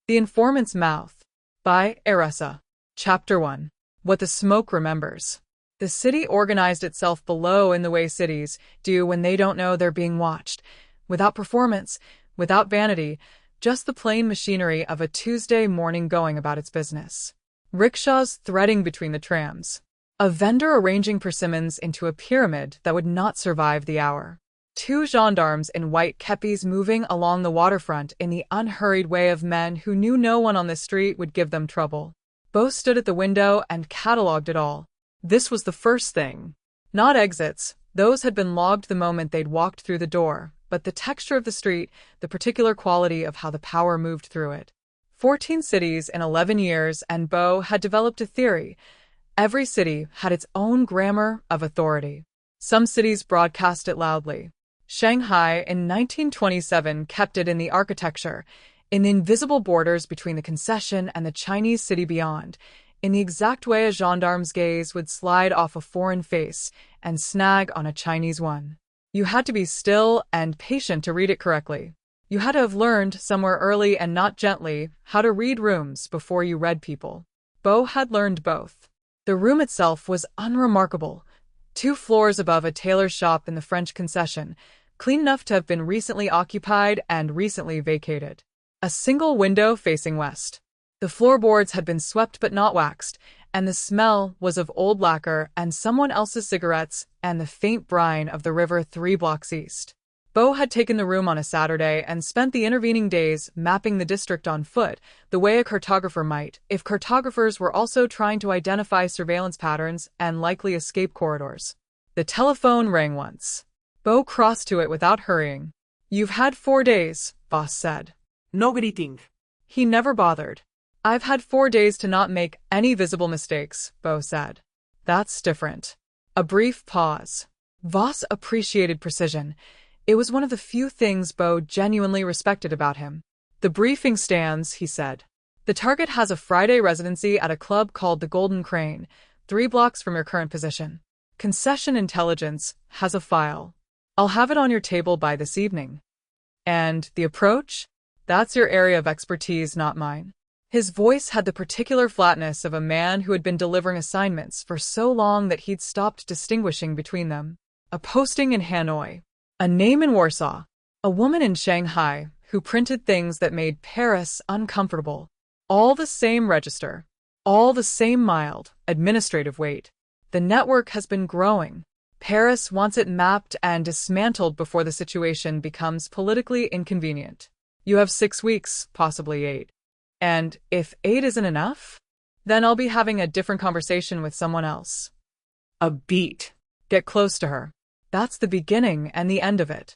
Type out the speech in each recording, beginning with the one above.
The Informant's Mouth by Eressa. Chapter 1. What the Smoke Remembers. The city organized itself below in the way cities do when they don't know they're being watched. Without performance, without vanity, just the plain machinery of a Tuesday morning going about its business. Rickshaws threading between the trams. A vendor arranging persimmons into a pyramid that would not survive the hour. Two gendarmes in white kepis moving along the waterfront in the unhurried way of men who knew no one on the street would give them trouble. Bo stood at the window and catalogued it all. This was the first thing. Not exits, those had been logged the moment they'd walked through the door, but the texture of the street, the particular quality of how the power moved through it. 14 cities in 11 years, and Bo had developed a theory. Every city had its own grammar of authority. Some cities broadcast it loudly. Shanghai in 1927 kept it in the architecture, in the invisible borders between the Concession and the Chinese city beyond, in the exact way a gendarme's gaze would slide off a foreign face and snag on a Chinese one. You had to be still and patient to read it correctly. You had to have learned, somewhere early and not gently, how to read rooms before you read people. Bo had learned both. The room itself was unremarkable. 2 floors above a tailor's shop in the French Concession, clean enough to have been recently occupied and recently vacated. A single window facing west. The floorboards had been swept but not waxed, and the smell was of old lacquer and someone else's cigarettes and the faint brine of the river 3 blocks east. Bo had taken the room on a Saturday and spent the intervening days mapping the district on foot, the way a cartographer might, if cartographers were also trying to identify surveillance patterns and likely escape corridors. The telephone rang once. Bo crossed to it without hurrying. "You've had 4 days," boss said. No greeting. He never bothered. "I've had 4 days to not make any visible mistakes," Bo said. "That's different." A brief pause. Voss appreciated precision. It was one of the few things Bo genuinely respected about him. "The briefing stands," he said. "The target has a Friday residency at a club called the Golden Crane, 3 blocks from your current position. Concession Intelligence has a file. I'll have it on your table by this evening. And the approach? That's your area of expertise, not mine." His voice had the particular flatness of a man who had been delivering assignments for so long that he'd stopped distinguishing between them. A posting in Hanoi. A name in Warsaw. A woman in Shanghai who printed things that made Paris uncomfortable. All the same register. All the same mild, administrative weight. The network has been growing. Paris wants it mapped and dismantled before the situation becomes politically inconvenient. You have 6 weeks, possibly 8. And if 8 isn't enough, then I'll be having a different conversation with someone else. A beat. Get close to her. That's the beginning and the end of it.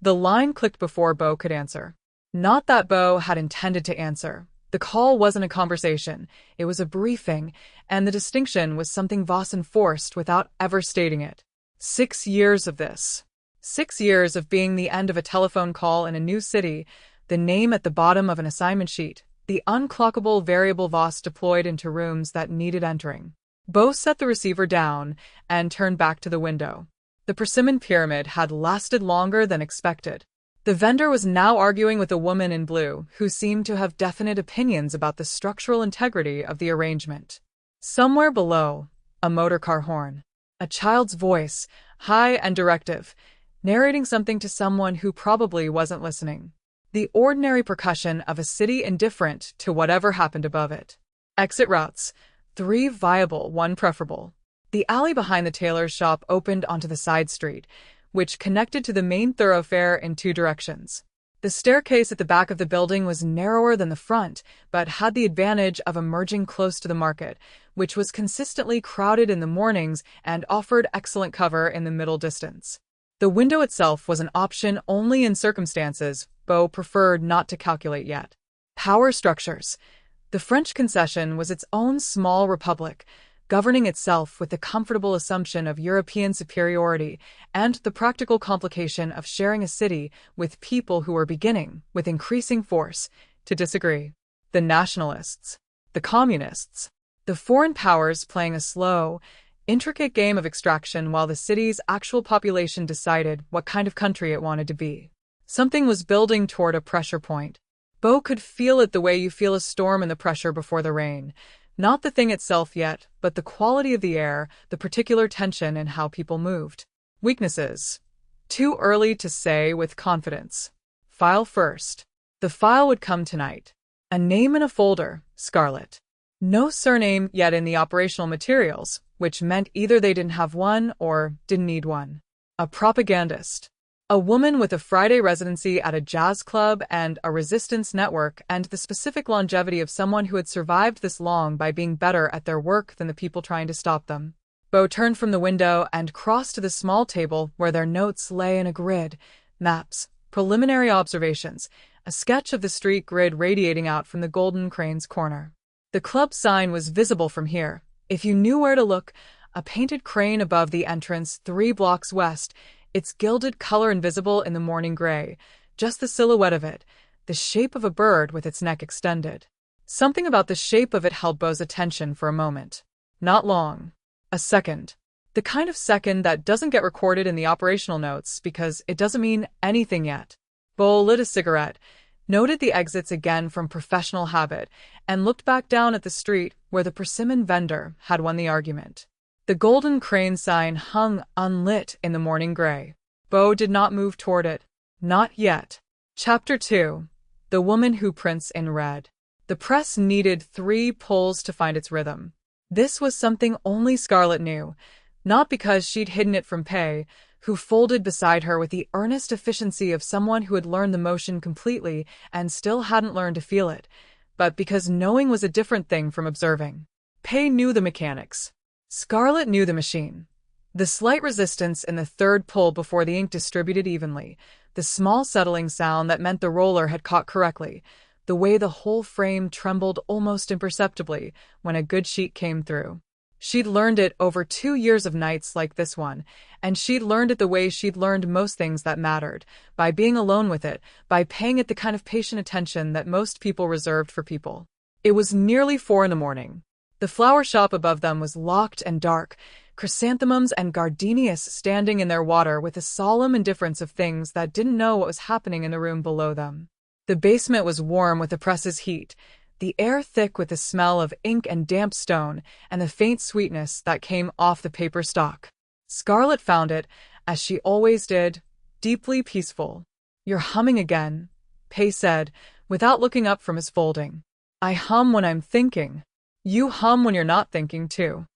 The line clicked before Bo could answer. Not that Bo had intended to answer. The call wasn't a conversation, it was a briefing, and the distinction was something Voss enforced without ever stating it. 6 years of this. 6 years of being the end of a telephone call in a new city, the name at the bottom of an assignment sheet, the unclockable variable Voss deployed into rooms that needed entering. Bo set the receiver down and turned back to the window. The persimmon pyramid had lasted longer than expected. The vendor was now arguing with a woman in blue who seemed to have definite opinions about the structural integrity of the arrangement. Somewhere below, a motorcar horn. A child's voice, high and directive, narrating something to someone who probably wasn't listening. The ordinary percussion of a city indifferent to whatever happened above it. Exit routes. 3 viable, 1 preferable. The alley behind the tailor's shop opened onto the side street, which connected to the main thoroughfare in 2 directions. The staircase at the back of the building was narrower than the front, but had the advantage of emerging close to the market, which was consistently crowded in the mornings and offered excellent cover in the middle distance. The window itself was an option only in circumstances Bo preferred not to calculate yet. Power structures. The French Concession was its own small republic, governing itself with the comfortable assumption of European superiority and the practical complication of sharing a city with people who were beginning, with increasing force, to disagree. The nationalists, the communists, the foreign powers playing a slow, intricate game of extraction while the city's actual population decided what kind of country it wanted to be. Something was building toward a pressure point. Bo could feel it the way you feel a storm and the pressure before the rain. Not the thing itself yet, but the quality of the air, the particular tension and how people moved. Weaknesses. Too early to say with confidence. File first. The file would come tonight. A name in a folder, Scarlet. No surname yet in the operational materials, which meant either they didn't have one or didn't need one. A propagandist. A woman with a Friday residency at a jazz club and a resistance network, and the specific longevity of someone who had survived this long by being better at their work than the people trying to stop them. Bo turned from the window and crossed to the small table where their notes lay in a grid. Maps, preliminary observations, a sketch of the street grid radiating out from the Golden Crane's corner. The club sign was visible from here. If you knew where to look, a painted crane above the entrance 3 blocks west, its gilded color invisible in the morning gray, just the silhouette of it, the shape of a bird with its neck extended. Something about the shape of it held Bo's attention for a moment. Not long. A second. The kind of second that doesn't get recorded in the operational notes because it doesn't mean anything yet. Bo lit a cigarette, noted the exits again from professional habit, and looked back down at the street where the persimmon vendor had won the argument. The Golden Crane sign hung unlit in the morning gray. Bo did not move toward it. Not yet. Chapter 2. The Woman Who Prints in Red. The press needed 3 pulls to find its rhythm. This was something only Scarlet knew, not because she'd hidden it from Pei, who folded beside her with the earnest efficiency of someone who had learned the motion completely and still hadn't learned to feel it, but because knowing was a different thing from observing. Pei knew the mechanics. Scarlet knew the machine. The slight resistance in the third pull before the ink distributed evenly, the small settling sound that meant the roller had caught correctly, the way the whole frame trembled almost imperceptibly when a good sheet came through. She'd learned it over 2 years of nights like this one, and she'd learned it the way she'd learned most things that mattered, by being alone with it, by paying it the kind of patient attention that most people reserved for people. It was nearly 4 a.m. The flower shop above them was locked and dark, chrysanthemums and gardenias standing in their water with a solemn indifference of things that didn't know what was happening in the room below them. The basement was warm with the press's heat, the air thick with the smell of ink and damp stone, and the faint sweetness that came off the paper stock. Scarlet found it, as she always did, deeply peaceful. "You're humming again," Pei said, without looking up from his folding. "I hum when I'm thinking. You hum when you're not thinking, too.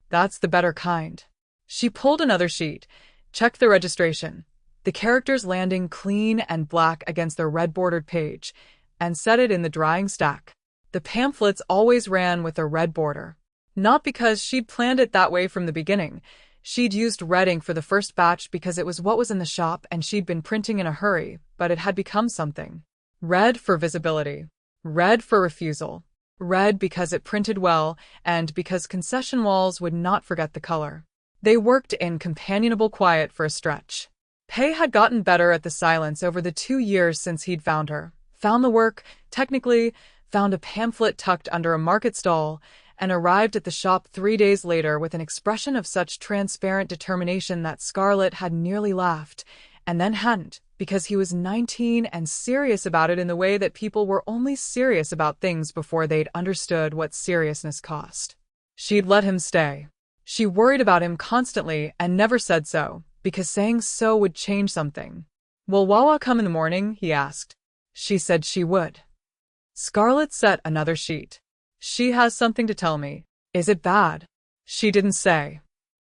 That's the better kind." She pulled another sheet, checked the registration, the characters landing clean and black against their red-bordered page, and set it in the drying stack. The pamphlets always ran with a red border. Not because she'd planned it that way from the beginning. She'd used red ink for the first batch because it was what was in the shop and she'd been printing in a hurry, but it had become something. Red for visibility. Red for refusal. Red because it printed well, and because concession walls would not forget the color. They worked in companionable quiet for a stretch. Pei had gotten better at the silence over the 2 years since he'd found her. Found the work, technically, found a pamphlet tucked under a market stall, and arrived at the shop 3 days later with an expression of such transparent determination that Scarlet had nearly laughed, and then hadn't, because he was 19 and serious about it in the way that people were only serious about things before they'd understood what seriousness cost. She'd let him stay. She worried about him constantly and never said so, because saying so would change something. "Will Wawa come in the morning?" he asked. She said she would. Scarlet set another sheet. "She has something to tell me. Is it bad?" She didn't say.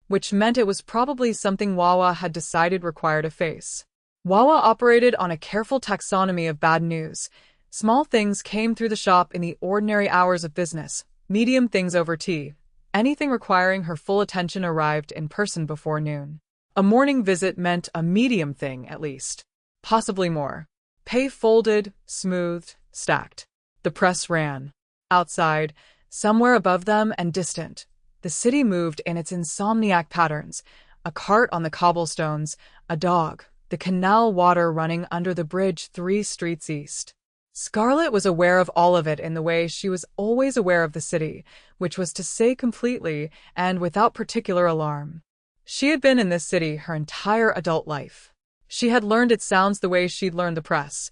Which meant it was probably something Wawa had decided required a face. Wawa operated on a careful taxonomy of bad news. Small things came through the shop in the ordinary hours of business, medium things over tea. Anything requiring her full attention arrived in person before noon. A morning visit meant a medium thing, at least. Possibly more. Pei folded, smoothed, stacked. The press ran. Outside, somewhere above them and distant, the city moved in its insomniac patterns. A cart on the cobblestones, a dog, the canal water running under the bridge 3 streets east. Scarlet was aware of all of it in the way she was always aware of the city, which was to say completely and without particular alarm. She had been in this city her entire adult life. She had learned its sounds the way she'd learned the press.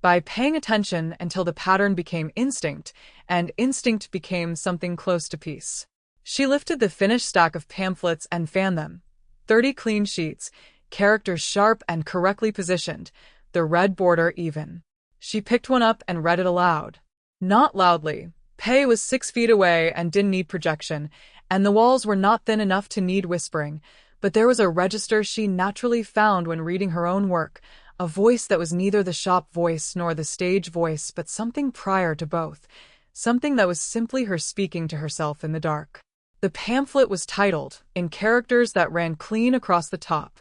by paying attention until the pattern became instinct, and instinct became something close to peace. She lifted the finished stack of pamphlets and fanned them. 30 clean sheets, characters sharp and correctly positioned, the red border even. She picked one up and read it aloud. Not loudly. Pei was 6 feet away and didn't need projection, and the walls were not thin enough to need whispering, but there was a register she naturally found when reading her own work, a voice that was neither the shop voice nor the stage voice but something prior to both, something that was simply her speaking to herself in the dark. The pamphlet was titled, in characters that ran clean across the top,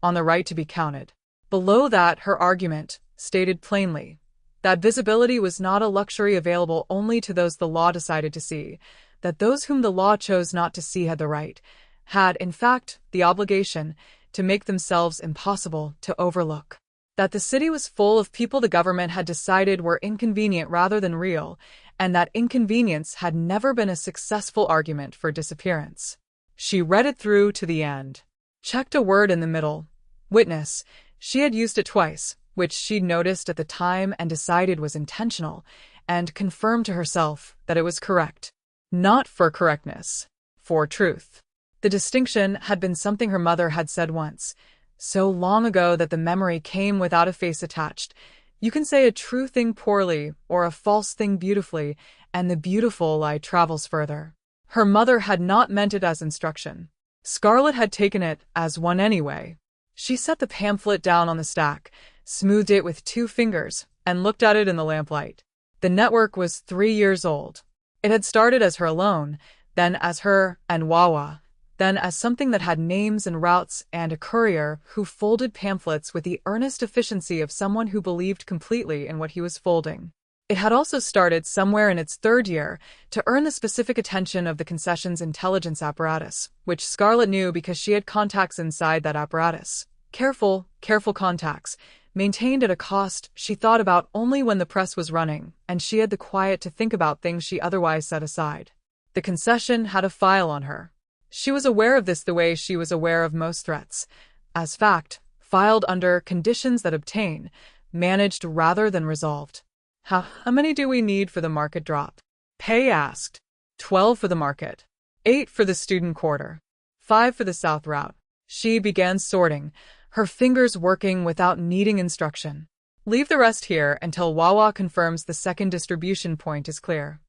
"On the right to be counted." Below that, her argument, stated plainly, that visibility was not a luxury available only to those the law decided to see, that those whom the law chose not to see had the right, had, in fact, the obligation, to make themselves impossible to overlook. That the city was full of people the government had decided were inconvenient rather than real, and that inconvenience had never been a successful argument for disappearance. She read it through to the end. Checked a word in the middle. Witness. She had used it twice, which she'd noticed at the time and decided was intentional, and confirmed to herself that it was correct. Not for correctness, for truth. The distinction had been something her mother had said once, so long ago that the memory came without a face attached. You can say a true thing poorly or a false thing beautifully, and the beautiful lie travels further. Her mother had not meant it as instruction. Scarlet had taken it as one anyway. She set the pamphlet down on the stack, smoothed it with 2 fingers, and looked at it in the lamplight. The network was 3 years old. It had started as her alone, then as her and Wawa, then as something that had names and routes and a courier who folded pamphlets with the earnest efficiency of someone who believed completely in what he was folding. It had also started somewhere in its 3rd year to earn the specific attention of the Concession's intelligence apparatus, which Scarlet knew because she had contacts inside that apparatus. Careful contacts, maintained at a cost she thought about only when the press was running, and she had the quiet to think about things she otherwise set aside. The Concession had a file on her. She was aware of this the way she was aware of most threats. As fact, filed under conditions that obtain, managed rather than resolved. How many do we need for the market drop? Pei asked. 12 for the market. 8 for the student quarter. 5 for the south route. She began sorting, her fingers working without needing instruction. Leave the rest here until Wawa confirms the second distribution point is clear.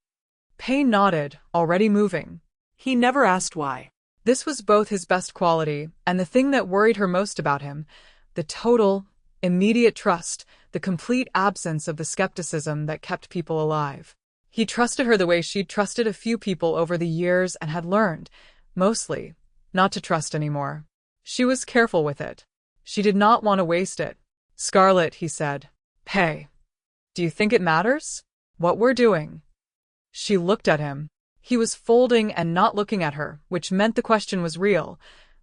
Pei nodded, already moving. He never asked why. This was both his best quality and the thing that worried her most about him, the total, immediate trust, the complete absence of the skepticism that kept people alive. He trusted her the way she'd trusted a few people over the years and had learned, mostly, not to trust anymore. She was careful with it. She did not want to waste it. Scarlet, he said. Pei. Do you think it matters? What we're doing? She looked at him. He was folding and not looking at her, which meant the question was real.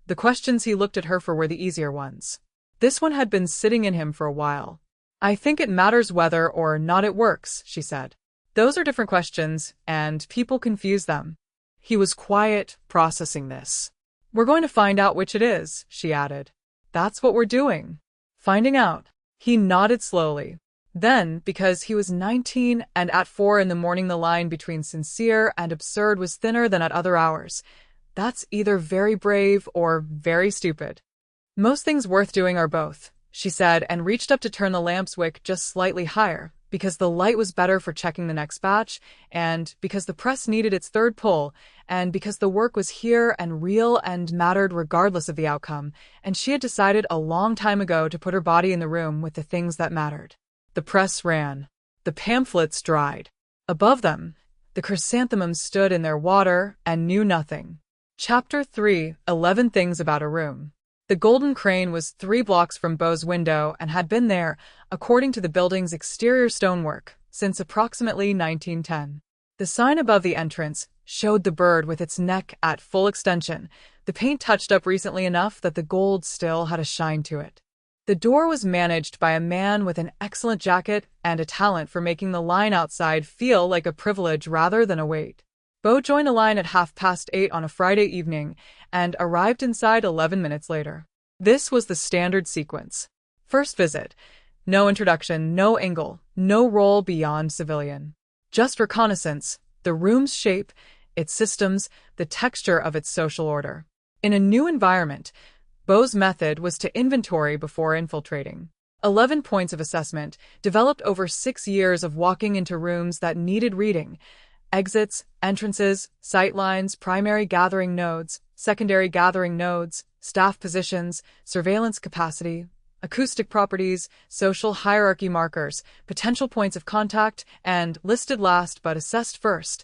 The questions he looked at her for were the easier ones. This one had been sitting in him for a while. I think it matters whether or not it works, she said. Those are different questions, and people confuse them. He was quiet, processing this. We're going to find out which it is, she added. That's what we're doing. Finding out. He nodded slowly. Then, because he was 19 and at 4 in the morning the line between sincere and absurd was thinner than at other hours. That's either very brave or very stupid. Most things worth doing are both, she said, and reached up to turn the lamp's wick just slightly higher, because the light was better for checking the next batch, and because the press needed its 3rd pull, and because the work was here and real and mattered regardless of the outcome, and she had decided a long time ago to put her body in the room with the things that mattered. The press ran. The pamphlets dried. Above them, the chrysanthemums stood in their water and knew nothing. Chapter 3, 11 Things About a Room. The Golden Crane was 3 blocks from Beau's window and had been there, according to the building's exterior stonework, since approximately 1910. The sign above the entrance showed the bird with its neck at full extension, the paint touched up recently enough that the gold still had a shine to it. The door was managed by a man with an excellent jacket and a talent for making the line outside feel like a privilege rather than a weight. Beau joined a line at 8:30 on a Friday evening and arrived inside 11 minutes later. This was the standard sequence. First visit. No introduction, no angle, no role beyond civilian. Just reconnaissance, the room's shape, its systems, the texture of its social order. In a new environment, Beau's method was to inventory before infiltrating. 11 points of assessment, developed over 6 years of walking into rooms that needed reading. Exits, entrances, sightlines, primary gathering nodes, secondary gathering nodes, staff positions, surveillance capacity, acoustic properties, social hierarchy markers, potential points of contact, and, listed last but assessed first,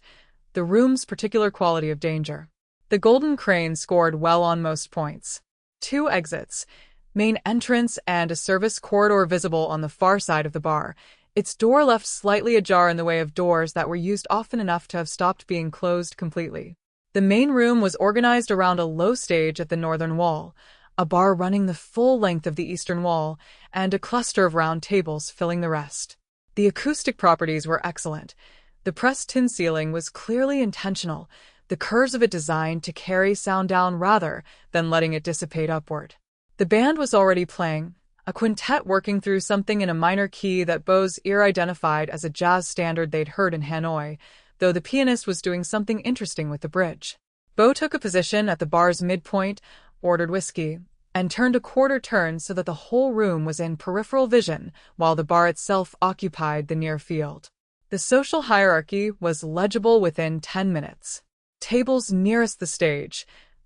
the room's particular quality of danger. The Golden Crane scored well on most points. 2 exits, main entrance and a service corridor visible on the far side of the bar, its door left slightly ajar in the way of doors that were used often enough to have stopped being closed completely. The main room was organized around a low stage at the northern wall, a bar running the full length of the eastern wall, and a cluster of round tables filling the rest. The acoustic properties were excellent. The pressed tin ceiling was clearly intentional, the curves of it designed to carry sound down rather than letting it dissipate upward. The band was already playing, a quintet working through something in a minor key that Beau's ear identified as a jazz standard they'd heard in Hanoi, though the pianist was doing something interesting with the bridge. Beau took a position at the bar's midpoint, ordered whiskey, and turned a quarter turn so that the whole room was in peripheral vision while the bar itself occupied the near field. The social hierarchy was legible within 10 minutes. Tables nearest the stage,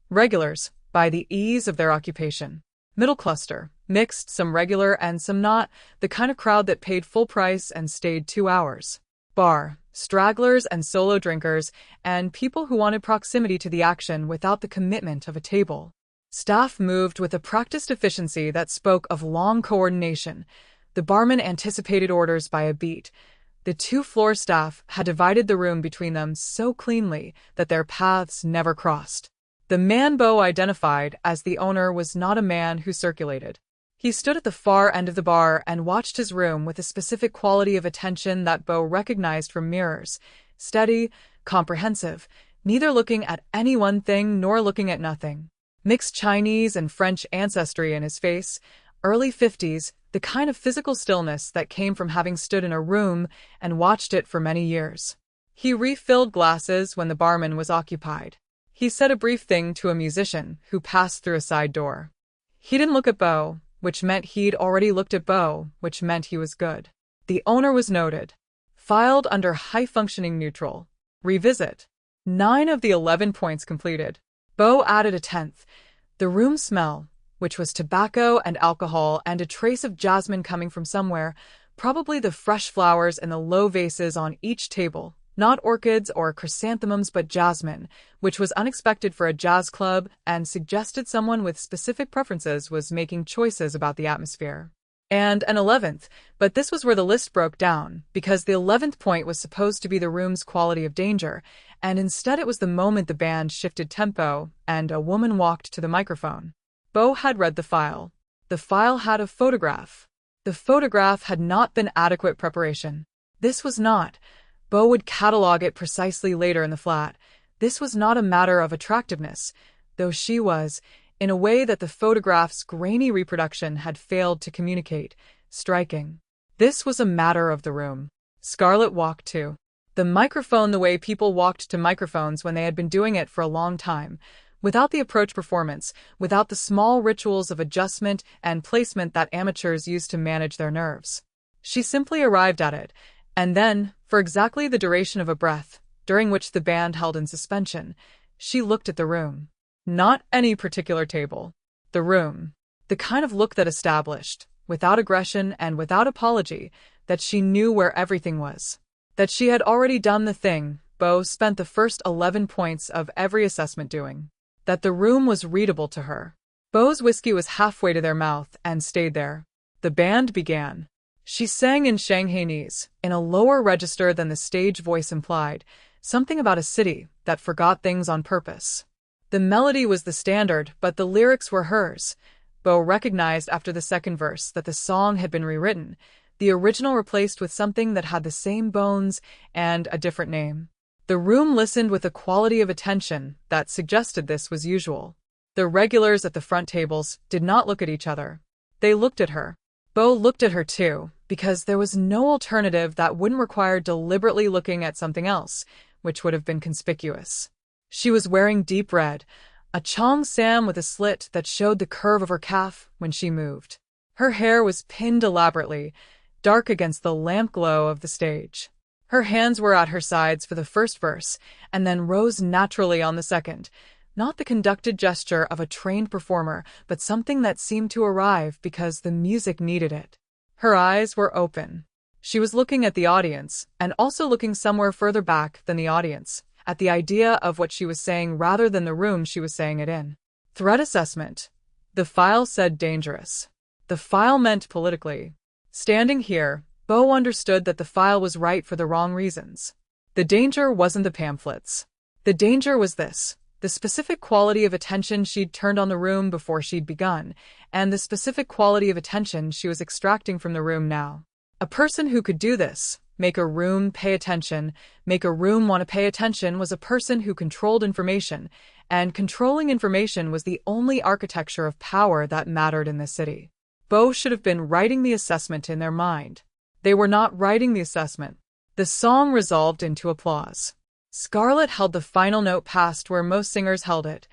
regulars, by the ease of their occupation. Middle cluster, mixed, some regular and some not, the kind of crowd that paid full price and stayed 2 hours. Bar, stragglers and solo drinkers, and people who wanted proximity to the action without the commitment of a table. Staff moved with a practiced efficiency that spoke of long coordination. The barman anticipated orders by a beat. The 2 floor staff had divided the room between them so cleanly that their paths never crossed. The man Beau identified as the owner was not a man who circulated. He stood at the far end of the bar and watched his room with a specific quality of attention that Beau recognized from mirrors. Steady, comprehensive, neither looking at any one thing nor looking at nothing. Mixed Chinese and French ancestry in his face, early 50s, the kind of physical stillness that came from having stood in a room and watched it for many years. He refilled glasses when the barman was occupied. He said a brief thing to a musician who passed through a side door. He didn't look at Beau, which meant he'd already looked at Beau, which meant he was good. The owner was noted. Filed under high-functioning neutral. Revisit. 9 of the 11 points completed. Beau added a 10th. The room smell, which was tobacco and alcohol and a trace of jasmine coming from somewhere, probably the fresh flowers in the low vases on each table, not orchids or chrysanthemums but jasmine, which was unexpected for a jazz club and suggested someone with specific preferences was making choices about the atmosphere. And an 11th, but this was where the list broke down, because the 11th point was supposed to be the room's quality of danger, and instead it was the moment the band shifted tempo and a woman walked to the microphone. Beau had read the file. The file had a photograph. The photograph had not been adequate preparation. This was not. Beau would catalog it precisely later in the flat. This was not a matter of attractiveness, though she was, in a way that the photograph's grainy reproduction had failed to communicate, striking. This was a matter of the room. Scarlet walked to the microphone the way people walked to microphones when they had been doing it for a long time, without the approach performance, without the small rituals of adjustment and placement that amateurs use to manage their nerves. She simply arrived at it, and then, for exactly the duration of a breath, during which the band held in suspension, she looked at the room. Not any particular table. The room. The kind of look that established, without aggression and without apology, that she knew where everything was. That she had already done the thing Beau spent the first 11 points of every assessment doing. That the room was readable to her. Beau's whiskey was halfway to their mouth and stayed there. The band began. She sang in Shanghainese, in a lower register than the stage voice implied, something about a city that forgot things on purpose. The melody was the standard, but the lyrics were hers. Beau recognized after the second verse that the song had been rewritten, the original replaced with something that had the same bones and a different name. The room listened with a quality of attention that suggested this was usual. The regulars at the front tables did not look at each other. They looked at her. Bo looked at her too, because there was no alternative that wouldn't require deliberately looking at something else, which would have been conspicuous. She was wearing deep red, a cheongsam with a slit that showed the curve of her calf when she moved. Her hair was pinned elaborately, dark against the lamp glow of the stage. Her hands were at her sides for the first verse, and then rose naturally on the second, not the conducted gesture of a trained performer, but something that seemed to arrive because the music needed it. Her eyes were open. She was looking at the audience, and also looking somewhere further back than the audience, at the idea of what she was saying rather than the room she was saying it in. Threat assessment. The file said dangerous. The file meant politically. Standing here, Bo understood that the file was right for the wrong reasons. The danger wasn't the pamphlets. The danger was this: the specific quality of attention she'd turned on the room before she'd begun, and the specific quality of attention she was extracting from the room now. A person who could do this, make a room pay attention, make a room want to pay attention, was a person who controlled information, and controlling information was the only architecture of power that mattered in this city. Bo should have been writing the assessment in their mind. They were not writing the assessment. The song resolved into applause. Scarlet held the final note past where most singers held it.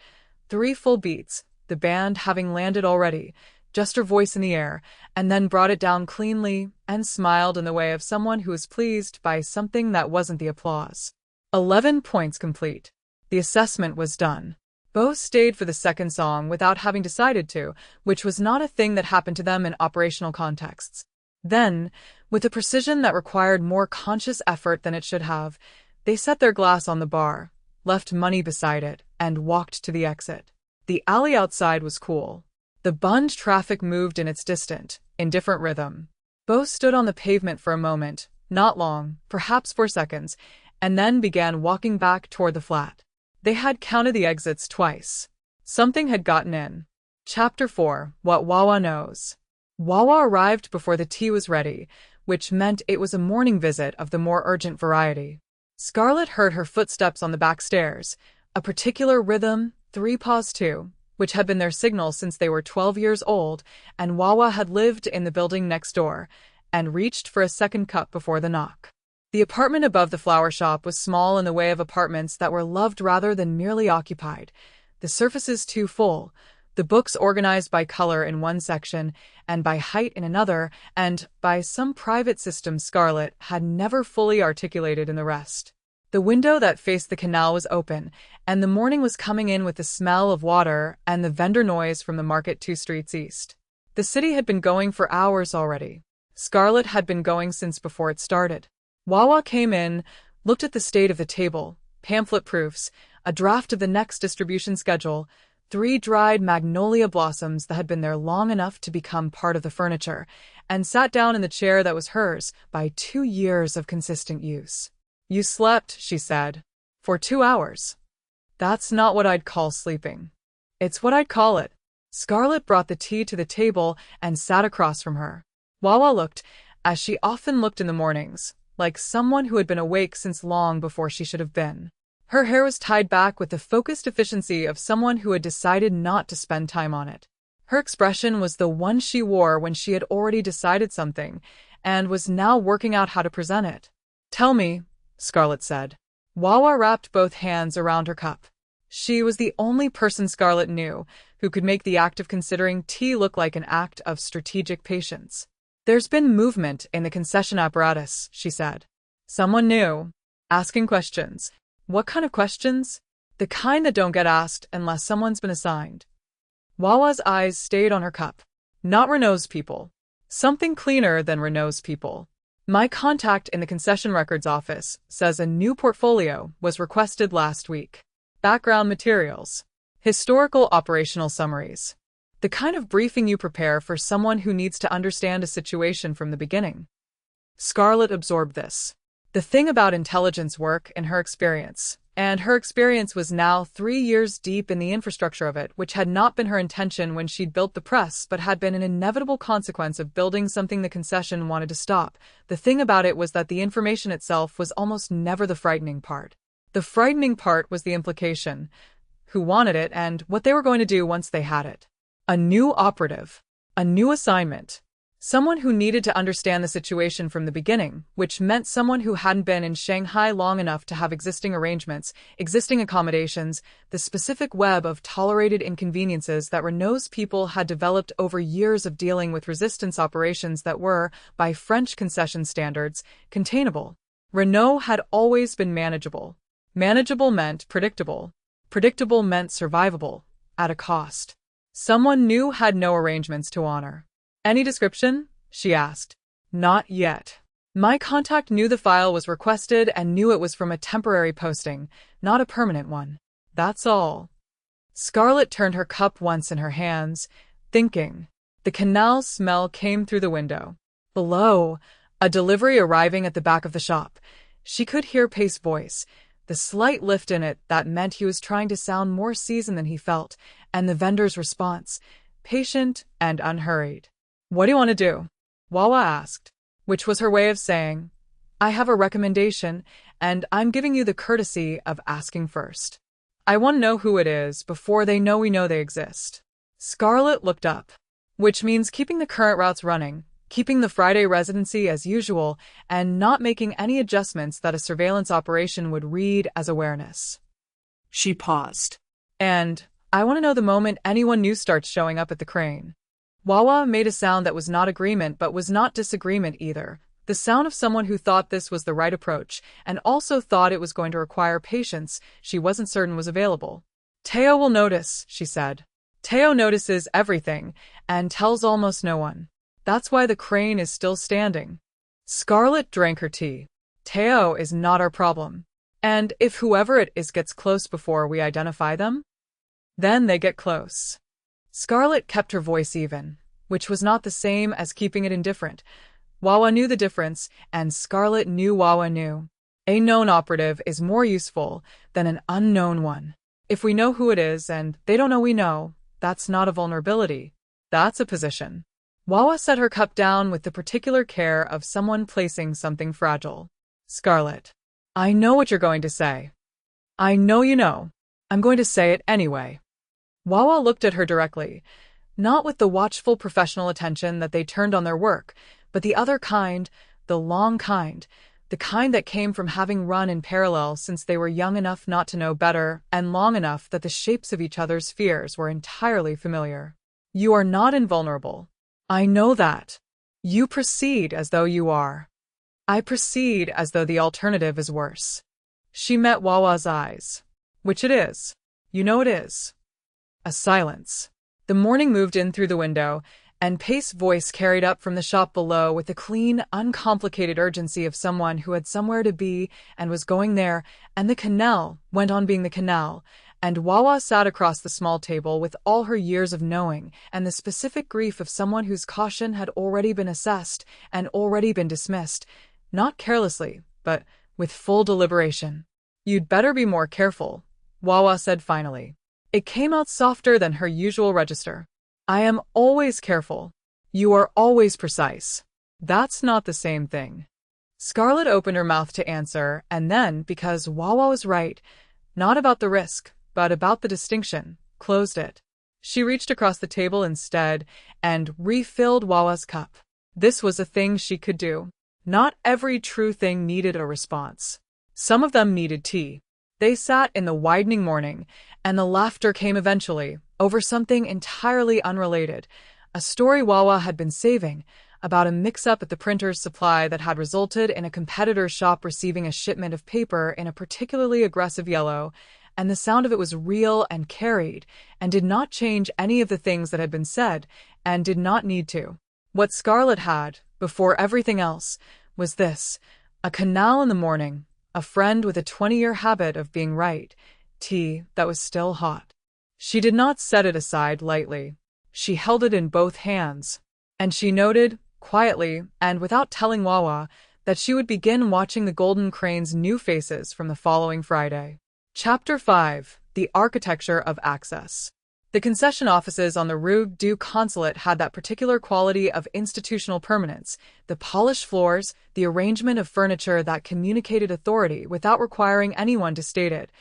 3 full beats, the band having landed already, just her voice in the air, and then brought it down cleanly and smiled in the way of someone who was pleased by something that wasn't the applause. 11 points complete. The assessment was done. Bo stayed for the second song without having decided to, which was not a thing that happened to them in operational contexts. Then, with a precision that required more conscious effort than it should have, they set their glass on the bar, left money beside it, and walked to the exit. The alley outside was cool. The bunned traffic moved in its distant, indifferent rhythm. Bo stood on the pavement for a moment, not long, perhaps 4 seconds, and then began walking back toward the flat. They had counted the exits twice. Something had gotten in. Chapter 4: What Wawa Knows. Wawa arrived before the tea was ready, which meant it was a morning visit of the more urgent variety. Scarlet heard her footsteps on the back stairs, a particular rhythm, 3 paws 2, which had been their signal since they were 12 years old, and Wawa had lived in the building next door, and reached for a second cup before the knock. The apartment above the flower shop was small in the way of apartments that were loved rather than merely occupied, the surfaces too full, the books organized by color in one section, and by height in another, and by some private system Scarlet had never fully articulated in the rest. The window that faced the canal was open, and the morning was coming in with the smell of water and the vendor noise from the market 2 streets east. The city had been going for hours already. Scarlet had been going since before it started. Wawa came in, looked at the state of the table, pamphlet proofs, a draft of the next distribution schedule, 3 dried magnolia blossoms that had been there long enough to become part of the furniture, and sat down in the chair that was hers by 2 years of consistent use. "You slept," she said, "for 2 hours. That's not what I'd call sleeping. It's what I'd call it." Scarlet brought the tea to the table and sat across from her. Wawa looked, as she often looked in the mornings, like someone who had been awake since long before she should have been. Her hair was tied back with the focused efficiency of someone who had decided not to spend time on it. Her expression was the one she wore when she had already decided something, and was now working out how to present it. "Tell me," Scarlet said. Wawa wrapped both hands around her cup. She was the only person Scarlet knew who could make the act of considering tea look like an act of strategic patience. "There's been movement in the concession apparatus," she said. "Someone new. Asking questions." "What kind of questions?" "The kind that don't get asked unless someone's been assigned." Wawa's eyes stayed on her cup. "Not Renault's people. Something cleaner than Renault's people. My contact in the concession records office says a new portfolio was requested last week. Background materials. Historical operational summaries. The kind of briefing you prepare for someone who needs to understand a situation from the beginning." Scarlet absorbed this. The thing about intelligence work in her experience, and her experience was now 3 years deep in the infrastructure of it, which had not been her intention when she'd built the press, but had been an inevitable consequence of building something the concession wanted to stop. The thing about it was that the information itself was almost never the frightening part. The frightening part was the implication, who wanted it, and what they were going to do once they had it. A new operative. A new assignment. Someone who needed to understand the situation from the beginning, which meant someone who hadn't been in Shanghai long enough to have existing arrangements, existing accommodations, the specific web of tolerated inconveniences that Renault's people had developed over years of dealing with resistance operations that were, by French concession standards, containable. Renault had always been manageable. Manageable meant predictable. Predictable meant survivable, at a cost. Someone new had no arrangements to honor. Any description? She asked. Not yet. My contact knew the file was requested and knew it was from a temporary posting, not a permanent one. That's all. Scarlet turned her cup once in her hands, thinking. The canal smell came through the window. Below, a delivery arriving at the back of the shop. She could hear Pace's voice, the slight lift in it that meant he was trying to sound more seasoned than he felt, and the vendor's response, patient and unhurried. What do you want to do? Wawa asked, which was her way of saying, I have a recommendation, and I'm giving you the courtesy of asking first. I want to know who it is before they know we know they exist. Scarlet looked up, which means keeping the current routes running, keeping the Friday residency as usual, and not making any adjustments that a surveillance operation would read as awareness. She paused. And I want to know the moment anyone new starts showing up at the crane. Wawa made a sound that was not agreement but was not disagreement either, the sound of someone who thought this was the right approach and also thought it was going to require patience she wasn't certain was available. Teo will notice, she said. Teo notices everything and tells almost no one. That's why the crane is still standing. Scarlet drank her tea. Teo is not our problem. And if whoever it is gets close before we identify them, then they get close. Scarlet kept her voice even, which was not the same as keeping it indifferent. Wawa knew the difference, and Scarlet knew Wawa knew. A known operative is more useful than an unknown one. If we know who it is and they don't know we know, that's not a vulnerability. That's a position. Wawa set her cup down with the particular care of someone placing something fragile. Scarlet, I know what you're going to say. I know you know. I'm going to say it anyway. Wawa looked at her directly, not with the watchful professional attention that they turned on their work, but the other kind, the long kind, the kind that came from having run in parallel since they were young enough not to know better and long enough that the shapes of each other's fears were entirely familiar. You are not invulnerable. I know that. You proceed as though you are. I proceed as though the alternative is worse. She met Wawa's eyes. Which it is. You know it is. A silence. The morning moved in through the window, and Pace's voice carried up from the shop below with the clean, uncomplicated urgency of someone who had somewhere to be and was going there, and the canal went on being the canal, and Wawa sat across the small table with all her years of knowing and the specific grief of someone whose caution had already been assessed and already been dismissed, not carelessly, but with full deliberation. You'd better be more careful, Wawa said finally. It came out softer than her usual register. I am always careful. You are always precise. That's not the same thing. Scarlet opened her mouth to answer, and then, because Wawa was right, not about the risk, but about the distinction, closed it. She reached across the table instead and refilled Wawa's cup. This was a thing she could do. Not every true thing needed a response. Some of them needed tea. They sat in the widening morning, and the laughter came eventually, over something entirely unrelated, a story Wawa had been saving, about a mix-up at the printer's supply that had resulted in a competitor's shop receiving a shipment of paper in a particularly aggressive yellow, and the sound of it was real and carried, and did not change any of the things that had been said, and did not need to. What Scarlet had, before everything else, was this: a canal in the morning, a friend with a 20-year habit of being right, tea that was still hot. She did not set it aside lightly. She held it in both hands, and she noted, quietly and without telling Wawa, that she would begin watching the Golden Crane's new faces from the following Friday. Chapter 5: The Architecture of Access. The concession offices on the Rue du Consulate had that particular quality of institutional permanence, the polished floors, the arrangement of furniture that communicated authority without requiring anyone to state it,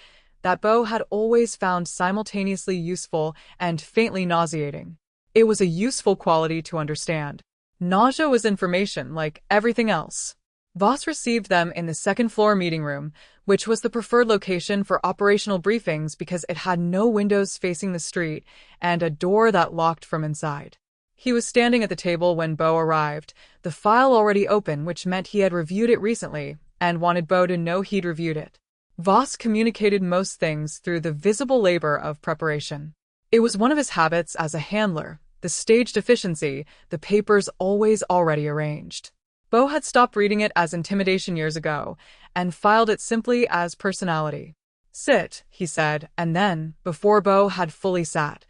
that Beau had always found simultaneously useful and faintly nauseating. It was a useful quality to understand. Nausea was information, like everything else. Voss received them in the second-floor meeting room, which was the preferred location for operational briefings because it had no windows facing the street and a door that locked from inside. He was standing at the table when Bo arrived, the file already open, which meant he had reviewed it recently and wanted Bo to know he'd reviewed it. Voss communicated most things through the visible labor of preparation. It was one of his habits as a handler, the staged efficiency, the papers always already arranged. Bo had stopped reading it as intimidation years ago and filed it simply as personality. "Sit," he said, and then, before Bo had fully sat,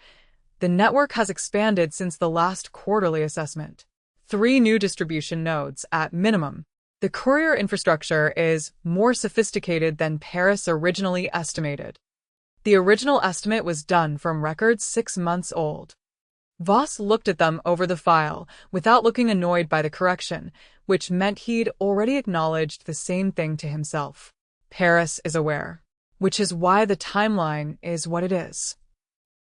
"The network has expanded since the last quarterly assessment. 3 new distribution nodes at minimum. The courier infrastructure is more sophisticated than Paris originally estimated. The original estimate was done from records 6 months old." Voss looked at them over the file, without looking annoyed by the correction, which meant he'd already acknowledged the same thing to himself. Paris is aware. Which is why the timeline is what it is.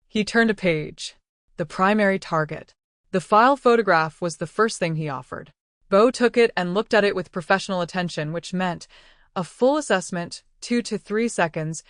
He turned a page. The primary target. The file photograph was the first thing he offered. Bo took it and looked at it with professional attention, which meant a full assessment, 2 to 3 seconds,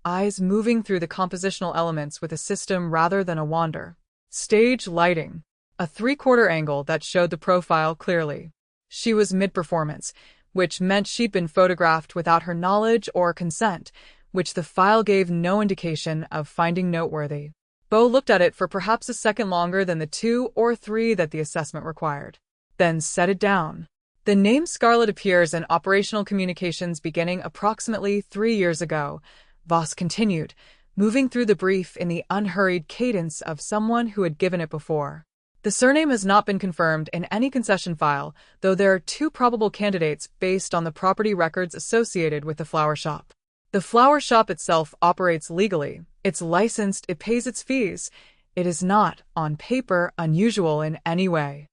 eyes moving through the compositional elements with a system rather than a wander. Stage lighting. A 3/4 angle that showed the profile clearly. She was mid-performance, which meant she'd been photographed without her knowledge or consent, which the file gave no indication of finding noteworthy. Bo looked at it for perhaps a second longer than the 2 or 3 that the assessment required, then set it down. The name Scarlet appears in operational communications beginning approximately 3 years ago, Voss continued, moving through the brief in the unhurried cadence of someone who had given it before. The surname has not been confirmed in any concession file, though there are 2 probable candidates based on the property records associated with the flower shop. The flower shop itself operates legally. It's licensed, it pays its fees. It is not, on paper, unusual in any way.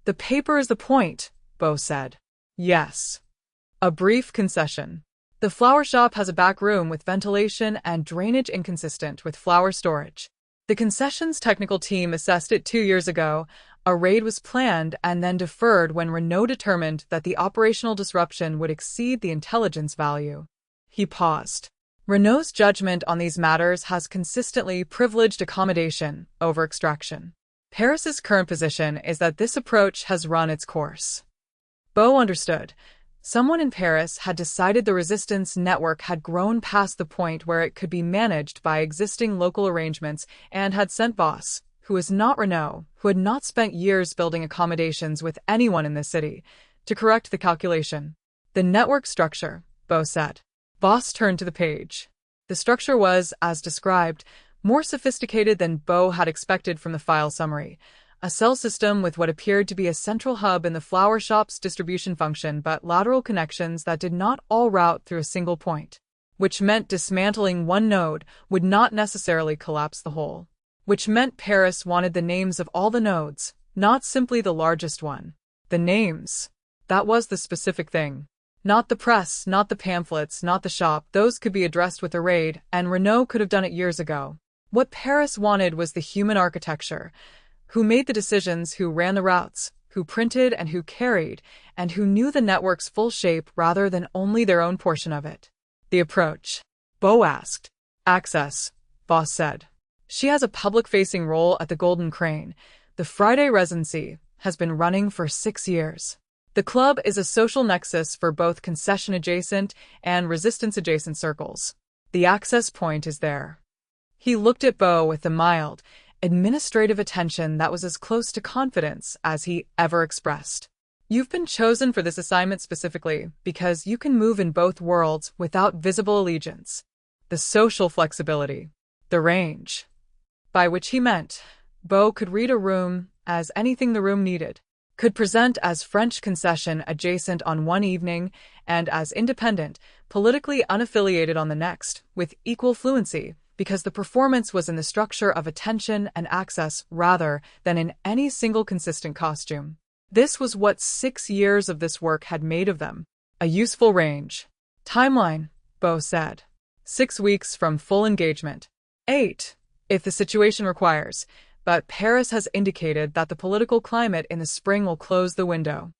"The paper is the point," Bo said. "Yes." A brief concession. The flower shop has a back room with ventilation and drainage inconsistent with flower storage. The concession's technical team assessed it 2 years ago. A raid was planned and then deferred when Renault determined that the operational disruption would exceed the intelligence value. He paused. Renault's judgment on these matters has consistently privileged accommodation over extraction. Paris's current position is that this approach has run its course. Bo understood. Someone in Paris had decided the resistance network had grown past the point where it could be managed by existing local arrangements and had sent Voss, who was not Renault, who had not spent years building accommodations with anyone in the city, to correct the calculation. "The network structure," Bo said. Voss turned to the page. The structure was, as described, more sophisticated than Bo had expected from the file summary. A cell system with what appeared to be a central hub in the flower shop's distribution function, but lateral connections that did not all route through a single point. Which meant dismantling one node would not necessarily collapse the whole. Which meant Paris wanted the names of all the nodes, not simply the largest one. The names. That was the specific thing. Not the press, not the pamphlets, not the shop. Those could be addressed with a raid, and Renault could have done it years ago. What Paris wanted was the human architecture. Who made the decisions, who ran the routes, who printed and who carried, and who knew the network's full shape rather than only their own portion of it. "The approach?" Bo asked. "Access," Voss said. "She has a public-facing role at the Golden Crane. The Friday residency has been running for 6 years. The club is a social nexus for both concession-adjacent and resistance-adjacent circles. The access point is there." He looked at Bo with the mild, administrative attention that was as close to confidence as he ever expressed. "You've been chosen for this assignment specifically because you can move in both worlds without visible allegiance. The social flexibility. The range." By which he meant, Bo could read a room as anything the room needed, could present as French concession adjacent on one evening and as independent, politically unaffiliated on the next, with equal fluency, because the performance was in the structure of attention and access rather than in any single consistent costume. This was what 6 years of this work had made of them. A useful range. "Timeline," Bo said. 6 weeks from full engagement. 8, if the situation requires. but Paris has indicated that the political climate in the spring will close the window.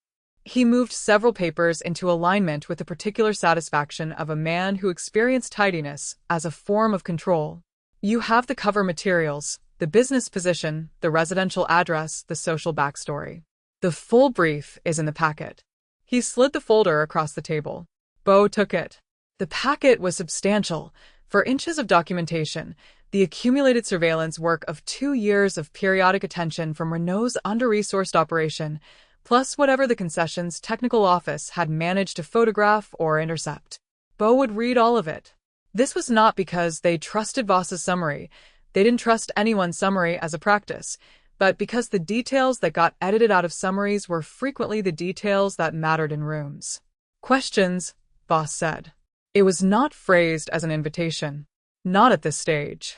He moved several papers into alignment with the particular satisfaction of a man who experienced tidiness as a form of control. You have the cover materials, the business position, the residential address, the social backstory. The full brief is in the packet. He slid the folder across the table. Beau took it. The packet was substantial. For inches of documentation, the accumulated surveillance work of 2 years of periodic attention from Renault's under-resourced operation, plus whatever the Concession's technical office had managed to photograph or intercept. Beau would read all of it. This was not because they trusted Voss's summary. They didn't trust anyone's summary as a practice, but because the details that got edited out of summaries were frequently the details that mattered in rooms. Questions, Voss said. It was not phrased as an invitation. Not at this stage.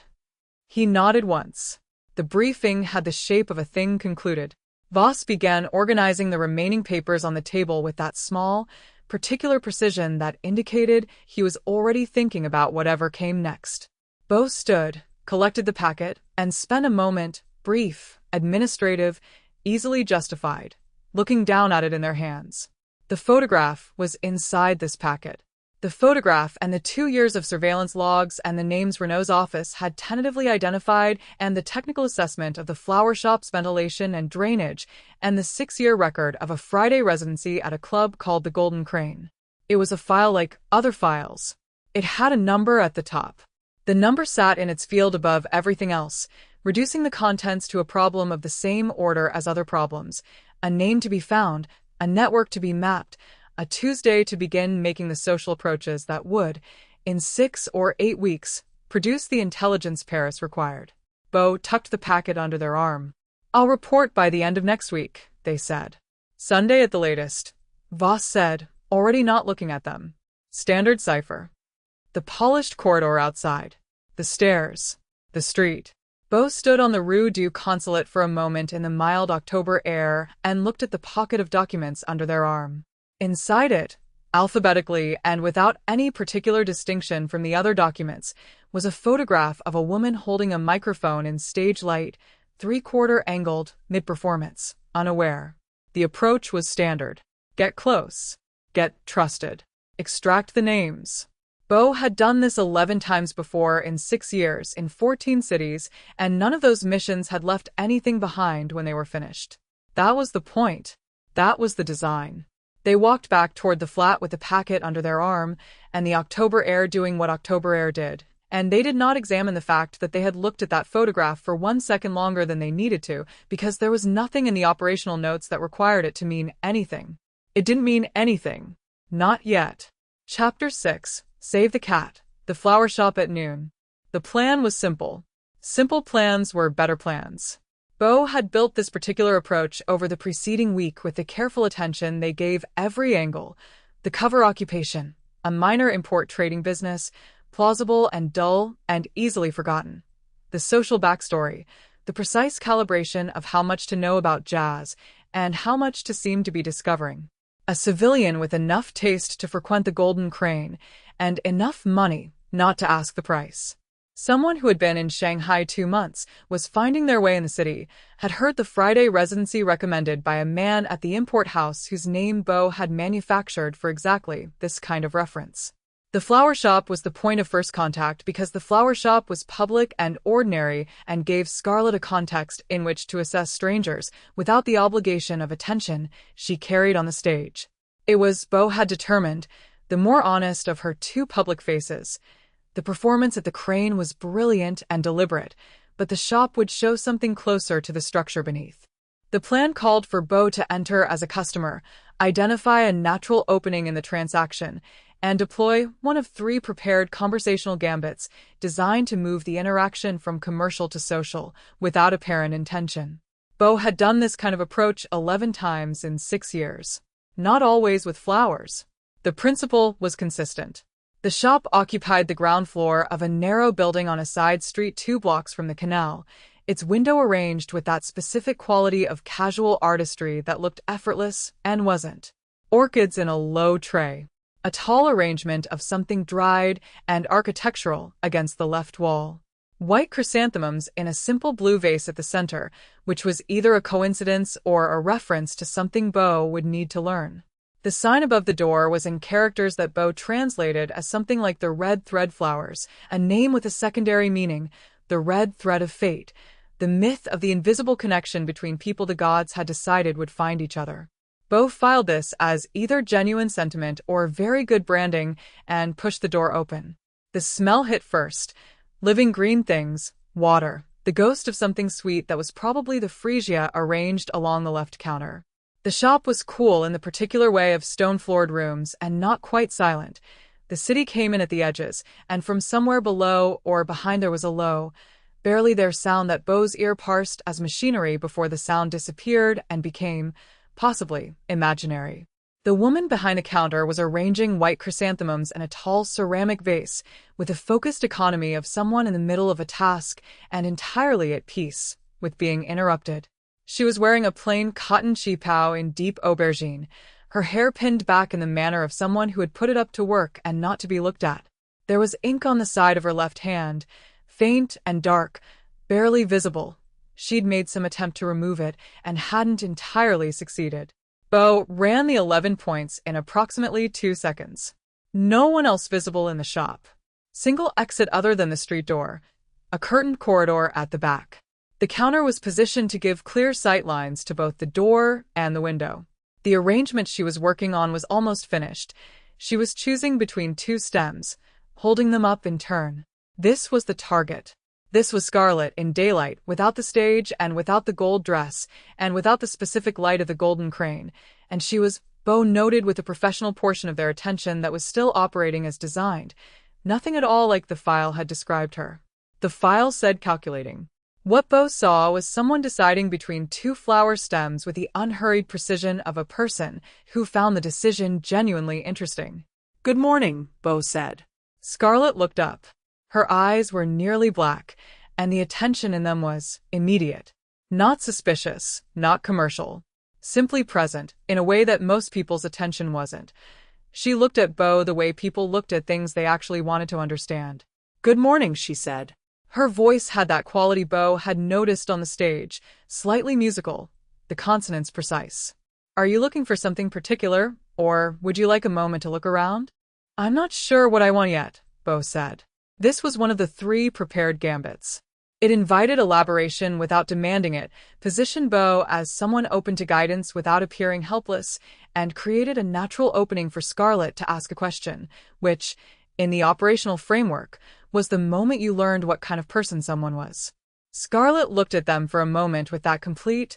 He nodded once. The briefing had the shape of a thing concluded. Voss began organizing the remaining papers on the table with that small, particular precision that indicated he was already thinking about whatever came next. Beau stood, collected the packet, and spent a moment, brief, administrative, easily justified, looking down at it in their hands. The photograph was inside this packet. The photograph and the 2 years of surveillance logs and the names Renault's office had tentatively identified and the technical assessment of the flower shop's ventilation and drainage and the 6-year record of a Friday residency at a club called the Golden Crane. It was a file like other files. It had a number at the top. The number sat in its field above everything else, reducing the contents to a problem of the same order as other problems, a name to be found, a network to be mapped, a Tuesday to begin making the social approaches that would, in 6 or 8 weeks, produce the intelligence Paris required. Beau tucked the packet under their arm. I'll report by the end of next week, they said. Sunday at the latest, Voss said, already not looking at them. Standard cipher. The polished corridor outside. The stairs. The street. Beau stood on the Rue du Consulate for a moment in the mild October air and looked at the pocket of documents under their arm. Inside it, alphabetically and without any particular distinction from the other documents, was a photograph of a woman holding a microphone in stage light, 3/4 angled, mid-performance, unaware. The approach was standard. Get close. Get trusted. Extract the names. Beau had done this 11 times before in 6 years in 14 cities, and none of those missions had left anything behind when they were finished. That was the point. That was the design. They walked back toward the flat with the packet under their arm, and the October air doing what October air did, and they did not examine the fact that they had looked at that photograph for 1 second longer than they needed to, because there was nothing in the operational notes that required it to mean anything. It didn't mean anything. Not yet. Chapter 6. Save the cat. The flower shop at noon. The plan was simple. Simple plans were better plans. Beau had built this particular approach over the preceding week with the careful attention they gave every angle. The cover occupation, a minor import trading business, plausible and dull and easily forgotten. The social backstory, the precise calibration of how much to know about jazz and how much to seem to be discovering. A civilian with enough taste to frequent the Golden Crane and enough money not to ask the price. Someone who had been in Shanghai 2 months, was finding their way in the city, had heard the Friday residency recommended by a man at the import house whose name Beau had manufactured for exactly this kind of reference. The flower shop was the point of first contact because the flower shop was public and ordinary and gave Scarlet a context in which to assess strangers without the obligation of attention she carried on the stage. It was, Beau had determined, the more honest of her 2 public faces. The performance at the Crane was brilliant and deliberate, but the shop would show something closer to the structure beneath. The plan called for Beau to enter as a customer, identify a natural opening in the transaction, and deploy one of 3 prepared conversational gambits designed to move the interaction from commercial to social without apparent intention. Beau had done this kind of approach 11 times in 6 years. Not always with flowers. The principle was consistent. The shop occupied the ground floor of a narrow building on a side street 2 blocks from the canal, its window arranged with that specific quality of casual artistry that looked effortless and wasn't. Orchids in a low tray. A tall arrangement of something dried and architectural against the left wall. White chrysanthemums in a simple blue vase at the center, which was either a coincidence or a reference to something Bo would need to learn. The sign above the door was in characters that Bo translated as something like the red thread flowers, a name with a secondary meaning, the red thread of fate, the myth of the invisible connection between people the gods had decided would find each other. Bo filed this as either genuine sentiment or very good branding and pushed the door open. The smell hit first. Living green things, water, the ghost of something sweet that was probably the freesia arranged along the left counter. The shop was cool in the particular way of stone-floored rooms and not quite silent. The city came in at the edges, and from somewhere below or behind there was a low, barely there sound that Bo's ear parsed as machinery before the sound disappeared and became, possibly, imaginary. The woman behind the counter was arranging white chrysanthemums in a tall ceramic vase with the focused economy of someone in the middle of a task and entirely at peace with being interrupted. She was wearing a plain cotton chipao in deep aubergine, her hair pinned back in the manner of someone who had put it up to work and not to be looked at. There was ink on the side of her left hand, faint and dark, barely visible. She'd made some attempt to remove it and hadn't entirely succeeded. Bo ran the 11 points in approximately 2 seconds. No one else visible in the shop. Single exit other than the street door. A curtained corridor at the back. The counter was positioned to give clear sight lines to both the door and the window. The arrangement she was working on was almost finished. She was choosing between 2 stems, holding them up in turn. This was the target. This was Scarlet in daylight, without the stage and without the gold dress, and without the specific light of the golden crane, and she was, Bo noted with a professional portion of their attention that was still operating as designed. Nothing at all like the file had described her. The file said calculating. What Bo saw was someone deciding between 2 flower stems with the unhurried precision of a person who found the decision genuinely interesting. "Good morning," Bo said. Scarlet looked up. Her eyes were nearly black, and the attention in them was immediate. Not suspicious, not commercial. Simply present, in a way that most people's attention wasn't. She looked at Bo the way people looked at things they actually wanted to understand. "Good morning," she said. Her voice had that quality Bo had noticed on the stage, slightly musical, the consonants precise. "Are you looking for something particular, or would you like a moment to look around?" "I'm not sure what I want yet," Bo said. This was one of the 3 prepared gambits. It invited elaboration without demanding it, positioned Bo as someone open to guidance without appearing helpless, and created a natural opening for Scarlet to ask a question, which, in the operational framework, was the moment you learned what kind of person someone was. Scarlet looked at them for a moment with that complete,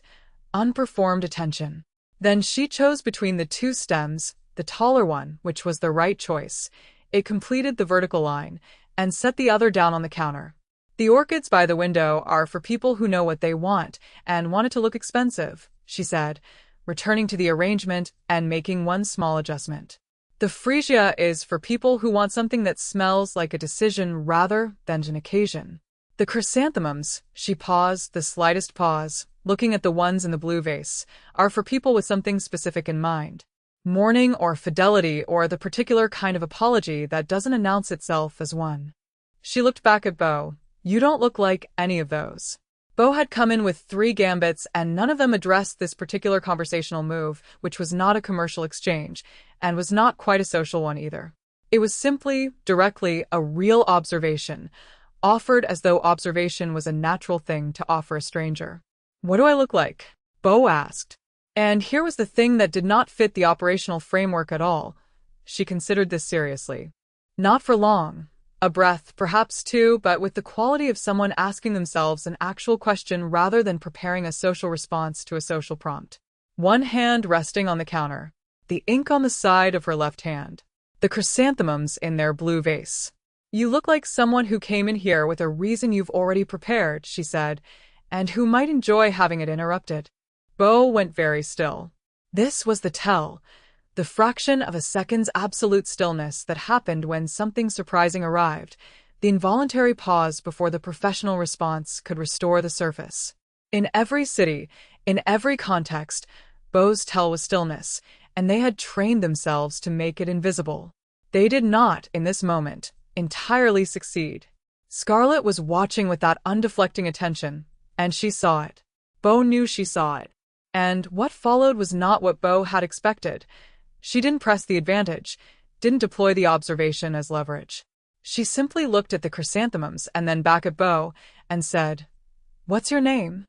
unperformed attention. Then she chose between the 2 stems, the taller one, which was the right choice. It completed the vertical line, and set the other down on the counter. "The orchids by the window are for people who know what they want and want it to look expensive," she said, returning to the arrangement and making one small adjustment. "The freesia is for people who want something that smells like a decision rather than an occasion. The chrysanthemums," she paused, the slightest pause, looking at the ones in the blue vase, "are for people with something specific in mind. Mourning or fidelity or the particular kind of apology that doesn't announce itself as one." She looked back at Bo. "You don't look like any of those." Bo had come in with 3 gambits and none of them addressed this particular conversational move, which was not a commercial exchange, and was not quite a social one either. It was simply, directly, a real observation, offered as though observation was a natural thing to offer a stranger. "What do I look like?" Bo asked. And here was the thing that did not fit the operational framework at all. She considered this seriously. Not for long. A breath, perhaps 2, but with the quality of someone asking themselves an actual question rather than preparing a social response to a social prompt. One hand resting on the counter. The ink on the side of her left hand. The chrysanthemums in their blue vase. "You look like someone who came in here with a reason you've already prepared," she said, "and who might enjoy having it interrupted." Bo went very still. This was the tell, the fraction of a second's absolute stillness that happened when something surprising arrived, the involuntary pause before the professional response could restore the surface. In every city, in every context, Bo's tell was stillness, and they had trained themselves to make it invisible. They did not, in this moment, entirely succeed. Scarlet was watching with that undeflecting attention, and she saw it. Bo knew she saw it. And what followed was not what Bo had expected. She didn't press the advantage, didn't deploy the observation as leverage. She simply looked at the chrysanthemums and then back at Bo and said, "What's your name?"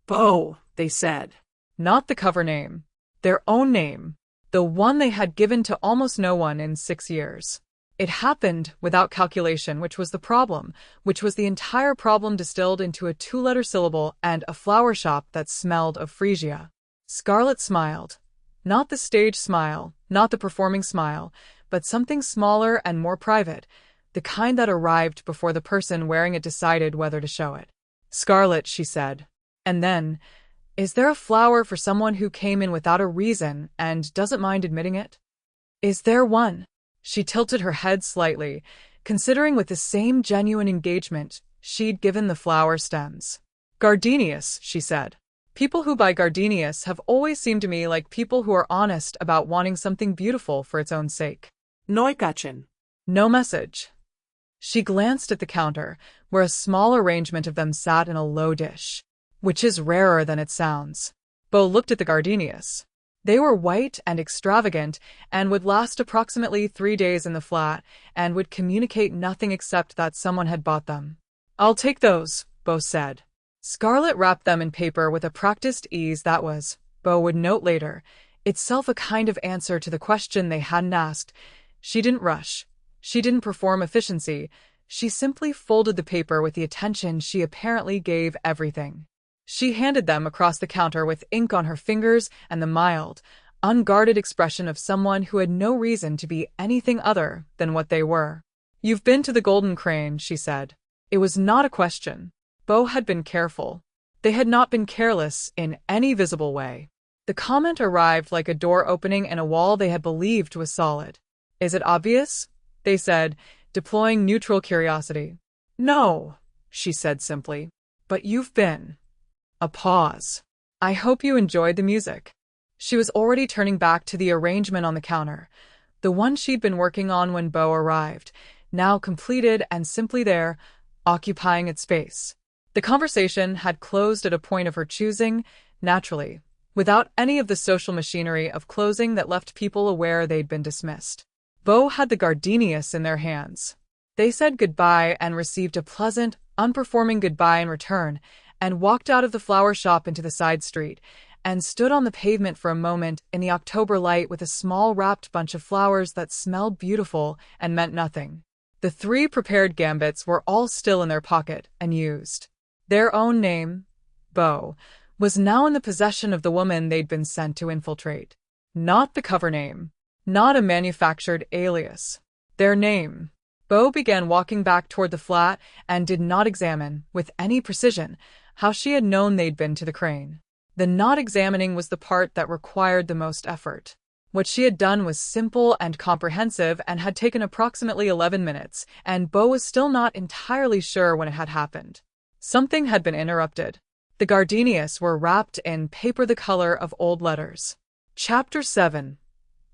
Bo, they said. Not the cover name. Their own name. The one they had given to almost no one in 6 years. It happened without calculation, which was the problem, which was the entire problem distilled into a 2-letter syllable and a flower shop that smelled of Frisia. Scarlet smiled. Not the stage smile, not the performing smile, but something smaller and more private, the kind that arrived before the person wearing it decided whether to show it. "Scarlet," she said. And then, "Is there a flower for someone who came in without a reason and doesn't mind admitting it? Is there one?" She tilted her head slightly, considering with the same genuine engagement she'd given the flower stems. "Gardenias," she said. "People who buy gardenias have always seemed to me like people who are honest about wanting something beautiful for its own sake." Neukatchen. No message. She glanced at the counter, where a small arrangement of them sat in a low dish, which is rarer than it sounds. Bo looked at the gardenias. They were white and extravagant and would last approximately 3 days in the flat and would communicate nothing except that someone had bought them. "I'll take those," Bo said. Scarlet wrapped them in paper with a practiced ease that was, Bo would note later, itself a kind of answer to the question they hadn't asked. She didn't rush. She didn't perform efficiency. She simply folded the paper with the attention she apparently gave everything. She handed them across the counter with ink on her fingers and the mild, unguarded expression of someone who had no reason to be anything other than what they were. "You've been to the Golden Crane," she said. It was not a question. Bo had been careful. They had not been careless in any visible way. The comment arrived like a door opening in a wall they had believed was solid. "Is it obvious?" they said, deploying neutral curiosity. "No," she said simply. "But you've been." A pause. "I hope you enjoyed the music." She was already turning back to the arrangement on the counter, the one she'd been working on when Bo arrived, now completed and simply there, occupying its space. The conversation had closed at a point of her choosing, naturally, without any of the social machinery of closing that left people aware they'd been dismissed. Bo had the gardenias in their hands. They said goodbye and received a pleasant, unperforming goodbye in return, and walked out of the flower shop into the side street, and stood on the pavement for a moment in the October light with a small wrapped bunch of flowers that smelled beautiful and meant nothing. The 3 prepared gambits were all still in their pocket and used. Their own name, Bo, was now in the possession of the woman they'd been sent to infiltrate. Not the cover name, not a manufactured alias. Their name. Bo began walking back toward the flat and did not examine, with any precision, how she had known they'd been to the Crane. The not examining was the part that required the most effort. What she had done was simple and comprehensive and had taken approximately 11 minutes, and Bo was still not entirely sure when it had happened. Something had been interrupted. The gardenias were wrapped in paper the color of old letters. Chapter 7.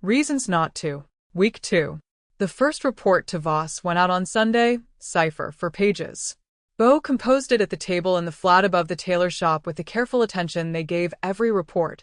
Reasons Not to. Week 2. The first report to Voss went out on Sunday, cipher for pages. Bo composed it at the table in the flat above the tailor shop with the careful attention they gave every report,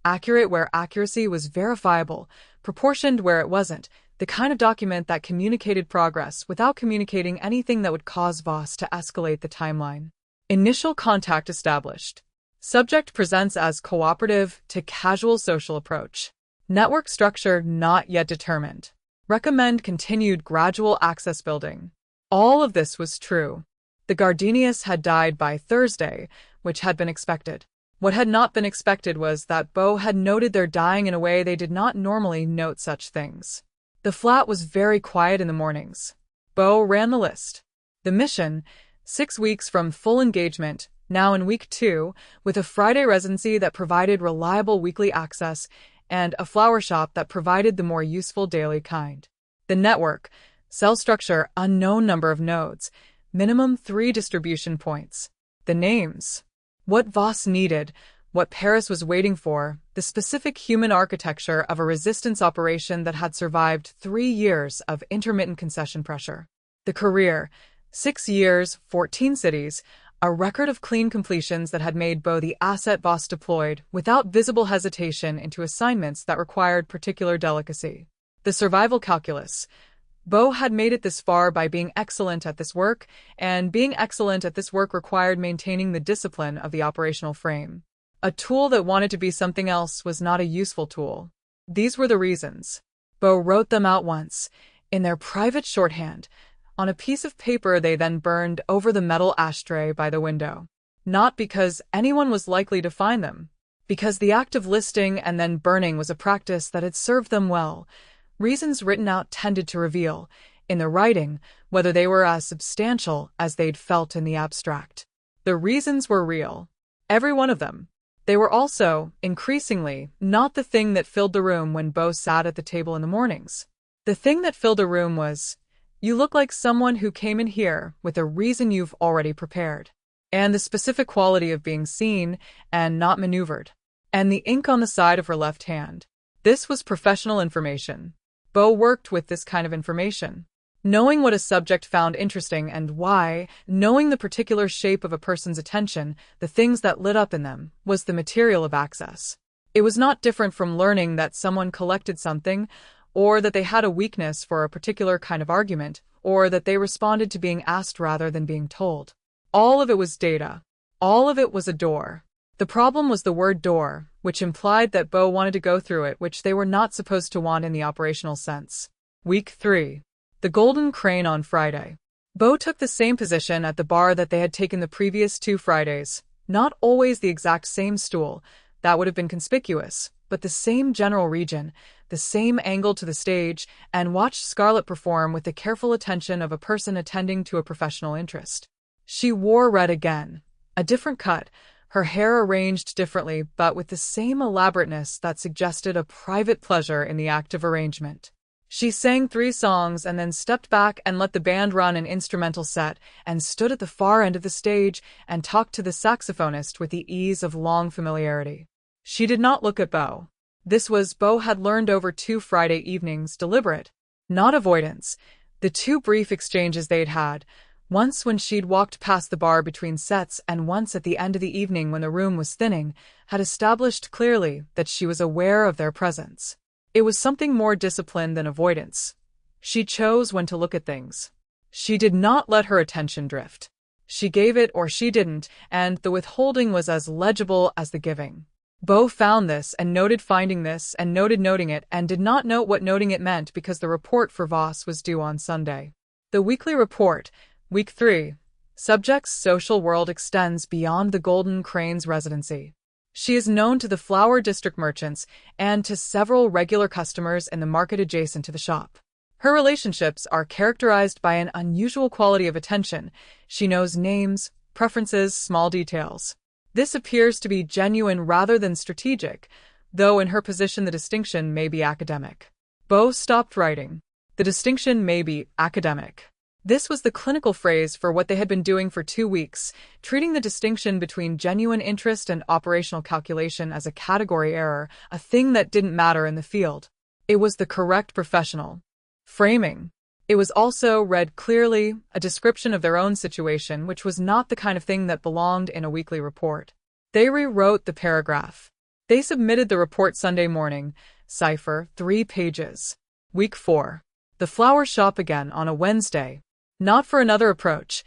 accurate where accuracy was verifiable, proportioned where it wasn't, the kind of document that communicated progress without communicating anything that would cause Voss to escalate the timeline. Initial contact established. Subject presents as cooperative to casual social approach. Network structure not yet determined. Recommend continued gradual access building. All of this was true. The gardenias had died by Thursday, which had been expected. What had not been expected was that Bo had noted their dying in a way they did not normally note such things. The flat was very quiet in the mornings. Bo ran the list. The mission, 6 weeks from full engagement, now in week 2, with a Friday residency that provided reliable weekly access and a flower shop that provided the more useful daily kind. The network, cell structure, unknown number of nodes, minimum 3 distribution points. The names. What Voss needed, what Paris was waiting for, the specific human architecture of a resistance operation that had survived 3 years of intermittent concession pressure. The career, 6 years, 14 cities, a record of clean completions that had made Bo the asset boss deployed without visible hesitation into assignments that required particular delicacy. The survival calculus. Bo had made it this far by being excellent at this work, and being excellent at this work required maintaining the discipline of the operational frame. A tool that wanted to be something else was not a useful tool. These were the reasons. Bo wrote them out once, in their private shorthand, on a piece of paper they then burned over the metal ashtray by the window. Not because anyone was likely to find them, because the act of listing and then burning was a practice that had served them well. Reasons written out tended to reveal, in the writing, whether they were as substantial as they'd felt in the abstract. The reasons were real. Every one of them. They were also, increasingly, not the thing that filled the room when Bo sat at the table in the mornings. The thing that filled a room was, you look like someone who came in here with a reason you've already prepared. And the specific quality of being seen and not maneuvered. And the ink on the side of her left hand. This was professional information. Bo worked with this kind of information. Knowing what a subject found interesting and why, knowing the particular shape of a person's attention, the things that lit up in them, was the material of access. It was not different from learning that someone collected something, or that they had a weakness for a particular kind of argument, or that they responded to being asked rather than being told. All of it was data. All of it was a door. The problem was the word door, which implied that Bo wanted to go through it, which they were not supposed to want in the operational sense. Week 3. The Golden Crane on Friday. Bo took the same position at the bar that they had taken the previous 2 Fridays. Not always the exact same stool, that would have been conspicuous, but the same general region, the same angle to the stage, and watched Scarlet perform with the careful attention of a person attending to a professional interest. She wore red again, a different cut, her hair arranged differently but with the same elaborateness that suggested a private pleasure in the act of arrangement. She sang 3 songs and then stepped back and let the band run an instrumental set, and stood at the far end of the stage and talked to the saxophonist with the ease of long familiarity. She did not look at Bo. This was, Bo had learned over 2 Friday evenings, deliberate, not avoidance. The 2 brief exchanges they'd had, once when she'd walked past the bar between sets and once at the end of the evening when the room was thinning, had established clearly that she was aware of their presence. It was something more disciplined than avoidance. She chose when to look at things. She did not let her attention drift. She gave it or she didn't, and the withholding was as legible as the giving. Bo found this and noted finding this and noted noting it and did not note what noting it meant because the report for Voss was due on Sunday. The weekly report, Week 3. Subject's social world extends beyond the Golden Crane's residency. She is known to the flower district merchants and to several regular customers in the market adjacent to the shop. Her relationships are characterized by an unusual quality of attention. She knows names, preferences, small details. This appears to be genuine rather than strategic, though in her position the distinction may be academic. Bo stopped writing. The distinction may be academic. This was the clinical phrase for what they had been doing for 2 weeks, treating the distinction between genuine interest and operational calculation as a category error, a thing that didn't matter in the field. It was the correct professional framing. It was also, read clearly, a description of their own situation, which was not the kind of thing that belonged in a weekly report. They rewrote the paragraph. They submitted the report Sunday morning, cipher, 3 pages. Week 4. The flower shop again on a Wednesday. Not for another approach.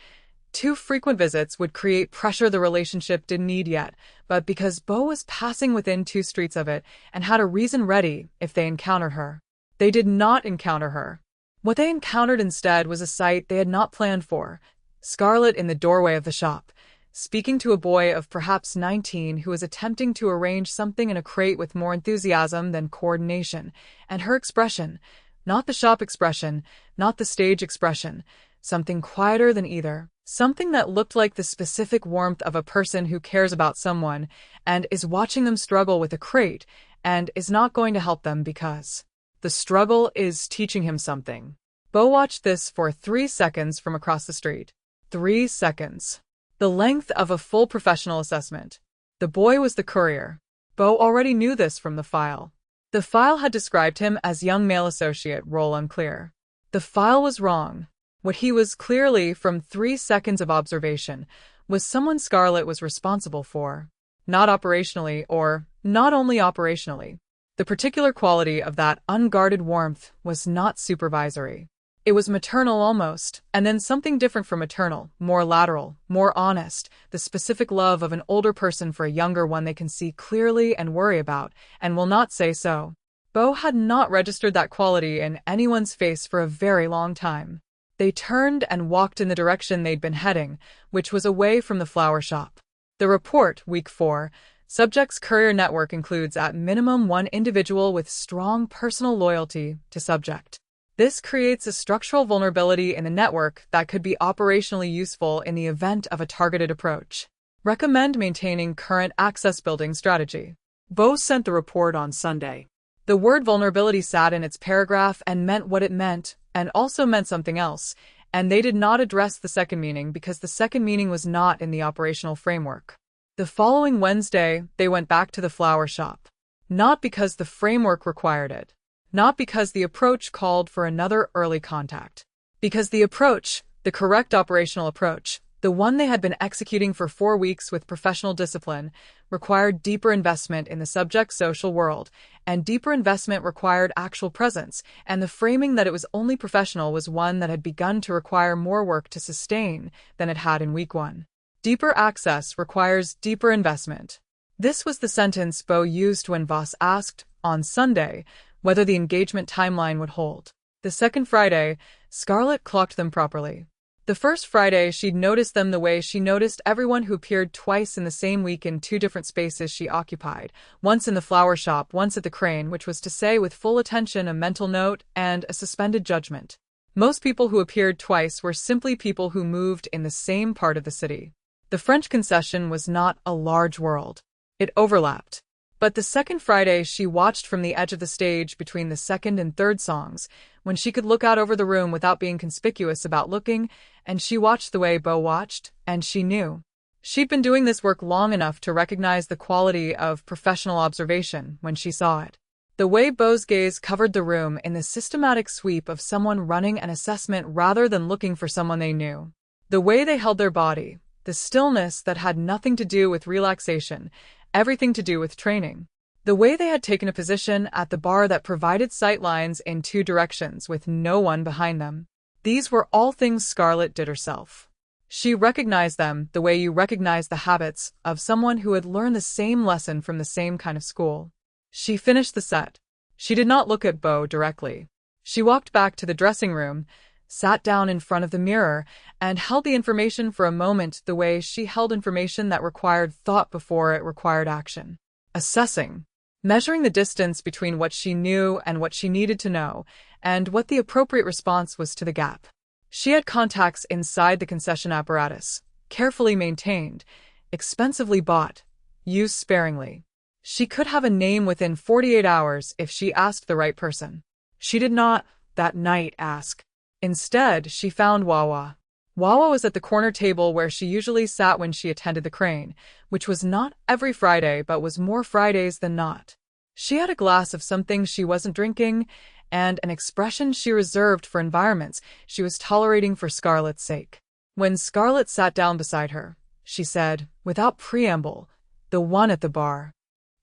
2 frequent visits would create pressure the relationship didn't need yet, but because Bo was passing within 2 streets of it and had a reason ready if they encountered her. They did not encounter her. What they encountered instead was a sight they had not planned for. Scarlet in the doorway of the shop, speaking to a boy of perhaps 19 who was attempting to arrange something in a crate with more enthusiasm than coordination, and her expression, not the shop expression, not the stage expression, something quieter than either, something that looked like the specific warmth of a person who cares about someone and is watching them struggle with a crate and is not going to help them because the struggle is teaching him something. Bo watched this for 3 seconds from across the street. 3 seconds. The length of a full professional assessment. The boy was the courier. Bo already knew this from the file. The file had described him as young male associate, role unclear. The file was wrong. What he was clearly, from 3 seconds of observation, was someone Scarlet was responsible for. Not operationally, or not only operationally. The particular quality of that unguarded warmth was not supervisory. It was maternal almost, and then something different from maternal, more lateral, more honest, the specific love of an older person for a younger one they can see clearly and worry about, and will not say so. Bo had not registered that quality in anyone's face for a very long time. They turned and walked in the direction they'd been heading, which was away from the flower shop. The report, Week 4, Subject's courier network includes at minimum one individual with strong personal loyalty to subject. This creates a structural vulnerability in the network that could be operationally useful in the event of a targeted approach. Recommend maintaining current access building strategy. Bo sent the report on Sunday. The word vulnerability sat in its paragraph and meant what it meant, and also meant something else, and they did not address the second meaning because the second meaning was not in the operational framework. The following Wednesday, they went back to the flower shop. Not because the framework required it. Not because the approach called for another early contact. Because the approach, the correct operational approach, the one they had been executing for 4 weeks with professional discipline, required deeper investment in the subject's social world, and deeper investment required actual presence, and the framing that it was only professional was one that had begun to require more work to sustain than it had in Week 1. Deeper access requires deeper investment. This was the sentence Bo used when Voss asked, on Sunday, whether the engagement timeline would hold. The second Friday, Scarlet clocked them properly. The first Friday, she'd noticed them the way she noticed everyone who appeared twice in the same week in 2 different spaces she occupied, once in the flower shop, once at the Crane, which was to say with full attention, a mental note, and a suspended judgment. Most people who appeared twice were simply people who moved in the same part of the city. The French Concession was not a large world. It overlapped. But the second Friday she watched from the edge of the stage between the second and third songs, when she could look out over the room without being conspicuous about looking, and she watched the way Bo watched, and she knew. She'd been doing this work long enough to recognize the quality of professional observation when she saw it. The way Bo's gaze covered the room in the systematic sweep of someone running an assessment rather than looking for someone they knew. The way they held their body, the stillness that had nothing to do with relaxation, everything to do with training. The way they had taken a position at the bar that provided sight lines in 2 directions with no one behind them. These were all things Scarlet did herself. She recognized them the way you recognize the habits of someone who had learned the same lesson from the same kind of school. She finished the set. She did not look at Bo directly. She walked back to the dressing room, sat down in front of the mirror, and held the information for a moment the way she held information that required thought before it required action. Assessing. Measuring the distance between what she knew and what she needed to know, and what the appropriate response was to the gap. She had contacts inside the concession apparatus, carefully maintained, expensively bought, used sparingly. She could have a name within 48 hours if she asked the right person. She did not, that night, ask. Instead, she found Wawa. Wawa was at the corner table where she usually sat when she attended the Crane, which was not every Friday but was more Fridays than not. She had a glass of something she wasn't drinking, and an expression she reserved for environments she was tolerating for Scarlet's sake. When Scarlet sat down beside her, she said, without preamble, the one at the bar.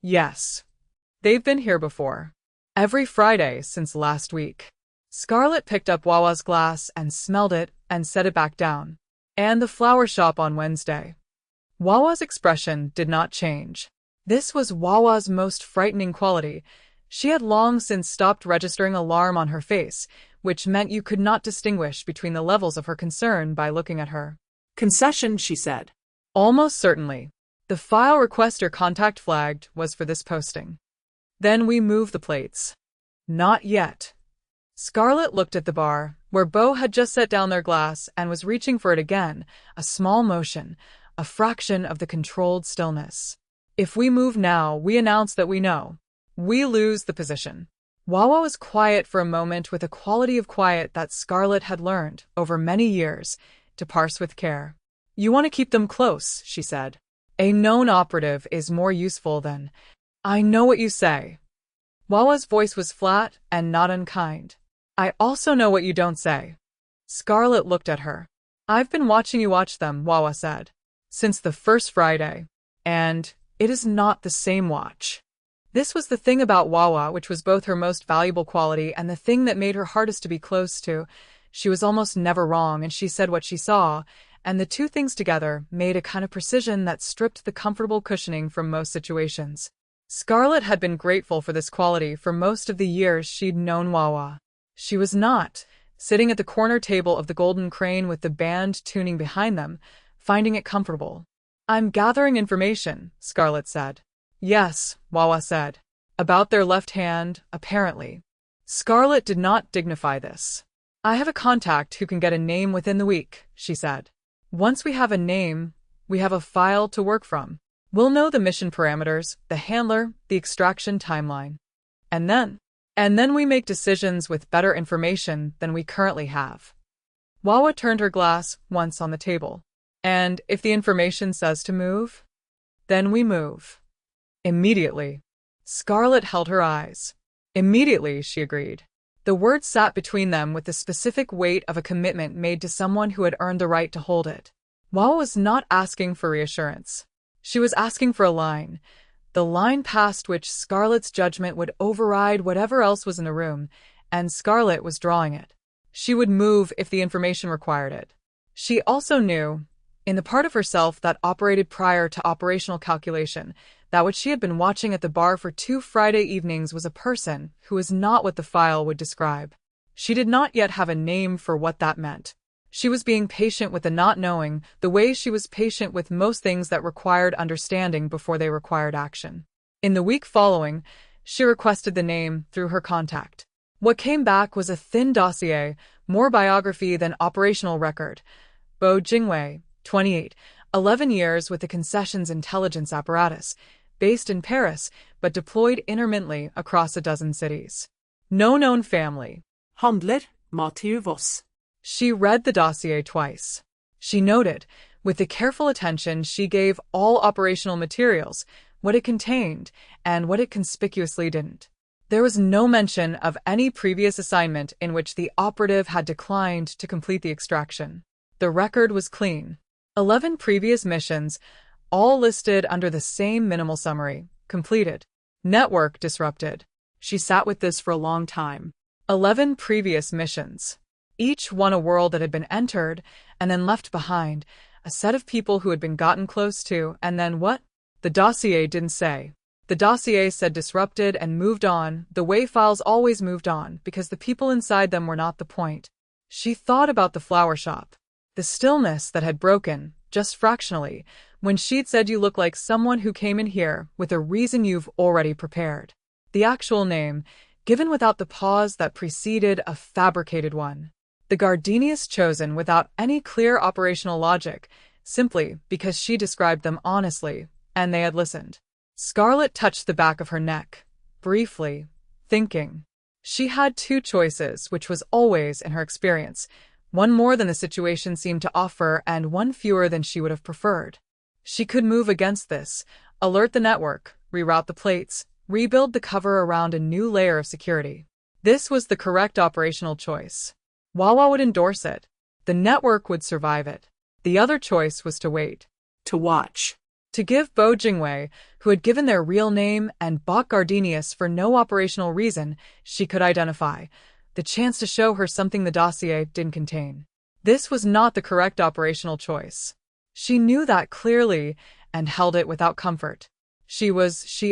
Yes. They've been here before. Every Friday since last week. Scarlet picked up Wawa's glass and smelled it and set it back down. And the flower shop on Wednesday. Wawa's expression did not change. This was Wawa's most frightening quality. She had long since stopped registering alarm on her face, which meant you could not distinguish between the levels of her concern by looking at her. Concession, she said. Almost certainly. The file requester contact flagged was for this posting. Then we move the plates. Not yet. Scarlet looked at the bar, where Bo had just set down their glass and was reaching for it again, a small motion, a fraction of the controlled stillness. If we move now, we announce that we know. We lose the position. Wawa was quiet for a moment with a quality of quiet that Scarlet had learned, over many years, to parse with care. You want to keep them close, she said. A known operative is more useful than, I know what you say. Wawa's voice was flat and not unkind. I also know what you don't say. Scarlet looked at her. I've been watching you watch them, Wawa said. Since the first Friday. And it is not the same watch. This was the thing about Wawa which was both her most valuable quality and the thing that made her hardest to be close to. She was almost never wrong, and she said what she saw, and the two things together made a kind of precision that stripped the comfortable cushioning from most situations. Scarlet had been grateful for this quality for most of the years she'd known Wawa. She was not, sitting at the corner table of the Golden Crane with the band tuning behind them, finding it comfortable. I'm gathering information, Scarlet said. Yes, Wawa said. About their left hand, apparently. Scarlet did not dignify this. I have a contact who can get a name within the week, she said. Once we have a name, we have a file to work from. We'll know the mission parameters, the handler, the extraction timeline. And then we make decisions with better information than we currently have. Wawa turned her glass once on the table. And if the information says to move, then we move. Immediately. Scarlet held her eyes. Immediately, she agreed. The words sat between them with the specific weight of a commitment made to someone who had earned the right to hold it. Wawa was not asking for reassurance. She was asking for a line. The line past which Scarlet's judgment would override whatever else was in the room, and Scarlet was drawing it. She would move if the information required it. She also knew, in the part of herself that operated prior to operational calculation, that what she had been watching at the bar for 2 Friday evenings was a person who was not what the file would describe. She did not yet have a name for what that meant. She was being patient with the not knowing, the way she was patient with most things that required understanding before they required action. In the week following, she requested the name through her contact. What came back was a thin dossier, more biography than operational record. Bo Jingwei, 28, 11 years with the Concession's intelligence apparatus, based in Paris, but deployed intermittently across a dozen cities. No known family. Handler, Mathieu Voss. She read the dossier twice. She noted, with the careful attention she gave all operational materials, what it contained and what it conspicuously didn't. There was no mention of any previous assignment in which the operative had declined to complete the extraction. The record was clean. 11 previous missions, all listed under the same minimal summary, completed. Network disrupted. She sat with this for a long time. 11 previous missions. Each one a world that had been entered and then left behind, a set of people who had been gotten close to, and then what? The dossier didn't say. The dossier said disrupted and moved on, the way files always moved on, because the people inside them were not the point. She thought about the flower shop. The stillness that had broken, just fractionally, when she'd said you look like someone who came in here with a reason you've already prepared. The actual name, given without the pause that preceded a fabricated one. The gardenias chosen without any clear operational logic, simply because she described them honestly, and they had listened. Scarlet touched the back of her neck, briefly, thinking. She had 2 choices, which was always, in her experience, one more than the situation seemed to offer and one fewer than she would have preferred. She could move against this, alert the network, reroute the plates, rebuild the cover around a new layer of security. This was the correct operational choice. Wawa would endorse it. The network would survive it. The other choice was to wait. To watch. To give Bo Jingwei, who had given their real name and bought gardenias for no operational reason she could identify, the chance to show her something the dossier didn't contain. This was not the correct operational choice. She knew that clearly and held it without comfort. She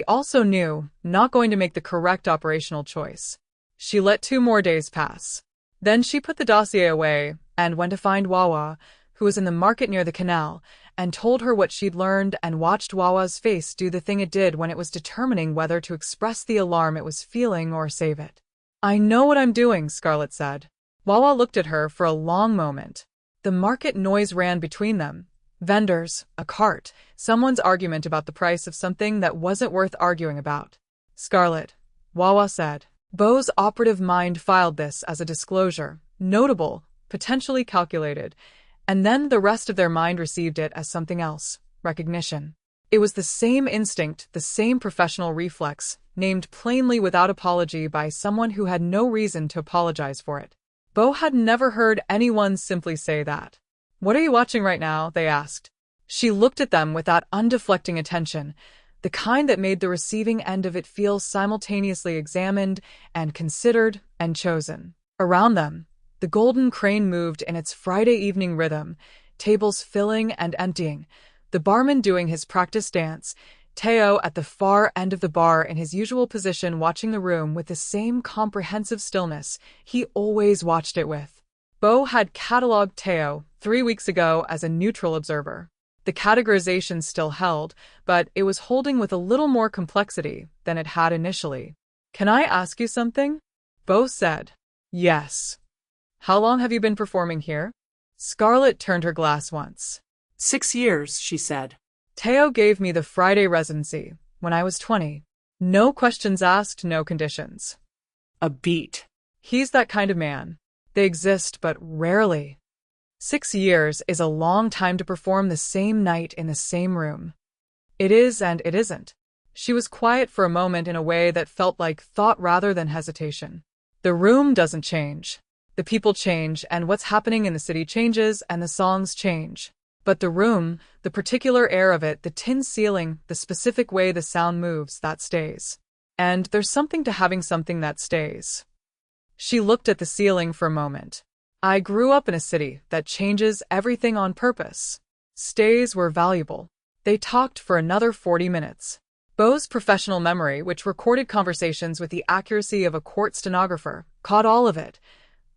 also knew, not going to make the correct operational choice. She let 2 more days pass. Then she put the dossier away and went to find Wawa, who was in the market near the canal, and told her what she'd learned and watched Wawa's face do the thing it did when it was determining whether to express the alarm it was feeling or save it. I know what I'm doing, Scarlet said. Wawa looked at her for a long moment. The market noise ran between them. Vendors, a cart, someone's argument about the price of something that wasn't worth arguing about. Scarlet, Wawa said. Bo's operative mind filed this as a disclosure, notable, potentially calculated, and then the rest of their mind received it as something else, recognition. It was the same instinct, the same professional reflex, named plainly without apology by someone who had no reason to apologize for it. Bo had never heard anyone simply say that. "What are you watching right now?" they asked. She looked at them with that undeflecting attention, the kind that made the receiving end of it feel simultaneously examined and considered and chosen. Around them, the golden crane moved in its Friday evening rhythm, tables filling and emptying, the barman doing his practice dance, Teo at the far end of the bar in his usual position watching the room with the same comprehensive stillness he always watched it with. Bo had catalogued Teo 3 weeks ago as a neutral observer. The categorization still held, but it was holding with a little more complexity than it had initially. "Can I ask you something?" Bo said. "Yes." "How long have you been performing here?" Scarlet turned her glass once. 6 years, she said. "Teo gave me the Friday residency when I was 20. No questions asked, no conditions." A beat. He's that kind of man. They exist, but rarely. 6 years is a long time to perform the same night in the same room. It is and it isn't. She was quiet for a moment in a way that felt like thought rather than hesitation. The room doesn't change. The people change, and what's happening in the city changes, and the songs change. But the room, the particular air of it, the tin ceiling, the specific way the sound moves, that stays. And there's something to having something that stays. She looked at the ceiling for a moment. "I grew up in a city that changes everything on purpose." Stays were valuable. They talked for another 40 minutes. Bo's professional memory, which recorded conversations with the accuracy of a court stenographer, caught all of it.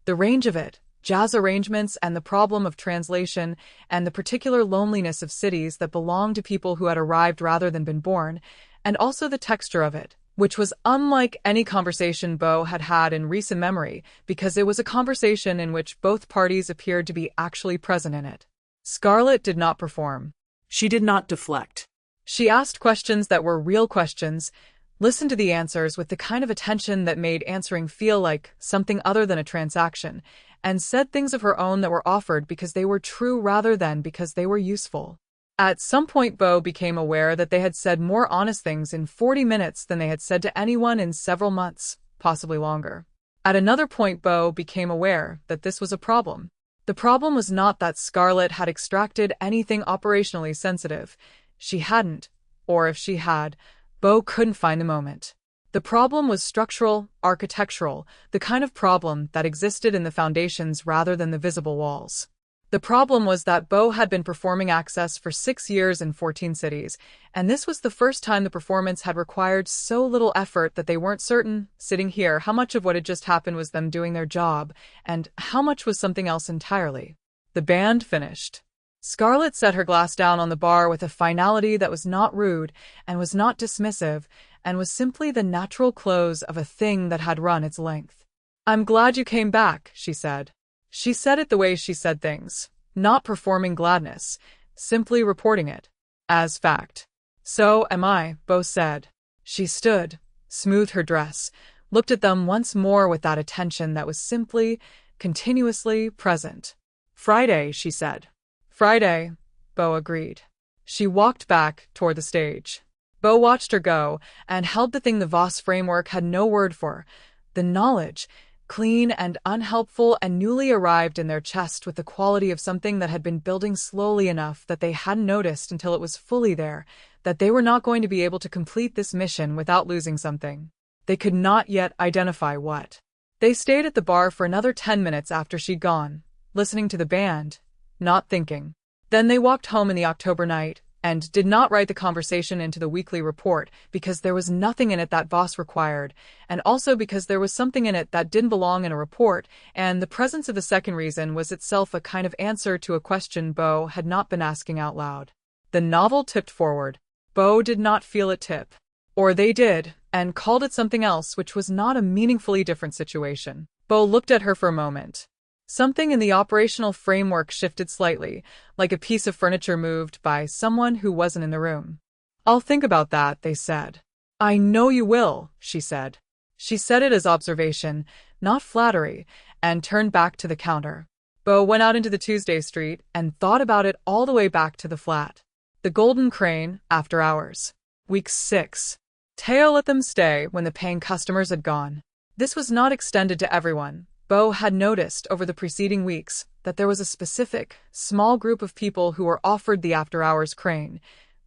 The range of it, jazz arrangements and the problem of translation, and the particular loneliness of cities that belonged to people who had arrived rather than been born, and also the texture of it, which was unlike any conversation Bo had had in recent memory, because it was a conversation in which both parties appeared to be actually present in it. Scarlet did not perform. She did not deflect. She asked questions that were real questions, listened to the answers with the kind of attention that made answering feel like something other than a transaction, and said things of her own that were offered because they were true rather than because they were useful. At some point Bo became aware that they had said more honest things in 40 minutes than they had said to anyone in several months, possibly longer. At another point Bo became aware that this was a problem. The problem was not that Scarlet had extracted anything operationally sensitive. She hadn't, or if she had, Bo couldn't find the moment. The problem was structural, architectural, the kind of problem that existed in the foundations rather than the visible walls. The problem was that Bo had been performing Access for 6 years in 14 cities, and this was the first time the performance had required so little effort that they weren't certain, sitting here, how much of what had just happened was them doing their job, and how much was something else entirely. The band finished. Scarlet set her glass down on the bar with a finality that was not rude and was not dismissive, and was simply the natural close of a thing that had run its length. "I'm glad you came back," she said. She said it the way she said things, not performing gladness, simply reporting it as fact. "So am I," Bo said. She stood, smoothed her dress, looked at them once more with that attention that was simply, continuously present. "Friday," she said. "Friday," Bo agreed. She walked back toward the stage. Bo watched her go and held the thing the Voss framework had no word for, the knowledge, clean and unhelpful and newly arrived in their chest with the quality of something that had been building slowly enough that they hadn't noticed until it was fully there, that they were not going to be able to complete this mission without losing something. They could not yet identify what. They stayed at the bar for another 10 minutes after she'd gone, listening to the band, not thinking. Then they walked home in the October night, and did not write the conversation into the weekly report because there was nothing in it that Voss required, and also because there was something in it that didn't belong in a report, and the presence of the second reason was itself a kind of answer to a question Bo had not been asking out loud. The novel tipped forward. Bo did not feel it tip. Or they did, and called it something else which was not a meaningfully different situation. Bo looked at her for a moment. Something in the operational framework shifted slightly, like a piece of furniture moved by someone who wasn't in the room. "I'll think about that," they said. "I know you will," she said. She said it as observation, not flattery, and turned back to the counter. Bo went out into the Tuesday street and thought about it all the way back to the flat. The Golden Crane, after hours. Week 6. Teo let them stay when the paying customers had gone. This was not extended to everyone. Bo had noticed over the preceding weeks that there was a specific, small group of people who were offered the after-hours crane: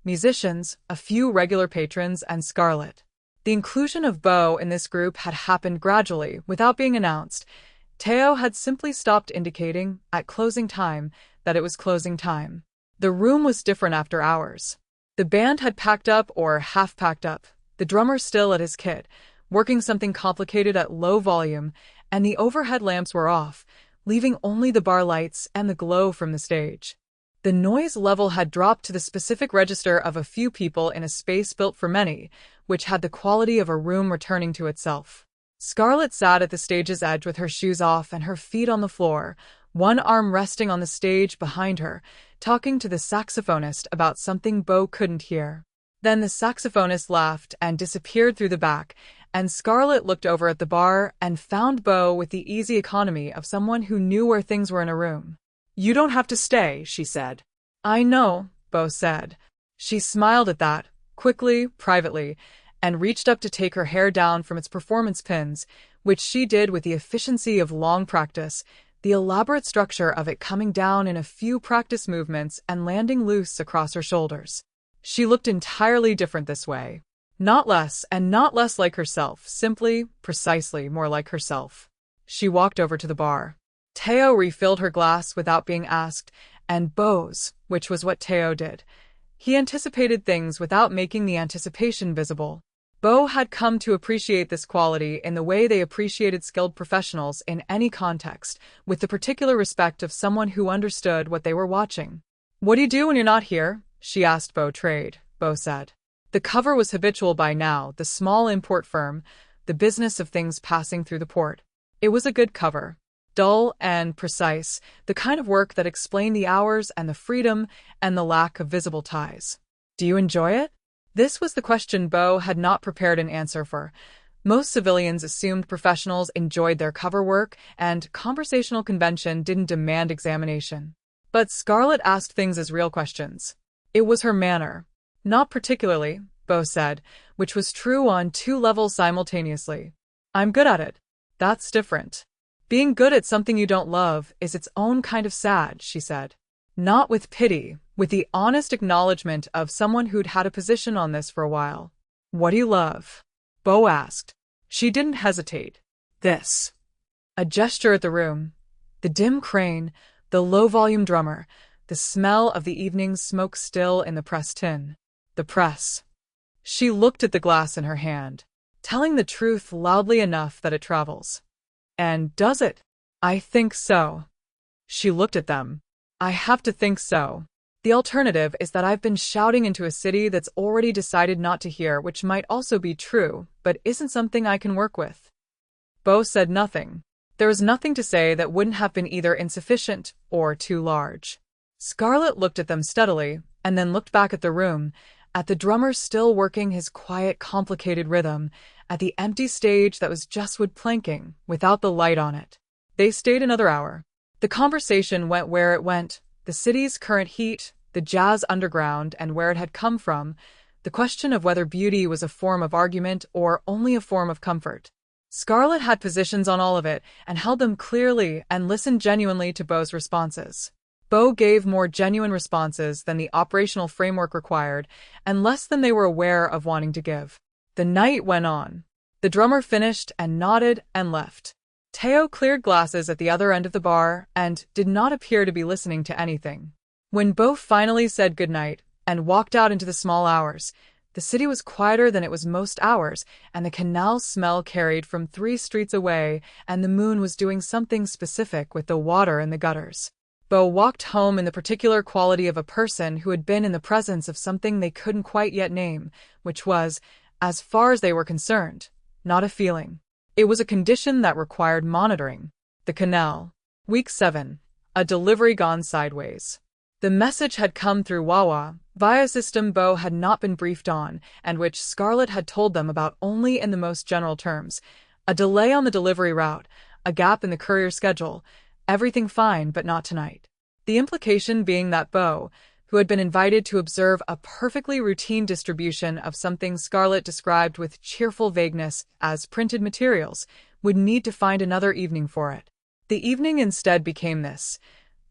musicians, a few regular patrons, and Scarlet. The inclusion of Bo in this group had happened gradually, without being announced. Teo had simply stopped indicating, at closing time, that it was closing time. The room was different after hours. The band had packed up or half-packed up, the drummer still at his kit, working something complicated at low volume, and the overhead lamps were off, leaving only the bar lights and the glow from the stage. The noise level had dropped to the specific register of a few people in a space built for many, which had the quality of a room returning to itself. Scarlet sat at the stage's edge with her shoes off and her feet on the floor, one arm resting on the stage behind her, talking to the saxophonist about something Bo couldn't hear. Then the saxophonist laughed and disappeared through the back, and Scarlet looked over at the bar and found Bo with the easy economy of someone who knew where things were in a room. "You don't have to stay," she said. "I know," Bo said. She smiled at that, quickly, privately, and reached up to take her hair down from its performance pins, which she did with the efficiency of long practice, the elaborate structure of it coming down in a few practice movements and landing loose across her shoulders. She looked entirely different this way. Not less and not less like herself, simply, precisely more like herself. She walked over to the bar. Teo refilled her glass without being asked, and Bo's, which was what Teo did. He anticipated things without making the anticipation visible. Bo had come to appreciate this quality in the way they appreciated skilled professionals in any context, with the particular respect of someone who understood what they were watching. "What do you do when you're not here?" she asked Bo Trade, Bo said. The cover was habitual by now, the small import firm, the business of things passing through the port. It was a good cover. Dull and precise, the kind of work that explained the hours and the freedom and the lack of visible ties. "Do you enjoy it?" This was the question Bo had not prepared an answer for. Most civilians assumed professionals enjoyed their cover work, and conversational convention didn't demand examination. But Scarlet asked things as real questions. It was her manner. "Not particularly," Bo said, which was true on two levels simultaneously. "I'm good at it." "That's different. Being good at something you don't love is its own kind of sad," she said. Not with pity, with the honest acknowledgement of someone who'd had a position on this for a while. "What do you love?" Bo asked. She didn't hesitate. "This." A gesture at the room. The dim crane, the low-volume drummer, the smell of the evening's smoke still in the press tin. The press. She looked at the glass in her hand, telling the truth loudly enough that it travels. "And does it?" "I think so." She looked at them. "I have to think so. The alternative is that I've been shouting into a city that's already decided not to hear, which might also be true, but isn't something I can work with." Bo said nothing. There was nothing to say that wouldn't have been either insufficient or too large. Scarlet looked at them steadily, and then looked back at the room, at the drummer still working his quiet, complicated rhythm, at the empty stage that was just wood planking, without the light on it. They stayed another hour. The conversation went where it went, the city's current heat, the jazz underground and where it had come from, the question of whether beauty was a form of argument or only a form of comfort. Scarlet had positions on all of it and held them clearly and listened genuinely to Bo's responses. Bo gave more genuine responses than the operational framework required and less than they were aware of wanting to give. The night went on. The drummer finished and nodded and left. Teo cleared glasses at the other end of the bar and did not appear to be listening to anything. When Bo finally said goodnight and walked out into the small hours, the city was quieter than it was most hours, and the canal smell carried from 3 streets away, and the moon was doing something specific with the water in the gutters. Bo walked home in the particular quality of a person who had been in the presence of something they couldn't quite yet name, which was, as far as they were concerned, not a feeling. It was a condition that required monitoring. The canal. Week 7. A delivery gone sideways. The message had come through Wawa, via a system Bo had not been briefed on, and which Scarlet had told them about only in the most general terms. A delay on the delivery route, a gap in the courier schedule, everything fine but not tonight. The implication being that Bo, who had been invited to observe a perfectly routine distribution of something Scarlet described with cheerful vagueness as printed materials, would need to find another evening for it. The evening instead became this.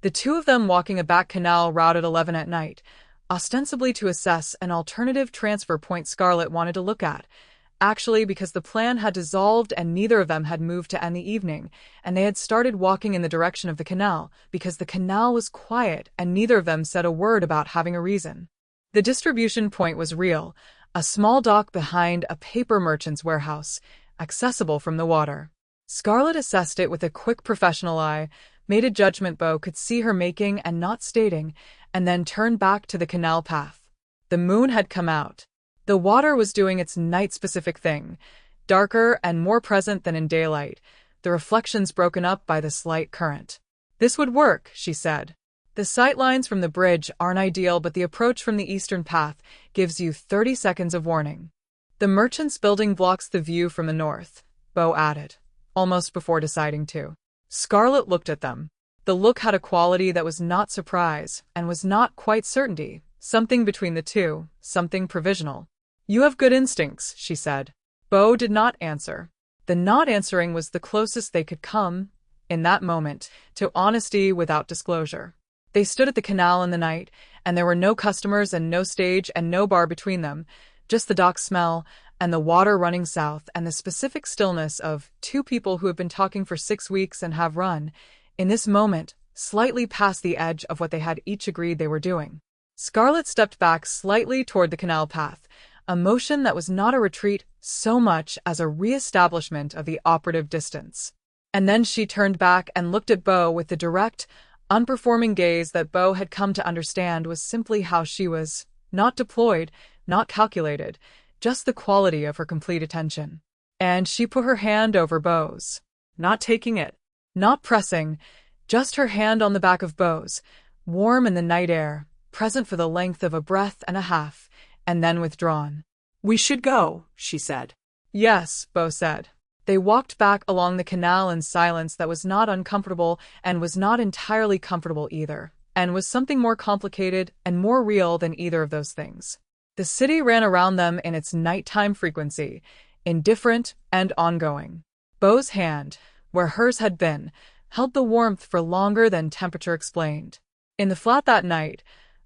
The two of them walking a back canal route at 11 at night, ostensibly to assess an alternative transfer point Scarlet wanted to look at. Actually, because the plan had dissolved and neither of them had moved to end the evening, and they had started walking in the direction of the canal, because the canal was quiet and neither of them said a word about having a reason. The distribution point was real, a small dock behind a paper merchant's warehouse, accessible from the water. Scarlet assessed it with a quick professional eye, made a judgment Bo could see her making and not stating, and then turned back to the canal path. The moon had come out. The water was doing its night-specific thing, darker and more present than in daylight, the reflections broken up by the slight current. "This would work," she said. "The sightlines from the bridge aren't ideal, but the approach from the eastern path gives you 30 seconds of warning." "The merchant's building blocks the view from the north," Bo added, almost before deciding to. Scarlet looked at them. The look had a quality that was not surprise and was not quite certainty, something between the two, something provisional. "You have good instincts," she said. Bo did not answer. The not answering was the closest they could come, in that moment, to honesty without disclosure. They stood at the canal in the night, and there were no customers and no stage and no bar between them, just the dock smell and the water running south and the specific stillness of two people who have been talking for 6 weeks and have run, in this moment, slightly past the edge of what they had each agreed they were doing. Scarlet stepped back slightly toward the canal path, a motion that was not a retreat so much as a re-establishment of the operative distance. And then she turned back and looked at Bo with the direct, unperforming gaze that Bo had come to understand was simply how she was, not deployed, not calculated, just the quality of her complete attention. And she put her hand over Bo's, not taking it, not pressing, just her hand on the back of Bo's, warm in the night air, present for the length of a breath and a half, and then withdrawn. "We should go," she said. "Yes," Bo said. They walked back along the canal in silence that was not uncomfortable and was not entirely comfortable either, and was something more complicated and more real than either of those things. The city ran around them in its nighttime frequency, indifferent and ongoing. Bo's hand, where hers had been, held the warmth for longer than temperature explained. In the flat that night,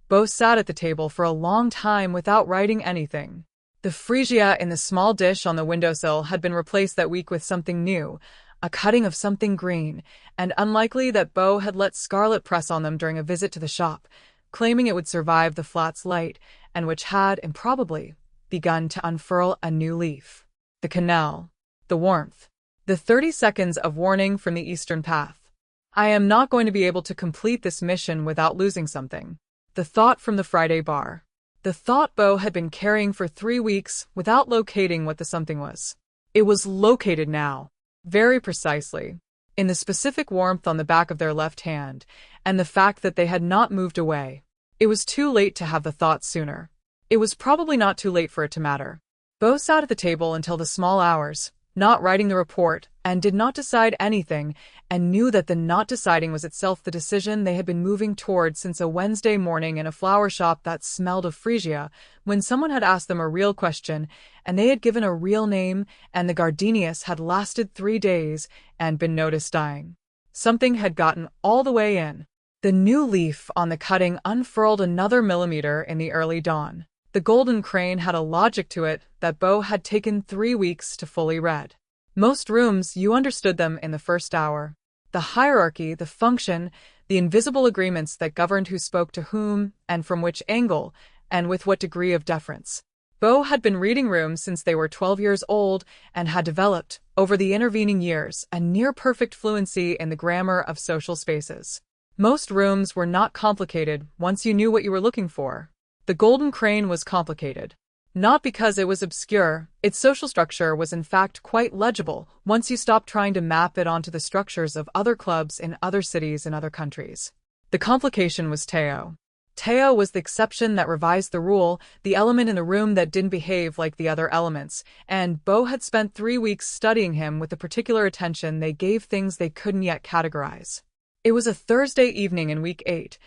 Bo sat at the table for a long time without writing anything. The freesia in the small dish on the windowsill had been replaced that week with something new, a cutting of something green, and unlikely that Bo had let Scarlet press on them during a visit to the shop, claiming it would survive the flat's light, and which had, improbably, begun to unfurl a new leaf. The canal. The warmth. The 30 seconds of warning from the eastern path. "I am not going to be able to complete this mission without losing something." The thought from the Friday bar. The thought Bo had been carrying for 3 weeks without locating what the something was. It was located now. Very precisely. In the specific warmth on the back of their left hand, and the fact that they had not moved away. It was too late to have the thought sooner. It was probably not too late for it to matter. Bo sat at the table until the small hours, not writing the report, and did not decide anything, and knew that the not deciding was itself the decision they had been moving toward since a Wednesday morning in a flower shop that smelled of freesia, when someone had asked them a real question, and they had given a real name, and the gardenias had lasted 3 days and been noticed dying. Something had gotten all the way in. The new leaf on the cutting unfurled another millimeter in the early dawn. The golden crane had a logic to it that Bo had taken 3 weeks to fully read. Most rooms, you understood them in the first hour. The hierarchy, the function, the invisible agreements that governed who spoke to whom, and from which angle, and with what degree of deference. Bo had been reading rooms since they were 12 years old and had developed, over the intervening years, a near-perfect fluency in the grammar of social spaces. Most rooms were not complicated once you knew what you were looking for. The golden crane was complicated. Not because it was obscure, its social structure was in fact quite legible once you stopped trying to map it onto the structures of other clubs in other cities and other countries. The complication was Teo. Teo was the exception that revised the rule, the element in the room that didn't behave like the other elements, and Bo had spent 3 weeks studying him with the particular attention they gave things they couldn't yet categorize. It was a Thursday evening in week 8,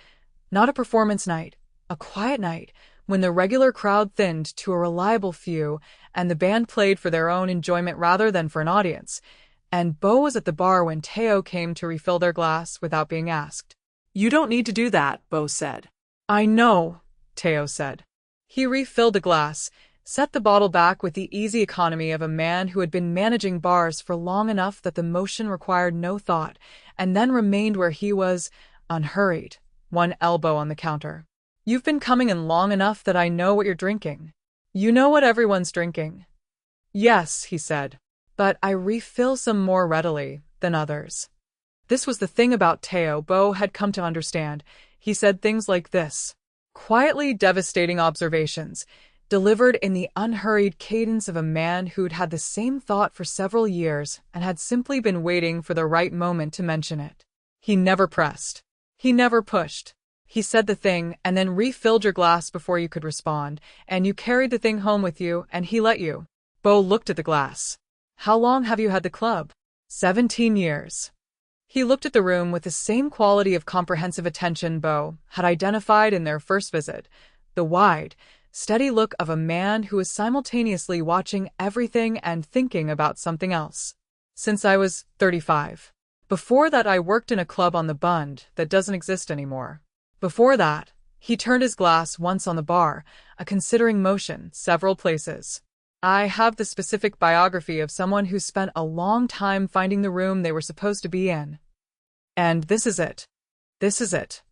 not a performance night. A quiet night, when the regular crowd thinned to a reliable few, and the band played for their own enjoyment rather than for an audience, and Bo was at the bar when Teo came to refill their glass without being asked. You don't need to do that, Bo said. I know, Teo said. He refilled the glass, set the bottle back with the easy economy of a man who had been managing bars for long enough that the motion required no thought, and then remained where he was, unhurried, one elbow on the counter. You've been coming in long enough that I know what you're drinking. You know what everyone's drinking. Yes, he said, but I refill some more readily than others. This was the thing about Teo Bo had come to understand. He said things like this, quietly devastating observations, delivered in the unhurried cadence of a man who'd had the same thought for several years and had simply been waiting for the right moment to mention it. He never pressed. He never pushed. He said the thing and then refilled your glass before you could respond, and you carried the thing home with you, and he let you. Bo looked at the glass. How long have you had the club? 17 years. He looked at the room with the same quality of comprehensive attention Bo had identified in their first visit, the wide, steady look of a man who was simultaneously watching everything and thinking about something else. Since I was 35. Before that I worked in a club on the Bund that doesn't exist anymore. Before that, he turned his glass once on the bar, a considering motion, several places. I have the specific biography of someone who spent a long time finding the room they were supposed to be in. And this is it. This is it.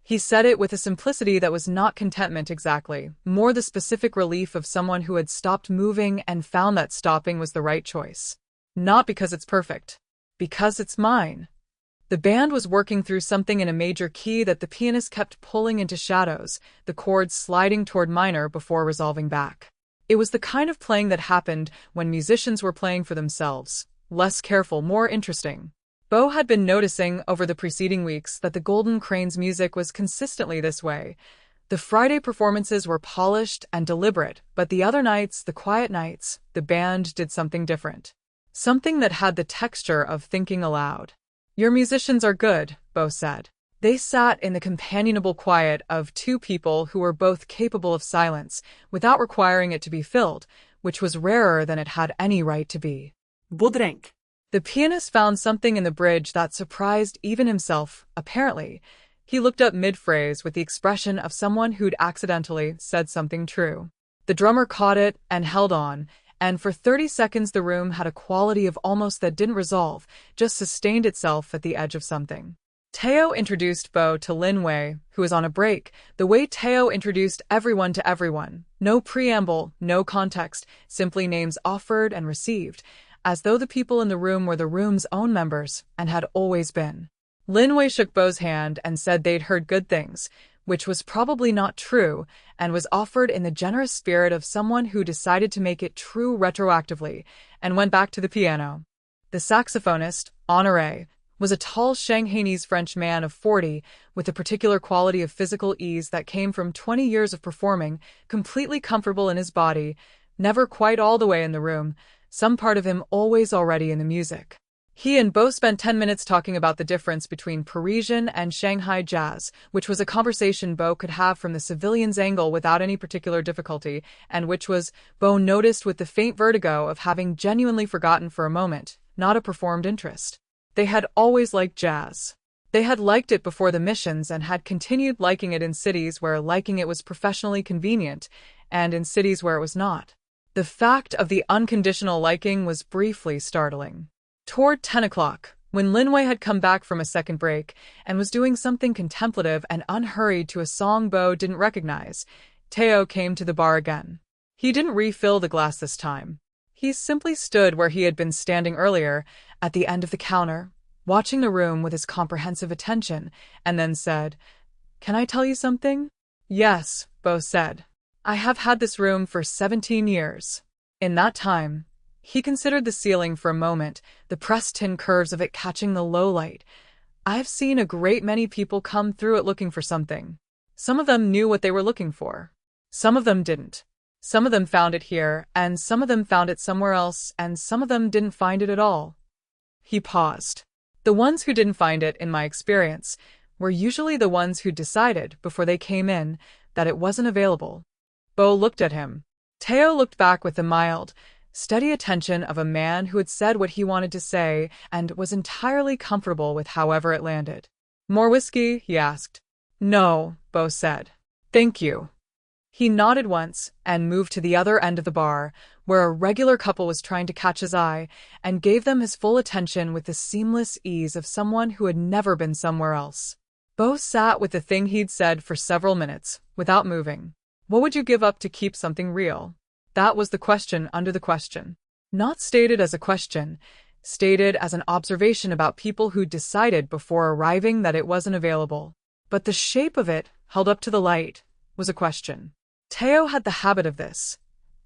He said it with a simplicity that was not contentment exactly, more the specific relief of someone who had stopped moving and found that stopping was the right choice. Not because it's perfect. Because it's mine. The band was working through something in a major key that the pianist kept pulling into shadows, the chords sliding toward minor before resolving back. It was the kind of playing that happened when musicians were playing for themselves, less careful, more interesting. Bo had been noticing over the preceding weeks that the Golden Crane's music was consistently this way. The Friday performances were polished and deliberate, but the other nights, the quiet nights, the band did something different. Something that had the texture of thinking aloud. Your musicians are good, Bo said. They sat in the companionable quiet of two people who were both capable of silence, without requiring it to be filled, which was rarer than it had any right to be. Budrenk. The pianist found something in the bridge that surprised even himself, apparently. He looked up mid-phrase with the expression of someone who'd accidentally said something true. The drummer caught it and held on, and for 30 seconds the room had a quality of almost that didn't resolve, just sustained itself at the edge of something. Teo introduced Bo to Lin Wei, who was on a break, the way Teo introduced everyone to everyone. No preamble, no context, simply names offered and received, as though the people in the room were the room's own members, and had always been. Lin Wei shook Bo's hand and said they'd heard good things, which was probably not true, and was offered in the generous spirit of someone who decided to make it true retroactively, and went back to the piano. The saxophonist, Honoré, was a tall Shanghainese French man of 40, with a particular quality of physical ease that came from 20 years of performing, completely comfortable in his body, never quite all the way in the room, some part of him always already in the music. He and Bo spent 10 minutes talking about the difference between Parisian and Shanghai jazz, which was a conversation Bo could have from the civilian's angle without any particular difficulty, and which was, Bo noticed with the faint vertigo of having genuinely forgotten for a moment, not a performed interest. They had always liked jazz. They had liked it before the missions and had continued liking it in cities where liking it was professionally convenient, and in cities where it was not. The fact of the unconditional liking was briefly startling. Toward 10 o'clock, when Lin Wei had come back from a second break and was doing something contemplative and unhurried to a song Bo didn't recognize, Teo came to the bar again. He didn't refill the glass this time. He simply stood where he had been standing earlier, at the end of the counter, watching the room with his comprehensive attention, and then said, "Can I tell you something?" "Yes," Bo said. "I have had this room for 17 years. In that time," he considered the ceiling for a moment, the pressed tin curves of it catching the low light. "I've seen a great many people come through it looking for something. Some of them knew what they were looking for. Some of them didn't. Some of them found it here, and some of them found it somewhere else, and some of them didn't find it at all." He paused. The ones who didn't find it, in my experience, were usually the ones who decided, before they came in, that it wasn't available. Bo looked at him. Teo looked back with a mild, steady attention of a man who had said what he wanted to say and was entirely comfortable with however it landed. "More whiskey?" he asked. "No," Bo said. "Thank you." He nodded once and moved to the other end of the bar, where a regular couple was trying to catch his eye, and gave them his full attention with the seamless ease of someone who had never been somewhere else. Bo sat with the thing he'd said for several minutes, without moving. What would you give up to keep something real? That was the question under the question. Not stated as a question, stated as an observation about people who'd decided before arriving that it wasn't available. But the shape of it, held up to the light, was a question. Teo had the habit of this,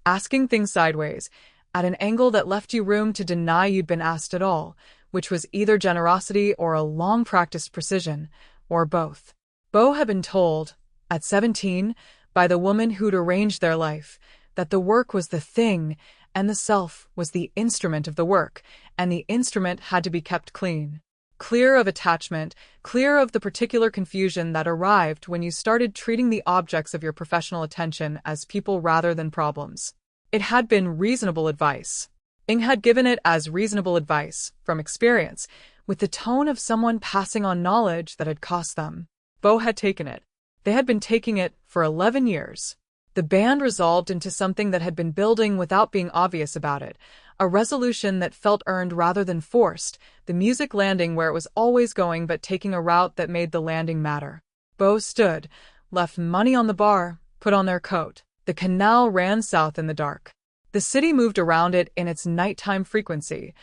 asking things sideways, at an angle that left you room to deny you'd been asked at all, which was either generosity or a long-practiced precision, or both. Bo had been told, at 17, by the woman who'd arranged their life, that the work was the thing, and the self was the instrument of the work, and the instrument had to be kept clean. Clear of attachment, clear of the particular confusion that arrived when you started treating the objects of your professional attention as people rather than problems. It had been reasonable advice. Ing had given it as reasonable advice, from experience, with the tone of someone passing on knowledge that had cost them. Bo had taken it. They had been taking it for 11 years. The band resolved into something that had been building without being obvious about it, a resolution that felt earned rather than forced, the music landing where it was always going but taking a route that made the landing matter. Bo stood, left money on the bar, put on their coat. The canal ran south in the dark. The city moved around it in its nighttime frequency,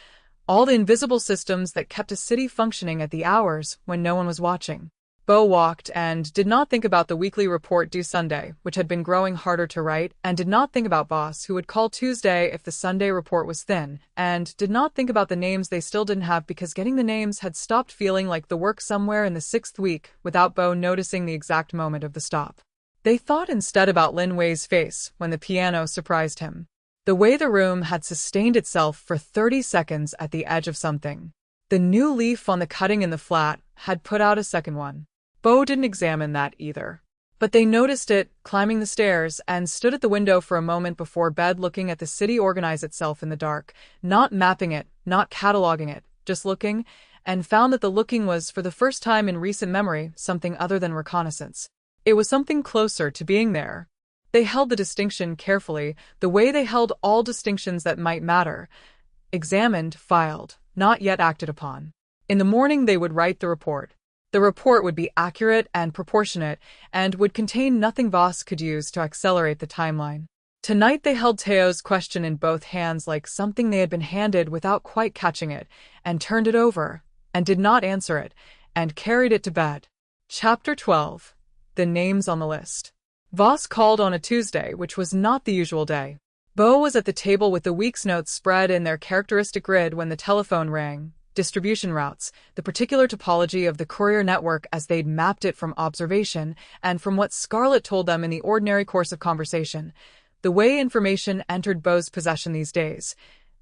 all the invisible systems that kept a city functioning at the hours when no one was watching. Bo walked and did not think about the weekly report due Sunday, which had been growing harder to write, and did not think about Boss, who would call Tuesday if the Sunday report was thin, and did not think about the names they still didn't have because getting the names had stopped feeling like the work somewhere in the 6th week without Bo noticing the exact moment of the stop. They thought instead about Lin Wei's face when the piano surprised him. The way the room had sustained itself for 30 seconds at the edge of something. The new leaf on the cutting in the flat had put out a second one. Bo didn't examine that either. But they noticed it, climbing the stairs, and stood at the window for a moment before bed looking at the city organize itself in the dark, not mapping it, not cataloging it, just looking, and found that the looking was, for the first time in recent memory, something other than reconnaissance. It was something closer to being there. They held the distinction carefully, the way they held all distinctions that might matter. Examined, filed, not yet acted upon. In the morning they would write the report. The report would be accurate and proportionate, and would contain nothing Voss could use to accelerate the timeline. Tonight they held Teo's question in both hands like something they had been handed without quite catching it, and turned it over, and did not answer it, and carried it to bed. Chapter 12. The names on the list. Voss called on a Tuesday, which was not the usual day. Bo was at the table with the week's notes spread in their characteristic grid when the telephone rang. Distribution routes, the particular topology of the courier network as they'd mapped it from observation and from what Scarlet told them in the ordinary course of conversation, the way information entered Bo's possession these days,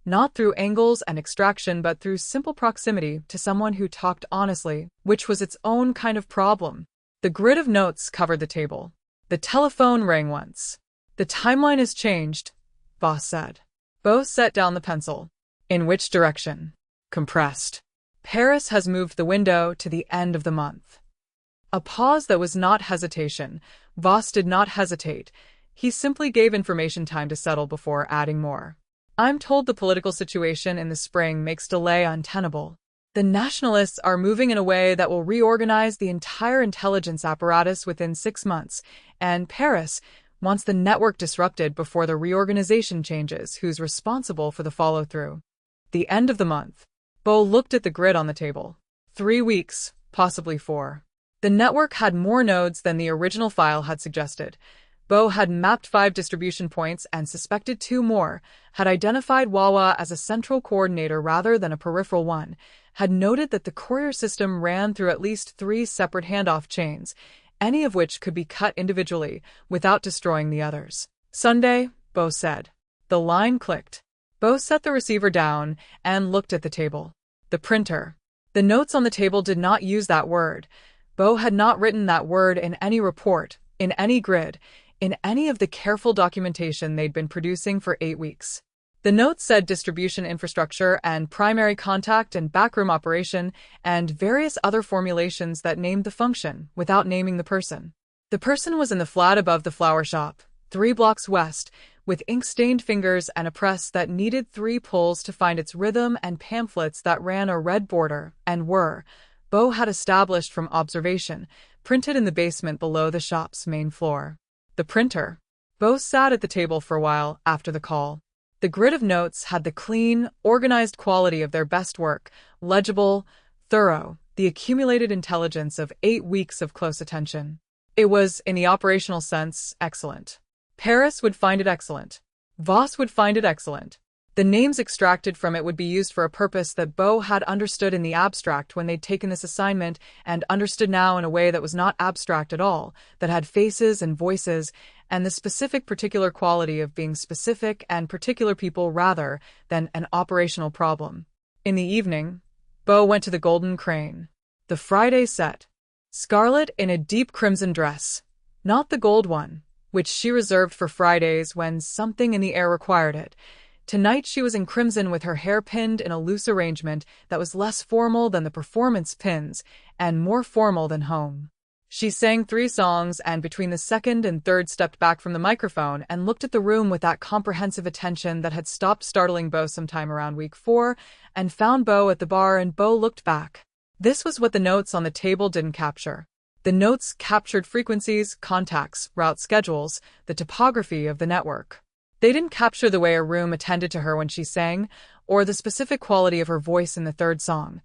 not through angles and extraction but through simple proximity to someone who talked honestly, which was its own kind of problem. The grid of notes covered the table. The telephone rang once. "The timeline has changed," Voss said. Bo set down the pencil. "In which direction?" "Compressed. Paris has moved the window to the end of the month." A pause that was not hesitation. Voss did not hesitate. He simply gave information time to settle before adding more. "I'm told the political situation in the spring makes delay untenable. The nationalists are moving in a way that will reorganize the entire intelligence apparatus within 6 months, and Paris wants the network disrupted before the reorganization changes. Who's responsible for the follow-through?" The end of the month. Bo looked at the grid on the table. 3 weeks, possibly 4. The network had more nodes than the original file had suggested. Bo had mapped 5 distribution points and suspected 2 more, had identified Wawa as a central coordinator rather than a peripheral one, had noted that the courier system ran through at least 3 separate handoff chains, any of which could be cut individually without destroying the others. "Sunday," Bo said. The line clicked. Bo set the receiver down and looked at the table. The printer. The notes on the table did not use that word. Bo had not written that word in any report, in any grid, in any of the careful documentation they'd been producing for 8 weeks. The notes said distribution infrastructure and primary contact and backroom operation and various other formulations that named the function without naming the person. The person was in the flat above the flower shop, 3 blocks west, with ink-stained fingers and a press that needed 3 pulls to find its rhythm and pamphlets that ran a red border and were, Bo had established from observation, printed in the basement below the shop's main floor. The printer. Bo sat at the table for a while after the call. The grid of notes had the clean, organized quality of their best work, legible, thorough, the accumulated intelligence of 8 weeks of close attention. It was, in the operational sense, excellent. Paris would find it excellent. Voss would find it excellent. The names extracted from it would be used for a purpose that Bo had understood in the abstract when they'd taken this assignment and understood now in a way that was not abstract at all, that had faces and voices, and the specific particular quality of being specific and particular people rather than an operational problem. In the evening, Bo went to the Golden Crane. The Friday set. Scarlet in a deep crimson dress. Not the gold one, which she reserved for Fridays when something in the air required it. Tonight she was in crimson with her hair pinned in a loose arrangement that was less formal than the performance pins and more formal than home. She sang 3 songs and between the second and third stepped back from the microphone and looked at the room with that comprehensive attention that had stopped startling Bo sometime around week 4 and found Bo at the bar and Bo looked back. This was what the notes on the table didn't capture. The notes captured frequencies, contacts, route schedules, the topography of the network. They didn't capture the way a room attended to her when she sang, or the specific quality of her voice in the third song.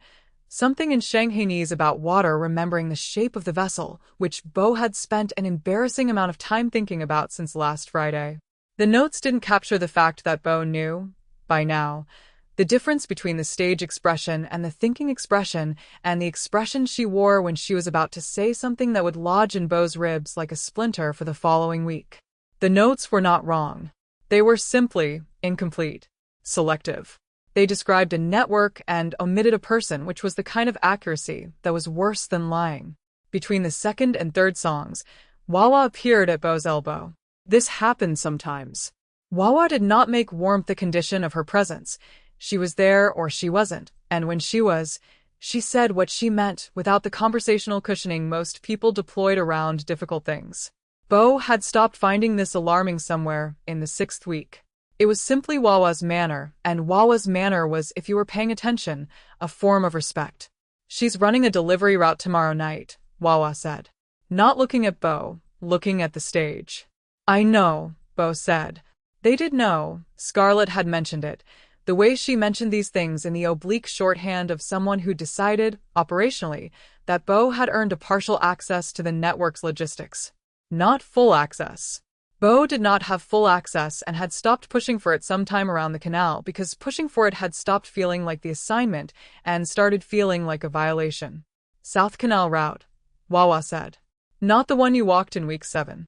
Something in Shanghainese about water remembering the shape of the vessel, which Bo had spent an embarrassing amount of time thinking about since last Friday. The notes didn't capture the fact that Bo knew, by now, the difference between the stage expression and the thinking expression and the expression she wore when she was about to say something that would lodge in Bo's ribs like a splinter for the following week. The notes were not wrong. They were simply incomplete, selective. They described a network and omitted a person, which was the kind of accuracy that was worse than lying. Between the second and third songs, Wawa appeared at Bo's elbow. This happened sometimes. Wawa did not make warmth a condition of her presence. She was there or she wasn't, and when she was, she said what she meant without the conversational cushioning most people deployed around difficult things. Bo had stopped finding this alarming somewhere in the 6th week. It was simply Wawa's manner, and Wawa's manner was, if you were paying attention, a form of respect. "She's running a delivery route tomorrow night," Wawa said. Not looking at Bo, looking at the stage. "I know," Bo said. They did know. Scarlet had mentioned it. The way she mentioned these things in the oblique shorthand of someone who decided, operationally, that Bo had earned a partial access to the network's logistics. Not full access. Bo did not have full access and had stopped pushing for it sometime around the canal because pushing for it had stopped feeling like the assignment and started feeling like a violation. "South Canal route," Wawa said. "Not the one you walked in week 7.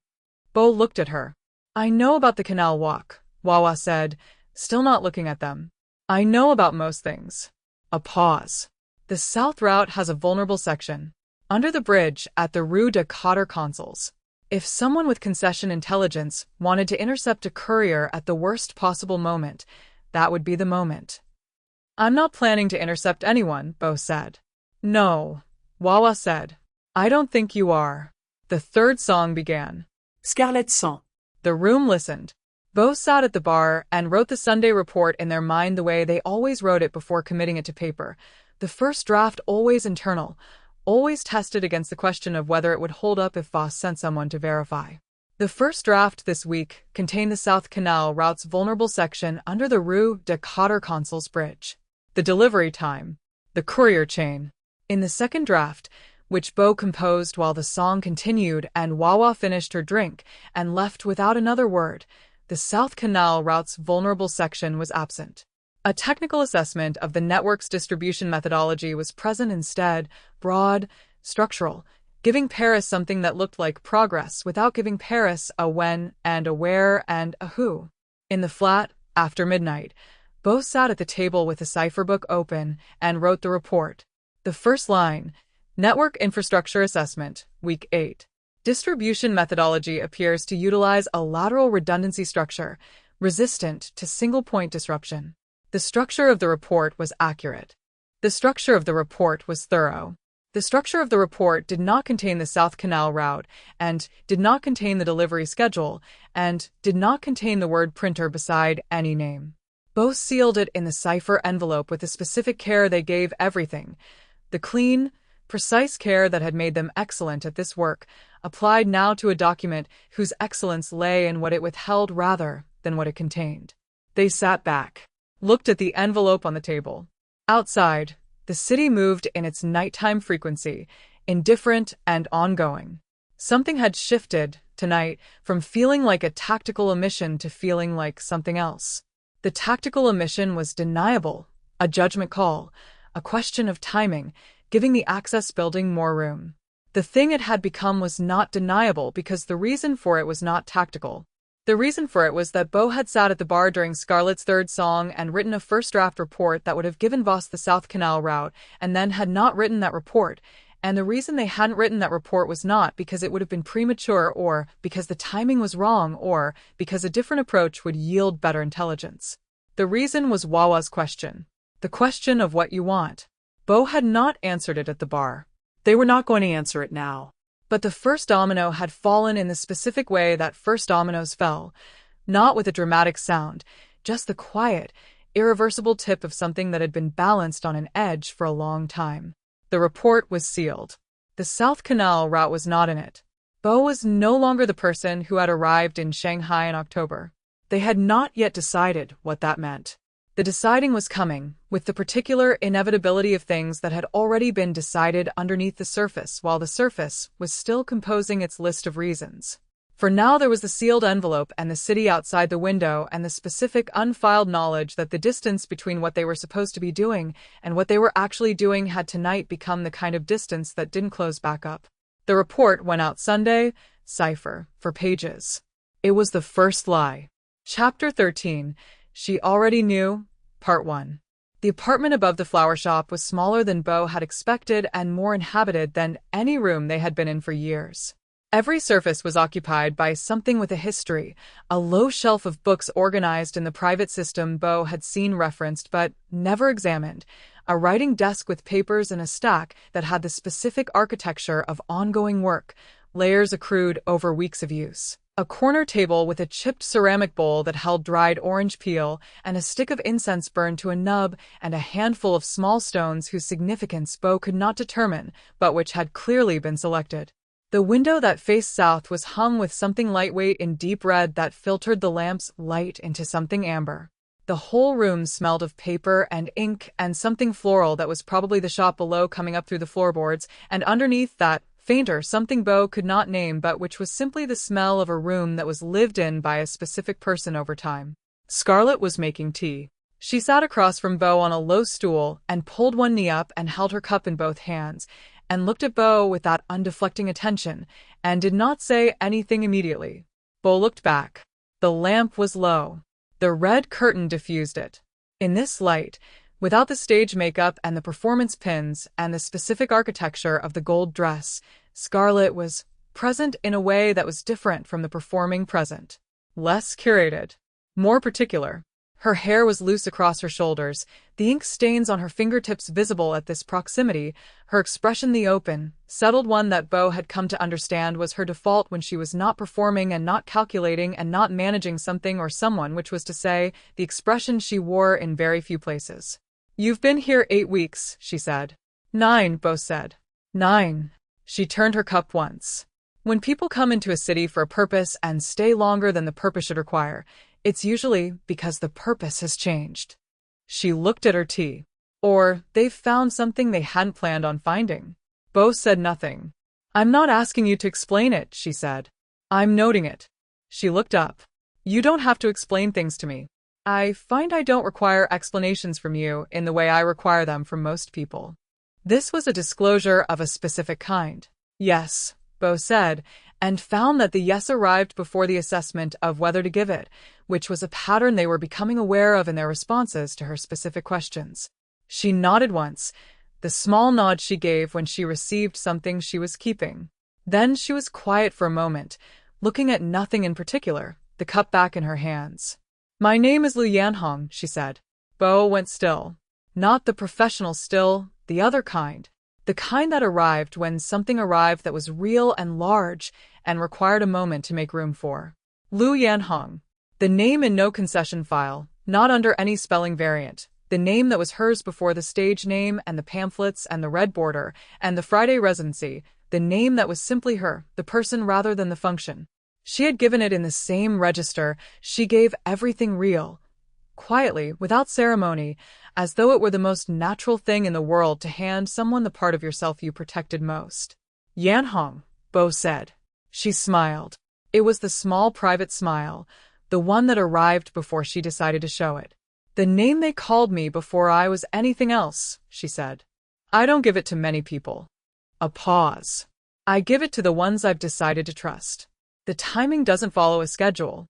Bo looked at her. "I know about the canal walk," Wawa said, still not looking at them. "I know about most things." A pause. "The south route has a vulnerable section. Under the bridge at the Rue de Cotter Consuls. If someone with Concession intelligence wanted to intercept a courier at the worst possible moment, that would be the moment." "I'm not planning to intercept anyone," Bo said. "No," Wawa said. "I don't think you are." The third song began. Scarlet sent. The room listened. Bo sat at the bar and wrote the Sunday report in their mind the way they always wrote it before committing it to paper. The first draft always internal, always tested against the question of whether it would hold up if Voss sent someone to verify. The first draft this week contained the South Canal route's vulnerable section under the Rue de Cotter Consuls bridge. The delivery time. The courier chain. In the second draft, which Bo composed while the song continued and Wawa finished her drink and left without another word, the South Canal route's vulnerable section was absent. A technical assessment of the network's distribution methodology was present instead, broad, structural, giving Paris something that looked like progress without giving Paris a when and a where and a who. In the flat, after midnight, Bo sat at the table with the cipher book open and wrote the report. The first line, Network Infrastructure Assessment, Week 8. Distribution methodology appears to utilize a lateral redundancy structure, resistant to single-point disruption. The structure of the report was accurate. The structure of the report was thorough. The structure of the report did not contain the South Canal route, and did not contain the delivery schedule, and did not contain the word printer beside any name. Both sealed it in the cipher envelope with the specific care they gave everything. The clean, precise care that had made them excellent at this work, applied now to a document whose excellence lay in what it withheld rather than what it contained. They sat back, looked at the envelope on the table. Outside, the city moved in its nighttime frequency, indifferent and ongoing. Something had shifted, tonight, from feeling like a tactical omission to feeling like something else. The tactical omission was deniable, a judgment call, a question of timing, giving the Access building more room. The thing it had become was not deniable because the reason for it was not tactical. The reason for it was that Beau had sat at the bar during Scarlet's third song and written a first-draft report that would have given Voss the South Canal route, and then had not written that report. And the reason they hadn't written that report was not because it would have been premature, or because the timing was wrong, or because a different approach would yield better intelligence. The reason was Wawa's question. The question of what you want. Beau had not answered it at the bar. They were not going to answer it now. But the first domino had fallen in the specific way that first dominoes fell, not with a dramatic sound, just the quiet, irreversible tip of something that had been balanced on an edge for a long time. The report was sealed. The South Canal route was not in it. Beau was no longer the person who had arrived in Shanghai in October. They had not yet decided what that meant. The deciding was coming, with the particular inevitability of things that had already been decided underneath the surface, while the surface was still composing its list of reasons. For now there was the sealed envelope and the city outside the window and the specific unfiled knowledge that the distance between what they were supposed to be doing and what they were actually doing had tonight become the kind of distance that didn't close back up. The report went out Sunday, cipher, for pages. It was the first lie. Chapter 13. She already knew. Part 1. The apartment above the flower shop was smaller than Beau had expected and more inhabited than any room they had been in for years. Every surface was occupied by something with a history, a low shelf of books organized in the private system Beau had seen referenced but never examined, a writing desk with papers in a stack that had the specific architecture of ongoing work, layers accrued over weeks of use. A corner table with a chipped ceramic bowl that held dried orange peel and a stick of incense burned to a nub and a handful of small stones whose significance Beau could not determine, but which had clearly been selected. The window that faced south was hung with something lightweight in deep red that filtered the lamp's light into something amber. The whole room smelled of paper and ink and something floral that was probably the shop below coming up through the floorboards, and underneath that, fainter something Beau could not name but which was simply the smell of a room that was lived in by a specific person over time. Scarlet was making tea. She sat across from Beau on a low stool and pulled one knee up and held her cup in both hands, and looked at Beau with that undeflecting attention, and did not say anything immediately. Beau looked back. The lamp was low. The red curtain diffused it. In this light, without the stage makeup and the performance pins and the specific architecture of the gold dress, Scarlet was present in a way that was different from the performing present. Less curated. More particular. Her hair was loose across her shoulders, the ink stains on her fingertips visible at this proximity, her expression the open, settled one that Beau had come to understand was her default when she was not performing and not calculating and not managing something or someone, which was to say, the expression she wore in very few places. "You've been here 8 weeks, she said. 9, Beau said. 9. She turned her cup once. When people come into a city for a purpose and stay longer than the purpose should require, it's usually because the purpose has changed. She looked at her tea. Or they've found something they hadn't planned on finding. Beau said nothing. "I'm not asking you to explain it," she said. "I'm noting it." She looked up. "You don't have to explain things to me. I find I don't require explanations from you in the way I require them from most people." This was a disclosure of a specific kind. "Yes," Beau said, and found that the yes arrived before the assessment of whether to give it, which was a pattern they were becoming aware of in their responses to her specific questions. She nodded once, the small nod she gave when she received something she was keeping. Then she was quiet for a moment, looking at nothing in particular, the cup back in her hands. My name is Lû Yànhóng, she said. Bo went still. Not the professional still, the other kind. The kind that arrived when something arrived that was real and large and required a moment to make room for. Lû Yànhóng. The name in no concession file, not under any spelling variant. The name that was hers before the stage name and the pamphlets and the red border and the Friday residency. The name that was simply her, the person rather than the function. She had given it in the same register. She gave everything real. Quietly, without ceremony, as though it were the most natural thing in the world to hand someone the part of yourself you protected most. Yànhóng, Bo said. She smiled. It was the small private smile, the one that arrived before she decided to show it. The name they called me before I was anything else, she said. I don't give it to many people. A pause. I give it to the ones I've decided to trust. The timing doesn't follow a schedule.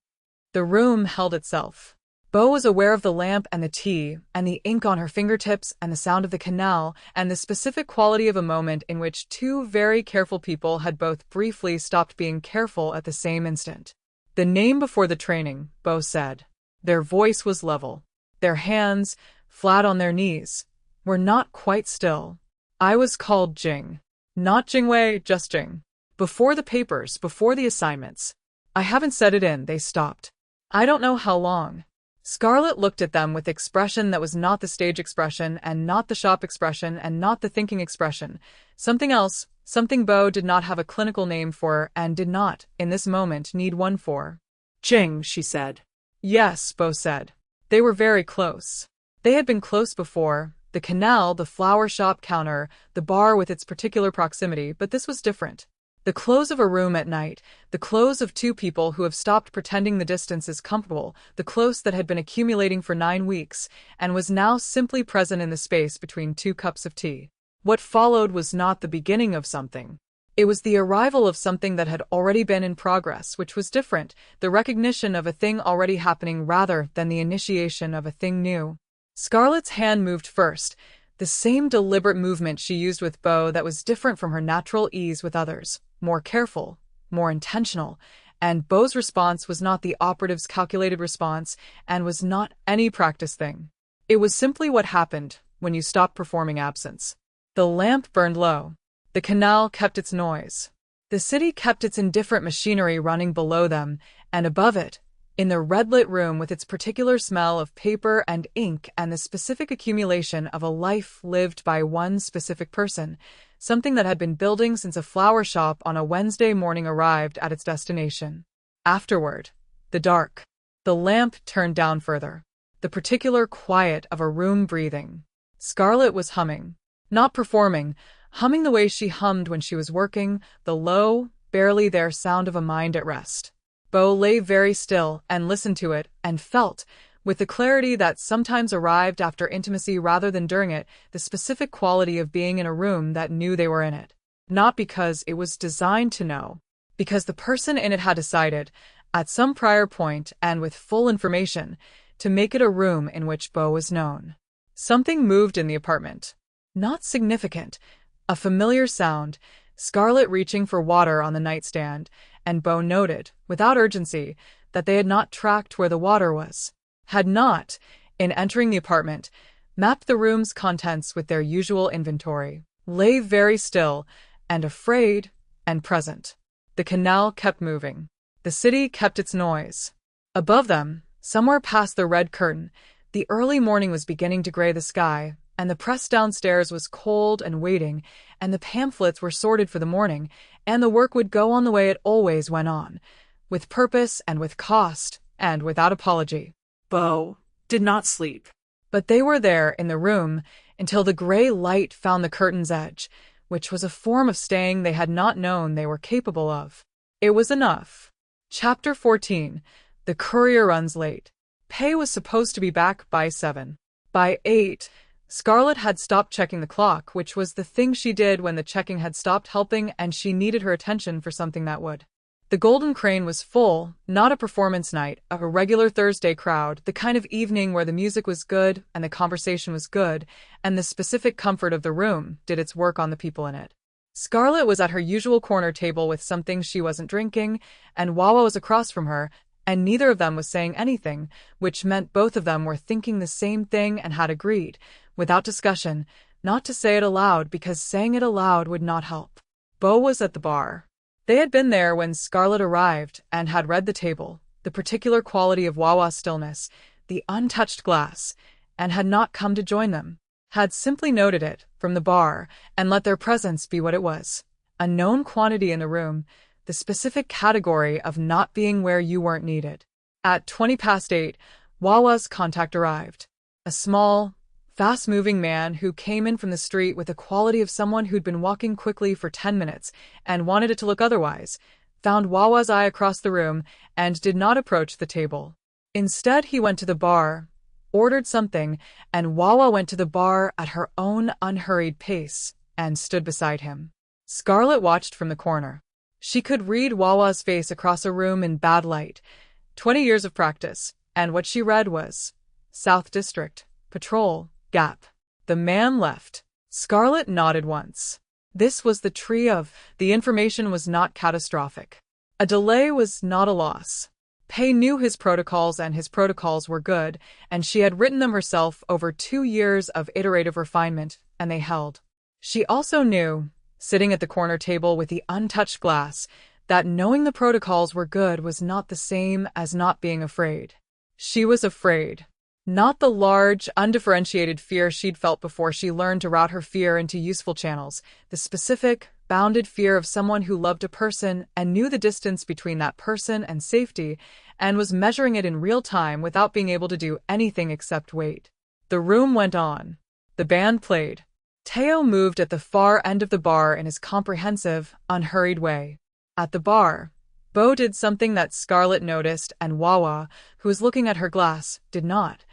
The room held itself. Bo was aware of the lamp and the tea, and the ink on her fingertips, and the sound of the canal, and the specific quality of a moment in which two very careful people had both briefly stopped being careful at the same instant. The name before the training, Bo said. Their voice was level. Their hands, flat on their knees, were not quite still. I was called Jing. Not Jingwei, just Jing. Before the papers, before the assignments. I haven't said it in, they stopped. I don't know how long. Scarlet looked at them with expression that was not the stage expression and not the shop expression and not the thinking expression. Something else, something Bo did not have a clinical name for and did not, in this moment, need one for. Jing, she said. Yes, Bo said. They were very close. They had been close before, the canal, the flower shop counter, the bar with its particular proximity, but this was different. The close of a room at night, the close of two people who have stopped pretending the distance is comfortable, the close that had been accumulating for 9 weeks, and was now simply present in the space between 2 cups of tea. What followed was not the beginning of something. It was the arrival of something that had already been in progress, which was different, the recognition of a thing already happening rather than the initiation of a thing new. Scarlet's hand moved first, the same deliberate movement she used with Bo that was different from her natural ease with others, more careful, more intentional, and Bo's response was not the operative's calculated response and was not any practice thing. It was simply what happened when you stopped performing absence. The lamp burned low. The canal kept its noise. The city kept its indifferent machinery running below them, and above it, in the red-lit room with its particular smell of paper and ink and the specific accumulation of a life lived by one specific person, something that had been building since a flower shop on a Wednesday morning arrived at its destination. Afterward, the dark. The lamp turned down further. The particular quiet of a room breathing. Scarlet was humming. Not performing, humming the way she hummed when she was working, the low, barely there sound of a mind at rest. Bo lay very still and listened to it and felt, with the clarity that sometimes arrived after intimacy rather than during it, the specific quality of being in a room that knew they were in it. Not because it was designed to know, because the person in it had decided, at some prior point and with full information, to make it a room in which Bo was known. Something moved in the apartment. Not significant. A familiar sound, Scarlet reaching for water on the nightstand, and Bo noted, without urgency, that they had not tracked where the water was. Had not, in entering the apartment, mapped the room's contents with their usual inventory. Lay very still, and afraid, and present. The canal kept moving. The city kept its noise. Above them, somewhere past the red curtain, the early morning was beginning to gray the sky, and the press downstairs was cold and waiting, and the pamphlets were sorted for the morning, and the work would go on the way it always went on, with purpose and with cost, and without apology. Bo did not sleep. But they were there in the room until the gray light found the curtain's edge, which was a form of staying they had not known they were capable of. It was enough. Chapter 14. The courier runs late. Pei was supposed to be back by 7. By 8, Scarlet had stopped checking the clock, which was the thing she did when the checking had stopped helping and she needed her attention for something that would. The Golden Crane was full, not a performance night, a regular Thursday crowd, the kind of evening where the music was good and the conversation was good, and the specific comfort of the room did its work on the people in it. Scarlet was at her usual corner table with something she wasn't drinking, and Wawa was across from her, and neither of them was saying anything, which meant both of them were thinking the same thing and had agreed, without discussion, not to say it aloud because saying it aloud would not help. Bo was at the bar. They had been there when Scarlet arrived and had read the table, the particular quality of Wawa's stillness, the untouched glass, and had not come to join them, had simply noted it from the bar and let their presence be what it was, a known quantity in the room, the specific category of not being where you weren't needed. At 8:20, Wawa's contact arrived. A small, fast-moving man who came in from the street with the quality of someone who'd been walking quickly for 10 minutes and wanted it to look otherwise, found Wawa's eye across the room and did not approach the table. Instead, he went to the bar, ordered something, and Wawa went to the bar at her own unhurried pace and stood beside him. Scarlet watched from the corner. She could read Wawa's face across a room in bad light. 20 years of practice, and what she read was South District, Patrol, Gap. The man left. Scarlet nodded once. This was the tree of, the information was not catastrophic. A delay was not a loss. Pei knew his protocols and his protocols were good, and she had written them herself over 2 years of iterative refinement, and they held. She also knew, sitting at the corner table with the untouched glass, that knowing the protocols were good was not the same as not being afraid. She was afraid. Not the large, undifferentiated fear she'd felt before she learned to route her fear into useful channels, the specific, bounded fear of someone who loved a person and knew the distance between that person and safety, and was measuring it in real time without being able to do anything except wait. The room went on. The band played. Teo moved at the far end of the bar in his comprehensive, unhurried way. At the bar, Bo did something that Scarlet noticed and Wawa, who was looking at her glass, did not.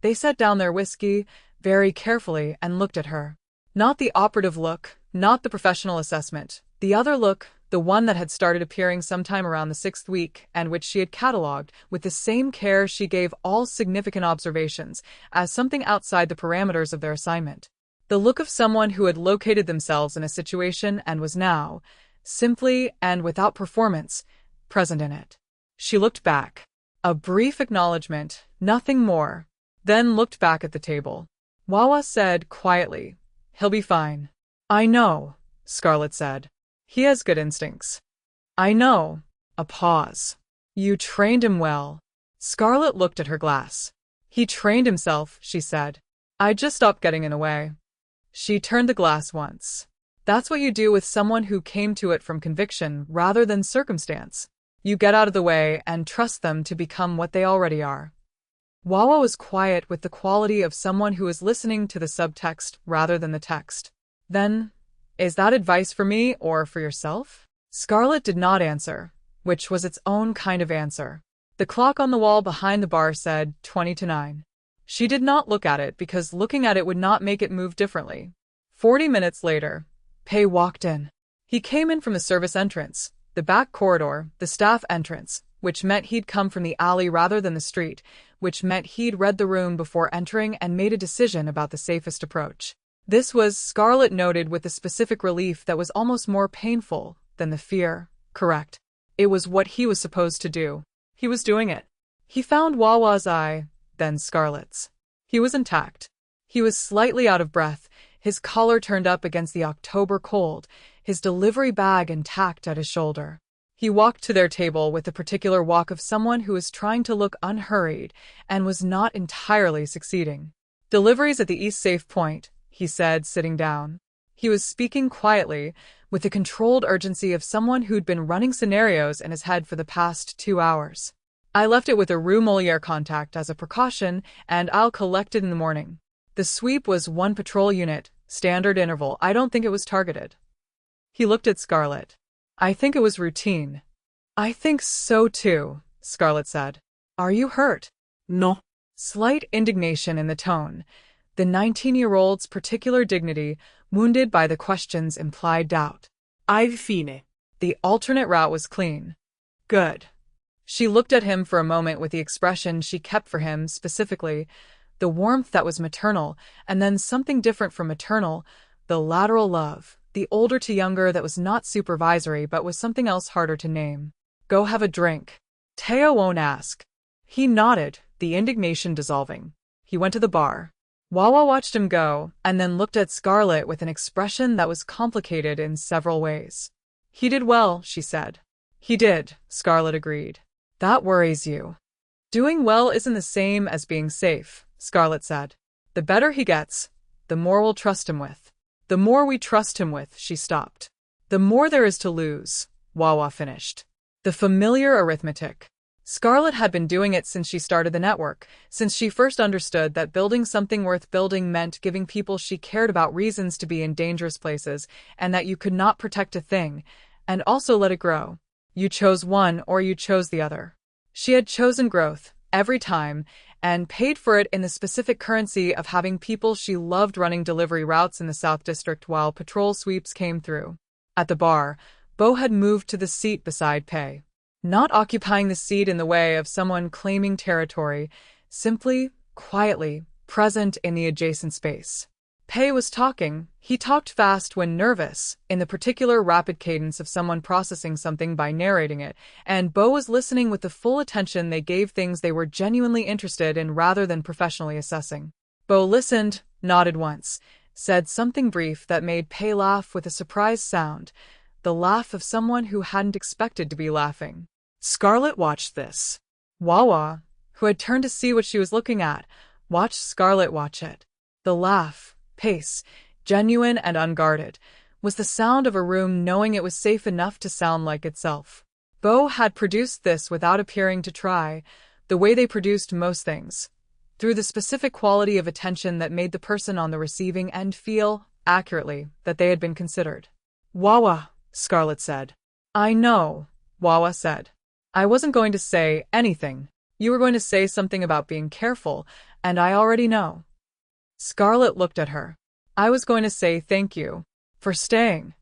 They set down their whiskey very carefully and looked at her. Not the operative look, not the professional assessment, the other look, the one that had started appearing sometime around the 6th week and which she had catalogued with the same care she gave all significant observations as something outside the parameters of their assignment. The look of someone who had located themselves in a situation and was now, simply and without performance, present in it. She looked back. A brief acknowledgement, nothing more, then looked back at the table. Wawa said quietly, "He'll be fine." "I know," Scarlet said. "He has good instincts." "I know." A pause. "You trained him well." Scarlet looked at her glass. "He trained himself," she said. "I just stopped getting in the way." She turned the glass once. "That's what you do with someone who came to it from conviction rather than circumstance. You get out of the way and trust them to become what they already are." Wawa was quiet with the quality of someone who is listening to the subtext rather than the text. "Then, is that advice for me or for yourself?" Scarlet did not answer, which was its own kind of answer. The clock on the wall behind the bar said 20:09. She did not look at it because looking at it would not make it move differently. 40 minutes later, Pei walked in. He came in from the service entrance, the back corridor, the staff entrance, which meant he'd come from the alley rather than the street, which meant he'd read the room before entering and made a decision about the safest approach. This was, Scarlet noted with a specific relief that was almost more painful than the fear. Correct. It was what he was supposed to do. He was doing it. He found Wawa's eye, then Scarlet's. He was intact. He was slightly out of breath, his collar turned up against the October cold, his delivery bag intact at his shoulder. He walked to their table with the particular walk of someone who was trying to look unhurried and was not entirely succeeding. "Deliveries at the East Safe Point," he said, sitting down. He was speaking quietly, with the controlled urgency of someone who'd been running scenarios in his head for the past 2 hours. "I left it with a Rue Molière contact as a precaution, and I'll collect it in the morning. The sweep was 1 patrol unit, standard interval. I don't think it was targeted." He looked at Scarlet. "I think it was routine." "I think so too," Scarlet said. "Are you hurt?" "No." Slight indignation in the tone. The 19-year-old's particular dignity, wounded by the question's implied doubt. "I've fine." The alternate route was clean. "Good." She looked at him for a moment with the expression she kept for him specifically, the warmth that was maternal, and then something different from maternal, the lateral love, the older to younger that was not supervisory but was something else harder to name. "Go have a drink." Teo won't ask. He nodded, the indignation dissolving. He went to the bar. Wawa watched him go, and then looked at Scarlet with an expression that was complicated in several ways. He did well, she said. He did, Scarlet agreed. That worries you. Doing well isn't the same as being safe, Scarlet said. The better he gets, the more we'll trust him with. The more we trust him with, she stopped. The more there is to lose, Wawa finished. The familiar arithmetic. Scarlet had been doing it since she started the network, since she first understood that building something worth building meant giving people she cared about reasons to be in dangerous places, and that you could not protect a thing, and also let it grow. You chose one or you chose the other. She had chosen growth, every time, and paid for it in the specific currency of having people she loved running delivery routes in the South District while patrol sweeps came through. At the bar, Bo had moved to the seat beside Pei. Not occupying the seat in the way of someone claiming territory, simply, quietly, present in the adjacent space. Pei was talking. He talked fast when nervous, in the particular rapid cadence of someone processing something by narrating it, and Bo was listening with the full attention they gave things they were genuinely interested in rather than professionally assessing. Bo listened, nodded once, said something brief that made Pei laugh with a surprised sound, the laugh of someone who hadn't expected to be laughing. Scarlet watched this. Wawa, who had turned to see what she was looking at, watched Scarlet watch it. The laugh, pace, genuine and unguarded, was the sound of a room knowing it was safe enough to sound like itself. Bo had produced this without appearing to try, the way they produced most things, through the specific quality of attention that made the person on the receiving end feel, accurately, that they had been considered. Wawa, Scarlet said. I know, Wawa said. I wasn't going to say anything. You were going to say something about being careful, and I already know. Scarlet looked at her. I was going to say thank you for staying.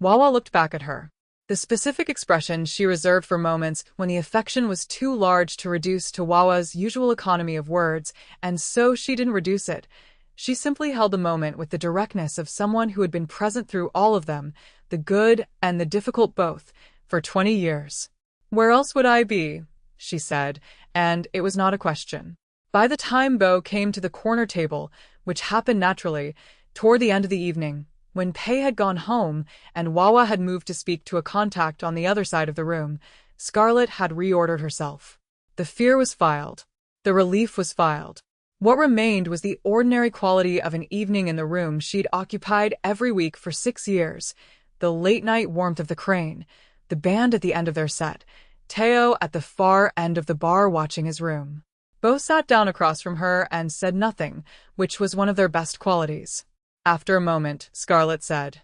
Wawa looked back at her. The specific expression she reserved for moments when the affection was too large to reduce to Wawa's usual economy of words, and so she didn't reduce it. She simply held the moment with the directness of someone who had been present through all of them, the good and the difficult both, for 20 years. Where else would I be? She said, and it was not a question. By the time Bo came to the corner table, which happened naturally, toward the end of the evening, when Pei had gone home and Wawa had moved to speak to a contact on the other side of the room, Scarlet had reordered herself. The fear was filed. The relief was filed. What remained was the ordinary quality of an evening in the room she'd occupied every week for 6 years, the late-night warmth of the crane, the band at the end of their set, Teo at the far end of the bar watching his room. Bo sat down across from her and said nothing, which was one of their best qualities. After a moment, Scarlet said,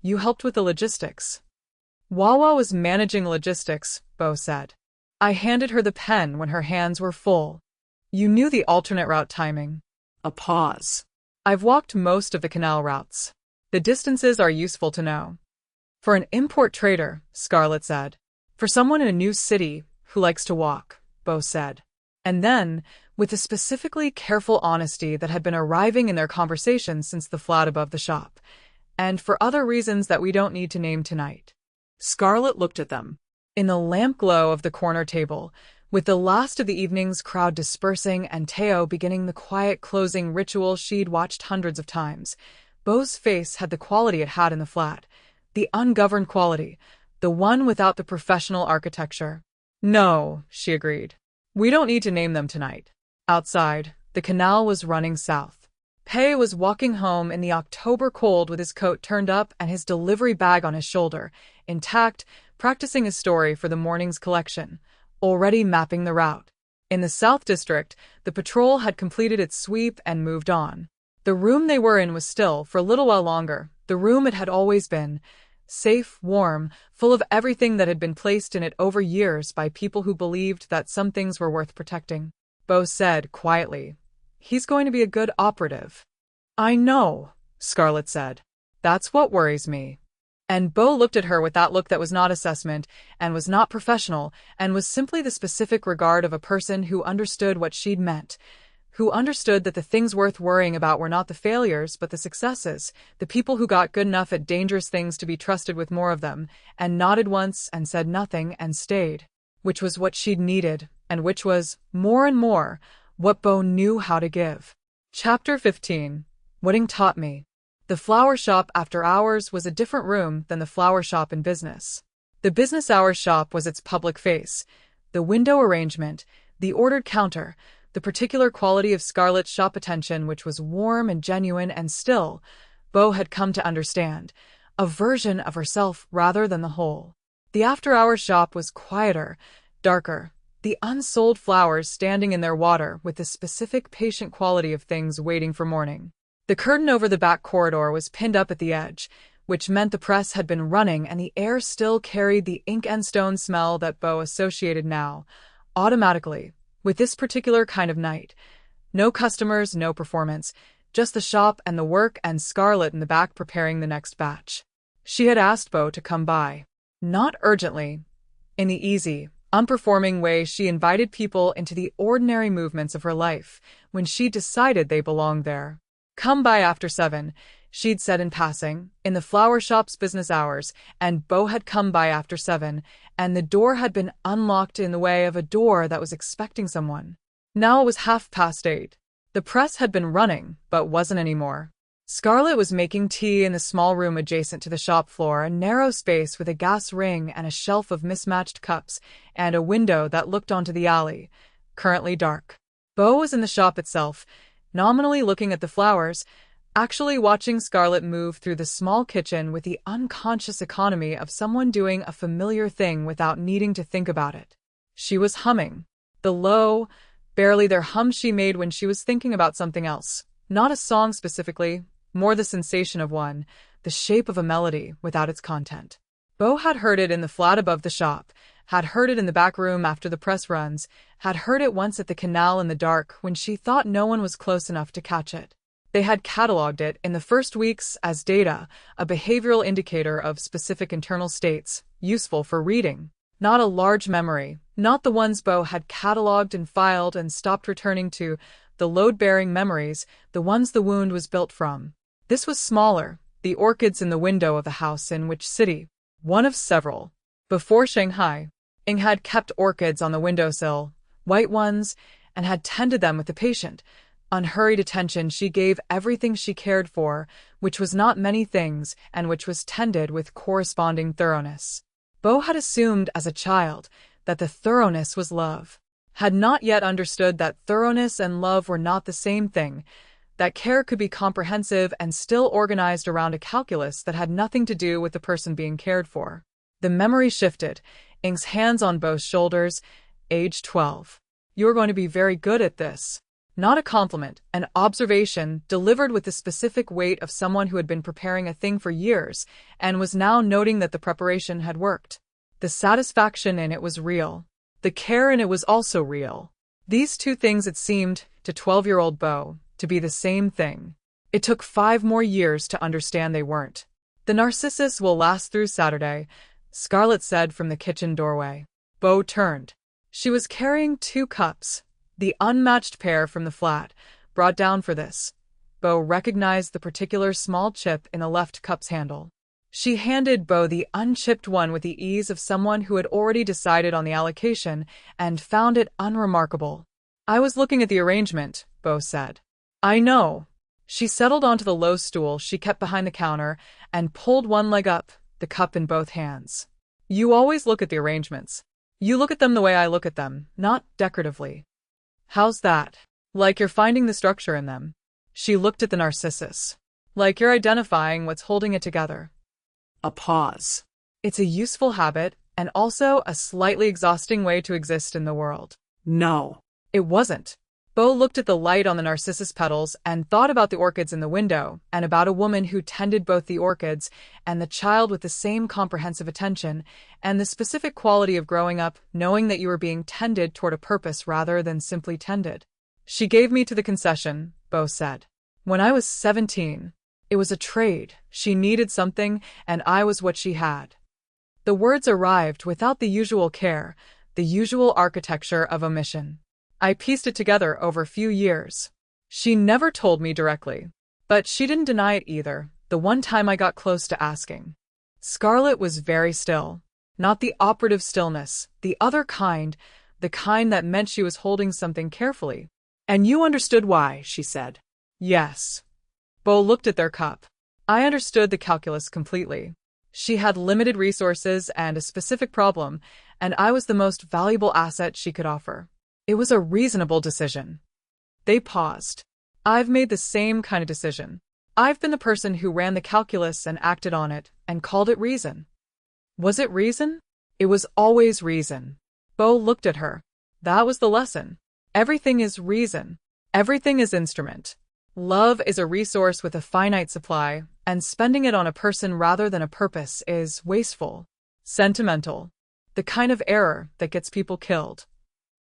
You helped with the logistics. Wawa was managing logistics, Bo said. I handed her the pen when her hands were full. You knew the alternate route timing. A pause. I've walked most of the canal routes. The distances are useful to know. For an import trader, Scarlet said. For someone in a new city who likes to walk, Bo said. And then, with the specifically careful honesty that had been arriving in their conversation since the flat above the shop, and for other reasons that we don't need to name tonight. Scarlet looked at them. In the lamp glow of the corner table, with the last of the evening's crowd dispersing and Teo beginning the quiet closing ritual she'd watched hundreds of times, Bo's face had the quality it had in the flat. The ungoverned quality, the one without the professional architecture. No, she agreed. We don't need to name them tonight. Outside, the canal was running south. Pei was walking home in the October cold with his coat turned up and his delivery bag on his shoulder, intact, practicing his story for the morning's collection, already mapping the route. In the South District, the patrol had completed its sweep and moved on. The room they were in was still, for a little while longer, the room it had always been. Safe, warm, full of everything that had been placed in it over years by people who believed that some things were worth protecting. Bo said quietly, He's going to be a good operative. I know, Scarlet said. That's what worries me. And Bo looked at her with that look that was not assessment, and was not professional, and was simply the specific regard of a person who understood what she'd meant, who understood that the things worth worrying about were not the failures but the successes, the people who got good enough at dangerous things to be trusted with more of them, and nodded once and said nothing and stayed. which was what she'd needed, and which was, more and more, what Bo knew how to give. Chapter 15. Wedding taught me. The flower shop after hours was a different room than the flower shop in business. The business hours shop was its public face, the window arrangement, the ordered counter, the particular quality of Scarlet's shop attention, which was warm and genuine and still, Bo had come to understand, a version of herself rather than the whole. The after-hours shop was quieter, darker, the unsold flowers standing in their water with the specific patient quality of things waiting for morning. The curtain over the back corridor was pinned up at the edge, which meant the press had been running and the air still carried the ink and stone smell that Bo associated now, automatically, with this particular kind of night. No customers, no performance, just the shop and the work and Scarlet in the back preparing the next batch. She had asked Bo to come by. Not urgently. In the easy, unperforming way she invited people into the ordinary movements of her life when she decided they belonged there. Come by after 7, she'd said in passing, in the flower shop's business hours, and Bo had come by after 7, and the door had been unlocked in the way of a door that was expecting someone. Now it was 8:30. The press had been running, but wasn't anymore. Scarlet was making tea in the small room adjacent to the shop floor, a narrow space with a gas ring and a shelf of mismatched cups, and a window that looked onto the alley, currently dark. Bo was in the shop itself, nominally looking at the flowers, actually watching Scarlet move through the small kitchen with the unconscious economy of someone doing a familiar thing without needing to think about it. She was humming. The low, barely there hum she made when she was thinking about something else. Not a song specifically, more the sensation of one, the shape of a melody without its content. Bo had heard it in the flat above the shop, had heard it in the back room after the press runs, had heard it once at the canal in the dark when she thought no one was close enough to catch it. They had catalogued it in the first weeks as data, a behavioral indicator of specific internal states, useful for reading. Not a large memory, not the ones Bo had catalogued and filed and stopped returning to, the load-bearing memories, the ones the wound was built from. This was smaller, the orchids in the window of the house in which city, one of several. Before Shanghai, Ing had kept orchids on the windowsill, white ones, and had tended them with the patient, unhurried attention she gave everything she cared for, which was not many things and which was tended with corresponding thoroughness. Bo had assumed as a child that the thoroughness was love, had not yet understood that thoroughness and love were not the same thing, that care could be comprehensive and still organized around a calculus that had nothing to do with the person being cared for. The memory shifted, Ing's hands on Bo's shoulders, age 12. You're going to be very good at this. Not a compliment, an observation delivered with the specific weight of someone who had been preparing a thing for years and was now noting that the preparation had worked. The satisfaction in it was real. The care in it was also real. These two things, it seemed, to 12-year-old Bo, to be the same thing. It took 5 more years to understand they weren't. The narcissus will last through Saturday, Scarlet said from the kitchen doorway. Bo turned. She was carrying 2 cups, the unmatched pair from the flat, brought down for this. Bo recognized the particular small chip in the left cup's handle. She handed Bo the unchipped one with the ease of someone who had already decided on the allocation and found it unremarkable. I was looking at the arrangement, Bo said. I know. She settled onto the low stool she kept behind the counter and pulled one leg up, the cup in both hands. You always look at the arrangements. You look at them the way I look at them, not decoratively. How's that? Like you're finding the structure in them. She looked at the narcissus. Like you're identifying what's holding it together. A pause. It's a useful habit, and also a slightly exhausting way to exist in the world. No. It wasn't. Bo looked at the light on the narcissus petals and thought about the orchids in the window, and about a woman who tended both the orchids and the child with the same comprehensive attention, and the specific quality of growing up knowing that you were being tended toward a purpose rather than simply tended. She gave me to the concession, Bo said. When I was 17. It was a trade. She needed something, and I was what she had. The words arrived without the usual care, the usual architecture of omission. I pieced it together over a few years. She never told me directly, but she didn't deny it either, the one time I got close to asking. Scarlet was very still. Not the operative stillness, the other kind, the kind that meant she was holding something carefully. And you understood why, she said. Yes. Bo looked at their cup. I understood the calculus completely. She had limited resources and a specific problem, and I was the most valuable asset she could offer. It was a reasonable decision. They paused. I've made the same kind of decision. I've been the person who ran the calculus and acted on it and called it reason. Was it reason? It was always reason. Bo looked at her. That was the lesson. Everything is reason. Everything is instrument. Love is a resource with a finite supply, and spending it on a person rather than a purpose is wasteful, sentimental, the kind of error that gets people killed.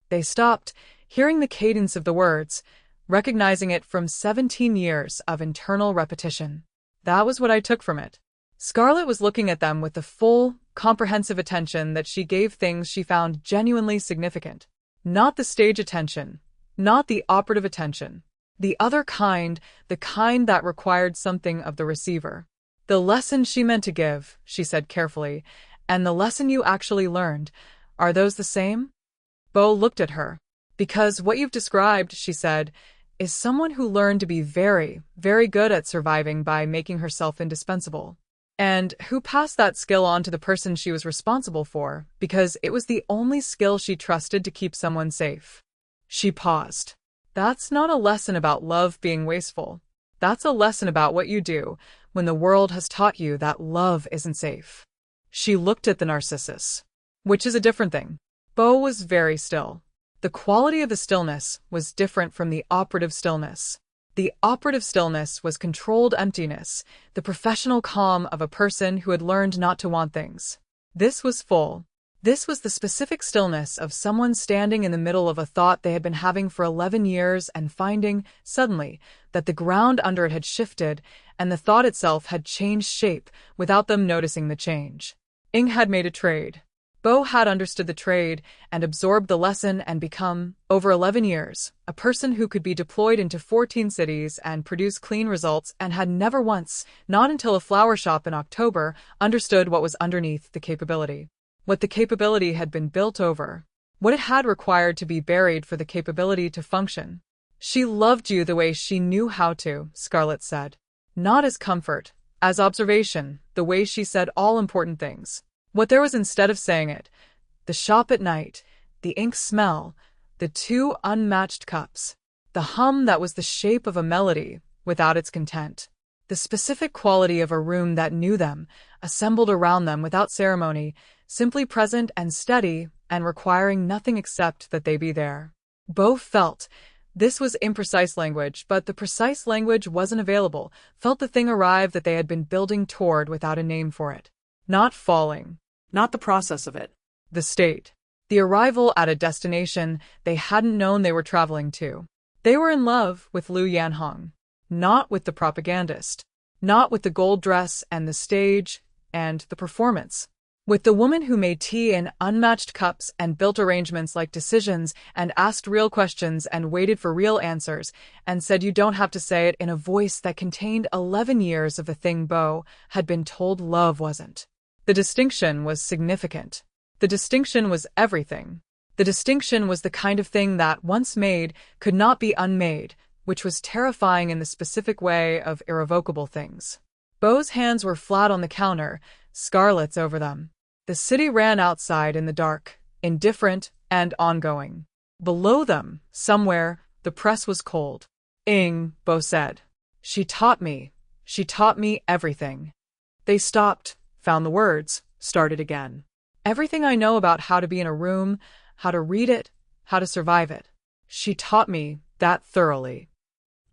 They stopped, hearing the cadence of the words, recognizing it from 17 years of internal repetition. That was what I took from it. Scarlet was looking at them with the full, comprehensive attention that she gave things she found genuinely significant. Not the stage attention, not the operative attention. The other kind, the kind that required something of the receiver. The lesson she meant to give, she said carefully, and the lesson you actually learned, are those the same? Bo looked at her. Because what you've described, she said, is someone who learned to be very, very good at surviving by making herself indispensable. And who passed that skill on to the person she was responsible for, because it was the only skill she trusted to keep someone safe. She paused. That's not a lesson about love being wasteful. That's a lesson about what you do when the world has taught you that love isn't safe. She looked at the Narcissus, which is a different thing. Bo was very still. The quality of the stillness was different from the operative stillness. The operative stillness was controlled emptiness, the professional calm of a person who had learned not to want things. This was full. This was the specific stillness of someone standing in the middle of a thought they had been having for 11 years and finding, suddenly, that the ground under it had shifted and the thought itself had changed shape without them noticing the change. Ing had made a trade. Bo had understood the trade and absorbed the lesson and become, over 11 years, a person who could be deployed into 14 cities and produce clean results and had never once, not until a flower shop in October, understood what was underneath the capability. What the capability had been built over. What it had required to be buried for the capability to function. She loved you the way she knew how to, Scarlet said. Not as comfort, as observation, the way she said all important things. What there was instead of saying it. The shop at night, the ink smell, the 2 unmatched cups. The hum that was the shape of a melody, without its content. The specific quality of a room that knew them, assembled around them without ceremony, simply present and steady, and requiring nothing except that they be there. Bo felt. This was imprecise language, but the precise language wasn't available, felt the thing arrive that they had been building toward without a name for it. Not falling. Not the process of it. The state. The arrival at a destination they hadn't known they were traveling to. They were in love with Lû Yànhóng. Not with the propagandist. Not with the gold dress and the stage and the performance. With the woman who made tea in unmatched cups and built arrangements like decisions and asked real questions and waited for real answers and said you don't have to say it in a voice that contained 11 years of the thing Bo had been told love wasn't. The distinction was significant. The distinction was everything. The distinction was the kind of thing that, once made, could not be unmade, which was terrifying in the specific way of irrevocable things. Bo's hands were flat on the counter, Scarlet's over them. The city ran outside in the dark, indifferent and ongoing. Below them, somewhere, the press was cold. Ing, Bo said. She taught me everything. They stopped, found the words, started again. Everything I know about how to be in a room, how to read it, how to survive it. She taught me that thoroughly.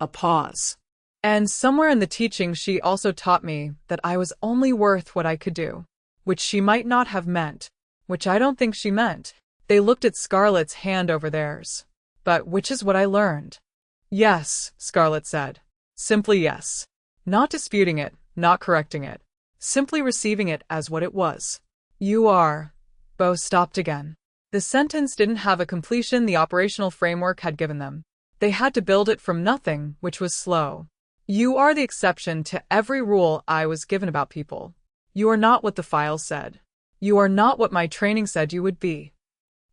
A pause. And somewhere in the teaching she also taught me that I was only worth what I could do. Which she might not have meant, which I don't think she meant. They looked at Scarlet's hand over theirs. But which is what I learned. Yes, Scarlet said. Simply yes. Not disputing it, not correcting it. Simply receiving it as what it was. You are. Bo stopped again. The sentence didn't have a completion the operational framework had given them. They had to build it from nothing, which was slow. You are the exception to every rule I was given about people. You are not what the file said. You are not what my training said you would be.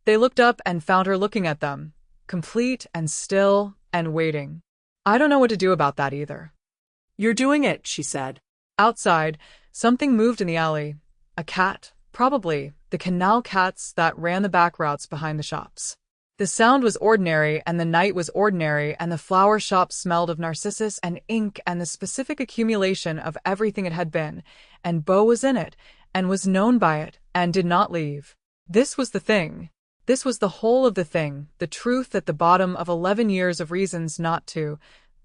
They looked up and found her looking at them, complete and still and waiting. I don't know what to do about that either. You're doing it, she said. Outside, something moved in the alley. A cat, probably, the canal cats that ran the back routes behind the shops. The sound was ordinary, and the night was ordinary, and the flower shop smelled of narcissus and ink and the specific accumulation of everything it had been, and Beau was in it, and was known by it, and did not leave. This was the thing. This was the whole of the thing, the truth at the bottom of 11 years of reasons not to.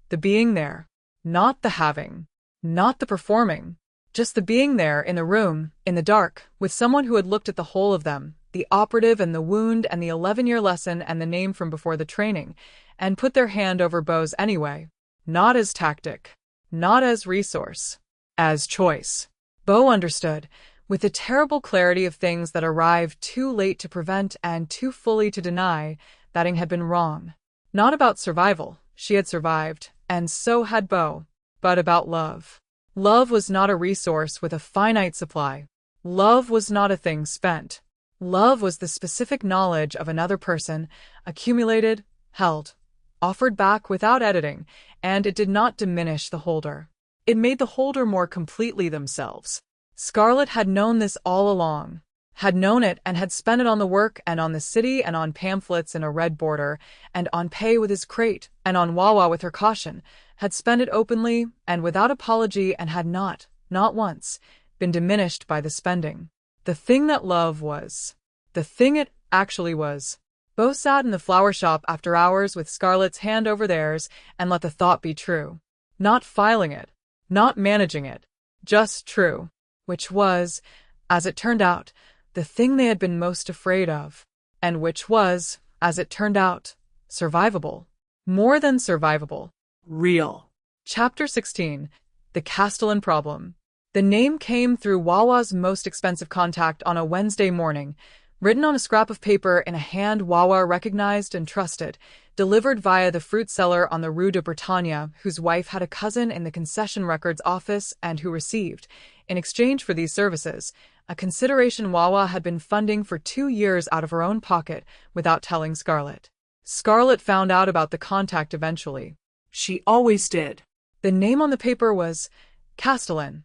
The being there. Not the having. Not the performing. Just the being there in the room, in the dark, with someone who had looked at the whole of them, the operative and the wound and the 11-year lesson and the name from before the training, and put their hand over Beau's anyway. Not as tactic. Not as resource. As choice. Beau understood, with the terrible clarity of things that arrived too late to prevent and too fully to deny, that it had been wrong. Not about survival, she had survived, and so had Beau, but about love. Love was not a resource with a finite supply. Love was not a thing spent. Love was the specific knowledge of another person, accumulated, held, offered back without editing, and it did not diminish the holder. It made the holder more completely themselves. Scarlet had known this all along, had known it and had spent it on the work and on the city and on pamphlets in a red border, and on pay with his crate, and on Wawa with her caution, had spent it openly and without apology and had not once, been diminished by the spending. The thing that love was. The thing it actually was. Beau sat in the flower shop after hours with Scarlet's hand over theirs and let the thought be true. Not filing it. Not managing it. Just true. Which was, as it turned out, the thing they had been most afraid of. And which was, as it turned out, survivable. More than survivable. Real. Chapter 16. The Castellan Problem. The name came through Wawa's most expensive contact on a Wednesday morning, written on a scrap of paper in a hand Wawa recognized and trusted, delivered via the fruit seller on the Rue de Bretagne, whose wife had a cousin in the Concession records office and who received, in exchange for these services, a consideration Wawa had been funding for 2 years out of her own pocket without telling Scarlet. Scarlet found out about the contact eventually. She always did. The name on the paper was Castellan.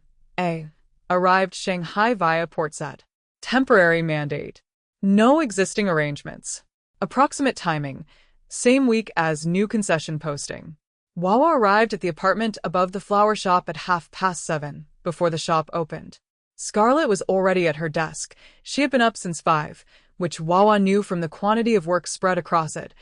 Arrived Shanghai via Portset. Temporary mandate. No existing arrangements. Approximate timing. Same week as new concession posting. Wawa arrived at the apartment above the flower shop at 7:30, before the shop opened. Scarlet was already at her desk. She had been up since 5, which Wawa knew from the quantity of work spread across it.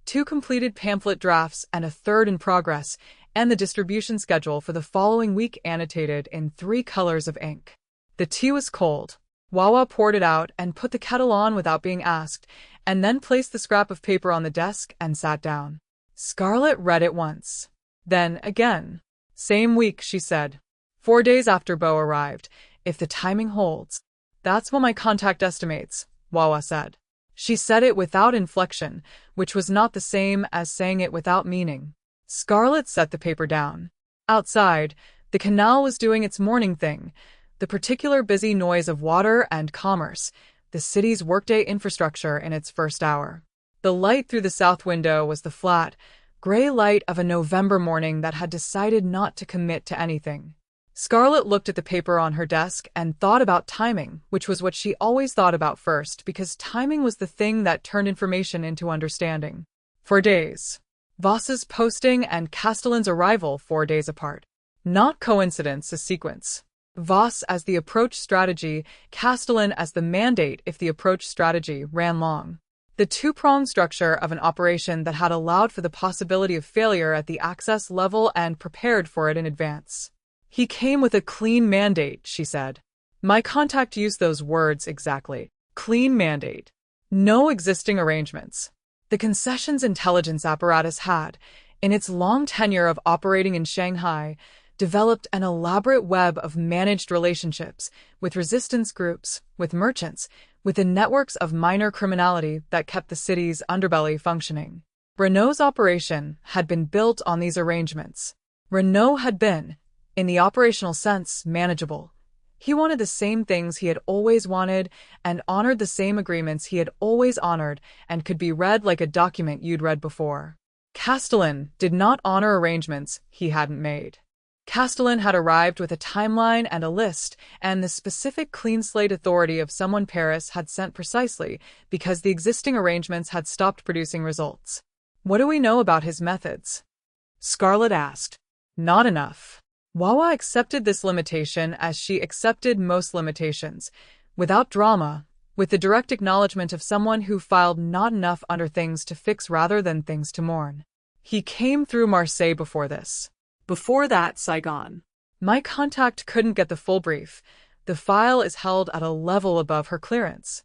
2 completed pamphlet drafts and a 3rd in progress, and the distribution schedule for the following week annotated in 3 colors of ink. The tea was cold. Wawa poured it out and put the kettle on without being asked, and then placed the scrap of paper on the desk and sat down. Scarlet read it once. Then again. Same week, she said. 4 days after Beau arrived, if the timing holds. That's what my contact estimates, Wawa said. She said it without inflection, which was not the same as saying it without meaning. Scarlet set the paper down. Outside, the canal was doing its morning thing, the particular busy noise of water and commerce, the city's workday infrastructure in its first hour. The light through the south window was the flat, gray light of a November morning that had decided not to commit to anything. Scarlet looked at the paper on her desk and thought about timing, which was what she always thought about first, because timing was the thing that turned information into understanding. For days. Voss's posting and Castellan's arrival 4 days apart. Not coincidence, a sequence. Voss as the approach strategy, Castellan as the mandate if the approach strategy ran long. The two-pronged structure of an operation that had allowed for the possibility of failure at the access level and prepared for it in advance. He came with a clean mandate, she said. My contact used those words exactly. Clean mandate. No existing arrangements. The Concession's intelligence apparatus had, in its long tenure of operating in Shanghai, developed an elaborate web of managed relationships with resistance groups, with merchants, with the networks of minor criminality that kept the city's underbelly functioning. Renault's operation had been built on these arrangements. Renault had been, in the operational sense, manageable. He wanted the same things he had always wanted and honored the same agreements he had always honored and could be read like a document you'd read before. Castellan did not honor arrangements he hadn't made. Castellan had arrived with a timeline and a list, and the specific clean slate authority of someone Paris had sent precisely because the existing arrangements had stopped producing results. What do we know about his methods? Scarlet asked. Not enough. Wawa accepted this limitation as she accepted most limitations, without drama, with the direct acknowledgement of someone who filed not enough under things to fix rather than things to mourn. He came through Marseille before this. Before that, Saigon. My contact couldn't get the full brief. The file is held at a level above her clearance.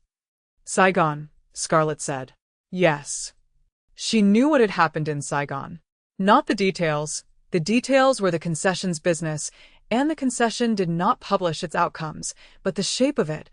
Saigon, Scarlet said. Yes. She knew what had happened in Saigon. Not the details. The details were the concession's business, and the concession did not publish its outcomes, but the shape of it.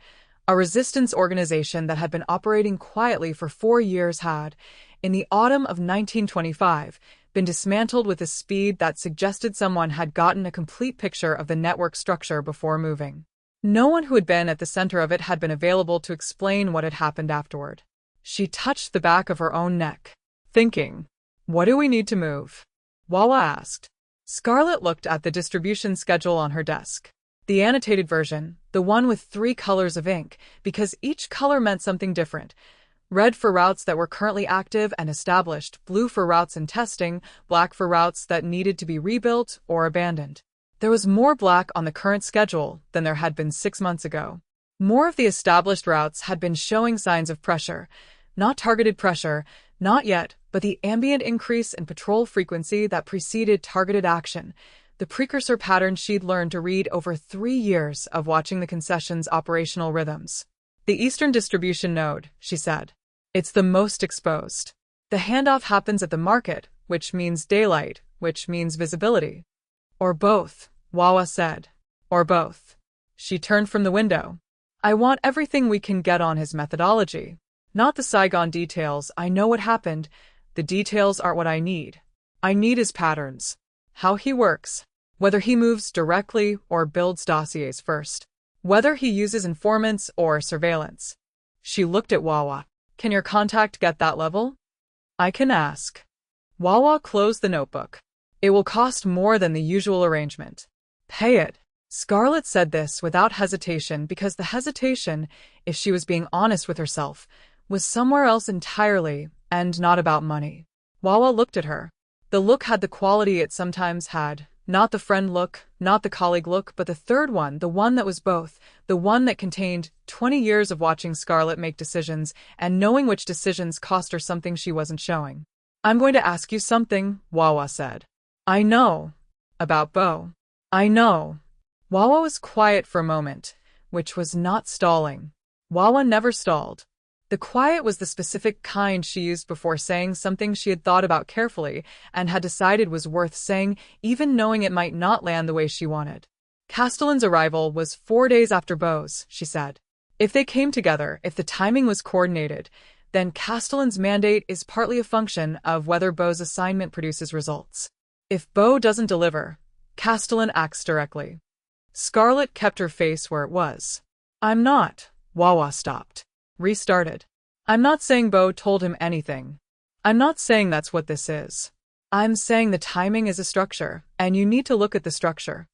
A resistance organization that had been operating quietly for 4 years had, in the autumn of 1925, been dismantled with a speed that suggested someone had gotten a complete picture of the network structure before moving. No one who had been at the center of it had been available to explain what had happened afterward. She touched the back of her own neck, thinking, what do we need to move? Wawa asked. Scarlet looked at the distribution schedule on her desk. The annotated version, the one with 3 colors of ink, because each color meant something different. Red for routes that were currently active and established, blue for routes in testing, black for routes that needed to be rebuilt or abandoned. There was more black on the current schedule than there had been 6 months ago. More of the established routes had been showing signs of pressure. Not targeted pressure, not yet, but the ambient increase in patrol frequency that preceded targeted action. The precursor pattern she'd learned to read over 3 years of watching the concession's operational rhythms. The Eastern distribution node, she said. It's the most exposed. The handoff happens at the market, which means daylight, which means visibility. Or both, Wawa said. Or both. She turned from the window. I want everything we can get on his methodology. Not the Saigon details. I know what happened. The details aren't what I need. I need his patterns. How he works. Whether he moves directly or builds dossiers first. Whether he uses informants or surveillance. She looked at Wawa. Can your contact get that level? I can ask. Wawa closed the notebook. It will cost more than the usual arrangement. Pay it. Scarlet said this without hesitation because the hesitation, if she was being honest with herself, was somewhere else entirely and not about money. Wawa looked at her. The look had the quality it sometimes had. Not the friend look, not the colleague look, but the third one, the one that was both, the one that contained 20 years of watching Scarlet make decisions and knowing which decisions cost her something she wasn't showing. I'm going to ask you something, Wawa said. I know. About Bo. I know. Wawa was quiet for a moment, which was not stalling. Wawa never stalled. The quiet was the specific kind she used before saying something she had thought about carefully and had decided was worth saying, even knowing it might not land the way she wanted. Castellan's arrival was 4 days after Beau's, she said. If they came together, if the timing was coordinated, then Castellan's mandate is partly a function of whether Beau's assignment produces results. If Beau doesn't deliver, Castellan acts directly. Scarlet kept her face where it was. I'm not. Wawa stopped. Restarted. I'm not saying Beau told him anything. I'm not saying that's what this is. I'm saying the timing is a structure, and you need to look at the structure.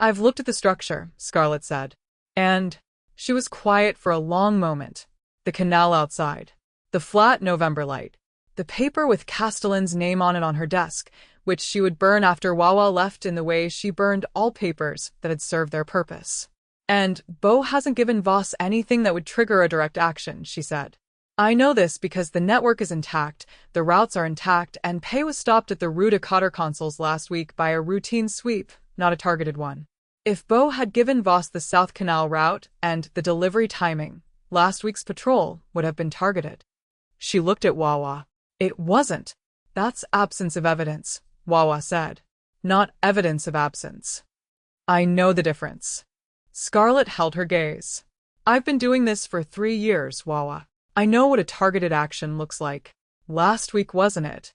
I've looked at the structure, Scarlet said. And she was quiet for a long moment. The canal outside. The flat November light. The paper with Castellan's name on it on her desk, which she would burn after Wawa left in the way she burned all papers that had served their purpose. And Beau hasn't given Voss anything that would trigger a direct action, she said. I know this because the network is intact, the routes are intact, and pay was stopped at the Rue de Cotter consoles last week by a routine sweep, not a targeted one. If Beau had given Voss the South Canal route and the delivery timing, last week's patrol would have been targeted. She looked at Wawa. It wasn't. That's absence of evidence, Wawa said. Not evidence of absence. I know the difference. Scarlet held her gaze. I've been doing this for 3 years, Wawa. I know what a targeted action looks like. Last week wasn't it?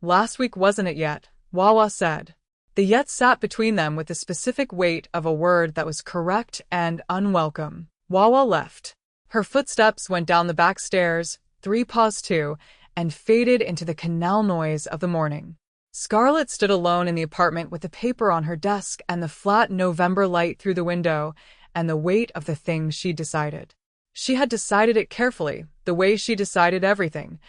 Last week wasn't it yet, Wawa said. The yet sat between them with the specific weight of a word that was correct and unwelcome. Wawa left. Her footsteps went down the back stairs, 3 paws 2, and faded into the canal noise of the morning. Scarlet stood alone in the apartment with the paper on her desk and the flat November light through the window, and the weight of the thing she'd decided. She had decided it carefully, the way she decided everything,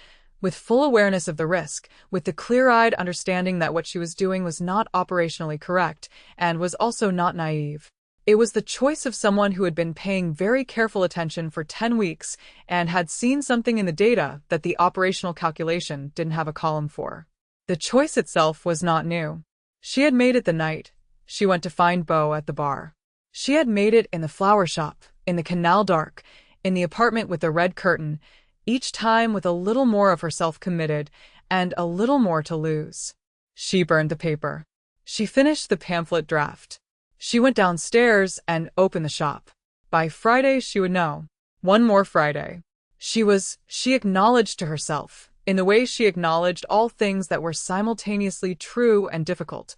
with full awareness of the risk, with the clear-eyed understanding that what she was doing was not operationally correct, and was also not naive. It was the choice of someone who had been paying very careful attention for 10 weeks and had seen something in the data that the operational calculation didn't have a column for. The choice itself was not new. She had made it the night she went to find Beau at the bar. She had made it in the flower shop, in the canal dark, in the apartment with the red curtain, each time with a little more of herself committed and a little more to lose. She burned the paper. She finished the pamphlet draft. She went downstairs and opened the shop. By Friday she would know. One more Friday. She acknowledged to herself, in the way she acknowledged all things that were simultaneously true and difficult,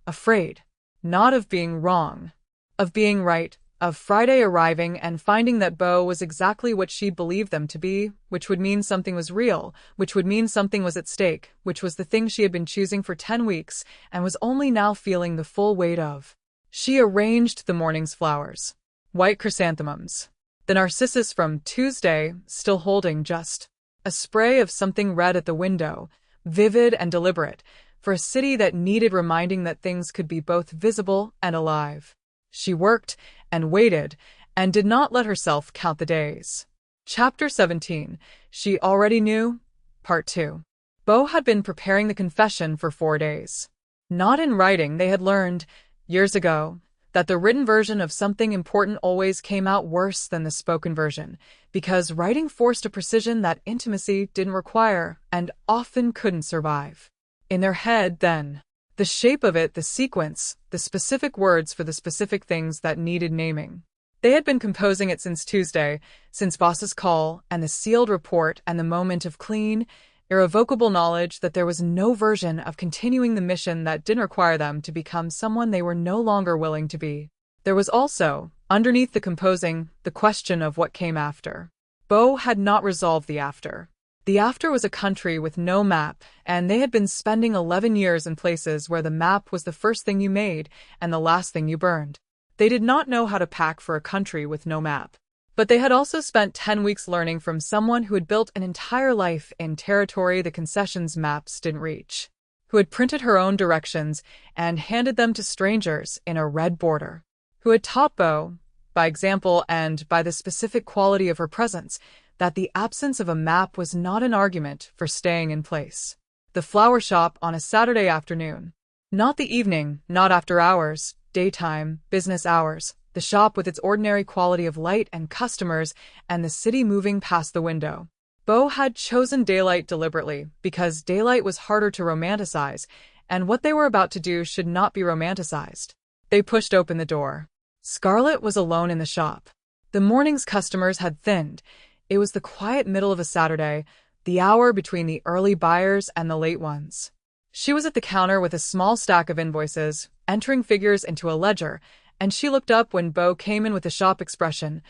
afraid, not of being wrong, of being right, of Friday arriving and finding that Beau was exactly what she believed them to be, which would mean something was real, which would mean something was at stake, which was the thing she had been choosing for 10 weeks and was only now feeling the full weight of. She arranged the morning's flowers. White chrysanthemums. The narcissus from Tuesday, still holding just a spray of something red at the window, vivid and deliberate, for a city that needed reminding that things could be both visible and alive. She worked and waited and did not let herself count the days. Chapter 17. She already knew. Part 2. Beau had been preparing the confession for 4 days. Not in writing, they had learned, years ago, that the written version of something important always came out worse than the spoken version, because writing forced a precision that intimacy didn't require and often couldn't survive. In their head, then, the shape of it, the sequence, the specific words for the specific things that needed naming. They had been composing it since Tuesday, since boss's call and the sealed report and the moment of clean, irrevocable knowledge that there was no version of continuing the mission that didn't require them to become someone they were no longer willing to be. There was also, underneath the composing, the question of what came after. Beau had not resolved the after. The after was a country with no map, and they had been spending 11 years in places where the map was the first thing you made and the last thing you burned. They did not know how to pack for a country with no map. But they had also spent 10 weeks learning from someone who had built an entire life in territory the Concession's maps didn't reach, who had printed her own directions and handed them to strangers in a red border, who had taught Beau, by example and by the specific quality of her presence, that the absence of a map was not an argument for staying in place. The flower shop on a Saturday afternoon. Not the evening, not after hours, daytime, business hours. The shop with its ordinary quality of light and customers, and the city moving past the window. Beau had chosen daylight deliberately, because daylight was harder to romanticize, and what they were about to do should not be romanticized. They pushed open the door. Scarlet was alone in the shop. The morning's customers had thinned. It was the quiet middle of a Saturday, the hour between the early buyers and the late ones. She was at the counter with a small stack of invoices, entering figures into a ledger, and she looked up when Beau came in with a shop expression,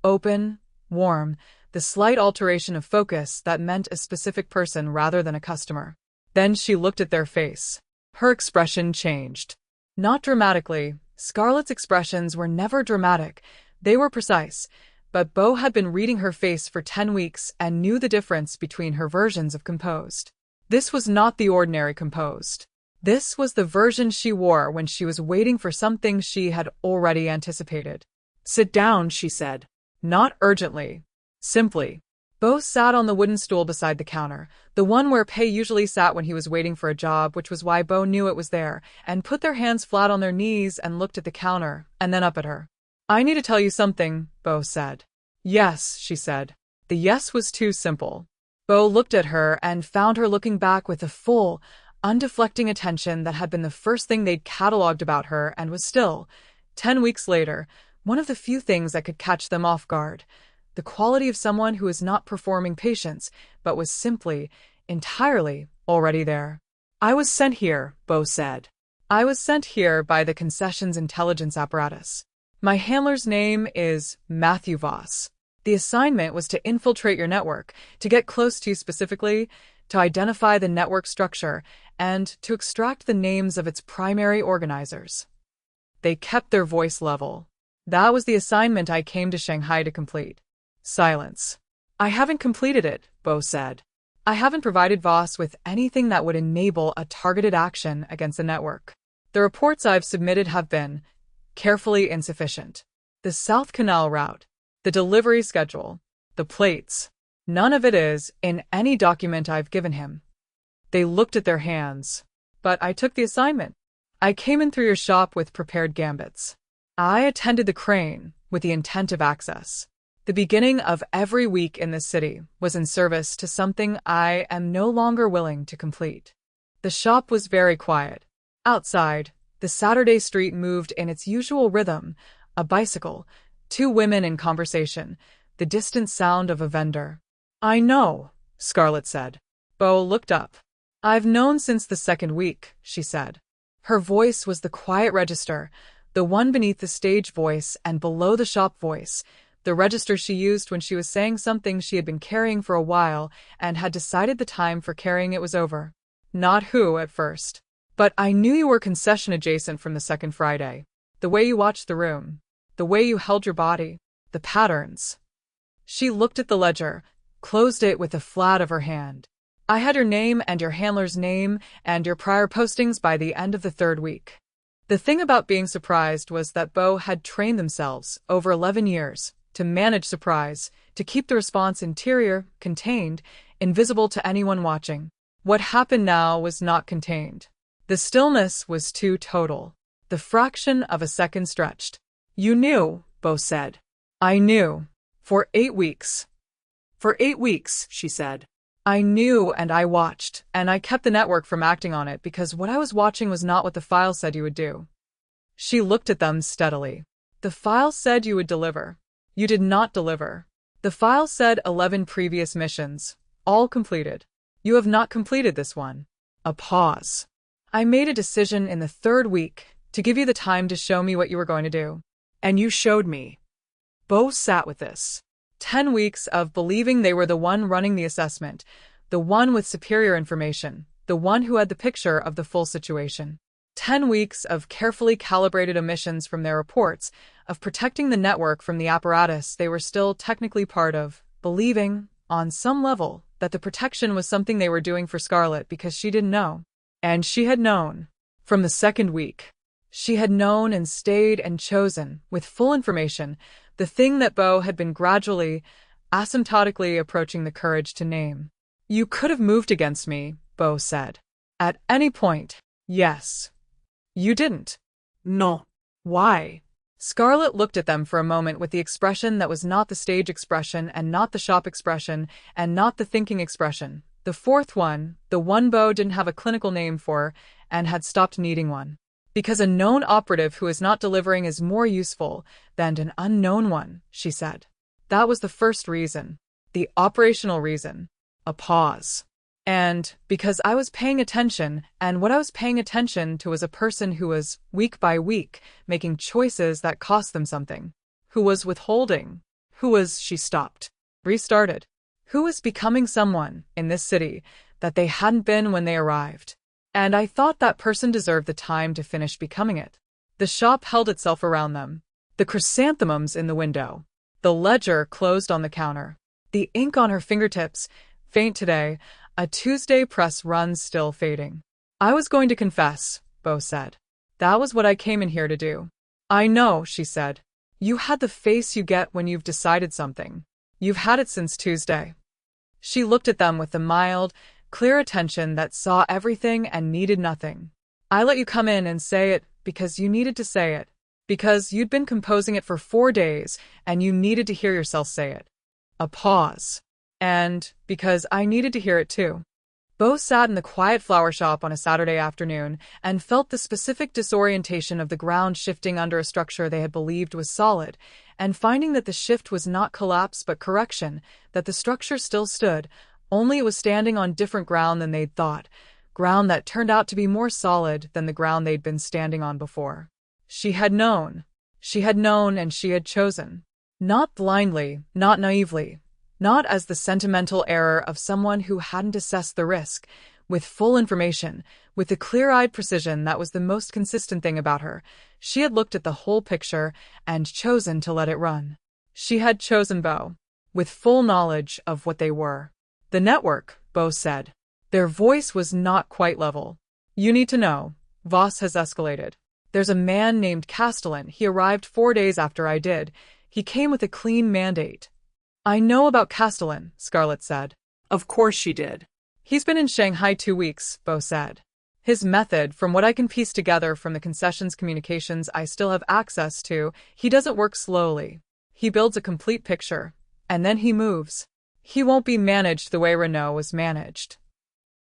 open, warm, the slight alteration of focus that meant a specific person rather than a customer. Then she looked at their face. Her expression changed. Not dramatically. Scarlet's expressions were never dramatic. They were precise. But Beau had been reading her face for 10 weeks and knew the difference between her versions of composed. This was not the ordinary composed. This was the version she wore when she was waiting for something she had already anticipated. Sit down, she said. Not urgently. Simply. Beau sat on the wooden stool beside the counter, the one where Pei usually sat when he was waiting for a job, which was why Beau knew it was there, and put their hands flat on their knees and looked at the counter, and then up at her. I need to tell you something, Beau said. Yes, she said. The yes was too simple. Beau looked at her and found her looking back with the full, undeflecting attention that had been the first thing they'd catalogued about her and was still, 10 weeks later, one of the few things that could catch them off guard. The quality of someone who was not performing patience, but was simply, entirely, already there. I was sent here, Beau said. I was sent here by the Concession's intelligence apparatus. My handler's name is Matthew Voss. The assignment was to infiltrate your network, to get close to you specifically, to identify the network structure, and to extract the names of its primary organizers. They kept their voice level. That was the assignment I came to Shanghai to complete. Silence. I haven't completed it, Bo said. I haven't provided Voss with anything that would enable a targeted action against the network. The reports I've submitted have been carefully insufficient. The South Canal route, the delivery schedule, the plates, none of it is in any document I've given him. They looked at their hands. But I took the assignment. I came in through your shop with prepared gambits. I attended the crane with the intent of access. The beginning of every week in this city was in service to something I am no longer willing to complete. The shop was very quiet. Outside, the Saturday street moved in its usual rhythm, a bicycle, two women in conversation, the distant sound of a vendor. I know, Scarlet said. Bo looked up. I've known since the second week, she said. Her voice was the quiet register, the one beneath the stage voice and below the shop voice, the register she used when she was saying something she had been carrying for a while and had decided the time for carrying it was over. Not who at first. But I knew you were Concession adjacent from the second Friday. The way you watched the room. The way you held your body. The patterns. She looked at the ledger, closed it with the flat of her hand. I had your name and your handler's name and your prior postings by the end of the third week. The thing about being surprised was that Bo had trained themselves over 11 years to manage surprise, to keep the response interior, contained, invisible to anyone watching. What happened now was not contained. The stillness was too total. The fraction of a second stretched. You knew, Bo said. I knew. For 8 weeks. For 8 weeks, she said. I knew and I watched, and I kept the network from acting on it because what I was watching was not what the file said you would do. She looked at them steadily. The file said you would deliver. You did not deliver. The file said 11 previous missions, all completed. You have not completed this one. A pause. I made a decision in the third week to give you the time to show me what you were going to do. And you showed me. Bo sat with this. 10 weeks of believing they were the one running the assessment, the one with superior information, the one who had the picture of the full situation. 10 weeks of carefully calibrated omissions from their reports, of protecting the network from the apparatus they were still technically part of, believing, on some level, that the protection was something they were doing for Scarlet because she didn't know. And she had known. From the second week. She had known and stayed and chosen, with full information, the thing that Bo had been gradually, asymptotically approaching the courage to name. You could have moved against me, Bo said. At any point. Yes. You didn't. No. Why? Scarlet looked at them for a moment with the expression that was not the stage expression and not the shop expression and not the thinking expression. The fourth one, the one Bo didn't have a clinical name for and had stopped needing one. Because a known operative who is not delivering is more useful than an unknown one, she said. That was the first reason. The operational reason. A pause. And because I was paying attention, and what I was paying attention to was a person who was, week by week, making choices that cost them something. Who was withholding. Who was, she stopped. Restarted. Who was becoming someone, in this city, that they hadn't been when they arrived. And I thought that person deserved the time to finish becoming it. The shop held itself around them. The chrysanthemums in the window. The ledger closed on the counter. The ink on her fingertips, faint today, a Tuesday press run still fading. I was going to confess, Bo said. That was what I came in here to do. I know, she said. You had the face you get when you've decided something. You've had it since Tuesday. She looked at them with the mild, clear attention that saw everything and needed nothing. I let you come in and say it because you needed to say it. Because you'd been composing it for 4 days and you needed to hear yourself say it. A pause. And because I needed to hear it too. Bo sat in the quiet flower shop on a Saturday afternoon and felt the specific disorientation of the ground shifting under a structure they had believed was solid, and finding that the shift was not collapse but correction, that the structure still stood, only it was standing on different ground than they'd thought, ground that turned out to be more solid than the ground they'd been standing on before. She had known. She had known and she had chosen. Not blindly, not naively, not as the sentimental error of someone who hadn't assessed the risk, with full information, with the clear-eyed precision that was the most consistent thing about her. She had looked at the whole picture and chosen to let it run. She had chosen Bo, with full knowledge of what they were. The network, Bo said. Their voice was not quite level. You need to know. Voss has escalated. There's a man named Castellan. He arrived 4 days after I did. He came with a clean mandate. I know about Castellan, Scarlet said. Of course she did. He's been in Shanghai 2 weeks, Bo said. His method, from what I can piece together from the Concession's communications I still have access to, he doesn't work slowly. He builds a complete picture, and then he moves. He won't be managed the way Renault was managed.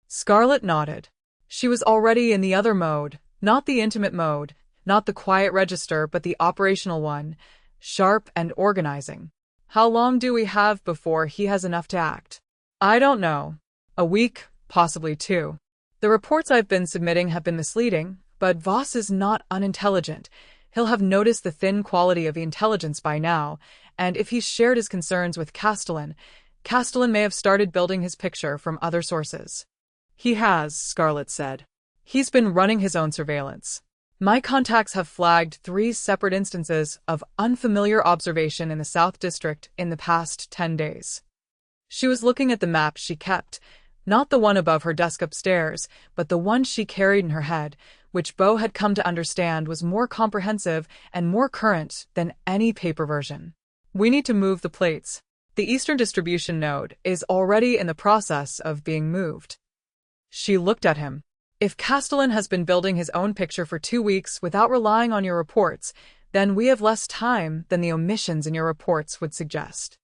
Scarlet nodded. She was already in the other mode, not the intimate mode, not the quiet register but the operational one, sharp and organizing. How long do we have before he has enough to act? I don't know. A week, possibly 2. The reports I've been submitting have been misleading, but Voss is not unintelligent. He'll have noticed the thin quality of the intelligence by now, and if he's shared his concerns with Castellan, Castellan may have started building his picture from other sources. He has, Scarlet said. He's been running his own surveillance. My contacts have flagged 3 separate instances of unfamiliar observation in the South District in the past 10 days. She was looking at the map she kept, not the one above her desk upstairs, but the one she carried in her head, which Bo had come to understand was more comprehensive and more current than any paper version. We need to move the plates. The Eastern Distribution Node is already in the process of being moved. She looked at him. If Castellan has been building his own picture for 2 weeks without relying on your reports, then we have less time than the omissions in your reports would suggest.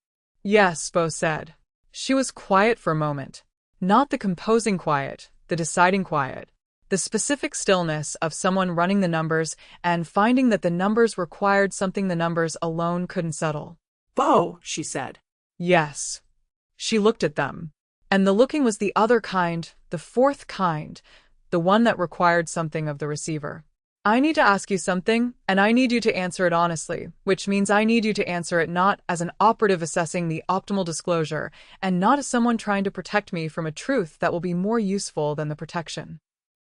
Yes, Bo said. She was quiet for a moment. Not the composing quiet, the deciding quiet. The specific stillness of someone running the numbers and finding that the numbers required something the numbers alone couldn't settle. Bo, she said. Yes. She looked at them. And the looking was the other kind, the fourth kind, the one that required something of the receiver. I need to ask you something, and I need you to answer it honestly, which means I need you to answer it not as an operative assessing the optimal disclosure, and not as someone trying to protect me from a truth that will be more useful than the protection.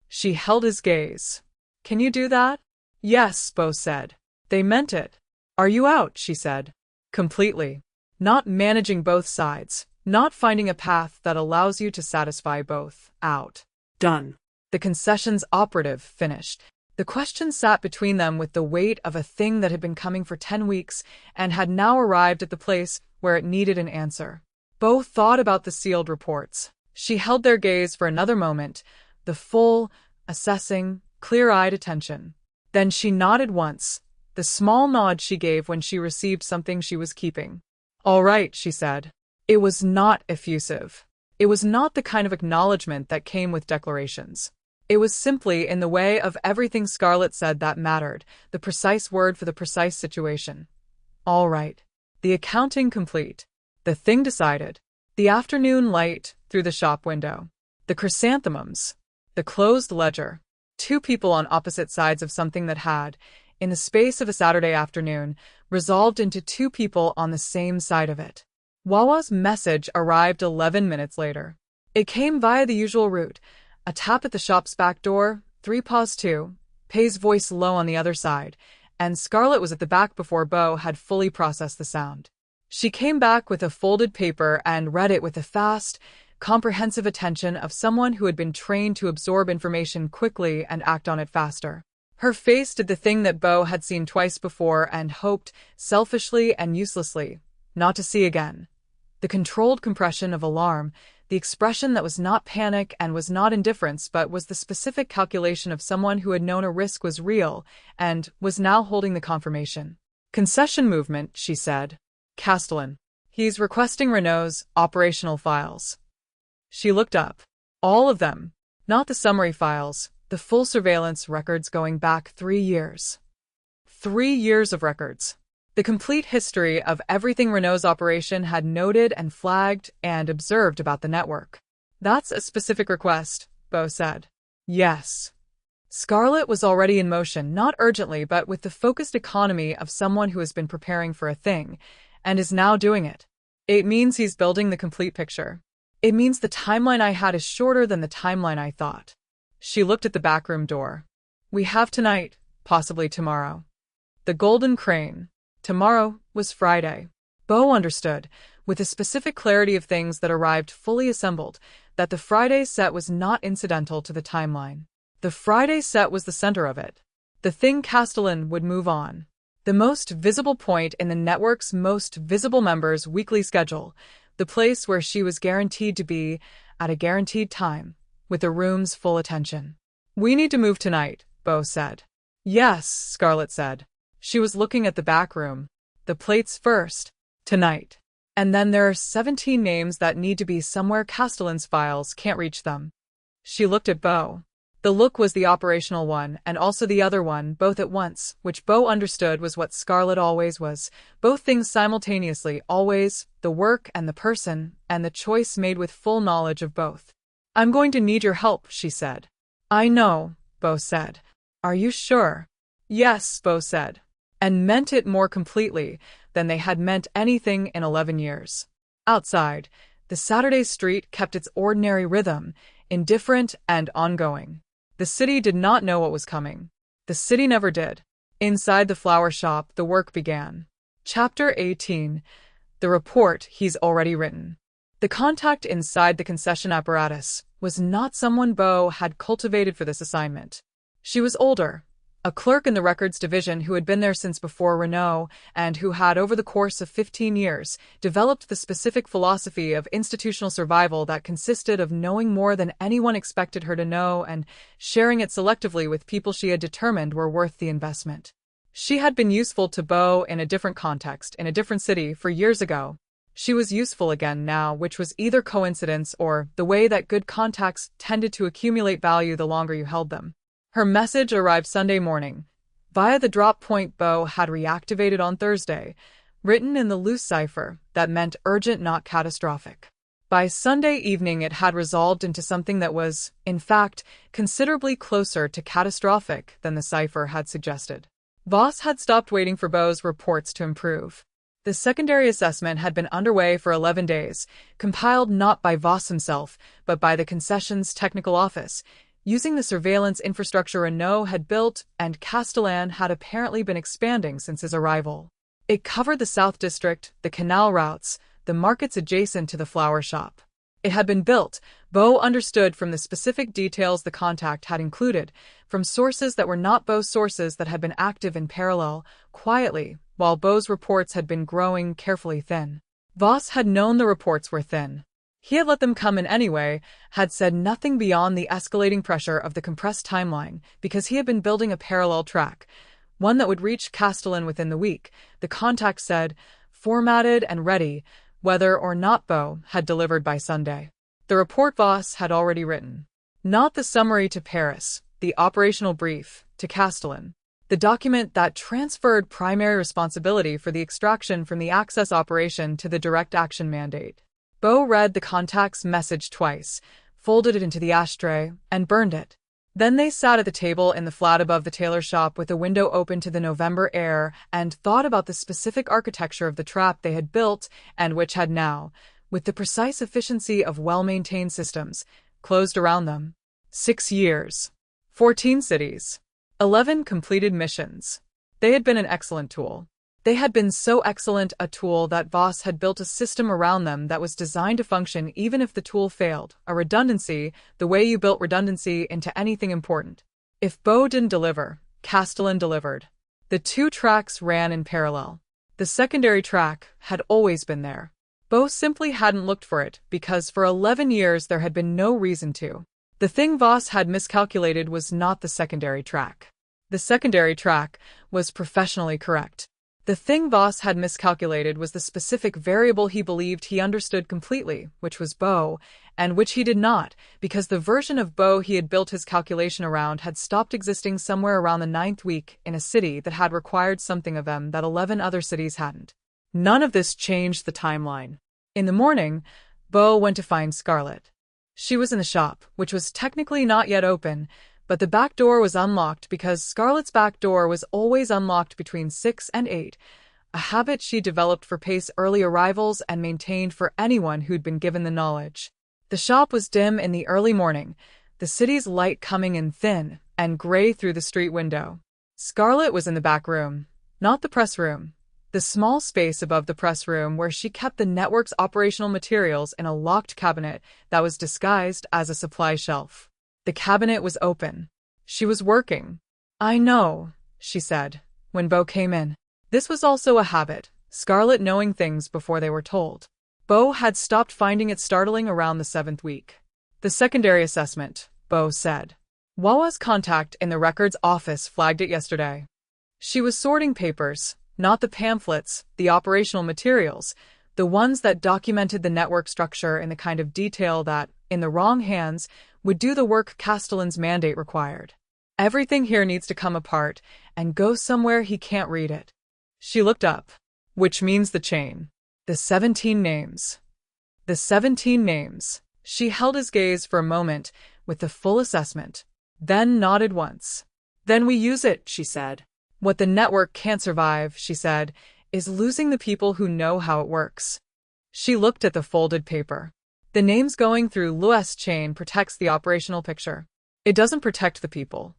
She held his gaze. Can you do that? Yes, Bo said. They meant it. Are you out? She said. Completely. Not managing both sides, not finding a path that allows you to satisfy both. Out. Done. The Concession's operative finished. The question sat between them with the weight of a thing that had been coming for 10 weeks and had now arrived at the place where it needed an answer. Bo thought about the sealed reports. She held their gaze for another moment, the full, assessing, clear-eyed attention. Then she nodded once, the small nod she gave when she received something she was keeping. All right, she said. It was not effusive. It was not the kind of acknowledgement that came with declarations. It was simply in the way of everything Scarlet said that mattered, the precise word for the precise situation. All right. The accounting complete. The thing decided. The afternoon light through the shop window. The chrysanthemums. The closed ledger. 2 people on opposite sides of something that had, in the space of a Saturday afternoon, resolved into 2 people on the same side of it. Wawa's message arrived 11 minutes later. It came via the usual route. A tap at the shop's back door, 3 paws 2, Pei's voice low on the other side, and Scarlet was at the back before Bo had fully processed the sound. She came back with a folded paper and read it with the fast, comprehensive attention of someone who had been trained to absorb information quickly and act on it faster. Her face did the thing that Bo had seen twice before and hoped, selfishly and uselessly, not to see again. The controlled compression of alarm, the expression that was not panic and was not indifference but was the specific calculation of someone who had known a risk was real and was now holding the confirmation. Concession movement, she said. Castellan. He's requesting Renault's operational files. She looked up. All of them. Not the summary files, the full surveillance records going back 3 years. 3 years of records. The complete history of everything Renault's operation had noted and flagged and observed about the network. That's a specific request, Bo said. Yes. Scarlet was already in motion, not urgently, but with the focused economy of someone who has been preparing for a thing, and is now doing it. It means he's building the complete picture. It means the timeline I had is shorter than the timeline I thought. She looked at the backroom door. We have tonight, possibly tomorrow. The Golden Crane. Tomorrow was Friday. Bo understood, with a specific clarity of things that arrived fully assembled, that the Friday set was not incidental to the timeline. The Friday set was the center of it. The thing Castellan would move on. The most visible point in the network's most visible members' weekly schedule, the place where she was guaranteed to be at a guaranteed time, with the room's full attention. We need to move tonight, Bo said. Yes, Scarlet said. She was looking at the back room. The plates first. Tonight. And then there are 17 names that need to be somewhere. Castellan's files can't reach them. She looked at Bo. The look was the operational one, and also the other one, both at once, which Bo understood was what Scarlet always was. Both things simultaneously, always, the work and the person, and the choice made with full knowledge of both. I'm going to need your help, she said. I know, Bo said. Are you sure? Yes, Bo said, and meant it more completely than they had meant anything in 11 years. Outside, the Saturday street kept its ordinary rhythm, indifferent and ongoing. The city did not know what was coming. The city never did. Inside the flower shop, the work began. Chapter 18. The report he's already written. The contact inside the concession apparatus was not someone Bo had cultivated for this assignment. She was older, a clerk in the records division who had been there since before Renault and who had, over the course of 15 years, developed the specific philosophy of institutional survival that consisted of knowing more than anyone expected her to know and sharing it selectively with people she had determined were worth the investment. She had been useful to Bo in a different context, in a different city, for years ago. She was useful again now, which was either coincidence or the way that good contacts tended to accumulate value the longer you held them. Her message arrived Sunday morning, via the drop point Bo had reactivated on Thursday, written in the loose cipher that meant urgent, not catastrophic. By Sunday evening it had resolved into something that was, in fact, considerably closer to catastrophic than the cipher had suggested. Voss had stopped waiting for Bo's reports to improve. The secondary assessment had been underway for 11 days, compiled not by Voss himself, but by the Concession's technical office, using the surveillance infrastructure Renault had built and Castellan had apparently been expanding since his arrival. It covered the South District, the canal routes, the markets adjacent to the flower shop. It had been built, Bo understood from the specific details the contact had included, from sources that were not Bo's sources that had been active in parallel, quietly, while Bo's reports had been growing carefully thin. Voss had known the reports were thin. He had let them come in anyway, had said nothing beyond the escalating pressure of the compressed timeline, because he had been building a parallel track, one that would reach Castellan within the week, the contact said, formatted and ready, whether or not Bo had delivered by Sunday. The report Voss had already written. Not the summary to Paris, the operational brief to Castellan. The document that transferred primary responsibility for the extraction from the access operation to the direct action mandate. Bo read the contact's message twice, folded it into the ashtray, and burned it. Then they sat at the table in the flat above the tailor shop with the window open to the November air and thought about the specific architecture of the trap they had built and which had now, with the precise efficiency of well-maintained systems, closed around them. 6 years. 14 cities. 11 completed missions. They had been an excellent tool. They had been so excellent a tool that Voss had built a system around them that was designed to function even if the tool failed, a redundancy, the way you built redundancy into anything important. If Bo didn't deliver, Castellan delivered. The two tracks ran in parallel. The secondary track had always been there. Bo simply hadn't looked for it because for 11 years there had been no reason to. The thing Voss had miscalculated was not the secondary track. The secondary track was professionally correct. The thing Voss had miscalculated was the specific variable he believed he understood completely, which was Bo, and which he did not, because the version of Bo he had built his calculation around had stopped existing somewhere around the 9th week in a city that had required something of them that 11 other cities hadn't. None of this changed the timeline. In the morning, Bo went to find Scarlet. She was in the shop, which was technically not yet open, but the back door was unlocked because Scarlet's back door was always unlocked between 6 and 8, a habit she developed for Pace's early arrivals and maintained for anyone who'd been given the knowledge. The shop was dim in the early morning, the city's light coming in thin and gray through the street window. Scarlet was in the back room, not the press room, the small space above the press room where she kept the network's operational materials in a locked cabinet that was disguised as a supply shelf. The cabinet was open. She was working. "I know," she said, when Bo came in. This was also a habit, Scarlet knowing things before they were told. Bo had stopped finding it startling around the 7th week. "The secondary assessment," Bo said. "Wawa's contact in the records office flagged it yesterday." She was sorting papers, not the pamphlets, the operational materials, the ones that documented the network structure in the kind of detail that, in the wrong hands, would do the work Castellan's mandate required. "Everything here needs to come apart and go somewhere he can't read it." She looked up. "Which means the chain. The 17 names. The 17 names." She held his gaze for a moment with the full assessment, then nodded once. "Then we use it," she said. "What the network can't survive," she said, "is losing the people who know how it works." She looked at the folded paper. "The names going through Lû's chain protects the operational picture. It doesn't protect the people."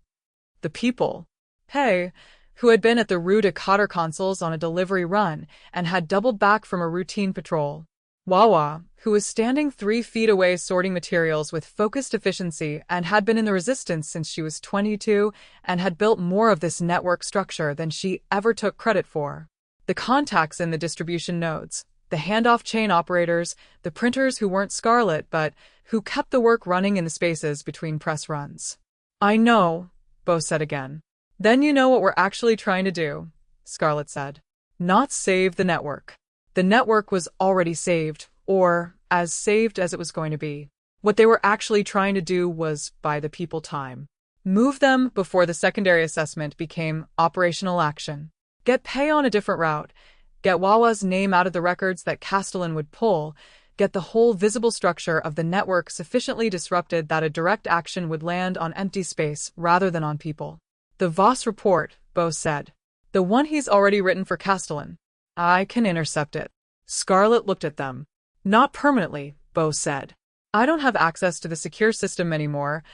The people. Pei, who had been at the Rue de Cotter consoles on a delivery run and had doubled back from a routine patrol. Wawa, who was standing 3 feet away sorting materials with focused efficiency and had been in the resistance since she was 22 and had built more of this network structure than she ever took credit for. The contacts in the distribution nodes, the handoff chain operators, the printers who weren't Scarlet but who kept the work running in the spaces between press runs. "I know," Bo said again. "Then you know what we're actually trying to do," Scarlet said. "Not save the network." The network was already saved, or as saved as it was going to be. What they were actually trying to do was buy the people time. Move them before the secondary assessment became operational action. Get Pei on a different route. Get Wawa's name out of the records that Castellan would pull. Get the whole visible structure of the network sufficiently disrupted that a direct action would land on empty space rather than on people. "The Voss report," Bo said. "The one he's already written for Castellan. I can intercept it." Scarlet looked at them. "Not permanently," Bo said. "I don't have access to the secure system anymore.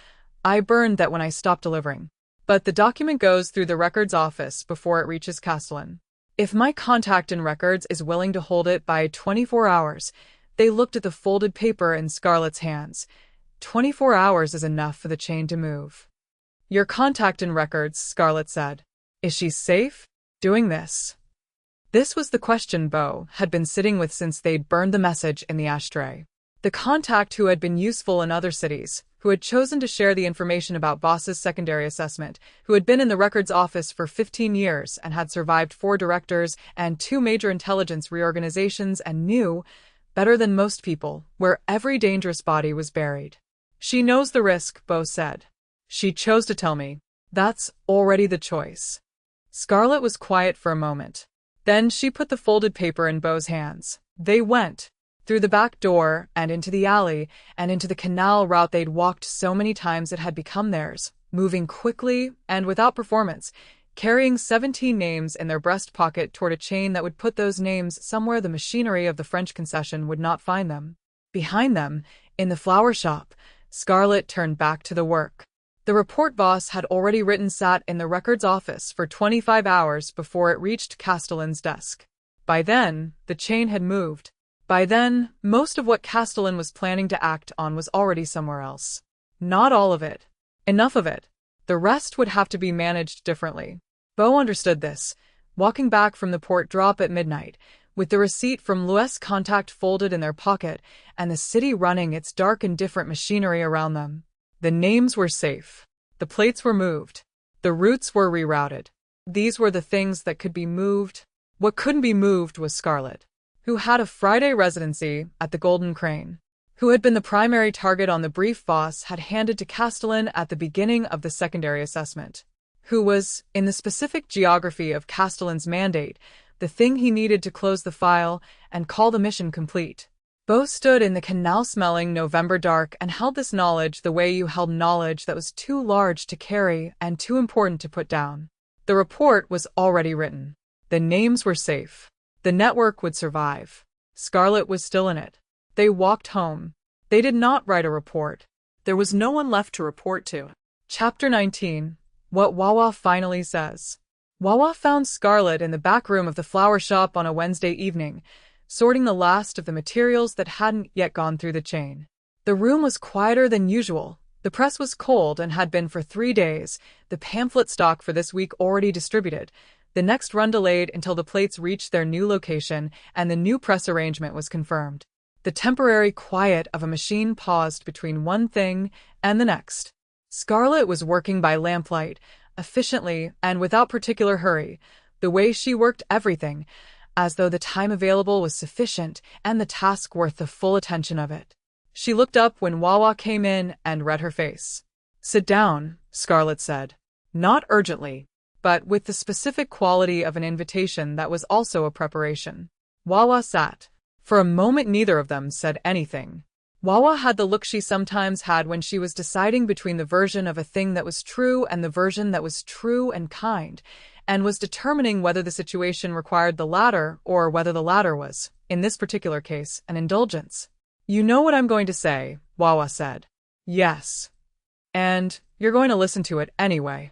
I burned that when I stopped delivering. But the document goes through the records office before it reaches Castellan. If my contact in records is willing to hold it by 24 hours, they looked at the folded paper in Scarlet's hands. 24 hours is enough for the chain to move. "Your contact in records," Scarlet said. "Is she safe? Doing this?" This was the question Bo had been sitting with since they'd burned the message in the ashtray. The contact who had been useful in other cities, who had chosen to share the information about Voss's secondary assessment, who had been in the records office for 15 years and had survived 4 directors and 2 major intelligence reorganizations and knew, better than most people, where every dangerous body was buried. "She knows the risk," Bo said. "She chose to tell me. That's already the choice." Scarlet was quiet for a moment. Then she put the folded paper in Bo's hands. They went through the back door and into the alley and into the canal route they'd walked so many times it had become theirs, moving quickly and without performance, carrying 17 names in their breast pocket toward a chain that would put those names somewhere the machinery of the French Concession would not find them. Behind them, in the flower shop, Scarlet turned back to the work. The report Voss had already written sat in the records office for 25 hours before it reached Castellan's desk. By then, the chain had moved. By then, most of what Castellan was planning to act on was already somewhere else. Not all of it. Enough of it. The rest would have to be managed differently. Bo understood this, walking back from the port drop at midnight, with the receipt from Lû's contact folded in their pocket and the city running its dark and different machinery around them. The names were safe. The plates were moved. The routes were rerouted. These were the things that could be moved. What couldn't be moved was Scarlet, who had a Friday residency at the Golden Crane, who had been the primary target on the brief Voss had handed to Castellan at the beginning of the secondary assessment, who was, in the specific geography of Castellan's mandate, the thing he needed to close the file and call the mission complete. Bo stood in the canal-smelling November dark and held this knowledge the way you held knowledge that was too large to carry and too important to put down. The report was already written. The names were safe. The network would survive. Scarlet was still in it. They walked home. They did not write a report. There was no one left to report to. Chapter 19. What Wawa finally says. Wawa found Scarlet in the back room of the flower shop on a Wednesday evening, sorting the last of the materials that hadn't yet gone through the chain. The room was quieter than usual. The press was cold and had been for 3 days, the pamphlet stock for this week already distributed, the next run delayed until the plates reached their new location and the new press arrangement was confirmed. The temporary quiet of a machine paused between one thing and the next. Scarlet was working by lamplight, efficiently and without particular hurry, the way she worked everything, as though the time available was sufficient and the task worth the full attention of it. She looked up when Wawa came in and read her face. "Sit down," Scarlet said. Not urgently, but with the specific quality of an invitation that was also a preparation. Wawa sat. For a moment neither of them said anything. Wawa had the look she sometimes had when she was deciding between the version of a thing that was true and the version that was true and kind, and was determining whether the situation required the latter or whether the latter was, in this particular case, an indulgence. "You know what I'm going to say," Wawa said. "Yes. And you're going to listen to it anyway."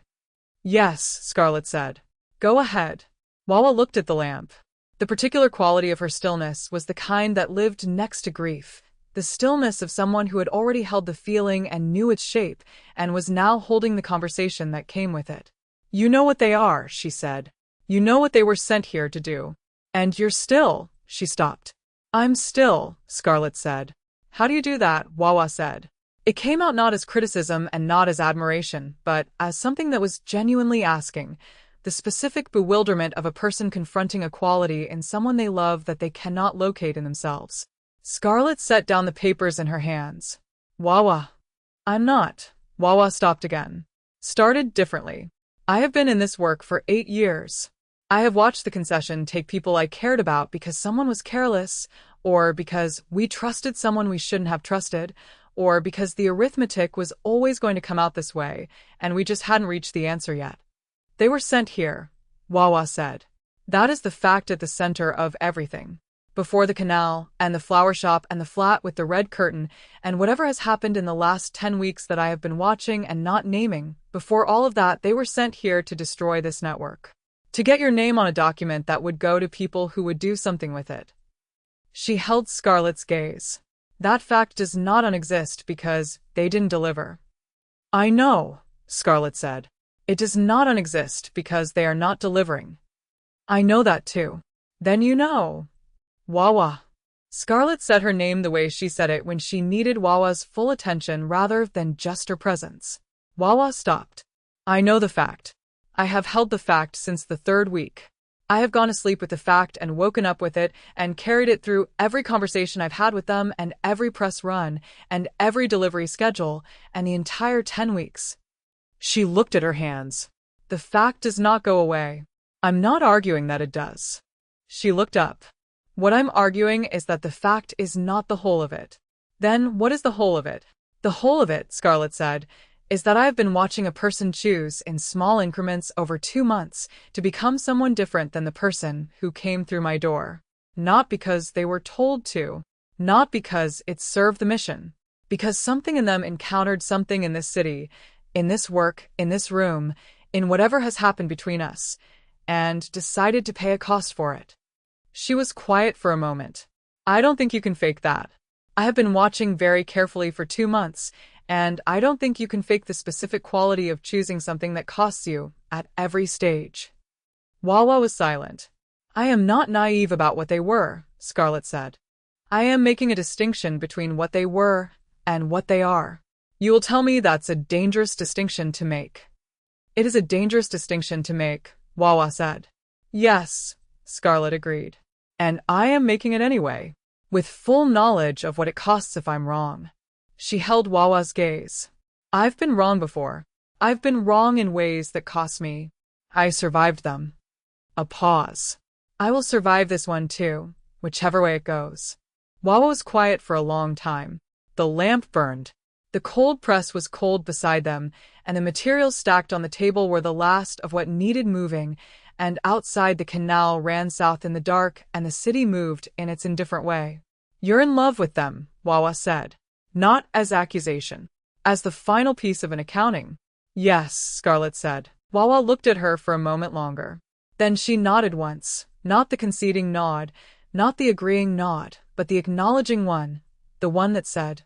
"Yes," Scarlet said. "Go ahead." Wawa looked at the lamp. The particular quality of her stillness was the kind that lived next to grief, the stillness of someone who had already held the feeling and knew its shape, and was now holding the conversation that came with it. "You know what they are," she said. "You know what they were sent here to do. And you're still," she stopped. "I'm still," Scarlet said. "How do you do that?" Wawa said. It came out not as criticism and not as admiration, but as something that was genuinely asking, the specific bewilderment of a person confronting a quality in someone they love that they cannot locate in themselves. Scarlet set down the papers in her hands. "Wawa." "I'm not." Wawa stopped again. "Started differently. I have been in this work for 8 years. I have watched the Concession take people I cared about because someone was careless, or because we trusted someone we shouldn't have trusted, or because the arithmetic was always going to come out this way, and we just hadn't reached the answer yet. They were sent here," Wawa said. "That is the fact at the center of everything. Before the canal, and the flower shop, and the flat with the red curtain, and whatever has happened in the last 10 weeks that I have been watching and not naming, before all of that, they were sent here to destroy this network. To get your name on a document that would go to people who would do something with it." She held Scarlet's gaze. "That fact does not unexist because they didn't deliver." "I know," Scarlet said. "It does not unexist because they are not delivering." "I know that too." "Then you know." "Wawa." Scarlet said her name the way she said it when she needed Wawa's full attention rather than just her presence. Wawa stopped. "I know the fact. I have held the fact since the 3rd week. I have gone to sleep with the fact and woken up with it and carried it through every conversation I've had with them and every press run and every delivery schedule and the entire 10 weeks. She looked at her hands. "The fact does not go away. I'm not arguing that it does." She looked up. "What I'm arguing is that the fact is not the whole of it." "Then what is the whole of it?" "The whole of it," Scarlet said, "is that I have been watching a person choose, in small increments over 2 months, to become someone different than the person who came through my door. Not because they were told to. Not because it served the mission. Because something in them encountered something in this city, in this work, in this room, in whatever has happened between us, and decided to pay a cost for it." She was quiet for a moment. "I don't think you can fake that. I have been watching very carefully for 2 months, and I don't think you can fake the specific quality of choosing something that costs you at every stage." Wawa was silent. "I am not naive about what they were," Scarlet said. "I am making a distinction between what they were and what they are." "You will tell me that's a dangerous distinction to make." "It is a dangerous distinction to make," Wawa said. "Yes," Scarlet agreed. "And I am making it anyway, with full knowledge of what it costs if I'm wrong." She held Wawa's gaze. "I've been wrong before. I've been wrong in ways that cost me. I survived them." A pause. "I will survive this one too, whichever way it goes." Wawa was quiet for a long time. The lamp burned. The cold press was cold beside them, and the materials stacked on the table were the last of what needed moving, and outside the canal ran south in the dark, and the city moved in its indifferent way. "You're in love with them," Wawa said. Not as accusation. As the final piece of an accounting. "Yes," Scarlet said. Wawa looked at her for a moment longer. Then she nodded once, not the conceding nod, not the agreeing nod, but the acknowledging one, the one that said,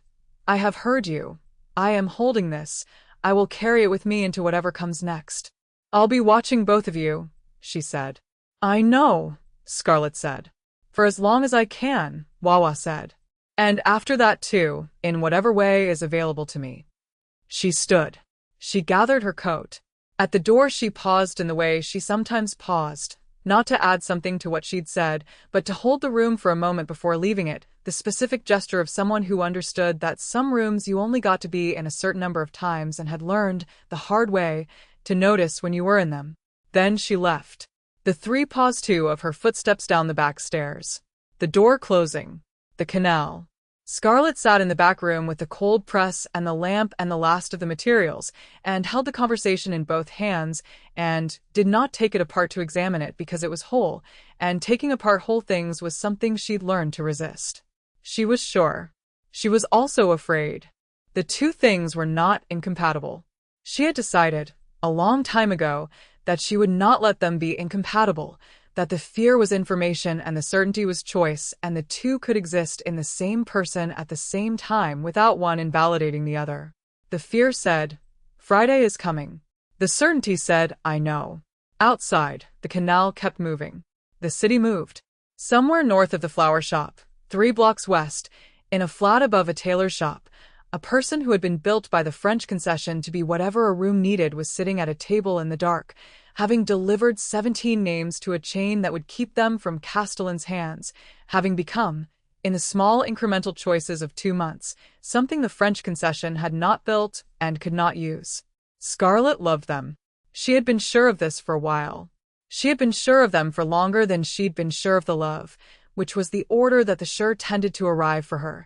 "I have heard you. I am holding this. I will carry it with me into whatever comes next. I'll be watching both of you," she said. "I know," Scarlet said. "For as long as I can," Wawa said. "And after that too, in whatever way is available to me." She stood. She gathered her coat. At the door she paused in the way she sometimes paused, not to add something to what she'd said, but to hold the room for a moment before leaving it, the specific gesture of someone who understood that some rooms you only got to be in a certain number of times and had learned, the hard way, to notice when you were in them. Then she left. The three paused too of her footsteps down the back stairs. The door closing. The canal. Scarlet sat in the back room with the cold press and the lamp and the last of the materials, and held the conversation in both hands, and did not take it apart to examine it because it was whole, and taking apart whole things was something she'd learned to resist. She was sure. She was also afraid. The two things were not incompatible. She had decided, a long time ago, that she would not let them be incompatible, that the fear was information and the certainty was choice, and the two could exist in the same person at the same time without one invalidating the other. The fear said, "Friday is coming." The certainty said, "I know." Outside, the canal kept moving. The city moved. Somewhere north of the flower shop, 3 blocks west, in a flat above a tailor's shop, a person who had been built by the French Concession to be whatever a room needed was sitting at a table in the dark, having delivered 17 names to a chain that would keep them from Castellan's hands, having become, in the small incremental choices of 2 months, something the French Concession had not built and could not use. Scarlet loved them. She had been sure of this for a while. She had been sure of them for longer than she'd been sure of the love, which was the order that the sure tended to arrive for her.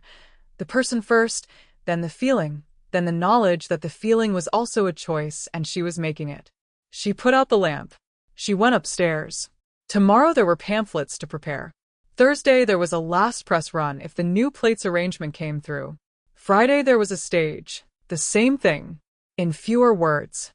The person first, then the feeling, then the knowledge that the feeling was also a choice and she was making it. She put out the lamp. She went upstairs. Tomorrow there were pamphlets to prepare. Thursday there was a last press run if the new plates arrangement came through. Friday there was a stage. The same thing. In fewer words.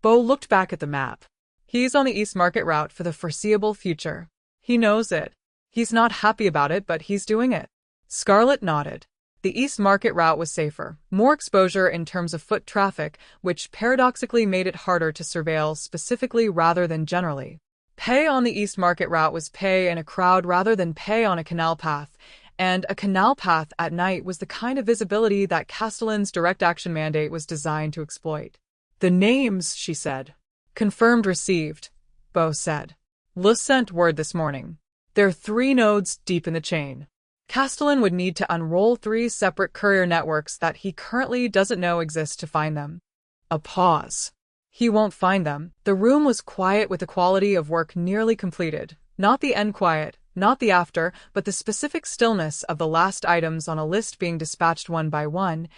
Bo looked back at the map. He's on the East Market route for the foreseeable future. He knows it. He's not happy about it, but he's doing it. Scarlet nodded. The East Market route was safer, more exposure in terms of foot traffic, which paradoxically made it harder to surveil specifically rather than generally. Pay on the East Market route was pay in a crowd rather than pay on a canal path, and a canal path at night was the kind of visibility that Castellan's direct action mandate was designed to exploit. "The names," she said. "Confirmed received," Bo said. "Lû sent word this morning. They're 3 nodes deep in the chain. Castellan would need to unroll 3 separate courier networks that he currently doesn't know exist to find them." A pause. "He won't find them." The room was quiet with the quality of work nearly completed. Not the end quiet, not the after, but the specific stillness of the last items on a list being dispatched one by one,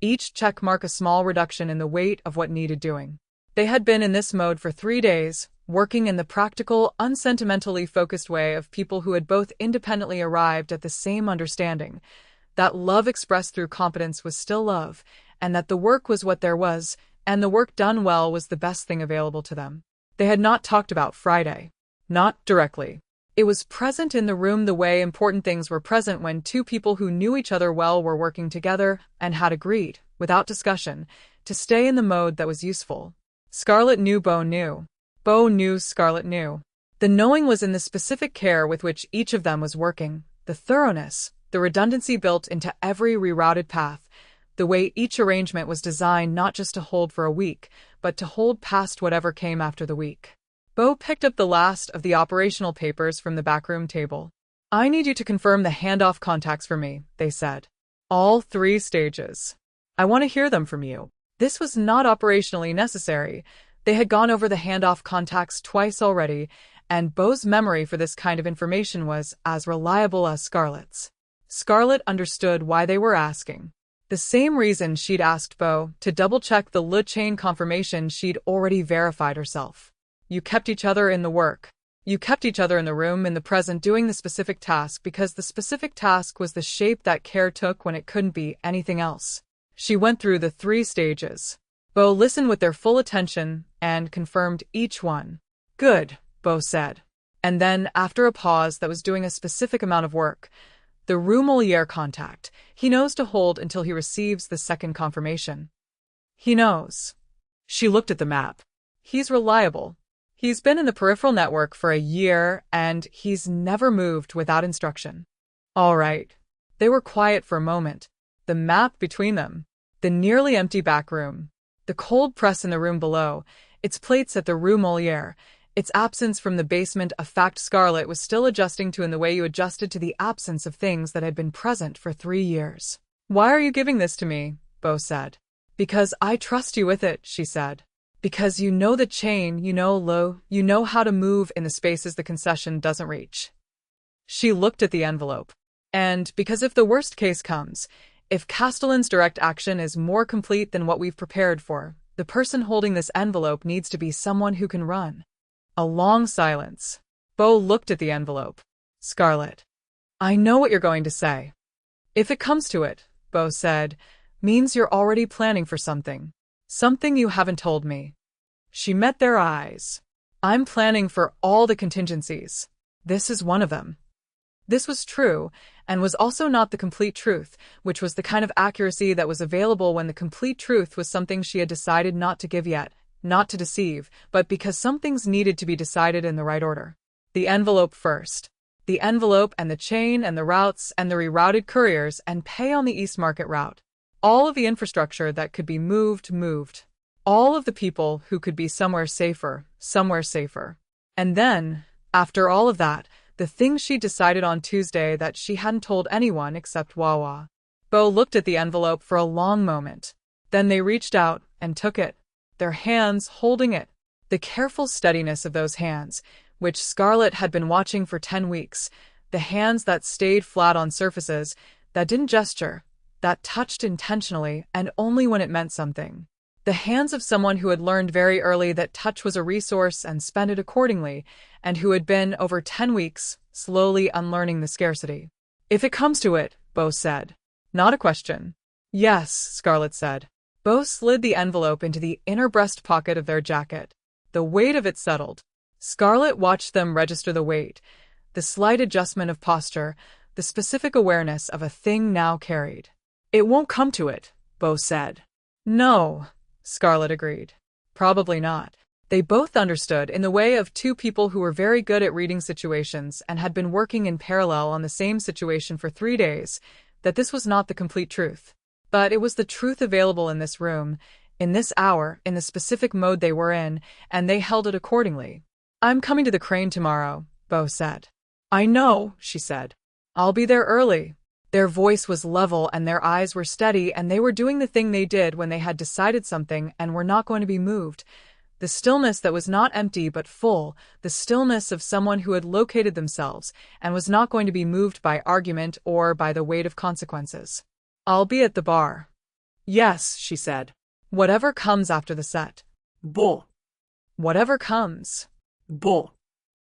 each check mark a small reduction in the weight of what needed doing. They had been in this mode for 3 days, working in the practical, unsentimentally focused way of people who had both independently arrived at the same understanding, that love expressed through competence was still love, and that the work was what there was, and the work done well was the best thing available to them. They had not talked about Friday. Not directly. It was present in the room the way important things were present when 2 people who knew each other well were working together and had agreed, without discussion, to stay in the mode that was useful. Scarlet knew Bo knew. Bo knew Scarlet knew. The knowing was in the specific care with which each of them was working, the thoroughness, the redundancy built into every rerouted path, the way each arrangement was designed not just to hold for a week, but to hold past whatever came after the week. Bo picked up the last of the operational papers from the backroom table. "I need you to confirm the handoff contacts for me," they said. "All 3 stages. I want to hear them from you." This was not operationally necessary. They had gone over the handoff contacts twice already, and Bo's memory for this kind of information was as reliable as Scarlet's. Scarlet understood why they were asking. The same reason she'd asked Bo to double-check the Lû chain confirmation she'd already verified herself. You kept each other in the work. You kept each other in the room in the present doing the specific task because the specific task was the shape that care took when it couldn't be anything else. She went through the 3 stages. Bo listened with their full attention and confirmed each one. Good, Bo said. And then, after a pause that was doing a specific amount of work, the Molière contact, he knows to hold until he receives the second confirmation. He knows. She looked at the map. He's reliable. He's been in the peripheral network for a year, and he's never moved without instruction. All right. They were quiet for a moment. The map between them. The nearly empty back room. The cold press in the room below. Its plates at the Rue Molière. Its absence from the basement, a fact Scarlet was still adjusting to in the way you adjusted to the absence of things that had been present for 3 years. Why are you giving this to me? Bo said. Because I trust you with it, she said. Because you know the chain, you know Lû, you know how to move in the spaces the concession doesn't reach. She looked at the envelope. And because if the worst case comes, if Castellan's direct action is more complete than what we've prepared for, the person holding this envelope needs to be someone who can run. A long silence. Bo looked at the envelope. Scarlet. I know what you're going to say. If it comes to it, Bo said, means you're already planning for something. Something you haven't told me. She met their eyes. I'm planning for all the contingencies. This is one of them. This was true, and was also not the complete truth, which was the kind of accuracy that was available when the complete truth was something she had decided not to give yet. Not to deceive, but because some things needed to be decided in the right order. The envelope first. The envelope and the chain and the routes and the rerouted couriers and pay on the East Market route. All of the infrastructure that could be moved. All of the people who could be somewhere safer. And then, after all of that, the thing she decided on Tuesday that she hadn't told anyone except Wawa. Bo looked at the envelope for a long moment. Then they reached out and took it. Their hands holding it. The careful steadiness of those hands, which Scarlet had been watching for 10 weeks. The hands that stayed flat on surfaces, that didn't gesture, that touched intentionally and only when it meant something. The hands of someone who had learned very early that touch was a resource and spent it accordingly, and who had been, over 10 weeks, slowly unlearning the scarcity. If it comes to it, Bo said. Not a question. Yes, Scarlet said. Bo slid the envelope into the inner breast pocket of their jacket. The weight of it settled. Scarlet watched them register the weight, the slight adjustment of posture, the specific awareness of a thing now carried. It won't come to it, Bo said. No, Scarlet agreed. Probably not. They both understood, in the way of 2 people who were very good at reading situations and had been working in parallel on the same situation for 3 days, that this was not the complete truth. But it was the truth available in this room, in this hour, in the specific mode they were in, and they held it accordingly. I'm coming to the crane tomorrow, Bo said. I know, she said. I'll be there early. Their voice was level and their eyes were steady, and they were doing the thing they did when they had decided something and were not going to be moved. The stillness that was not empty but full, the stillness of someone who had located themselves and was not going to be moved by argument or by the weight of consequences. I'll be at the bar. Yes, she said. Whatever comes after the set. Bo. Whatever comes. Bo.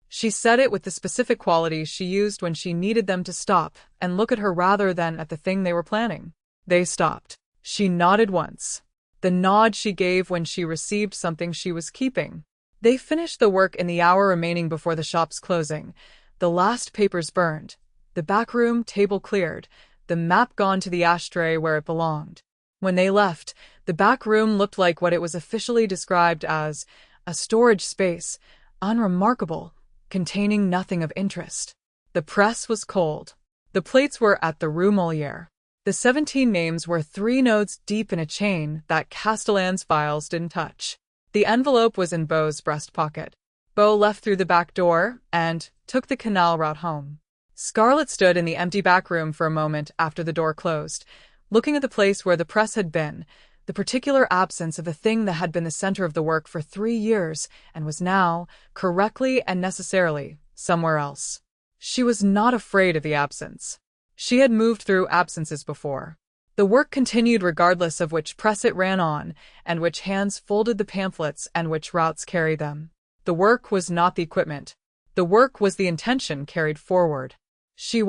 She said it with the specific qualities she used when she needed them to stop and look at her rather than at the thing they were planning. They stopped. She nodded once. The nod she gave when she received something she was keeping. They finished the work in the hour remaining before the shop's closing. The last papers burned. The backroom table cleared. The map gone to the ashtray where it belonged. When they left, the back room looked like what it was officially described as a storage space, unremarkable, containing nothing of interest. The press was cold. The plates were at the Rue Molière. The 17 names were 3 nodes deep in a chain that Castellan's files didn't touch. The envelope was in Bo's breast pocket. Bo left through the back door and took the canal route home. Scarlet stood in the empty back room for a moment after the door closed, looking at the place where the press had been, the particular absence of a thing that had been the center of the work for 3 years and was now, correctly and necessarily, somewhere else. She was not afraid of the absence. She had moved through absences before. The work continued regardless of which press it ran on, and which hands folded the pamphlets and which routes carried them. The work was not the equipment. The work was the intention carried forward. She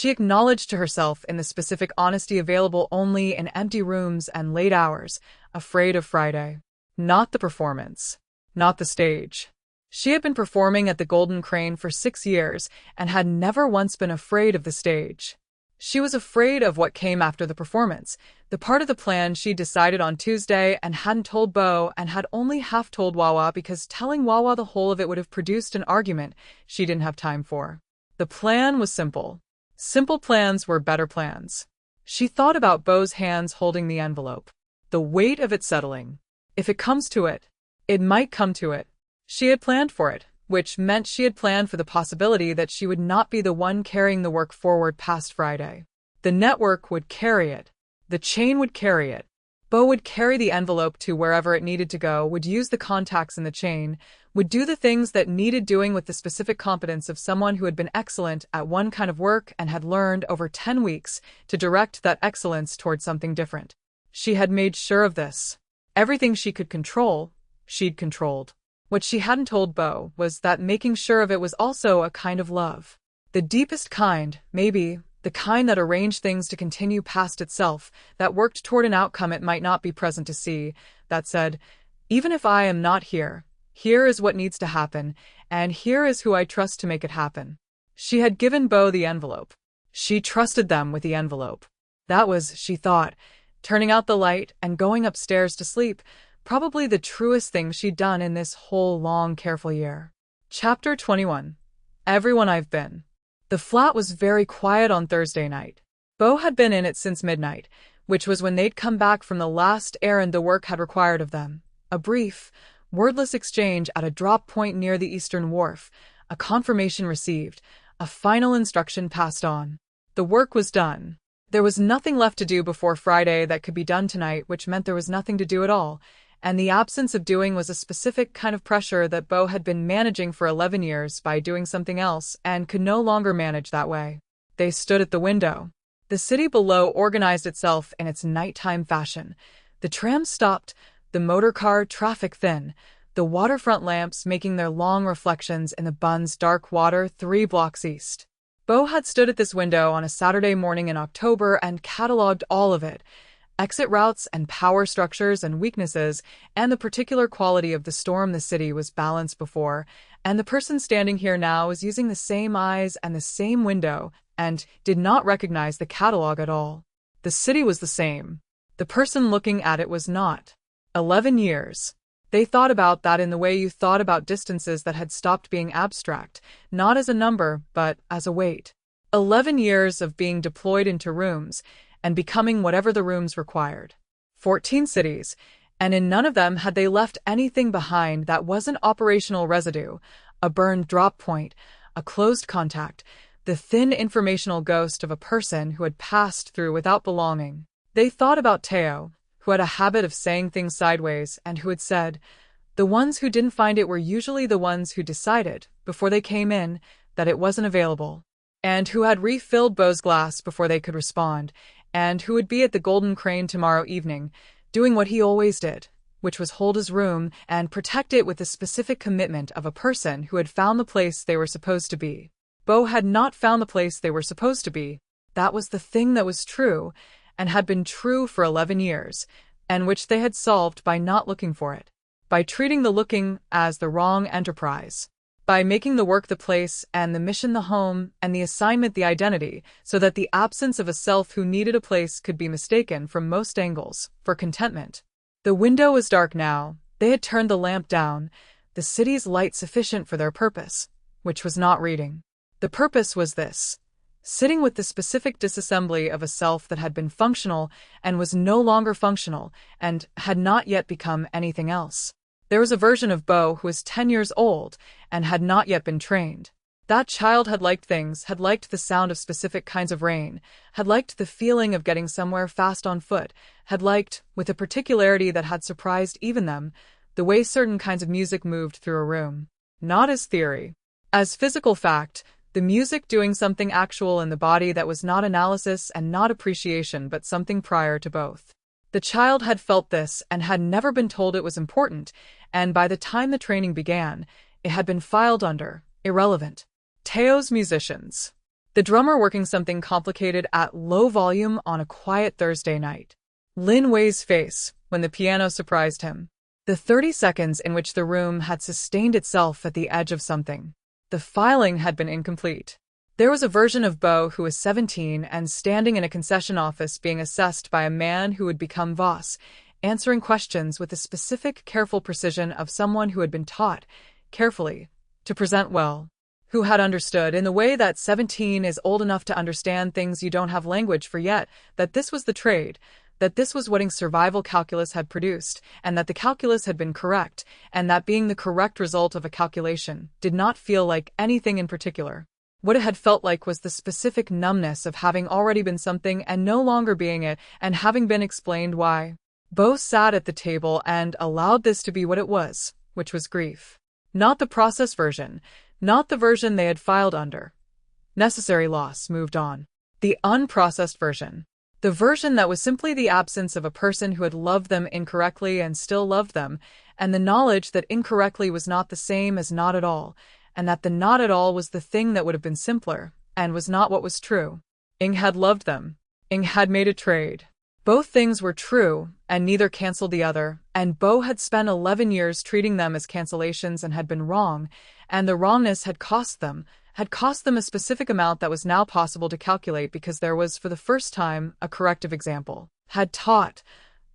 acknowledged to herself in the specific honesty available only in empty rooms and late hours, afraid of Friday. Not the performance. Not the stage. She had been performing at the Golden Crane for 6 years and had never once been afraid of the stage. She was afraid of what came after the performance, the part of the plan she decided on Tuesday and hadn't told Bo and had only half told Wawa because telling Wawa the whole of it would have produced an argument she didn't have time for. The plan was simple. Simple plans were better plans. She thought about Bo's hands holding the envelope. The weight of it settling. If it comes to it, it might come to it. She had planned for it, which meant she had planned for the possibility that she would not be the one carrying the work forward past Friday. The network would carry it. The chain would carry it. Bo would carry the envelope to wherever it needed to go, would use the contacts in the chain, would do the things that needed doing with the specific competence of someone who had been excellent at one kind of work and had learned over 10 weeks to direct that excellence toward something different. She had made sure of this. Everything she could control, she'd controlled. What she hadn't told Bo was that making sure of it was also a kind of love. The deepest kind, maybe, the kind that arranged things to continue past itself, that worked toward an outcome it might not be present to see, that said, even if I am not here, here is what needs to happen, and here is who I trust to make it happen. She had given Bo the envelope. She trusted them with the envelope. That was, she thought, turning out the light and going upstairs to sleep, probably the truest thing she'd done in this whole long, careful year. Chapter 21. Everyone I've been. The flat was very quiet on Thursday night. Bo had been in it since midnight, which was when they'd come back from the last errand the work had required of them. A brief, wordless exchange at a drop point near the Eastern Wharf, a confirmation received, a final instruction passed on. The work was done. There was nothing left to do before Friday that could be done tonight, which meant there was nothing to do at all, and the absence of doing was a specific kind of pressure that Bo had been managing for 11 years by doing something else and could no longer manage that way. They stood at the window. The city below organized itself in its nighttime fashion. The trams stopped, the motor car traffic thin, the waterfront lamps making their long reflections in the Bun's dark water 3 blocks east. Bo had stood at this window on a Saturday morning in October and catalogued all of it, exit routes and power structures and weaknesses, and the particular quality of the storm the city was balanced before, and the person standing here now was using the same eyes and the same window, and did not recognize the catalogue at all. The city was the same. The person looking at it was not. 11 years. They thought about that in the way you thought about distances that had stopped being abstract, not as a number, but as a weight. 11 years of being deployed into rooms, and becoming whatever the rooms required. 14 cities, and in none of them had they left anything behind that wasn't operational residue, a burned drop point, a closed contact, the thin informational ghost of a person who had passed through without belonging. They thought about Teo, who had a habit of saying things sideways and who had said, the ones who didn't find it were usually the ones who decided, before they came in, that it wasn't available, and who had refilled Bo's glass before they could respond, and who would be at the Golden Crane tomorrow evening, doing what he always did, which was hold his room and protect it with the specific commitment of a person who had found the place they were supposed to be. Bo had not found the place they were supposed to be. That was the thing that was true, and had been true for 11 years, and which they had solved by not looking for it, by treating the looking as the wrong enterprise, by making the work the place and the mission the home and the assignment the identity, so that the absence of a self who needed a place could be mistaken from most angles for contentment. The window was dark now. They had turned the lamp down, the city's light sufficient for their purpose, which was not reading. The purpose was this: sitting with the specific disassembly of a self that had been functional and was no longer functional and had not yet become anything else. There was a version of Bo who was 10 years old and had not yet been trained. That child had liked things, had liked the sound of specific kinds of rain, had liked the feeling of getting somewhere fast on foot, had liked, with a particularity that had surprised even them, the way certain kinds of music moved through a room. Not as theory. As physical fact, The music doing something actual in the body that was not analysis and not appreciation but something prior to both. The child had felt this and had never been told it was important, and by the time the training began, it had been filed under irrelevant. Teo's musicians. The drummer working something complicated at low volume on a quiet Thursday night. Lin Wei's face when the piano surprised him. The 30 seconds in which the room had sustained itself at the edge of something. The filing had been incomplete. There was a version of Bo who was 17 and standing in a concession office being assessed by a man who would become Voss, answering questions with the specific, careful precision of someone who had been taught, carefully, to present well, who had understood in the way that 17 is old enough to understand things you don't have language for yet, that this was the trade, that this was what survival calculus had produced, and that the calculus had been correct, and that being the correct result of a calculation did not feel like anything in particular. What it had felt like was the specific numbness of having already been something and no longer being it, and having been explained why. Bo sat at the table and allowed this to be what it was, which was grief. Not the process version, not the version they had filed under. Necessary loss moved on. The unprocessed version. The version that was simply the absence of a person who had loved them incorrectly and still loved them, and the knowledge that incorrectly was not the same as not at all, and that the not at all was the thing that would have been simpler, and was not what was true. Ing had loved them. Ing had made a trade. Both things were true, and neither canceled the other, and Bo had spent 11 years treating them as cancellations and had been wrong, and the wrongness had cost them a specific amount that was now possible to calculate because there was, for the first time, a corrective example. Had taught.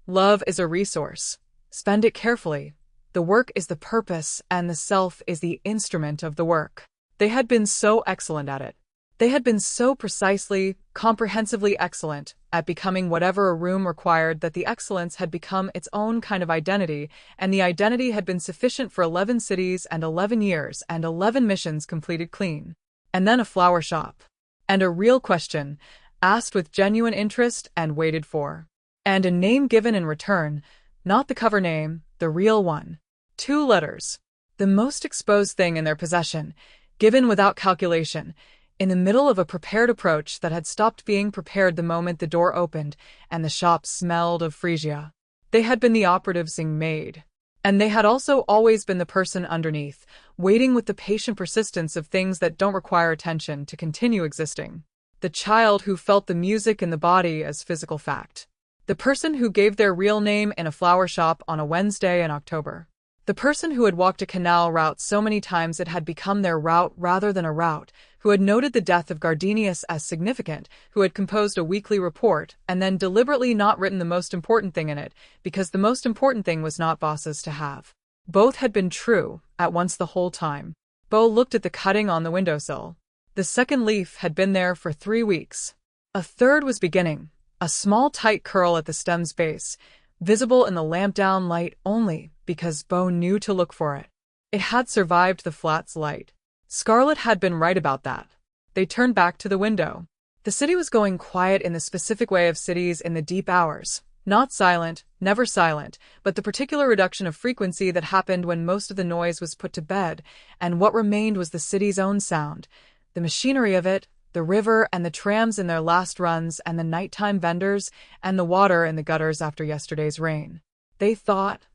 Love is a resource. Spend it carefully. The work is the purpose, and the self is the instrument of the work. They had been so excellent at it. They had been so precisely, comprehensively excellent at becoming whatever a room required that the excellence had become its own kind of identity, and the identity had been sufficient for 11 cities and 11 years and 11 missions completed clean. And then a flower shop. And a real question, asked with genuine interest and waited for. And a name given in return, not the cover name, the real one. 2 letters. The most exposed thing in their possession, given without calculation, in the middle of a prepared approach that had stopped being prepared the moment the door opened and the shop smelled of freesia. They had been the operative Xing made. And they had also always been the person underneath, waiting with the patient persistence of things that don't require attention to continue existing. The child who felt the music in the body as physical fact. The person who gave their real name in a flower shop on a Wednesday in October. The person who had walked a canal route so many times it had become their route rather than a route, who had noted the death of Gardenius as significant, who had composed a weekly report and then deliberately not written the most important thing in it, because the most important thing was not Boss's to have. Both had been true, at once the whole time. Bo looked at the cutting on the windowsill. The second leaf had been there for 3 weeks. A third was beginning, a small tight curl at the stem's base, visible in the lamp-down light only because Bo knew to look for it. It had survived the flat's light. Scarlet had been right about that. They turned back to the window. The city was going quiet in the specific way of cities in the deep hours. Not silent, never silent, but the particular reduction of frequency that happened when most of the noise was put to bed, and what remained was the city's own sound, the machinery of it, the river and the trams in their last runs and the nighttime vendors and the water in the gutters after yesterday's rain. They thought,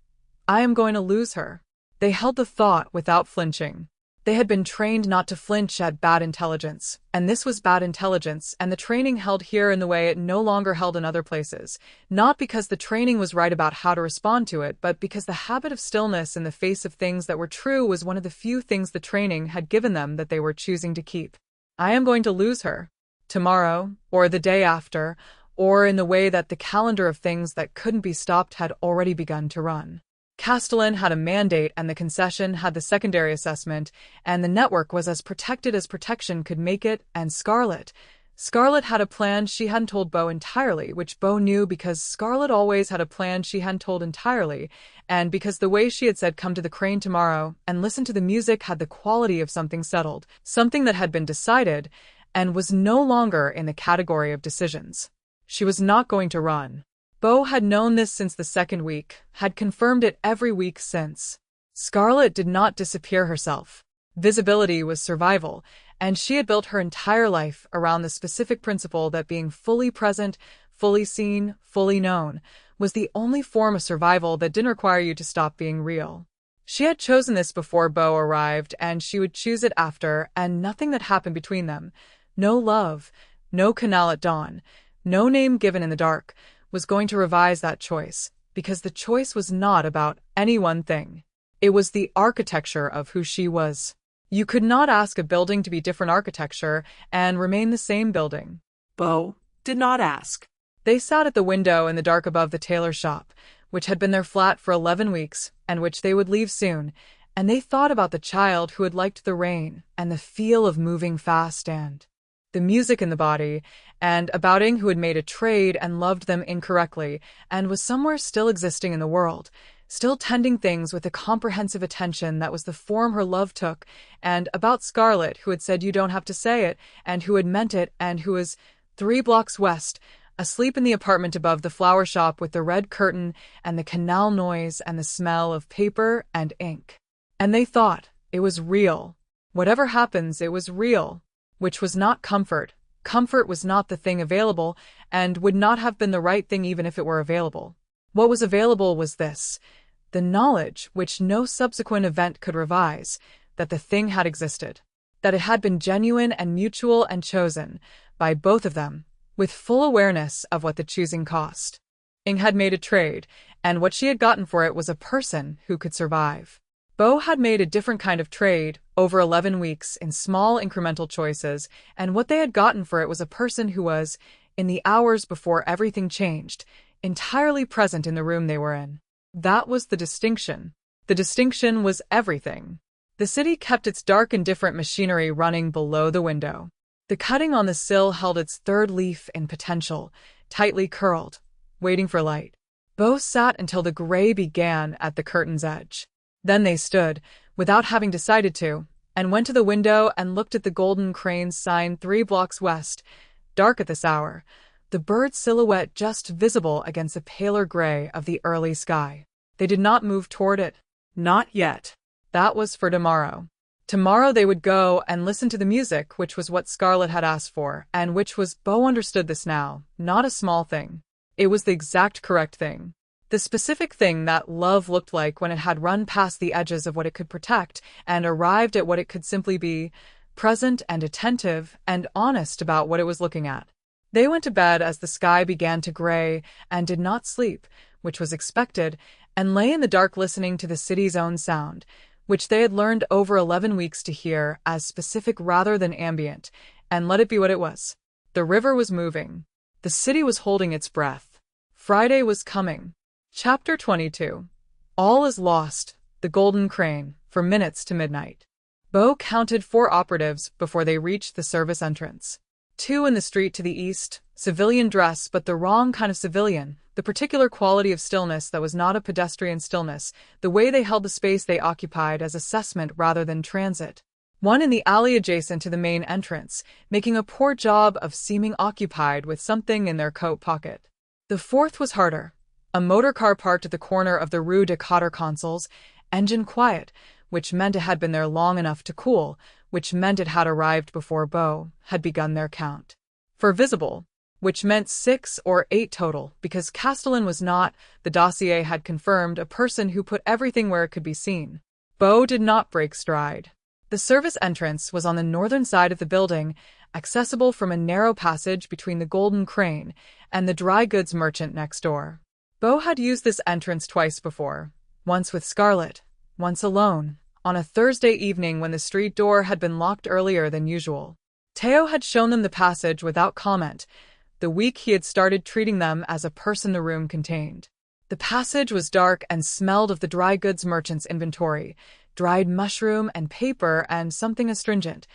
I am going to lose her. They held the thought without flinching. They had been trained not to flinch at bad intelligence, and this was bad intelligence, and the training held here in the way it no longer held in other places, not because the training was right about how to respond to it, but because the habit of stillness in the face of things that were true was one of the few things the training had given them that they were choosing to keep. I am going to lose her. Tomorrow, or the day after, or in the way that the calendar of things that couldn't be stopped had already begun to run. Castellan had a mandate and the concession had the secondary assessment, and the network was as protected as protection could make it, and Scarlet had a plan she hadn't told Bo entirely, which Bo knew because Scarlet always had a plan she hadn't told entirely, and because the way she had said come to the crane tomorrow and listen to the music had the quality of something settled, something that had been decided, and was no longer in the category of decisions. She was not going to run. Bo had known this since the second week, had confirmed it every week since. Scarlet did not disappear herself. Visibility was survival, and she had built her entire life around the specific principle that being fully present, fully seen, fully known, was the only form of survival that didn't require you to stop being real. She had chosen this before Beau arrived, and she would choose it after, and nothing that happened between them, no love, no canal at dawn, no name given in the dark, was going to revise that choice, because the choice was not about any one thing. It was the architecture of who she was. You could not ask a building to be different architecture and remain the same building. Beau did not ask. They sat at the window in the dark above the tailor shop, which had been their flat for 11 weeks and which they would leave soon, and they thought about the child who had liked the rain and the feel of moving fast and the music in the body, and about Ing who had made a trade and loved them incorrectly and was somewhere still existing in the world, still tending things with a comprehensive attention that was the form her love took, and about Scarlet who had said you don't have to say it, and who had meant it, and who was 3 blocks west, asleep in the apartment above the flower shop with the red curtain and the canal noise and the smell of paper and ink. And they thought it was real. Whatever happens, it was real, which was not comfort. Comfort was not the thing available and would not have been the right thing even if it were available. What was available was this, the knowledge, which no subsequent event could revise, that the thing had existed, that it had been genuine and mutual and chosen by both of them, with full awareness of what the choosing cost. Ing had made a trade, and what she had gotten for it was a person who could survive. Beau had made a different kind of trade, over 11 weeks, in small incremental choices, and what they had gotten for it was a person who was, in the hours before everything changed, entirely present in the room they were in. That was the distinction. The distinction was everything. The city kept its dark and different machinery running below the window. The cutting on the sill held its third leaf in potential, tightly curled, waiting for light. Beau sat until the gray began at the curtain's edge. Then they stood, without having decided to, and went to the window and looked at the golden crane's sign 3 blocks west, dark at this hour, the bird's silhouette just visible against the paler gray of the early sky. They did not move toward it. Not yet. That was for tomorrow. Tomorrow they would go and listen to the music, which was what Scarlet had asked for, and which was, Beau understood this now, not a small thing. It was the exact correct thing. The specific thing that love looked like when it had run past the edges of what it could protect and arrived at what it could simply be, present and attentive and honest about what it was looking at. They went to bed as the sky began to gray and did not sleep, which was expected, and lay in the dark listening to the city's own sound, which they had learned over 11 weeks to hear as specific rather than ambient, and let it be what it was. The river was moving. The city was holding its breath. Friday was coming. Chapter 22. All is lost, the golden crane, from minutes to midnight. Beau counted 4 operatives before they reached the service entrance. 2 in the street to the east, civilian dress but the wrong kind of civilian, the particular quality of stillness that was not a pedestrian stillness, the way they held the space they occupied as assessment rather than transit. 1 in the alley adjacent to the main entrance, making a poor job of seeming occupied with something in their coat pocket. The 4th was harder. A motor car parked at the corner of the Rue des Quatre Consuls, engine quiet, which meant it had been there long enough to cool, which meant it had arrived before Beau had begun their count. For visible, which meant 6 or 8 total, because Castellan was not, the dossier had confirmed, a person who put everything where it could be seen. Beau did not break stride. The service entrance was on the northern side of the building, accessible from a narrow passage between the Golden Crane and the dry goods merchant next door. Beau had used this entrance twice before, once with Scarlet, once alone, on a Thursday evening when the street door had been locked earlier than usual. Teo had shown them the passage without comment, the week he had started treating them as a person the room contained. The passage was dark and smelled of the dry goods merchant's inventory, dried mushroom and paper and something astringent,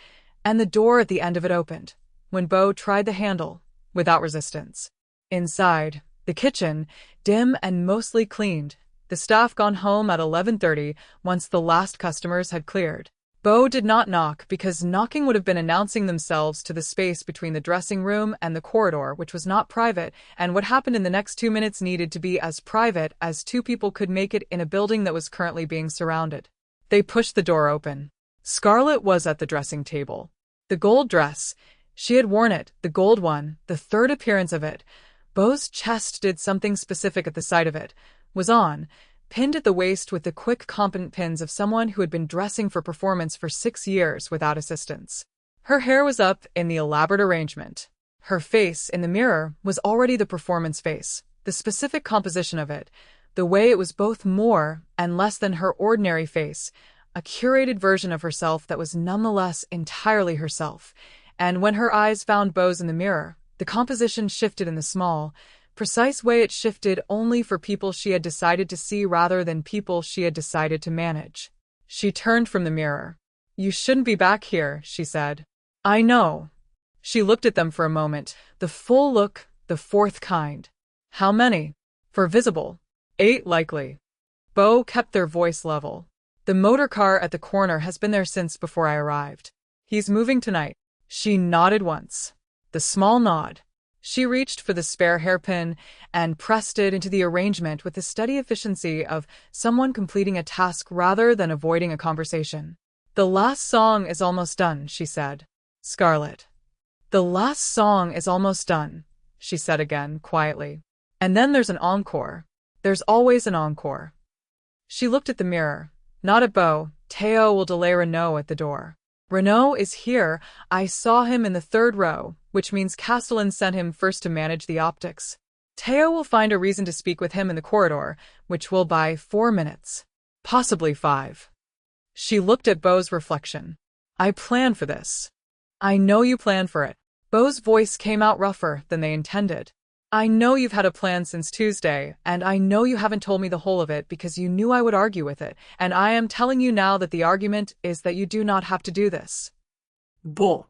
and the door at the end of it opened, when Beau tried the handle, without resistance. Inside, the kitchen, dim and mostly cleaned, the staff gone home at 11:30 once the last customers had cleared. Beau did not knock because knocking would have been announcing themselves to the space between the dressing room and the corridor, which was not private, and what happened in the next 2 minutes needed to be as private as 2 people could make it in a building that was currently being surrounded. They pushed the door open. Scarlet was at the dressing table. The gold dress. She had worn it, the gold one, the third appearance of it. Beau's chest did something specific at the sight of it. Was on, pinned at the waist with the quick, competent pins of someone who had been dressing for performance for 6 years without assistance. Her hair was up in the elaborate arrangement. Her face, in the mirror, was already the performance face, the specific composition of it, the way it was both more and less than her ordinary face, a curated version of herself that was nonetheless entirely herself. And when her eyes found Beau's in the mirror, the composition shifted in the small, precise way it shifted only for people she had decided to see rather than people she had decided to manage. She turned from the mirror. "You shouldn't be back here," she said. "I know." She looked at them for a moment, the full look, the fourth kind. "How many?" "For visible. 8 likely." Beau kept their voice level. "The motor car at the corner has been there since before I arrived. He's moving tonight." She nodded once. The small nod. She reached for the spare hairpin and pressed it into the arrangement with the steady efficiency of someone completing a task rather than avoiding a conversation. "The last song is almost done," she said. "Scarlet." "The last song is almost done," she said again, quietly. "And then there's an encore. There's always an encore." She looked at the mirror. Not at Beau. "Théo will delay Renaud at the door." "Renaud is here. I saw him in the 3rd row, which means Castellan sent him first to manage the optics. Théo will find a reason to speak with him in the corridor, which will buy 4 minutes. Possibly 5. She looked at Beau's reflection. "I planned for this." "I know you planned for it." Beau's voice came out rougher than they intended. "I know you've had a plan since Tuesday, and I know you haven't told me the whole of it because you knew I would argue with it, and I am telling you now that the argument is that you do not have to do this." Bull.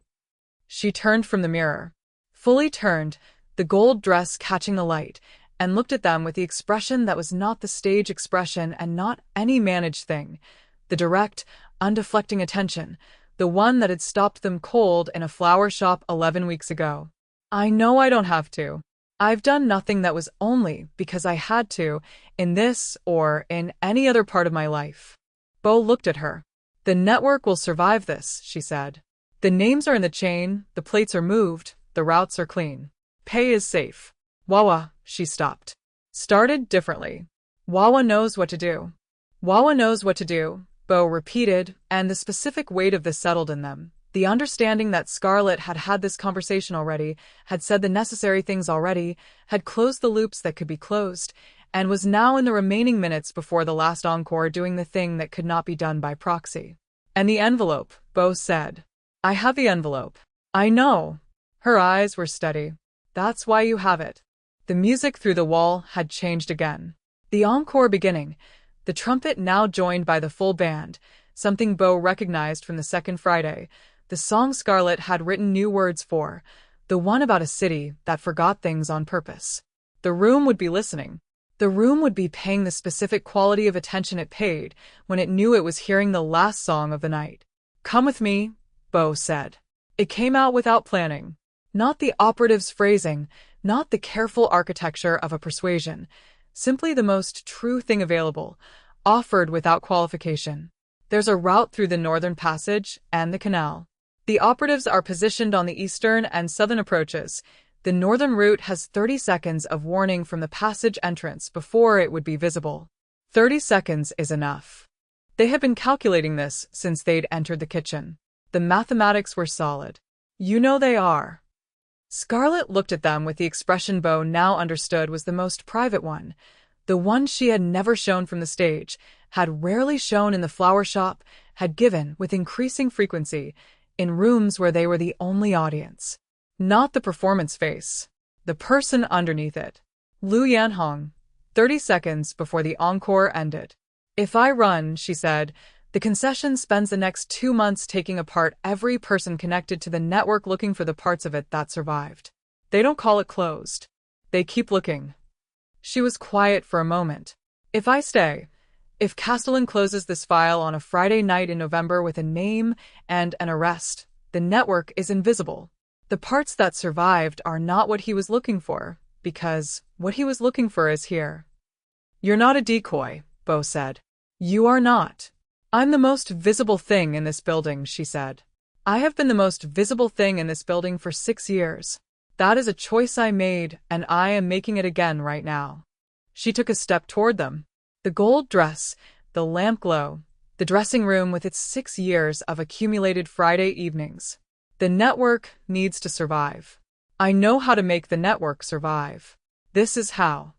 She turned from the mirror. Fully turned, the gold dress catching the light, and looked at them with the expression that was not the stage expression and not any managed thing, the direct, undeflecting attention, the one that had stopped them cold in a flower shop 11 weeks ago. "I know I don't have to. I've done nothing that was only because I had to, in this or in any other part of my life." Beau looked at her. "The network will survive this," she said. "The names are in the chain, the plates are moved, the routes are clean. Pay is safe." "Wawa," she stopped. "Started differently. Wawa knows what to do." "Wawa knows what to do," Beau repeated, and the specific weight of this settled in them. The understanding that Scarlet had had this conversation already, had said the necessary things already, had closed the loops that could be closed, and was now in the remaining minutes before the last encore doing the thing that could not be done by proxy. "And the envelope," Beau said. "I have the envelope." "I know." Her eyes were steady. "That's why you have it." The music through the wall had changed again. The encore beginning, the trumpet now joined by the full band, something Beau recognized from the second Friday, the song Scarlet had written new words for, the one about a city that forgot things on purpose. The room would be listening. The room would be paying the specific quality of attention it paid when it knew it was hearing the last song of the night. "Come with me," Beau said. It came out without planning. Not the operative's phrasing, not the careful architecture of a persuasion, simply the most true thing available, offered without qualification. "There's a route through the northern passage and the canal. The operatives are positioned on the eastern and southern approaches. The northern route has 30 seconds of warning from the passage entrance before it would be visible. 30 seconds is enough." They had been calculating this since they'd entered the kitchen. The mathematics were solid. "You know they are." Scarlet looked at them with the expression Beau now understood was the most private one, the one she had never shown from the stage, had rarely shown in the flower shop, had given, with increasing frequency, in rooms where they were the only audience. Not the performance face, the person underneath it. Lû Yànhóng, 30 seconds before the encore ended. "If I run," she said, "the concession spends the next 2 months taking apart every person connected to the network looking for the parts of it that survived. They don't call it closed. They keep looking." She was quiet for a moment. "If I stay, if Castellan closes this file on a Friday night in November with a name and an arrest, the network is invisible. The parts that survived are not what he was looking for, because what he was looking for is here." "You're not a decoy," Beau said. "You are not." "I'm the most visible thing in this building," she said. I have been the most visible thing in this building for 6 years. That is a choice I made, and I am making it again right now. She took a step toward them. The gold dress, the lamp glow, the dressing room with its 6 years of accumulated Friday evenings. The network needs to survive. I know how to make the network survive. This is how.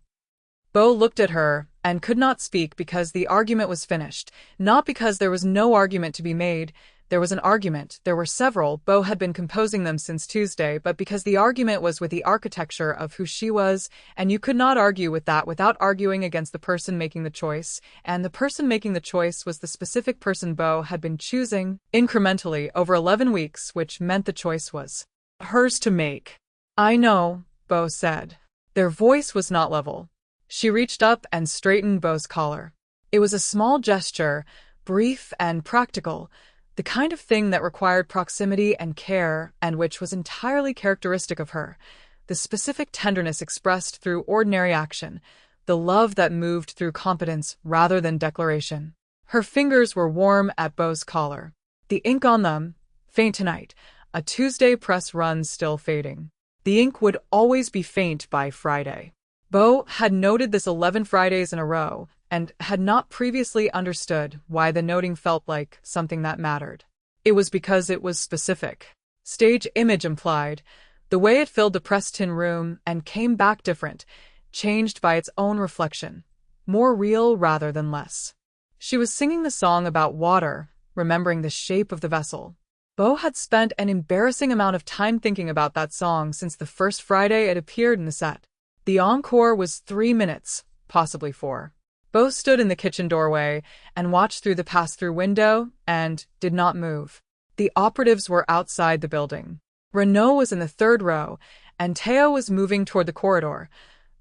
Bo looked at her and could not speak because the argument was finished, not because there was no argument to be made. There was an argument, there were several, Bo had been composing them since Tuesday, but because the argument was with the architecture of who she was, and you could not argue with that without arguing against the person making the choice, and the person making the choice was the specific person Bo had been choosing incrementally over 11 weeks, which meant the choice was hers to make. I know, Bo said. Their voice was not level. She reached up and straightened Bo's collar. It was a small gesture, brief and practical, the kind of thing that required proximity and care and which was entirely characteristic of her, the specific tenderness expressed through ordinary action, the love that moved through competence rather than declaration. Her fingers were warm at Bo's collar. The ink on them, faint tonight, a Tuesday press run still fading. The ink would always be faint by Friday. Bo had noted this 11 Fridays in a row, and had not previously understood why the noting felt like something that mattered. It was because it was specific. Stage image implied, the way it filled the press tin room and came back different, changed by its own reflection, more real rather than less. She was singing the song about water, remembering the shape of the vessel. Bo had spent an embarrassing amount of time thinking about that song since the first Friday it appeared in the set. The encore was 3 minutes, possibly 4. Bo stood in the kitchen doorway and watched through the pass-through window and did not move. The operatives were outside the building. Renault was in the 3rd row, and Teo was moving toward the corridor.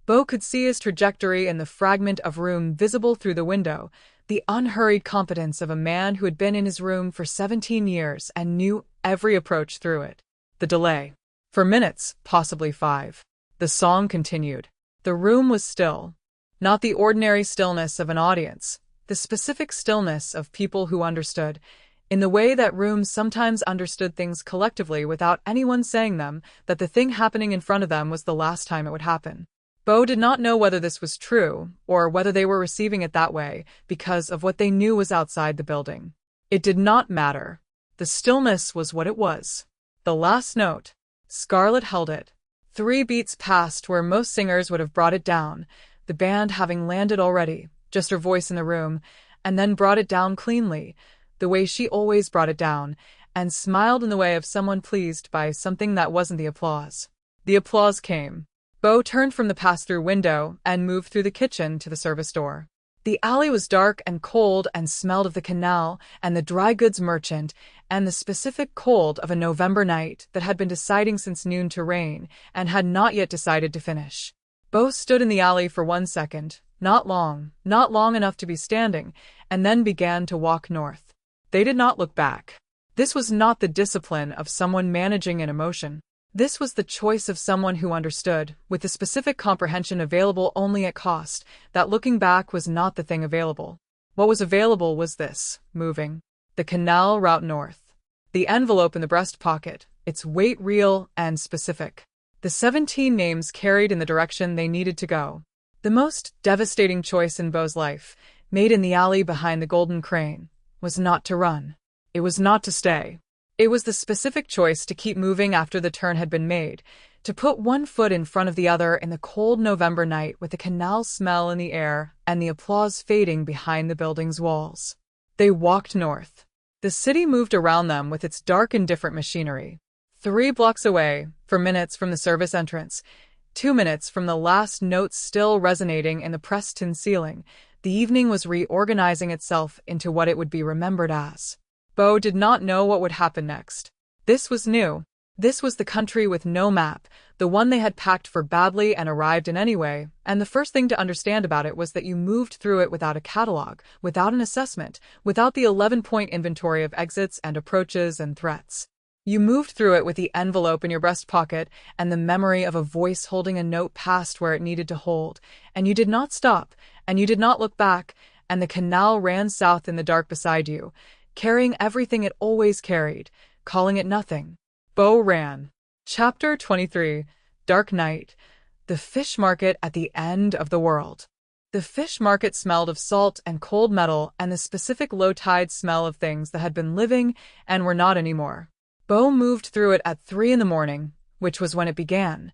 Bo could see his trajectory in the fragment of room visible through the window, the unhurried competence of a man who had been in his room for 17 years and knew every approach through it. The delay. For minutes, possibly 5. The song continued. The room was still. Not the ordinary stillness of an audience, the specific stillness of people who understood, in the way that rooms sometimes understood things collectively without anyone saying them, that the thing happening in front of them was the last time it would happen. Bo did not know whether this was true, or whether they were receiving it that way, because of what they knew was outside the building. It did not matter. The stillness was what it was. The last note. Scarlet held it. 3 beats passed where most singers would have brought it down, the band having landed already, just her voice in the room, and then brought it down cleanly, the way she always brought it down, and smiled in the way of someone pleased by something that wasn't the applause. The applause came. Bo turned from the pass-through window and moved through the kitchen to the service door. The alley was dark and cold and smelled of the canal and the dry goods merchant and the specific cold of a November night that had been deciding since noon to rain and had not yet decided to finish. Bo stood in the alley for 1 second, not long enough to be standing, and then began to walk north. They did not look back. This was not the discipline of someone managing an emotion. This was the choice of someone who understood, with the specific comprehension available only at cost, that looking back was not the thing available. What was available was this, moving. The canal route north. The envelope in the breast pocket, its weight real and specific. The 17 names carried in the direction they needed to go. The most devastating choice in Bo's life, made in the alley behind the Golden Crane, was not to run. It was not to stay. It was the specific choice to keep moving after the turn had been made, to put one foot in front of the other in the cold November night with the canal smell in the air and the applause fading behind the building's walls. They walked north. The city moved around them with its dark and different machinery. 3 blocks away, for minutes from the service entrance, 2 minutes from the last notes still resonating in the pressed tin ceiling, the evening was reorganizing itself into what it would be remembered as. Bo did not know what would happen next. This was new. This was the country with no map, the one they had packed for badly and arrived in anyway, and the first thing to understand about it was that you moved through it without a catalog, without an assessment, without the 11-point inventory of exits and approaches and threats. You moved through it with the envelope in your breast pocket and the memory of a voice holding a note past where it needed to hold, and you did not stop, and you did not look back, and the canal ran south in the dark beside you, carrying everything it always carried, calling it nothing. Bo ran. Chapter 23. Dark Night. The fish market at the end of the world. The fish market smelled of salt and cold metal and the specific low-tide smell of things that had been living and were not anymore. Bo moved through it at 3 in the morning, which was when it began.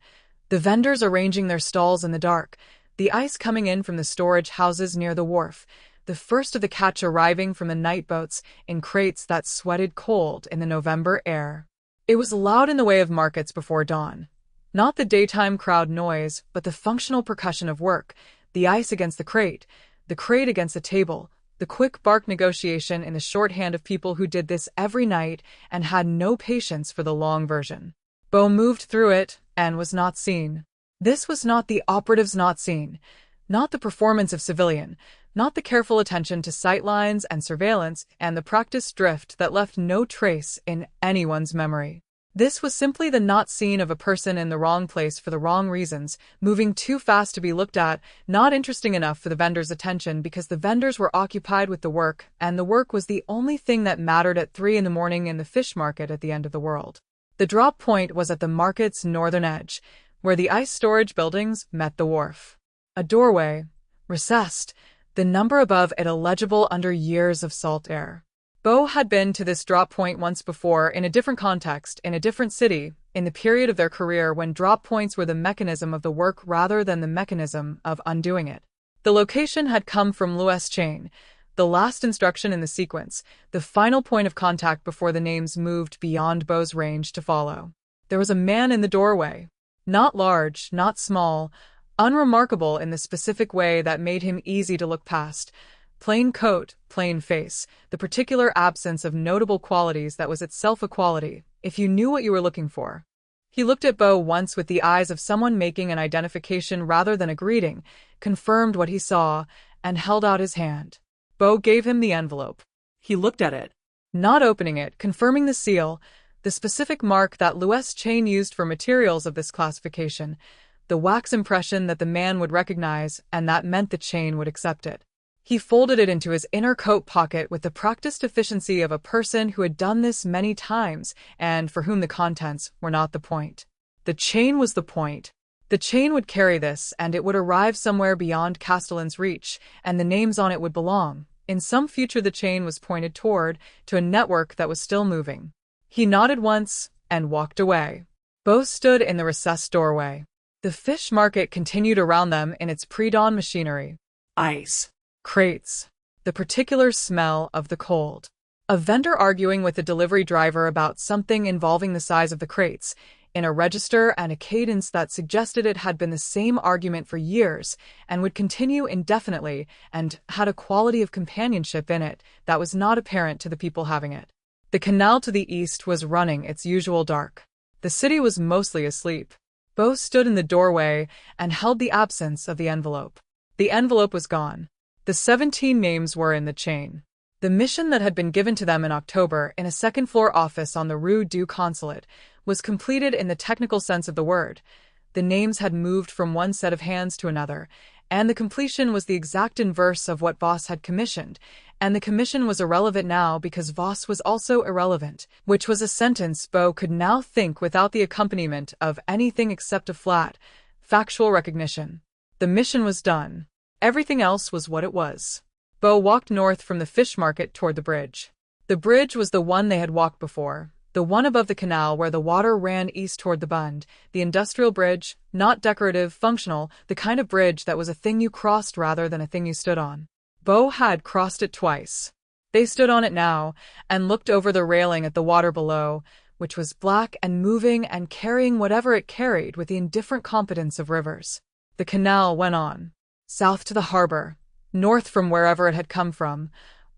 The vendors arranging their stalls in the dark, the ice coming in from the storage houses near the wharf, the first of the catch arriving from the night boats in crates that sweated cold in the November air. It was loud in the way of markets before dawn. Not the daytime crowd noise, but the functional percussion of work, the ice against the crate against the table, the quick bark negotiation in the shorthand of people who did this every night and had no patience for the long version. Bo moved through it and was not seen. This was not the operatives not seen, not the performance of civilian, not the careful attention to sightlines and surveillance and the practiced drift that left no trace in anyone's memory. This was simply the not seen of a person in the wrong place for the wrong reasons, moving too fast to be looked at, not interesting enough for the vendors' attention because the vendors were occupied with the work, and the work was the only thing that mattered at 3 in the morning in the fish market at the end of the world. The drop point was at the market's northern edge, where the ice storage buildings met the wharf. A doorway, recessed, the number above it illegible under years of salt air. Bo had been to this drop point once before in a different context, in a different city, in the period of their career when drop points were the mechanism of the work rather than the mechanism of undoing it. The location had come from Lû's chain, the last instruction in the sequence, the final point of contact before the names moved beyond Bo's range to follow. There was a man in the doorway. Not large, not small, unremarkable in the specific way that made him easy to look past. Plain coat, plain face, the particular absence of notable qualities that was itself a quality, if you knew what you were looking for. He looked at Bo once with the eyes of someone making an identification rather than a greeting, confirmed what he saw, and held out his hand. Bo gave him the envelope. He looked at it. Not opening it, confirming the seal, the specific mark that Lû's chain used for materials of this classification, the wax impression that the man would recognize, and that meant the chain would accept it. He folded it into his inner coat pocket with the practiced efficiency of a person who had done this many times and for whom the contents were not the point. The chain was the point. The chain would carry this, and it would arrive somewhere beyond Castellan's reach, and the names on it would belong. In some future the chain was pointed toward, to a network that was still moving. He nodded once and walked away. Bo stood in the recessed doorway. The fish market continued around them in its pre-dawn machinery. Ice. Crates. The particular smell of the cold. A vendor arguing with a delivery driver about something involving the size of the crates, in a register and a cadence that suggested it had been the same argument for years and would continue indefinitely and had a quality of companionship in it that was not apparent to the people having it. The canal to the east was running its usual dark. The city was mostly asleep. Bo stood in the doorway and held the absence of the envelope. The envelope was gone. The 17 names were in the chain. The mission that had been given to them in October in a second-floor office on the Rue du Consulate was completed in the technical sense of the word. The names had moved from one set of hands to another, and the completion was the exact inverse of what Voss had commissioned, and the commission was irrelevant now because Voss was also irrelevant, which was a sentence Bo could now think without the accompaniment of anything except a flat, factual recognition. The mission was done. Everything else was what it was. Bo walked north from the fish market toward the bridge. The bridge was the one they had walked before, the one above the canal where the water ran east toward the Bund, the industrial bridge, not decorative, functional, the kind of bridge that was a thing you crossed rather than a thing you stood on. Bo had crossed it twice. They stood on it now, and looked over the railing at the water below, which was black and moving and carrying whatever it carried with the indifferent competence of rivers. The canal went on. South to the harbor, north from wherever it had come from,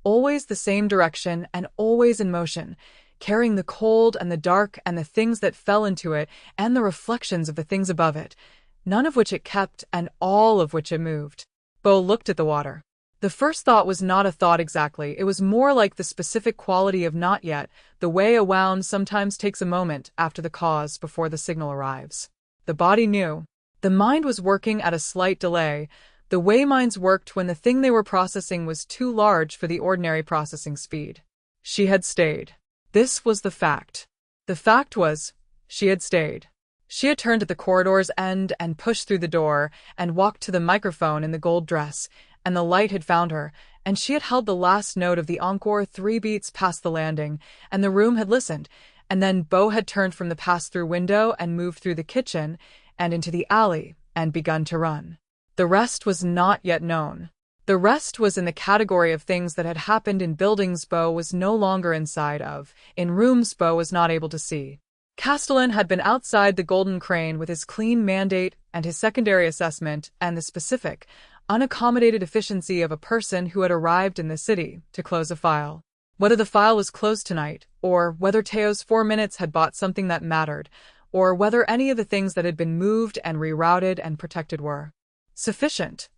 always the same direction and always in motion, carrying the cold and the dark and the things that fell into it and the reflections of the things above it, none of which it kept and all of which it moved. Bo looked at the water. The first thought was not a thought exactly, it was more like the specific quality of not yet, the way a wound sometimes takes a moment after the cause before the signal arrives. The body knew. The mind was working at a slight delay, the way minds worked when the thing they were processing was too large for the ordinary processing speed. She had stayed. This was the fact. The fact was, she had stayed. She had turned at the corridor's end and pushed through the door and walked to the microphone in the gold dress, and the light had found her, and she had held the last note of the encore 3 beats past the landing, and the room had listened, and then Beau had turned from the pass-through window and moved through the kitchen and into the alley and begun to run. The rest was not yet known. The rest was in the category of things that had happened in buildings Beau was no longer inside of, in rooms Beau was not able to see. Castellan had been outside the Golden Crane with his clean mandate and his secondary assessment and the specific, unaccommodated efficiency of a person who had arrived in the city to close a file. Whether the file was closed tonight, or whether Teo's 4 minutes had bought something that mattered, or whether any of the things that had been moved and rerouted and protected were sufficient.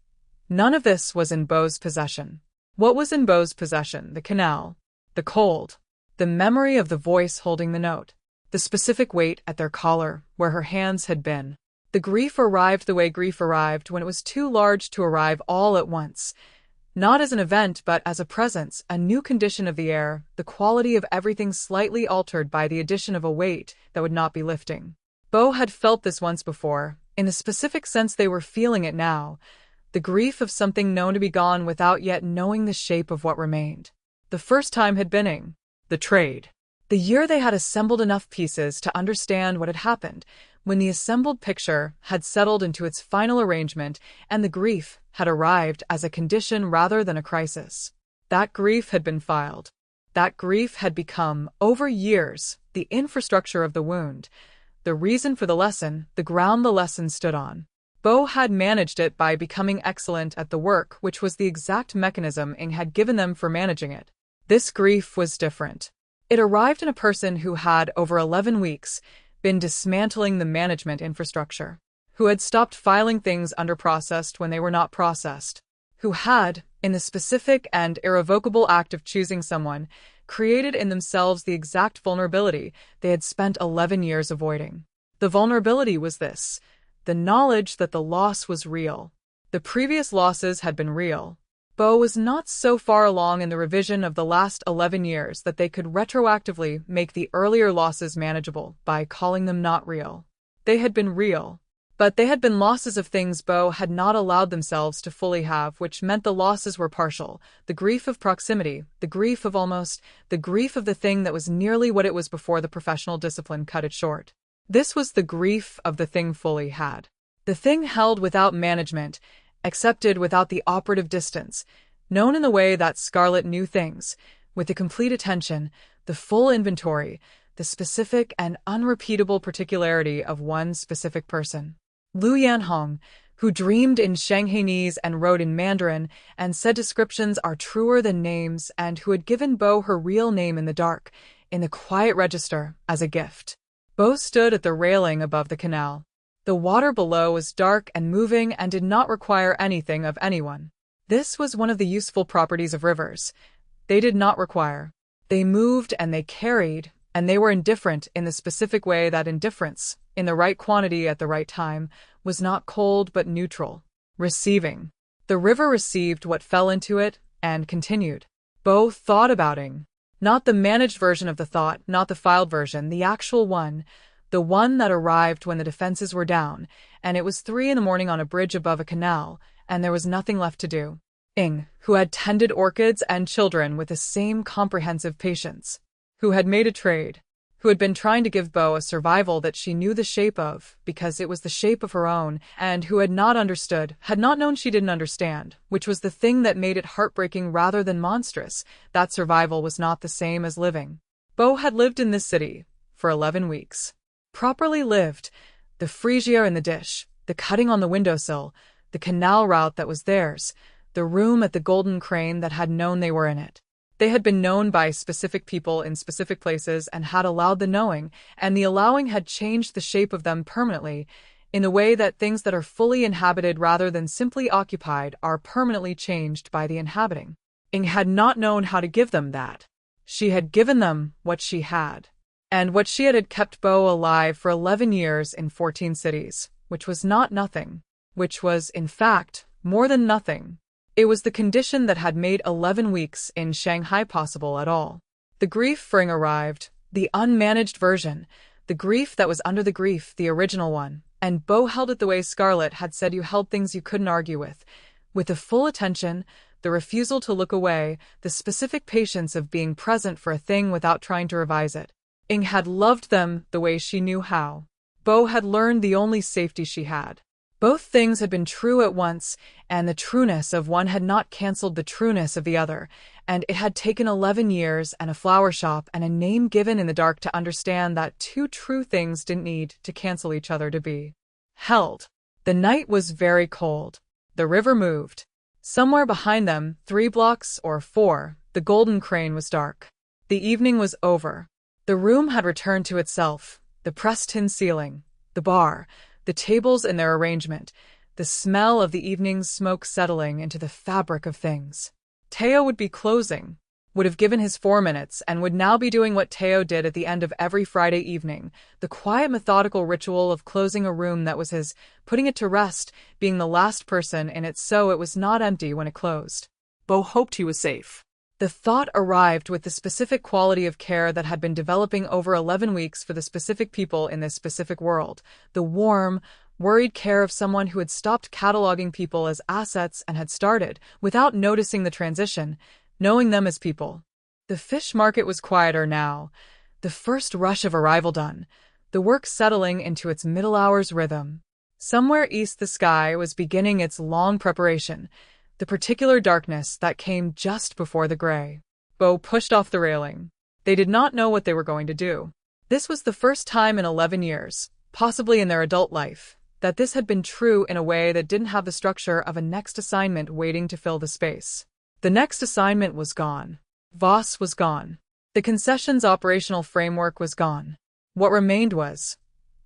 None of this was in Beau's possession. What was in Beau's possession? The canal, the cold, the memory of the voice holding the note, the specific weight at their collar, where her hands had been. The grief arrived the way grief arrived when it was too large to arrive all at once. Not as an event, but as a presence, a new condition of the air, the quality of everything slightly altered by the addition of a weight that would not be lifting. Beau had felt this once before. In the specific sense they were feeling it now. The grief of something known to be gone without yet knowing the shape of what remained. The first time had been the trade. The year they had assembled enough pieces to understand what had happened, when the assembled picture had settled into its final arrangement and the grief had arrived as a condition rather than a crisis. That grief had been filed. That grief had become, over years, the infrastructure of the wound, the reason for the lesson, the ground the lesson stood on. Beau had managed it by becoming excellent at the work which was the exact mechanism Ing had given them for managing it. This grief was different. It arrived in a person who had, over 11 weeks, been dismantling the management infrastructure, who had stopped filing things under processed when they were not processed, who had, in the specific and irrevocable act of choosing someone, created in themselves the exact vulnerability they had spent 11 years avoiding. The vulnerability was this: the knowledge that the loss was real. The previous losses had been real. Beau was not so far along in the revision of the last 11 years that they could retroactively make the earlier losses manageable by calling them not real. They had been real, but they had been losses of things Beau had not allowed themselves to fully have, which meant the losses were partial, the grief of proximity, the grief of almost, the grief of the thing that was nearly what it was before the professional discipline cut it short. This was the grief of the thing fully had. The thing held without management, accepted without the operative distance, known in the way that Scarlet knew things, with the complete attention, the full inventory, the specific and unrepeatable particularity of one specific person. Lû Yànhóng, who dreamed in Shanghainese and wrote in Mandarin and said descriptions are truer than names, and who had given Beau her real name in the dark, in the quiet register, as a gift. Beau stood at the railing above the canal. The water below was dark and moving and did not require anything of anyone. This was one of the useful properties of rivers. They did not require. They moved and they carried, and they were indifferent in the specific way that indifference, in the right quantity at the right time, was not cold but neutral. Receiving. The river received what fell into it and continued. Beau thought about Ing. Not the managed version of the thought, not the filed version, the actual one, the one that arrived when the defenses were down, and it was 3 a.m. on a bridge above a canal, and there was nothing left to do. Ing, who had tended orchids and children with the same comprehensive patience, who had made a trade, who had been trying to give Beau a survival that she knew the shape of, because it was the shape of her own, and who had not understood, had not known she didn't understand, which was the thing that made it heartbreaking rather than monstrous. That survival was not the same as living. Beau had lived in this city for 11 weeks. Properly lived, the freesia in the dish, the cutting on the windowsill, the canal route that was theirs, the room at the Golden Crane that had known they were in it. They had been known by specific people in specific places and had allowed the knowing, and the allowing had changed the shape of them permanently, in the way that things that are fully inhabited rather than simply occupied are permanently changed by the inhabiting. Ing had not known how to give them that. She had given them what she had. And what she had kept Beau alive for 11 years in 14 cities, which was not nothing, which was, in fact, more than nothing. It was the condition that had made 11 weeks in Shanghai possible at all. The grief fring arrived, the unmanaged version, the grief that was under the grief, the original one, and Bo held it the way Scarlet had said you held things you couldn't argue with the full attention, the refusal to look away, the specific patience of being present for a thing without trying to revise it. Ing had loved them the way she knew how. Bo had learned the only safety she had. Both things had been true at once, and the trueness of one had not cancelled the trueness of the other, and it had taken 11 years and a flower shop and a name given in the dark to understand that two true things didn't need to cancel each other to be held. The night was very cold. The river moved. Somewhere behind them, 3 blocks or 4, the golden crane was dark. The evening was over. The room had returned to itself, the pressed tin ceiling, the bar, the tables in their arrangement, the smell of the evening's smoke settling into the fabric of things. Teo would be closing, would have given his 4 minutes, and would now be doing what Teo did at the end of every Friday evening, the quiet methodical ritual of closing a room that was his, putting it to rest, being the last person in it so it was not empty when it closed. Bo hoped he was safe. The thought arrived with the specific quality of care that had been developing over 11 weeks for the specific people in this specific world, the warm, worried care of someone who had stopped cataloging people as assets and had started, without noticing the transition, knowing them as people. The fish market was quieter now, the first rush of arrival done, the work settling into its middle hours rhythm. Somewhere east the sky was beginning its long preparation, the particular darkness that came just before the gray. Bo pushed off the railing. They did not know what they were going to do. This was the first time in 11 years, possibly in their adult life, that this had been true in a way that didn't have the structure of a next assignment waiting to fill the space. The next assignment was gone. Voss was gone. The concession's operational framework was gone. What remained was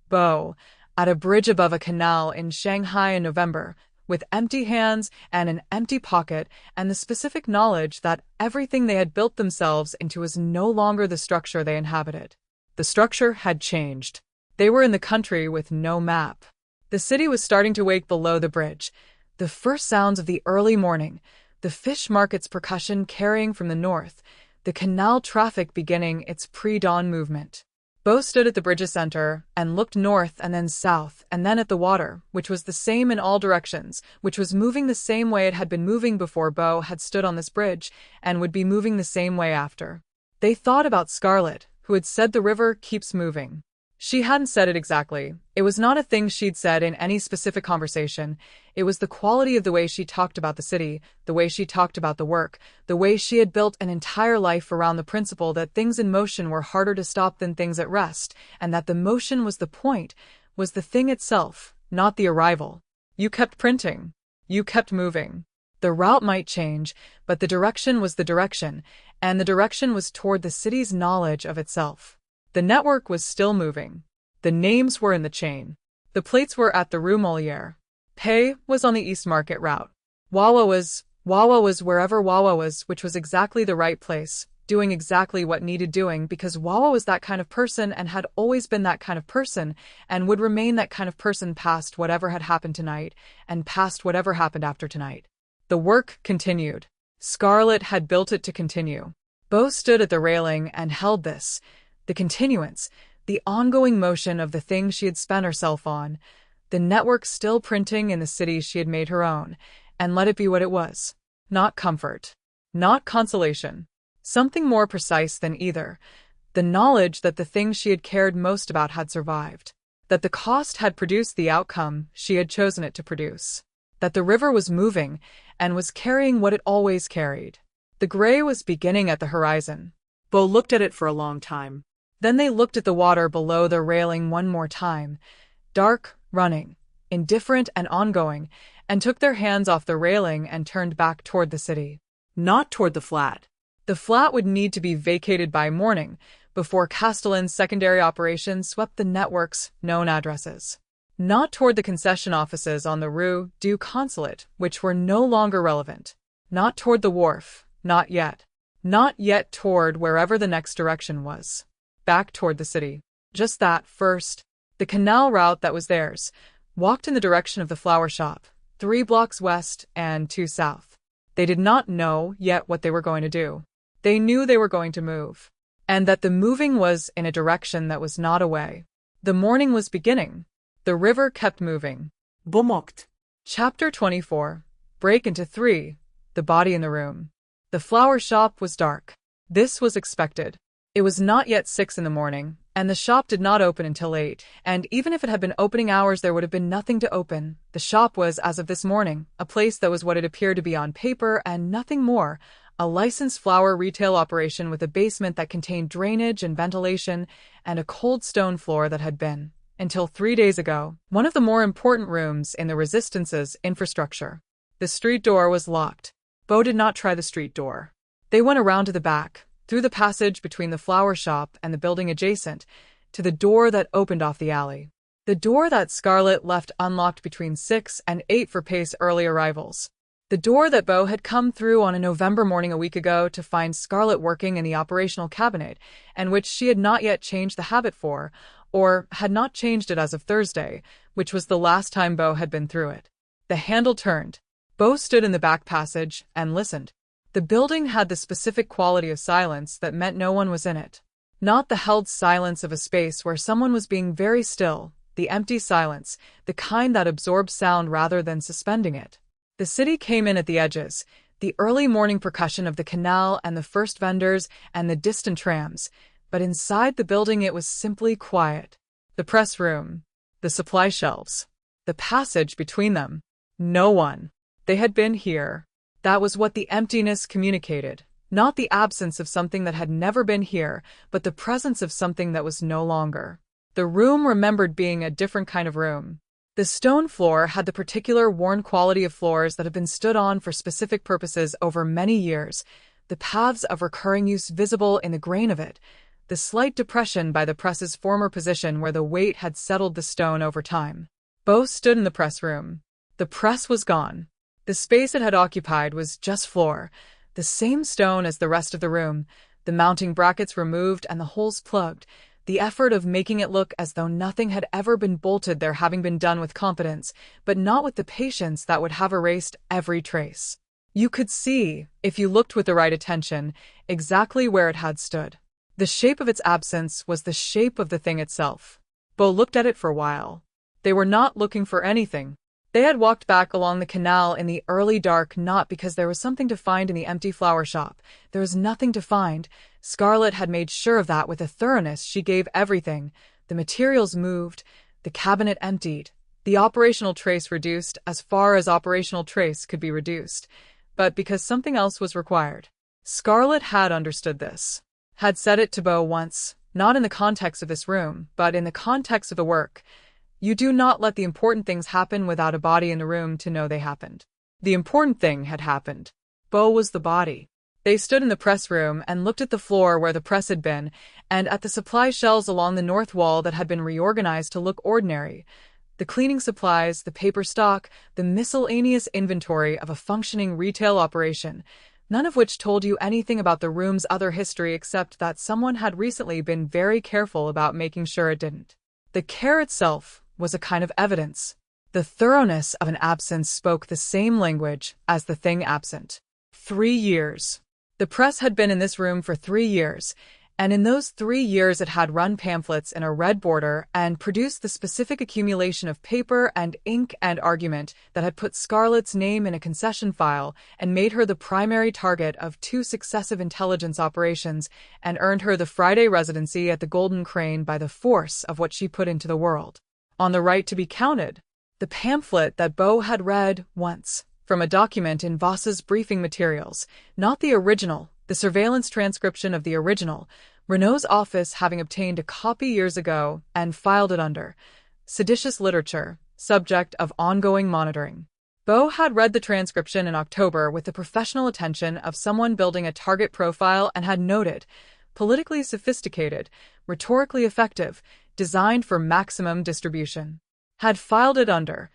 Bo, at a bridge above a canal in Shanghai in November, with empty hands and an empty pocket and the specific knowledge that everything they had built themselves into was no longer the structure they inhabited. The structure had changed. They were in the country with no map. The city was starting to wake below the bridge. The first sounds of the early morning, the fish market's percussion carrying from the north, the canal traffic beginning its pre-dawn movement. Bo stood at the bridge's center and looked north and then south and then at the water, which was the same in all directions, which was moving the same way it had been moving before Bo had stood on this bridge and would be moving the same way after. They thought about Scarlet, who had said the river keeps moving. She hadn't said it exactly. It was not a thing she'd said in any specific conversation. It was the quality of the way she talked about the city, the way she talked about the work, the way she had built an entire life around the principle that things in motion were harder to stop than things at rest, and that the motion was the point, was the thing itself, not the arrival. You kept printing. You kept moving. The route might change, but the direction was the direction, and the direction was toward the city's knowledge of itself. The network was still moving. The names were in the chain. The plates were at the Rue Molière. Pei was on the East Market route. Wawa was wherever Wawa was, which was exactly the right place, doing exactly what needed doing because Wawa was that kind of person and had always been that kind of person and would remain that kind of person past whatever had happened tonight and past whatever happened after tonight. The work continued. Scarlet had built it to continue. Bo stood at the railing and held this. The continuance, the ongoing motion of the thing she had spent herself on, the network still printing in the city she had made her own, and let it be what it was. Not comfort. Not consolation. Something more precise than either. The knowledge that the thing she had cared most about had survived. That the cost had produced the outcome she had chosen it to produce. That the river was moving and was carrying what it always carried. The gray was beginning at the horizon. Bo looked at it for a long time. Then they looked at the water below the railing one more time, dark, running, indifferent and ongoing, and took their hands off the railing and turned back toward the city. Not toward the flat. The flat would need to be vacated by morning, before Castellan's secondary operation swept the network's known addresses. Not toward the concession offices on the Rue du Consulate, which were no longer relevant. Not toward the wharf, not yet. Not yet toward wherever the next direction was. Back toward the city. Just that, first. The canal route that was theirs, walked in the direction of the flower shop, 3 blocks west and 2 south. They did not know yet what they were going to do. They knew they were going to move. and that the moving was in a direction that was not away. The morning was beginning. The river kept moving. Bo mocked. Chapter 24. Break into 3. The body in the room. The flower shop was dark. This was expected. It was not yet 6 in the morning, and the shop did not open until 8, and even if it had been opening hours there would have been nothing to open. The shop was, as of this morning, a place that was what it appeared to be on paper and nothing more, a licensed flower retail operation with a basement that contained drainage and ventilation and a cold stone floor that had been, until 3 days ago, one of the more important rooms in the Resistance's infrastructure. The street door was locked. Bo did not try the street door. They went around to the back, through the passage between the flower shop and the building adjacent, to the door that opened off the alley. The door that Scarlet left unlocked between 6 and 8 for Pace's early arrivals. The door that Bo had come through on a November morning a week ago to find Scarlet working in the operational cabinet, and which she had not yet changed the habit for, or had not changed it as of Thursday, which was the last time Bo had been through it. The handle turned. Bo stood in the back passage and listened. The building had the specific quality of silence that meant no one was in it. Not the held silence of a space where someone was being very still, the empty silence, the kind that absorbs sound rather than suspending it. The city came in at the edges, the early morning percussion of the canal and the first vendors and the distant trams, but inside the building it was simply quiet. The press room, the supply shelves, the passage between them. No one. They had been here. That was what the emptiness communicated, not the absence of something that had never been here, but the presence of something that was no longer. The room remembered being a different kind of room. The stone floor had the particular worn quality of floors that have been stood on for specific purposes over many years, the paths of recurring use visible in the grain of it, the slight depression by the press's former position where the weight had settled the stone over time. Bo stood in the press room. The press was gone. The space it had occupied was just floor, the same stone as the rest of the room, the mounting brackets removed and the holes plugged, the effort of making it look as though nothing had ever been bolted there having been done with competence, but not with the patience that would have erased every trace. You could see, if you looked with the right attention, exactly where it had stood. The shape of its absence was the shape of the thing itself. Bo looked at it for a while. They were not looking for anything. They had walked back along the canal in the early dark not because there was something to find in the empty flower shop. There was nothing to find. Scarlet had made sure of that with a thoroughness she gave everything. The materials moved, the cabinet emptied, the operational trace reduced as far as operational trace could be reduced, but because something else was required. Scarlet had understood this, had said it to Bo once, not in the context of this room, but in the context of the work. You do not let the important things happen without a body in the room to know they happened. The important thing had happened. Bo was the body. They stood in the press room and looked at the floor where the press had been, and at the supply shelves along the north wall that had been reorganized to look ordinary. The cleaning supplies, the paper stock, the miscellaneous inventory of a functioning retail operation, none of which told you anything about the room's other history except that someone had recently been very careful about making sure it didn't. The care itself was a kind of evidence. The thoroughness of an absence spoke the same language as the thing absent. 3 years. The press had been in this room for 3 years, and in those 3 years it had run pamphlets in a red border and produced the specific accumulation of paper and ink and argument that had put Scarlet's name in a concession file and made her the primary target of 2 successive intelligence operations and earned her the Friday residency at the Golden Crane by the force of what she put into the world. On the right to be counted. The pamphlet that Bo had read once, from a document in Voss's briefing materials, not the original, the surveillance transcription of the original, Renault's office having obtained a copy years ago and filed it under seditious literature, subject of ongoing monitoring. Bo had read the transcription in October with the professional attention of someone building a target profile and had noted, politically sophisticated, rhetorically effective, designed for maximum distribution. Had filed it under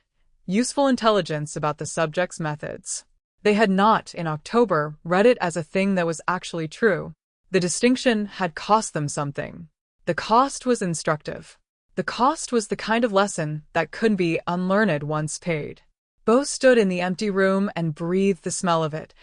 useful intelligence about the subject's methods. They had not, in October, read it as a thing that was actually true. The distinction had cost them something. The cost was instructive. The cost was the kind of lesson that could be unlearned once paid. Bo stood in the empty room and breathed the smell of it,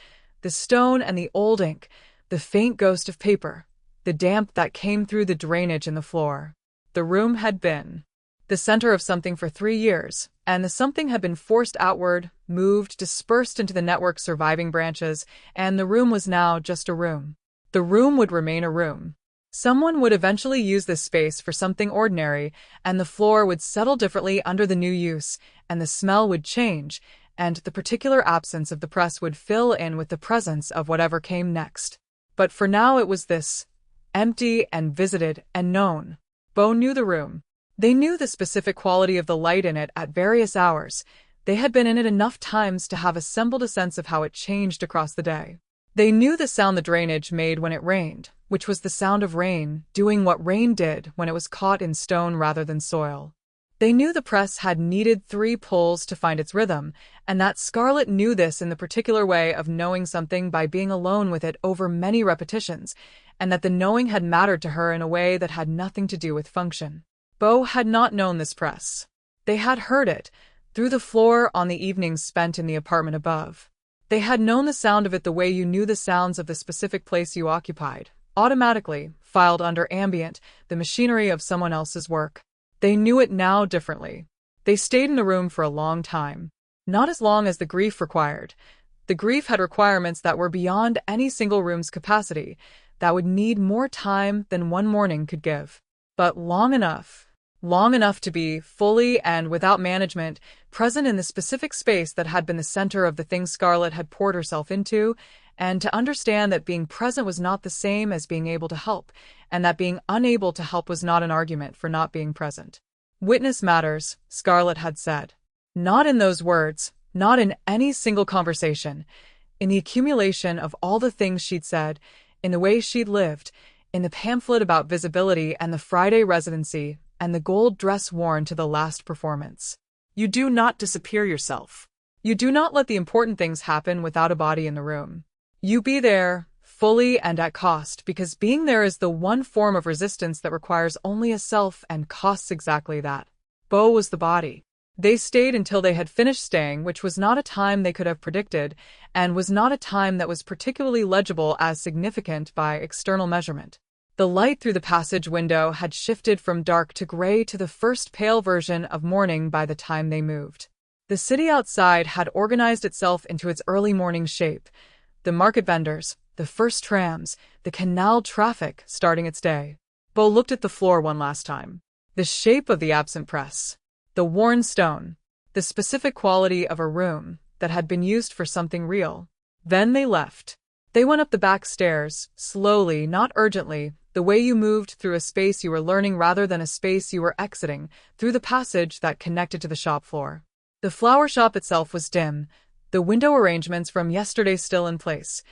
the stone and the old ink, the faint ghost of paper, the damp that came through the drainage in the floor. The room had been the center of something for 3 years, and the something had been forced outward, moved, dispersed into the network's surviving branches, and the room was now just a room. The room would remain a room. Someone would eventually use this space for something ordinary, and the floor would settle differently under the new use, and the smell would change, and the particular absence of the press would fill in with the presence of whatever came next. But for now it was this, empty and visited and known. Bo knew the room. They knew the specific quality of the light in it at various hours. They had been in it enough times to have assembled a sense of how it changed across the day. They knew the sound the drainage made when it rained, which was the sound of rain, doing what rain did when it was caught in stone rather than soil. They knew the press had needed 3 pulls to find its rhythm, and that Scarlet knew this in the particular way of knowing something by being alone with it over many repetitions, and that the knowing had mattered to her in a way that had nothing to do with function. Bo had not known this press. They had heard it, through the floor on the evenings spent in the apartment above. They had known the sound of it the way you knew the sounds of the specific place you occupied, automatically, filed under ambient, the machinery of someone else's work. They knew it now differently. They stayed in the room for a long time. Not as long as the grief required. The grief had requirements that were beyond any single room's capacity, that would need more time than one morning could give. But long enough to be, fully and without management, present in the specific space that had been the center of the thing Scarlet had poured herself into, and to understand that being present was not the same as being able to help, and that being unable to help was not an argument for not being present. Witness matters, Scarlet had said. Not in those words, not in any single conversation, in the accumulation of all the things she'd said, in the way she'd lived, in the pamphlet about visibility and the Friday residency, and the gold dress worn to the last performance. You do not disappear yourself. You do not let the important things happen without a body in the room. You be there, fully and at cost, because being there is the one form of resistance that requires only a self and costs exactly that. Bo was the body. They stayed until they had finished staying, which was not a time they could have predicted, and was not a time that was particularly legible as significant by external measurement. The light through the passage window had shifted from dark to gray to the first pale version of morning by the time they moved. The city outside had organized itself into its early morning shape. The market vendors, the first trams, the canal traffic starting its day. Bo looked at the floor one last time. The shape of the absent press. The worn stone. The specific quality of a room that had been used for something real. Then they left. They went up the back stairs, slowly, not urgently, the way you moved through a space you were learning rather than a space you were exiting, through the passage that connected to the shop floor. The flower shop itself was dim, the window arrangements from yesterday still in place.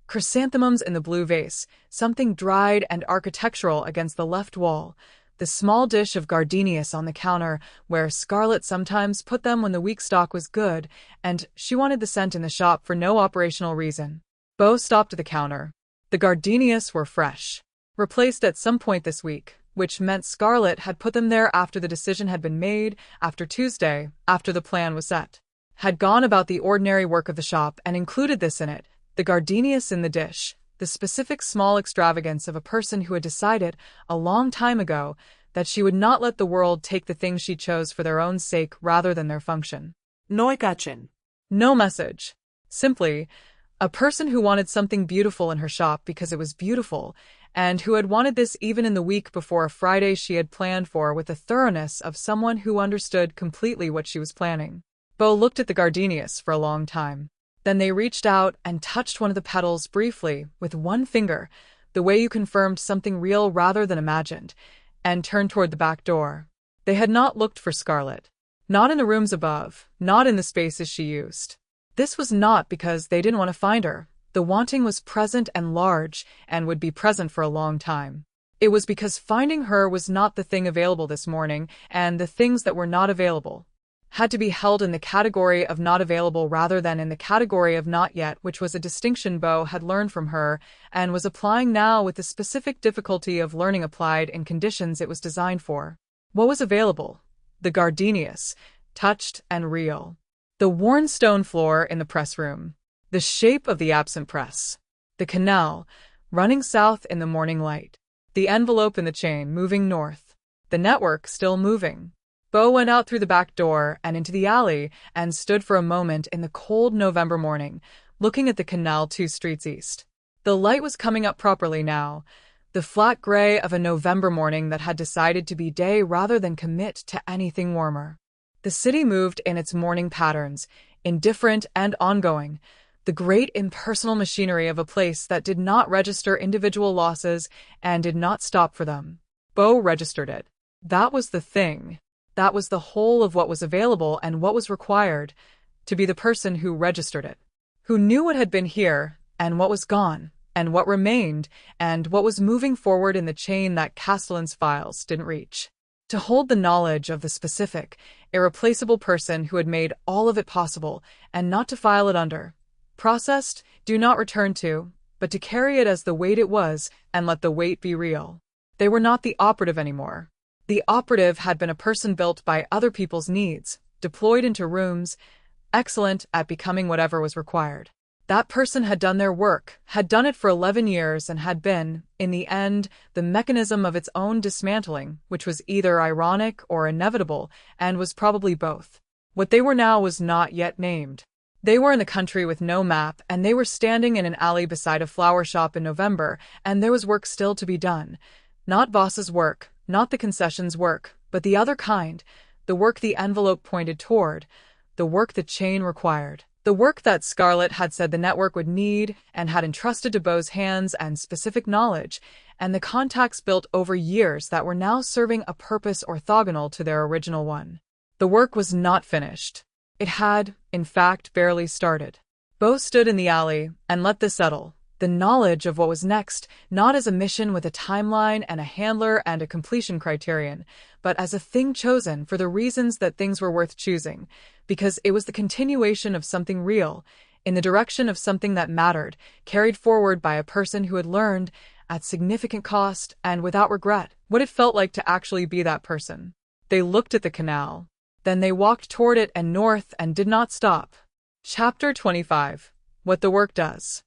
Chrysanthemums in the blue vase, something dried and architectural against the left wall, the small dish of gardenias on the counter, where Scarlet sometimes put them when the weak stock was good, and she wanted the scent in the shop for no operational reason. Bo stopped at the counter. The gardenias were fresh. Replaced at some point this week, which meant Scarlet had put them there after the decision had been made, after Tuesday, after the plan was set. Had gone about the ordinary work of the shop and included this in it, the gardenias in the dish, the specific small extravagance of a person who had decided, a long time ago, that she would not let the world take the things she chose for their own sake rather than their function. No gachin. No message. Simply, a person who wanted something beautiful in her shop because it was beautiful, and who had wanted this even in the week before a Friday she had planned for with the thoroughness of someone who understood completely what she was planning. Bo looked at the gardenias for a long time. Then they reached out and touched one of the petals briefly, with one finger, the way you confirmed something real rather than imagined, and turned toward the back door. They had not looked for Scarlet. Not in the rooms above, not in the spaces she used. This was not because they didn't want to find her. The wanting was present and large, and would be present for a long time. It was because finding her was not the thing available this morning, and the things that were not available had to be held in the category of not available rather than in the category of not yet, which was a distinction Bo had learned from her, and was applying now with the specific difficulty of learning applied in conditions it was designed for. What was available? The gardenias, touched and real. The worn stone floor in the press room. The shape of the absent press. The canal, running south in the morning light. The envelope in the chain moving north. The network still moving. Bo went out through the back door and into the alley and stood for a moment in the cold November morning, looking at the canal 2 streets east. The light was coming up properly now, the flat gray of a November morning that had decided to be day rather than commit to anything warmer. The city moved in its morning patterns, indifferent and ongoing, the great impersonal machinery of a place that did not register individual losses and did not stop for them. Bo registered it. That was the thing. That was the whole of what was available and what was required, to be the person who registered it, who knew what had been here, and what was gone, and what remained, and what was moving forward in the chain that Castellan's files didn't reach. To hold the knowledge of the specific, irreplaceable person who had made all of it possible, and not to file it under. Processed, do not return to, but to carry it as the weight it was, and let the weight be real. They were not the operative anymore. The operative had been a person built by other people's needs, deployed into rooms, excellent at becoming whatever was required. That person had done their work, had done it for 11 years, and had been, in the end, the mechanism of its own dismantling, which was either ironic or inevitable, and was probably both. What they were now was not yet named. They were in the country with no map, and they were standing in an alley beside a flower shop in November, and there was work still to be done. Not Voss's work, not the Concession's work, but the other kind, the work the envelope pointed toward, the work the chain required, the work that Scarlet had said the network would need and had entrusted to Bo's hands and specific knowledge, and the contacts built over years that were now serving a purpose orthogonal to their original one. The work was not finished. It had, in fact, barely started. Bo stood in the alley and let this settle. The knowledge of what was next, not as a mission with a timeline and a handler and a completion criterion, but as a thing chosen for the reasons that things were worth choosing, because it was the continuation of something real, in the direction of something that mattered, carried forward by a person who had learned, at significant cost and without regret, what it felt like to actually be that person. They looked at the canal. Then they walked toward it and north and did not stop. Chapter 25. What the Work Does.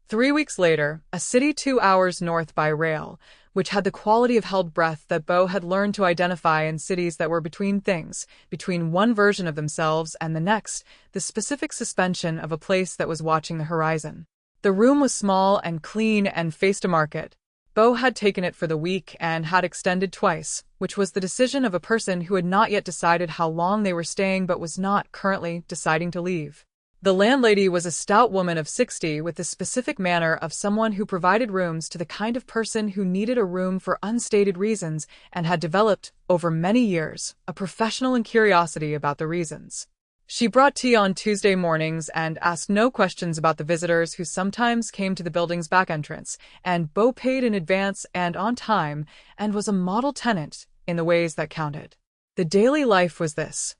3 weeks later, a city 2 hours north by rail, which had the quality of held breath that Bo had learned to identify in cities that were between things, between one version of themselves and the next, the specific suspension of a place that was watching the horizon. The room was small and clean and faced a market. Bo had taken it for the week and had extended twice, which was the decision of a person who had not yet decided how long they were staying but was not currently deciding to leave. The landlady was a stout woman of 60 with the specific manner of someone who provided rooms to the kind of person who needed a room for unstated reasons and had developed, over many years, a professional curiosity about the reasons. She brought tea on Tuesday mornings and asked no questions about the visitors who sometimes came to the building's back entrance, and Bo paid in advance and on time and was a model tenant in the ways that counted. The daily life was this.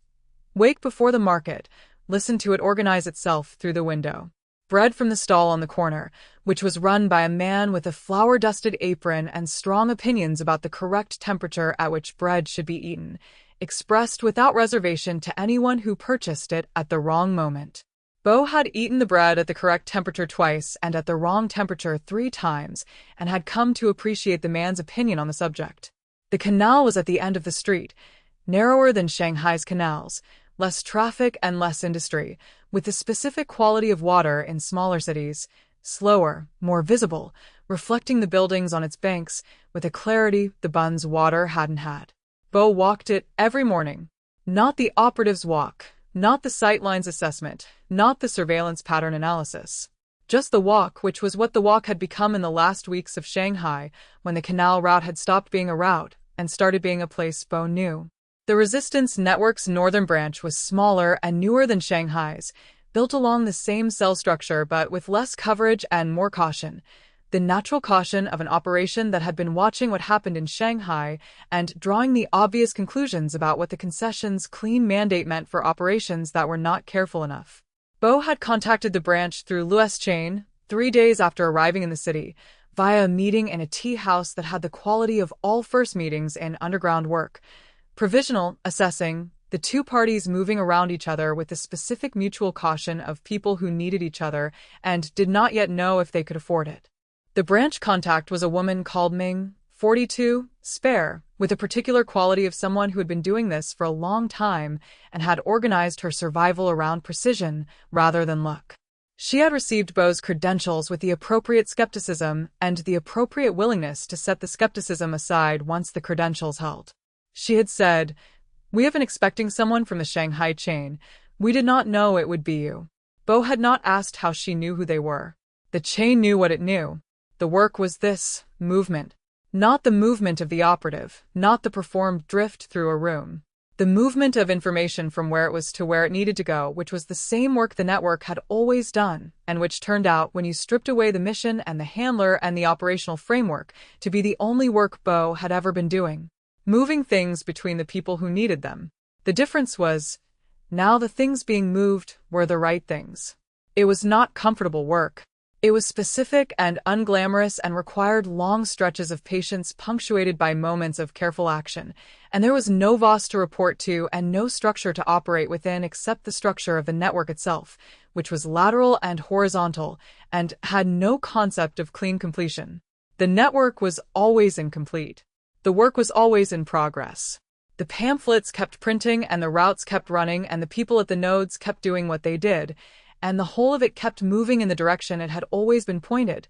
Wake before the market, listen to it organize itself through the window. Bread from the stall on the corner, which was run by a man with a flour-dusted apron and strong opinions about the correct temperature at which bread should be eaten, expressed without reservation to anyone who purchased it at the wrong moment. Bo had eaten the bread at the correct temperature twice and at the wrong temperature 3 times, and had come to appreciate the man's opinion on the subject. The canal was at the end of the street, narrower than Shanghai's canals, less traffic and less industry, with the specific quality of water in smaller cities, slower, more visible, reflecting the buildings on its banks with a clarity the Bun's water hadn't had. Bo walked it every morning. Not the operative's walk, not the sightlines assessment, not the surveillance pattern analysis. Just the walk, which was what the walk had become in the last weeks of Shanghai, when the canal route had stopped being a route and started being a place Bo knew. The Resistance Network's northern branch was smaller and newer than Shanghai's, built along the same cell structure but with less coverage and more caution. The natural caution of an operation that had been watching what happened in Shanghai and drawing the obvious conclusions about what the Concession's clean mandate meant for operations that were not careful enough. Bo had contacted the branch through Lû's chain 3 days after arriving in the city, via a meeting in a tea house that had the quality of all first meetings in underground work. Provisional, assessing, the two parties moving around each other with the specific mutual caution of people who needed each other and did not yet know if they could afford it. The branch contact was a woman called Ming, 42. Spare, with a particular quality of someone who had been doing this for a long time and had organized her survival around precision rather than luck. She had received Beau's credentials with the appropriate skepticism and the appropriate willingness to set the skepticism aside once the credentials held. She had said, "We have been expecting someone from the Shanghai chain. We did not know it would be you." Beau had not asked how she knew who they were. The chain knew what it knew. The work was this, movement. Not the movement of the operative, not the performed drift through a room. The movement of information from where it was to where it needed to go, which was the same work the network had always done, and which turned out, when you stripped away the mission and the handler and the operational framework, to be the only work Beau had ever been doing. Moving things between the people who needed them. The difference was, now the things being moved were the right things. It was not comfortable work. It was specific and unglamorous and required long stretches of patience punctuated by moments of careful action, and there was no boss to report to and no structure to operate within except the structure of the network itself, which was lateral and horizontal and had no concept of clean completion. The network was always incomplete. The work was always in progress. The pamphlets kept printing and the routes kept running and the people at the nodes kept doing what they did, and the whole of it kept moving in the direction it had always been pointed,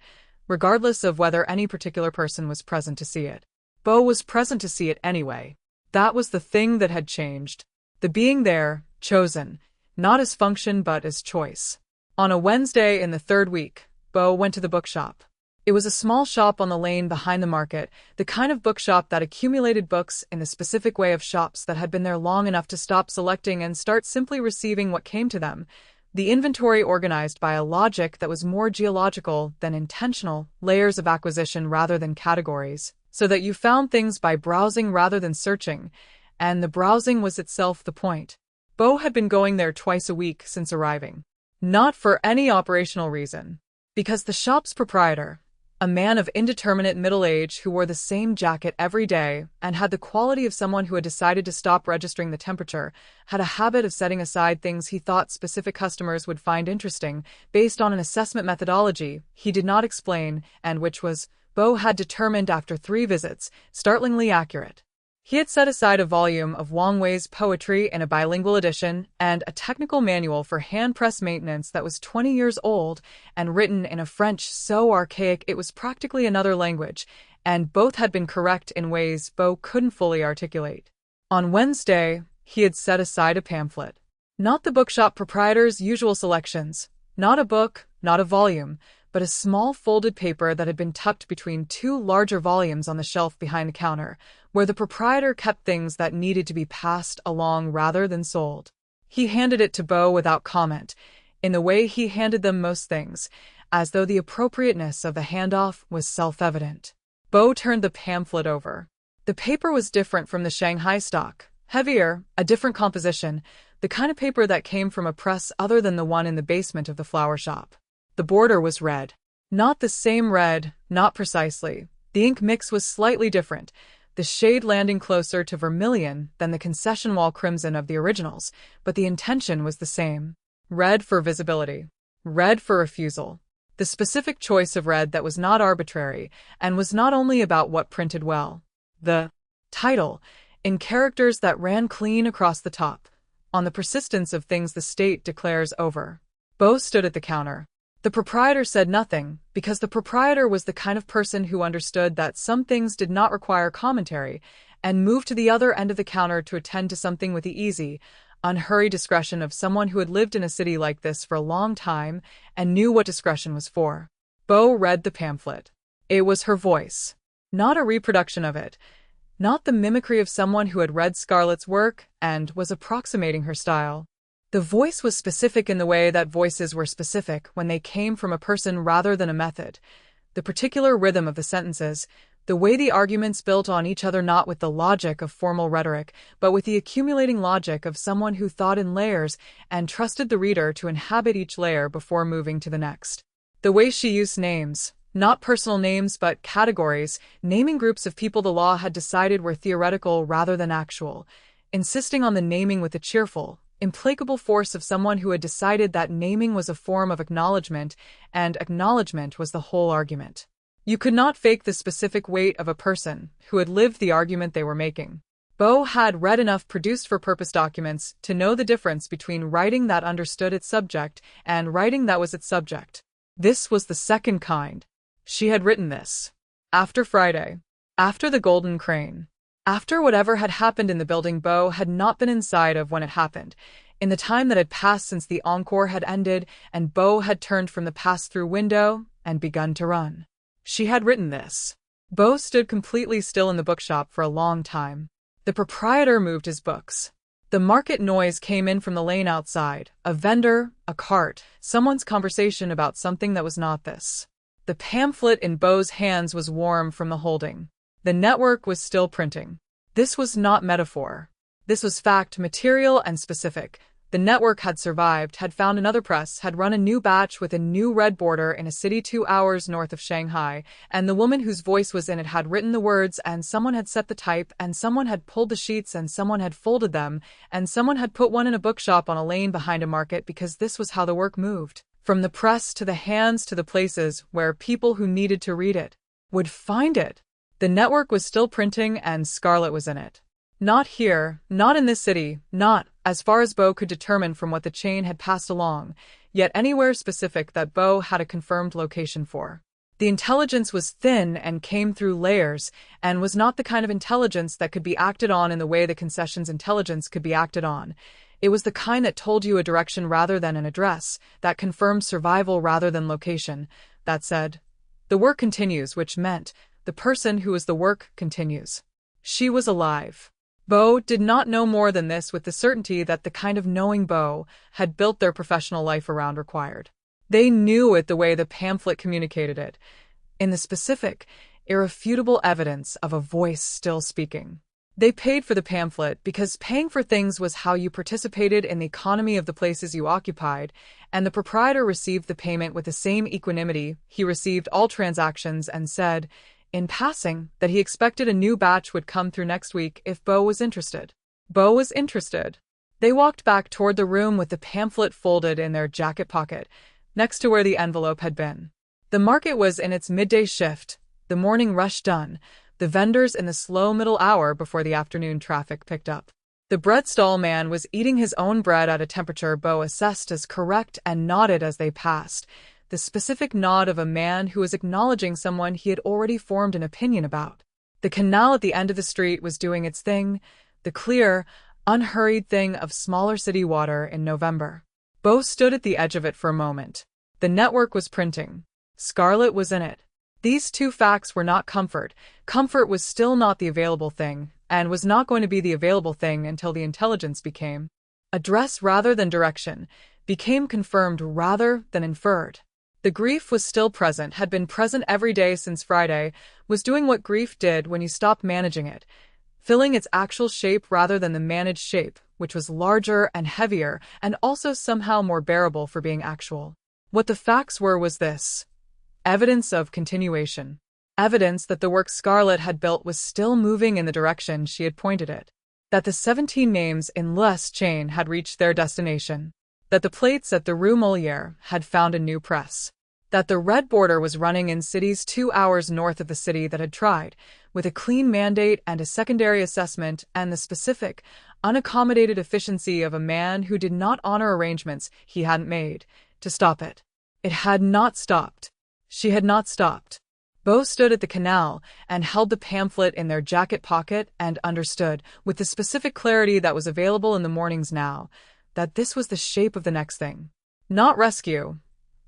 regardless of whether any particular person was present to see it. Beau was present to see it anyway. That was the thing that had changed. The being there, chosen, not as function but as choice. On a Wednesday in the third week, Beau went to the bookshop. It was a small shop on the lane behind the market, the kind of bookshop that accumulated books in the specific way of shops that had been there long enough to stop selecting and start simply receiving what came to them. The inventory organized by a logic that was more geological than intentional, layers of acquisition rather than categories, so that you found things by browsing rather than searching, and the browsing was itself the point. Beau had been going there twice a week since arriving. Not for any operational reason. Because the shop's proprietor, a man of indeterminate middle age who wore the same jacket every day and had the quality of someone who had decided to stop registering the temperature, had a habit of setting aside things he thought specific customers would find interesting based on an assessment methodology he did not explain and which was, Beau had determined after 3 visits, startlingly accurate. He had set aside a volume of Wang Wei's poetry in a bilingual edition and a technical manual for hand-press maintenance that was 20 years old and written in a French so archaic it was practically another language, and both had been correct in ways Beau couldn't fully articulate. On Wednesday, he had set aside a pamphlet. Not the bookshop proprietor's usual selections, not a book, not a volume, but a small folded paper that had been tucked between 2 larger volumes on the shelf behind the counter, where the proprietor kept things that needed to be passed along rather than sold. He handed it to Beau without comment, in the way he handed them most things, as though the appropriateness of the handoff was self-evident. Beau turned the pamphlet over. The paper was different from the Shanghai stock, heavier, a different composition, the kind of paper that came from a press other than the one in the basement of the flower shop. The border was red. Not the same red, not precisely. The ink mix was slightly different, the shade landing closer to vermilion than the concession wall crimson of the originals, but the intention was the same. Red for visibility. Red for refusal. The specific choice of red that was not arbitrary, and was not only about what printed well. The title, in characters that ran clean across the top, on the persistence of things the state declares over. Beau stood at the counter. The proprietor said nothing, because the proprietor was the kind of person who understood that some things did not require commentary, and moved to the other end of the counter to attend to something with the easy, unhurried discretion of someone who had lived in a city like this for a long time and knew what discretion was for. Beau read the pamphlet. It was her voice. Not a reproduction of it. Not the mimicry of someone who had read Scarlet's work and was approximating her style. The voice was specific in the way that voices were specific when they came from a person rather than a method. The particular rhythm of the sentences, the way the arguments built on each other not with the logic of formal rhetoric, but with the accumulating logic of someone who thought in layers and trusted the reader to inhabit each layer before moving to the next. The way she used names, not personal names but categories, naming groups of people the law had decided were theoretical rather than actual, insisting on the naming with a cheerful, implacable force of someone who had decided that naming was a form of acknowledgement, and acknowledgement was the whole argument. You could not fake the specific weight of a person who had lived the argument they were making. Bo had read enough produced-for-purpose documents to know the difference between writing that understood its subject and writing that was its subject. This was the second kind. She had written this. After Friday. After the Golden Crane. After whatever had happened in the building Bo had not been inside of when it happened, in the time that had passed since the encore had ended and Bo had turned from the pass-through window and begun to run. She had written this. Bo stood completely still in the bookshop for a long time. The proprietor moved his books. The market noise came in from the lane outside, a vendor, a cart, someone's conversation about something that was not this. The pamphlet in Bo's hands was warm from the holding. The network was still printing. This was not metaphor. This was fact, material and specific. The network had survived, had found another press, had run a new batch with a new red border in a city 2 hours north of Shanghai, and the woman whose voice was in it had written the words, and someone had set the type, and someone had pulled the sheets, and someone had folded them, and someone had put one in a bookshop on a lane behind a market because this was how the work moved. From the press to the hands to the places where people who needed to read it would find it. The network was still printing and Scarlet was in it. Not here, not in this city, not, as far as Bo could determine from what the chain had passed along, yet anywhere specific that Bo had a confirmed location for. The intelligence was thin and came through layers, and was not the kind of intelligence that could be acted on in the way the Concession's intelligence could be acted on. It was the kind that told you a direction rather than an address, that confirmed survival rather than location, that said, the work continues, which meant the person who was the work continues. She was alive. Bo did not know more than this with the certainty that the kind of knowing Bo had built their professional life around required. They knew it the way the pamphlet communicated it, in the specific, irrefutable evidence of a voice still speaking. They paid for the pamphlet because paying for things was how you participated in the economy of the places you occupied, and the proprietor received the payment with the same equanimity he received all transactions and said, in passing, that he expected a new batch would come through next week if Bo was interested. Bo was interested. They walked back toward the room with the pamphlet folded in their jacket pocket, next to where the envelope had been. The market was in its midday shift, the morning rush done, the vendors in the slow middle hour before the afternoon traffic picked up. The bread stall man was eating his own bread at a temperature Bo assessed as correct and nodded as they passed, the specific nod of a man who was acknowledging someone he had already formed an opinion about. The canal at the end of the street was doing its thing, the clear, unhurried thing of smaller city water in November. Bo stood at the edge of it for a moment. The network was printing. Scarlet was in it. These two facts were not comfort. Comfort was still not the available thing, and was not going to be the available thing until the intelligence became address rather than direction, became confirmed rather than inferred. The grief was still present, had been present every day since Friday, was doing what grief did when you stopped managing it, filling its actual shape rather than the managed shape, which was larger and heavier and also somehow more bearable for being actual. What the facts were was this. Evidence of continuation. Evidence that the work Scarlet had built was still moving in the direction she had pointed it. That the 17 names in Lû's chain had reached their destination. That the plates at the Rue Molière had found a new press. That the red border was running in cities 2 hours north of the city that had tried, with a clean mandate and a secondary assessment and the specific, unaccommodated efficiency of a man who did not honor arrangements he hadn't made, to stop it. It had not stopped. She had not stopped. Bo stood at the canal and held the pamphlet in their jacket pocket and understood, with the specific clarity that was available in the mornings now, that this was the shape of the next thing. Not rescue.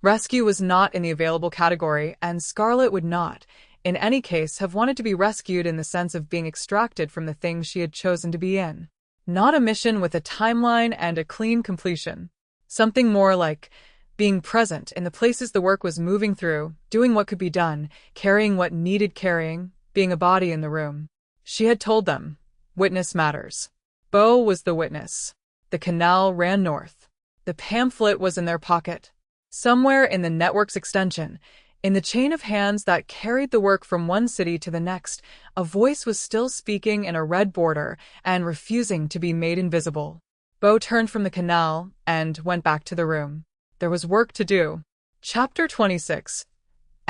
Rescue was not in the available category, and Scarlet would not, in any case, have wanted to be rescued in the sense of being extracted from the thing she had chosen to be in. Not a mission with a timeline and a clean completion. Something more like being present in the places the work was moving through, doing what could be done, carrying what needed carrying, being a body in the room. She had told them, witness matters. Bo was the witness. The canal ran north. The pamphlet was in their pocket. Somewhere in the network's extension, in the chain of hands that carried the work from one city to the next, a voice was still speaking in a red border and refusing to be made invisible. Bo turned from the canal and went back to the room. There was work to do. Chapter 26.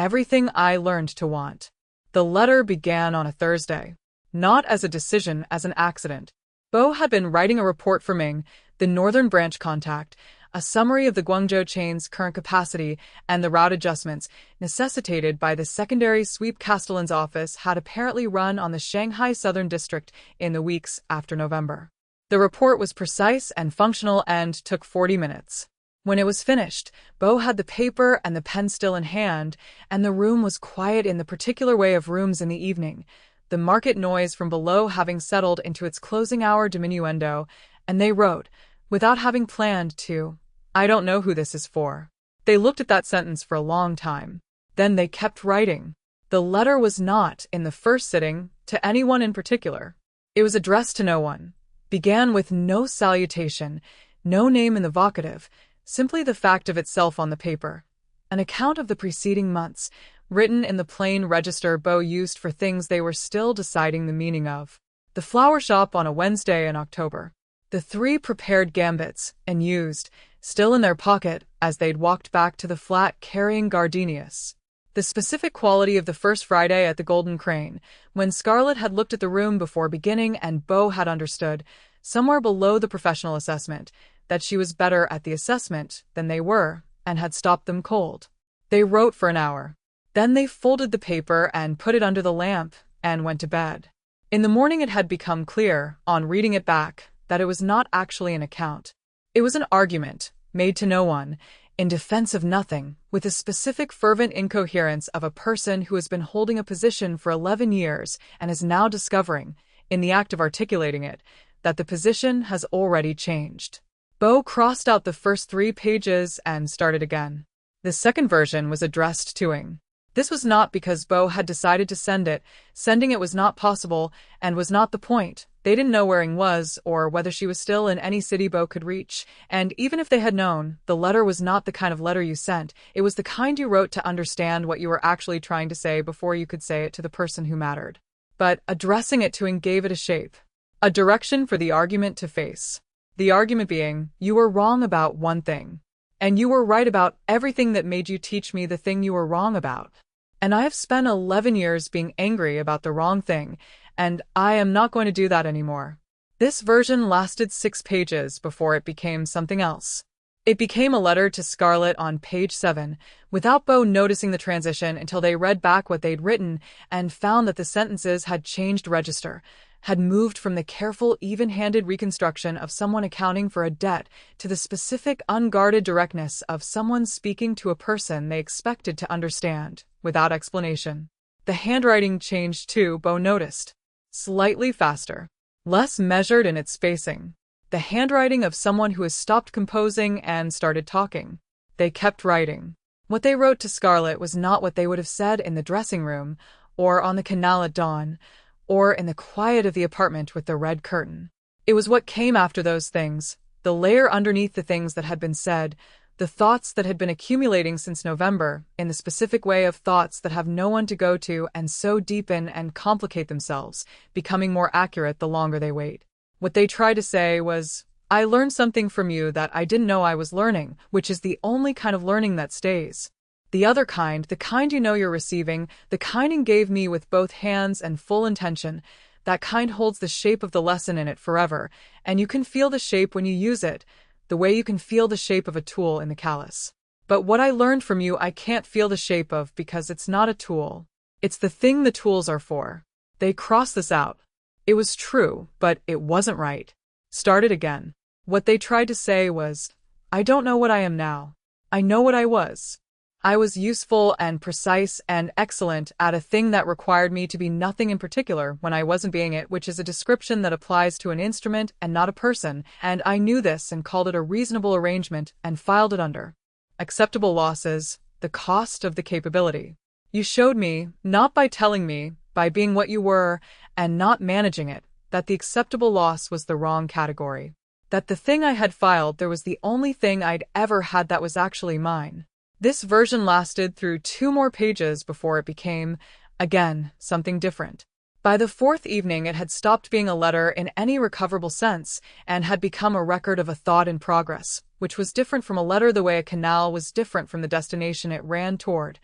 Everything I learned to want. The letter began on a Thursday. Not as a decision, as an accident. Bo had been writing a report for Ming, the Northern Branch contact, a summary of the Guangzhou chain's current capacity and the route adjustments necessitated by the secondary sweep. Castellan's office had apparently run on the Shanghai Southern District in the weeks after November. The report was precise and functional and took 40 minutes. When it was finished, Bo had the paper and the pen still in hand, and the room was quiet in the particular way of rooms in the evening, the market noise from below having settled into its closing hour diminuendo, and they wrote, without having planned to, I don't know who this is for. They looked at that sentence for a long time. Then they kept writing. The letter was not, in the first sitting, to anyone in particular. It was addressed to no one. Began with no salutation, no name in the vocative, simply the fact of itself on the paper. An account of the preceding months, written in the plain register Bo used for things they were still deciding the meaning of. The flower shop on a Wednesday in October. The 3 prepared gambits, and used, still in their pocket, as they'd walked back to the flat carrying gardenias. The specific quality of the first Friday at the Golden Crane, when Scarlet had looked at the room before beginning and Bo had understood, somewhere below the professional assessment, that she was better at the assessment than they were, and had stopped them cold. They wrote for an hour. Then they folded the paper and put it under the lamp, and went to bed. In the morning it had become clear, on reading it back, that it was not actually an account. It was an argument, made to no one, in defense of nothing, with the specific fervent incoherence of a person who has been holding a position for 11 years and is now discovering, in the act of articulating it, that the position has already changed. Bo crossed out the first 3 pages and started again. The second version was addressed to Ing. This was not because Bo had decided to send it. Sending it was not possible, and was not the point. They didn't know where Ing was, or whether she was still in any city Bo could reach, and even if they had known, the letter was not the kind of letter you sent. It was the kind you wrote to understand what you were actually trying to say before you could say it to the person who mattered. But addressing it to Ing gave it a shape, a direction for the argument to face. The argument being, you were wrong about one thing. And you were right about everything that made you teach me the thing you were wrong about. And I have spent 11 years being angry about the wrong thing, and I am not going to do that anymore. This version lasted 6 pages before it became something else. It became a letter to Scarlet on page 7, without Bo noticing the transition until they read back what they'd written and found that the sentences had changed register, had moved from the careful, even-handed reconstruction of someone accounting for a debt to the specific, unguarded directness of someone speaking to a person they expected to understand, without explanation. The handwriting changed too, Bo noticed. Slightly faster. Less measured in its spacing. The handwriting of someone who has stopped composing and started talking. They kept writing. What they wrote to Scarlet was not what they would have said in the dressing room, or on the canal at dawn, or in the quiet of the apartment with the red curtain. It was what came after those things, the layer underneath the things that had been said, the thoughts that had been accumulating since November, in the specific way of thoughts that have no one to go to and so deepen and complicate themselves, becoming more accurate the longer they wait. What they tried to say was, I learned something from you that I didn't know I was learning, which is the only kind of learning that stays. The other kind, the kind you know you're receiving, the kind you gave me with both hands and full intention, that kind holds the shape of the lesson in it forever, and you can feel the shape when you use it, the way you can feel the shape of a tool in the callus. But what I learned from you I can't feel the shape of because it's not a tool. It's the thing the tools are for. They cross this out. It was true, but it wasn't right. Started again. What they tried to say was, I don't know what I am now. I know what I was. I was useful and precise and excellent at a thing that required me to be nothing in particular when I wasn't being it, which is a description that applies to an instrument and not a person, and I knew this and called it a reasonable arrangement and filed it under acceptable losses, the cost of the capability. You showed me, not by telling me, by being what you were and not managing it, that the acceptable loss was the wrong category. That the thing I had filed there was the only thing I'd ever had that was actually mine. This version lasted through 2 more pages before it became, again, something different. By the 4th evening it had stopped being a letter in any recoverable sense and had become a record of a thought in progress, which was different from a letter the way a canal was different from the destination it ran toward.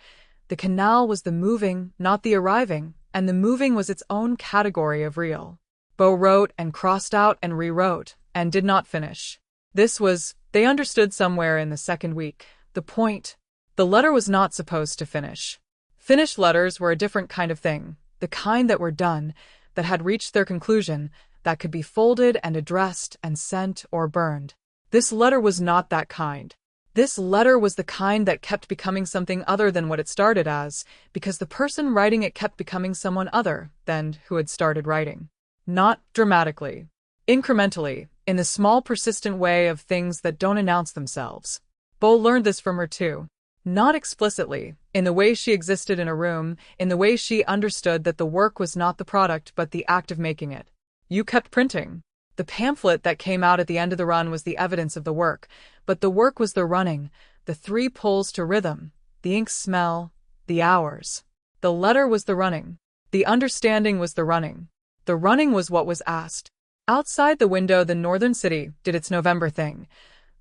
The canal was the moving, not the arriving, and the moving was its own category of real. Bo wrote and crossed out and rewrote, and did not finish. This was, they understood somewhere in the second week, the point. The letter was not supposed to finish. Finished letters were a different kind of thing, the kind that were done, that had reached their conclusion, that could be folded and addressed and sent or burned. This letter was not that kind. This letter was the kind that kept becoming something other than what it started as, because the person writing it kept becoming someone other than who had started writing. Not dramatically. Incrementally, in the small persistent way of things that don't announce themselves. Bo learned this from her too. Not explicitly, in the way she existed in a room, in the way she understood that the work was not the product but the act of making it. You kept printing. The pamphlet that came out at the end of the run was the evidence of the work, but the work was the running, the 3 pulls to rhythm, the ink smell, the hours. The letter was the running. The understanding was the running. The running was what was asked. Outside the window, the northern city did its November thing.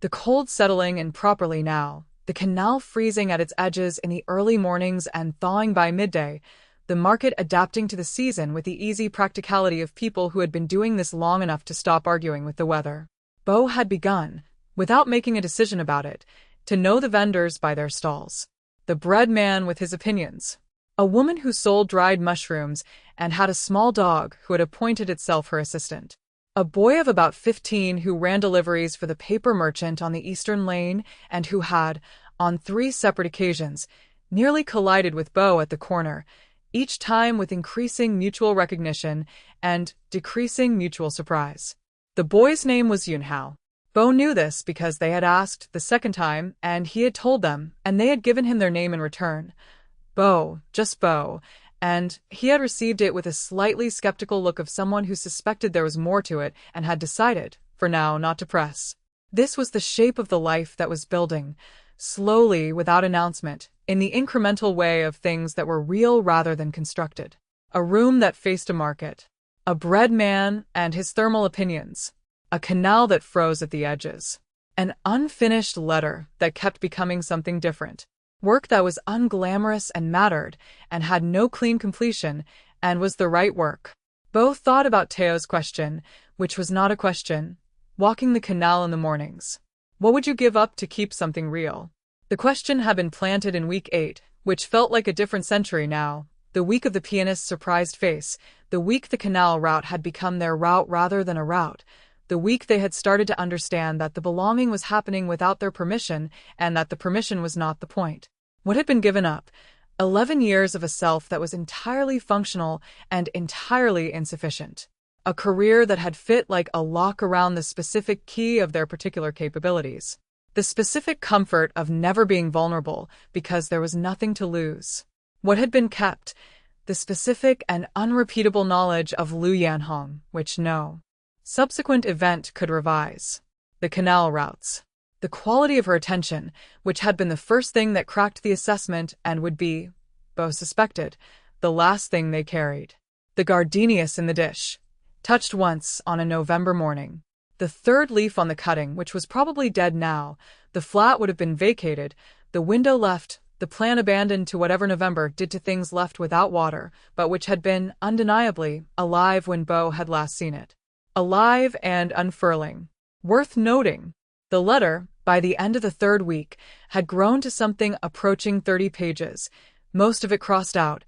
The cold settling in properly now, the canal freezing at its edges in the early mornings and thawing by midday, the market adapting to the season with the easy practicality of people who had been doing this long enough to stop arguing with the weather. Bo had begun, without making a decision about it, to know the vendors by their stalls. The bread man with his opinions. A woman who sold dried mushrooms and had a small dog who had appointed itself her assistant. A boy of about 15 who ran deliveries for the paper merchant on the Eastern Lane and who had, on 3 separate occasions, nearly collided with Bo at the corner, each time with increasing mutual recognition and decreasing mutual surprise. The boy's name was Yunhao. Bo knew this because they had asked the second time and he had told them, and they had given him their name in return. Bo, just Bo, and he had received it with a slightly skeptical look of someone who suspected there was more to it and had decided, for now, not to press. This was the shape of the life that was building, slowly, without announcement, in the incremental way of things that were real rather than constructed. A room that faced a market. A bread man and his thermal opinions. A canal that froze at the edges. An unfinished letter that kept becoming something different. Work that was unglamorous and mattered, and had no clean completion, and was the right work. Bo thought about Teo's question, which was not a question. Walking the canal in the mornings. What would you give up to keep something real? The question had been planted in week 8, which felt like a different century now, the week of the pianist's surprised face, the week the canal route had become their route rather than a route, the week they had started to understand that the belonging was happening without their permission and that the permission was not the point. What had been given up? 11 years of a self that was entirely functional and entirely insufficient. A career that had fit like a lock around the specific key of their particular capabilities. The specific comfort of never being vulnerable because there was nothing to lose. What had been kept? The specific and unrepeatable knowledge of Lû Yànhóng, which no subsequent event could revise. The canal routes. The quality of her attention, which had been the first thing that cracked the assessment and would be, Bo suspected, the last thing they carried. The gardenias in the dish. Touched once on a November morning. The 3rd leaf on the cutting, which was probably dead now, the flat would have been vacated, the window left, the plan abandoned to whatever November did to things left without water, but which had been, undeniably, alive when Bo had last seen it. Alive and unfurling. Worth noting. The letter, by the end of the 3rd week, had grown to something approaching 30 pages, most of it crossed out,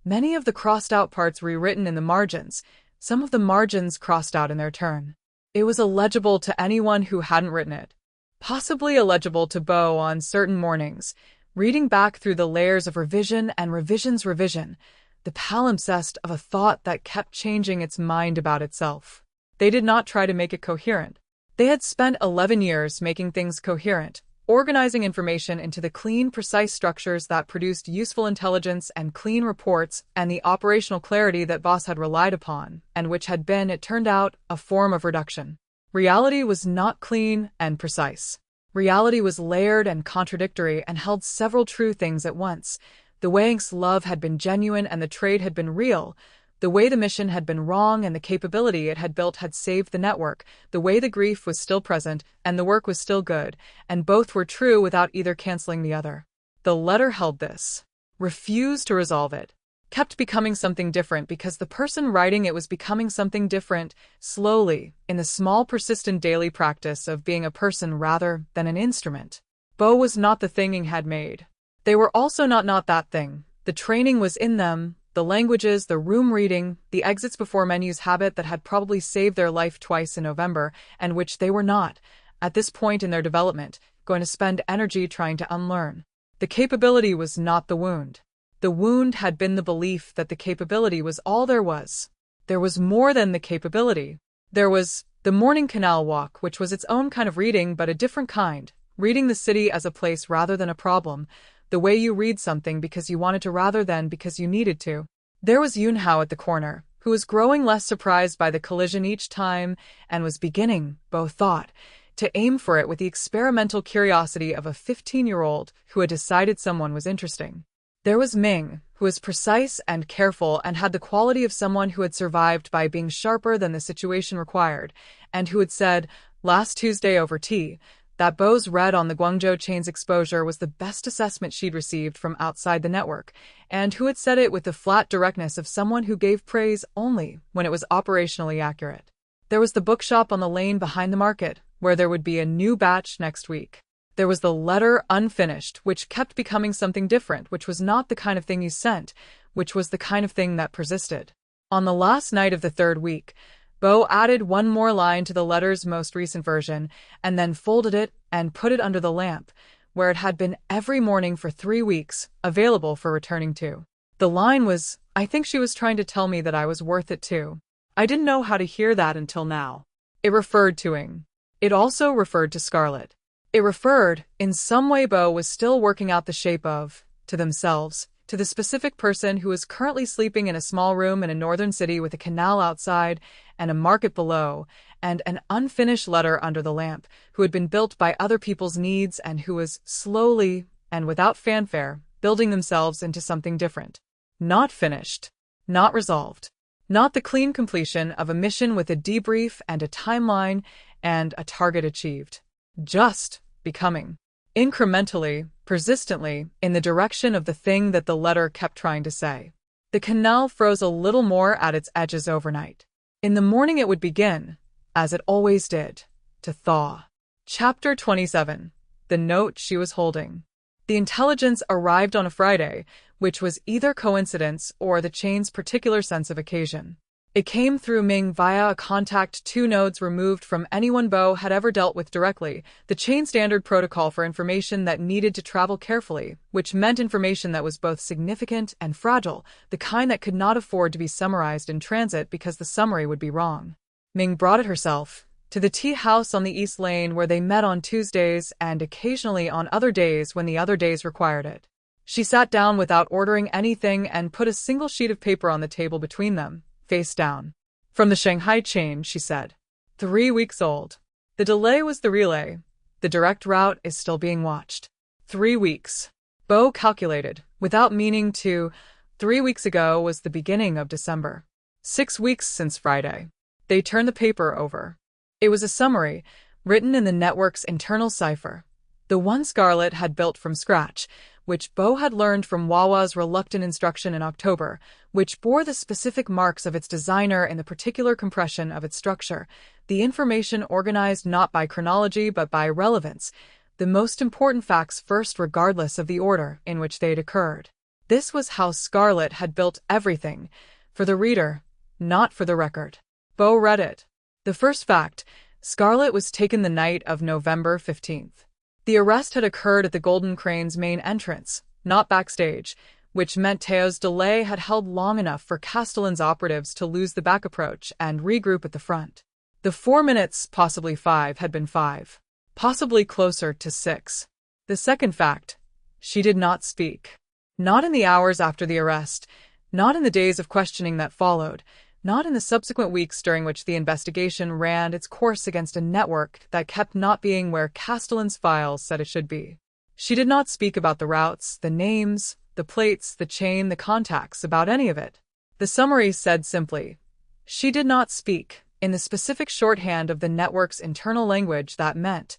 many of the crossed out parts rewritten in the margins, some of the margins crossed out in their turn. It was illegible to anyone who hadn't written it. Possibly illegible to Bo on certain mornings, reading back through the layers of revision and revision's revision, the palimpsest of a thought that kept changing its mind about itself. They did not try to make it coherent. They had spent 11 years making things coherent, organizing information into the clean, precise structures that produced useful intelligence and clean reports and the operational clarity that Boss had relied upon, and which had been, it turned out, a form of reduction. Reality was not clean and precise. Reality was layered and contradictory and held several true things at once. The way Ink's love had been genuine and the trade had been real. The way the mission had been wrong and the capability it had built had saved the network, the way the grief was still present and the work was still good, and both were true without either canceling the other. The letter held this. refused to resolve it, kept becoming something different because the person writing it was becoming something different, slowly, in the small persistent daily practice of being a person rather than an instrument. Bo was not the thing Ing had made. They were also not that thing. The training was in them, the languages, the room reading, the exits before menus habit that had probably saved their life twice in November, and which they were not, at this point in their development, going to spend energy trying to unlearn. The capability was not the wound. The wound had been the belief that the capability was all there was. There was more than the capability. There was the morning canal walk, which was its own kind of reading, but a different kind, reading the city as a place rather than a problem, the way you read something because you wanted to rather than because you needed to. There was Yunhao at the corner, who was growing less surprised by the collision each time and was beginning, Bo thought, to aim for it with the experimental curiosity of a 15-year-old who had decided someone was interesting. There was Ming, who was precise and careful and had the quality of someone who had survived by being sharper than the situation required, and who had said, last Tuesday over tea, that Bo's read on the Guangzhou chain's exposure was the best assessment she'd received from outside the network, and who had said it with the flat directness of someone who gave praise only when it was operationally accurate. There was the bookshop on the lane behind the market, where there would be a new batch next week. There was the letter unfinished, which kept becoming something different, which was not the kind of thing you sent, which was the kind of thing that persisted. On the last night of the third week, Bo added one more line to the letter's most recent version, and then folded it and put it under the lamp, where it had been every morning for 3 weeks, available for returning to. The line was, I think she was trying to tell me that I was worth it too. I didn't know how to hear that until now. It referred to Ing. It also referred to Scarlet. It referred, in some way Bo was still working out the shape of, to themselves, to the specific person who was currently sleeping in a small room in a northern city with a canal outside and a market below, and an unfinished letter under the lamp, who had been built by other people's needs and who was slowly, and without fanfare, building themselves into something different. Not finished. Not resolved. Not the clean completion of a mission with a debrief and a timeline and a target achieved. Just becoming. Incrementally, persistently, in the direction of the thing that the letter kept trying to say. The canal froze a little more at its edges overnight. In the morning it would begin, as it always did, to thaw. Chapter 27. The note she was holding. The intelligence arrived on a Friday, which was either coincidence or the chain's particular sense of occasion. It came through Ming via a contact 2 nodes removed from anyone Bo had ever dealt with directly, the chain standard protocol for information that needed to travel carefully, which meant information that was both significant and fragile, the kind that could not afford to be summarized in transit because the summary would be wrong. Ming brought it herself, to the tea house on the East Lane where they met on Tuesdays and occasionally on other days when the other days required it. She sat down without ordering anything and put a single sheet of paper on the table between them, face down. From the Shanghai chain, she said. 3 weeks old. The delay was the relay. The direct route is still being watched. 3 weeks. Bo calculated, without meaning to. 3 weeks ago was the beginning of December. 6 weeks since Friday. They turned the paper over. It was a summary, written in the network's internal cipher. The one Scarlet had built from scratch, which Bo had learned from Wawa's reluctant instruction in October, which bore the specific marks of its designer in the particular compression of its structure, the information organized not by chronology but by relevance, the most important facts first regardless of the order in which they had occurred. This was how Scarlet had built everything, for the reader, not for the record. Bo read it. The first fact, Scarlet was taken the night of November 15th. The arrest had occurred at the Golden Crane's main entrance, not backstage, which meant Teo's delay had held long enough for Castellan's operatives to lose the back approach and regroup at the front. The 4 minutes, possibly 5, had been 5, possibly closer to 6. The second fact, she did not speak. Not in the hours after the arrest, not in the days of questioning that followed, not in the subsequent weeks during which the investigation ran its course against a network that kept not being where Castellan's files said it should be. She did not speak about the routes, the names, the plates, the chain, the contacts, about any of it. The summary said simply, she did not speak, in the specific shorthand of the network's internal language that meant,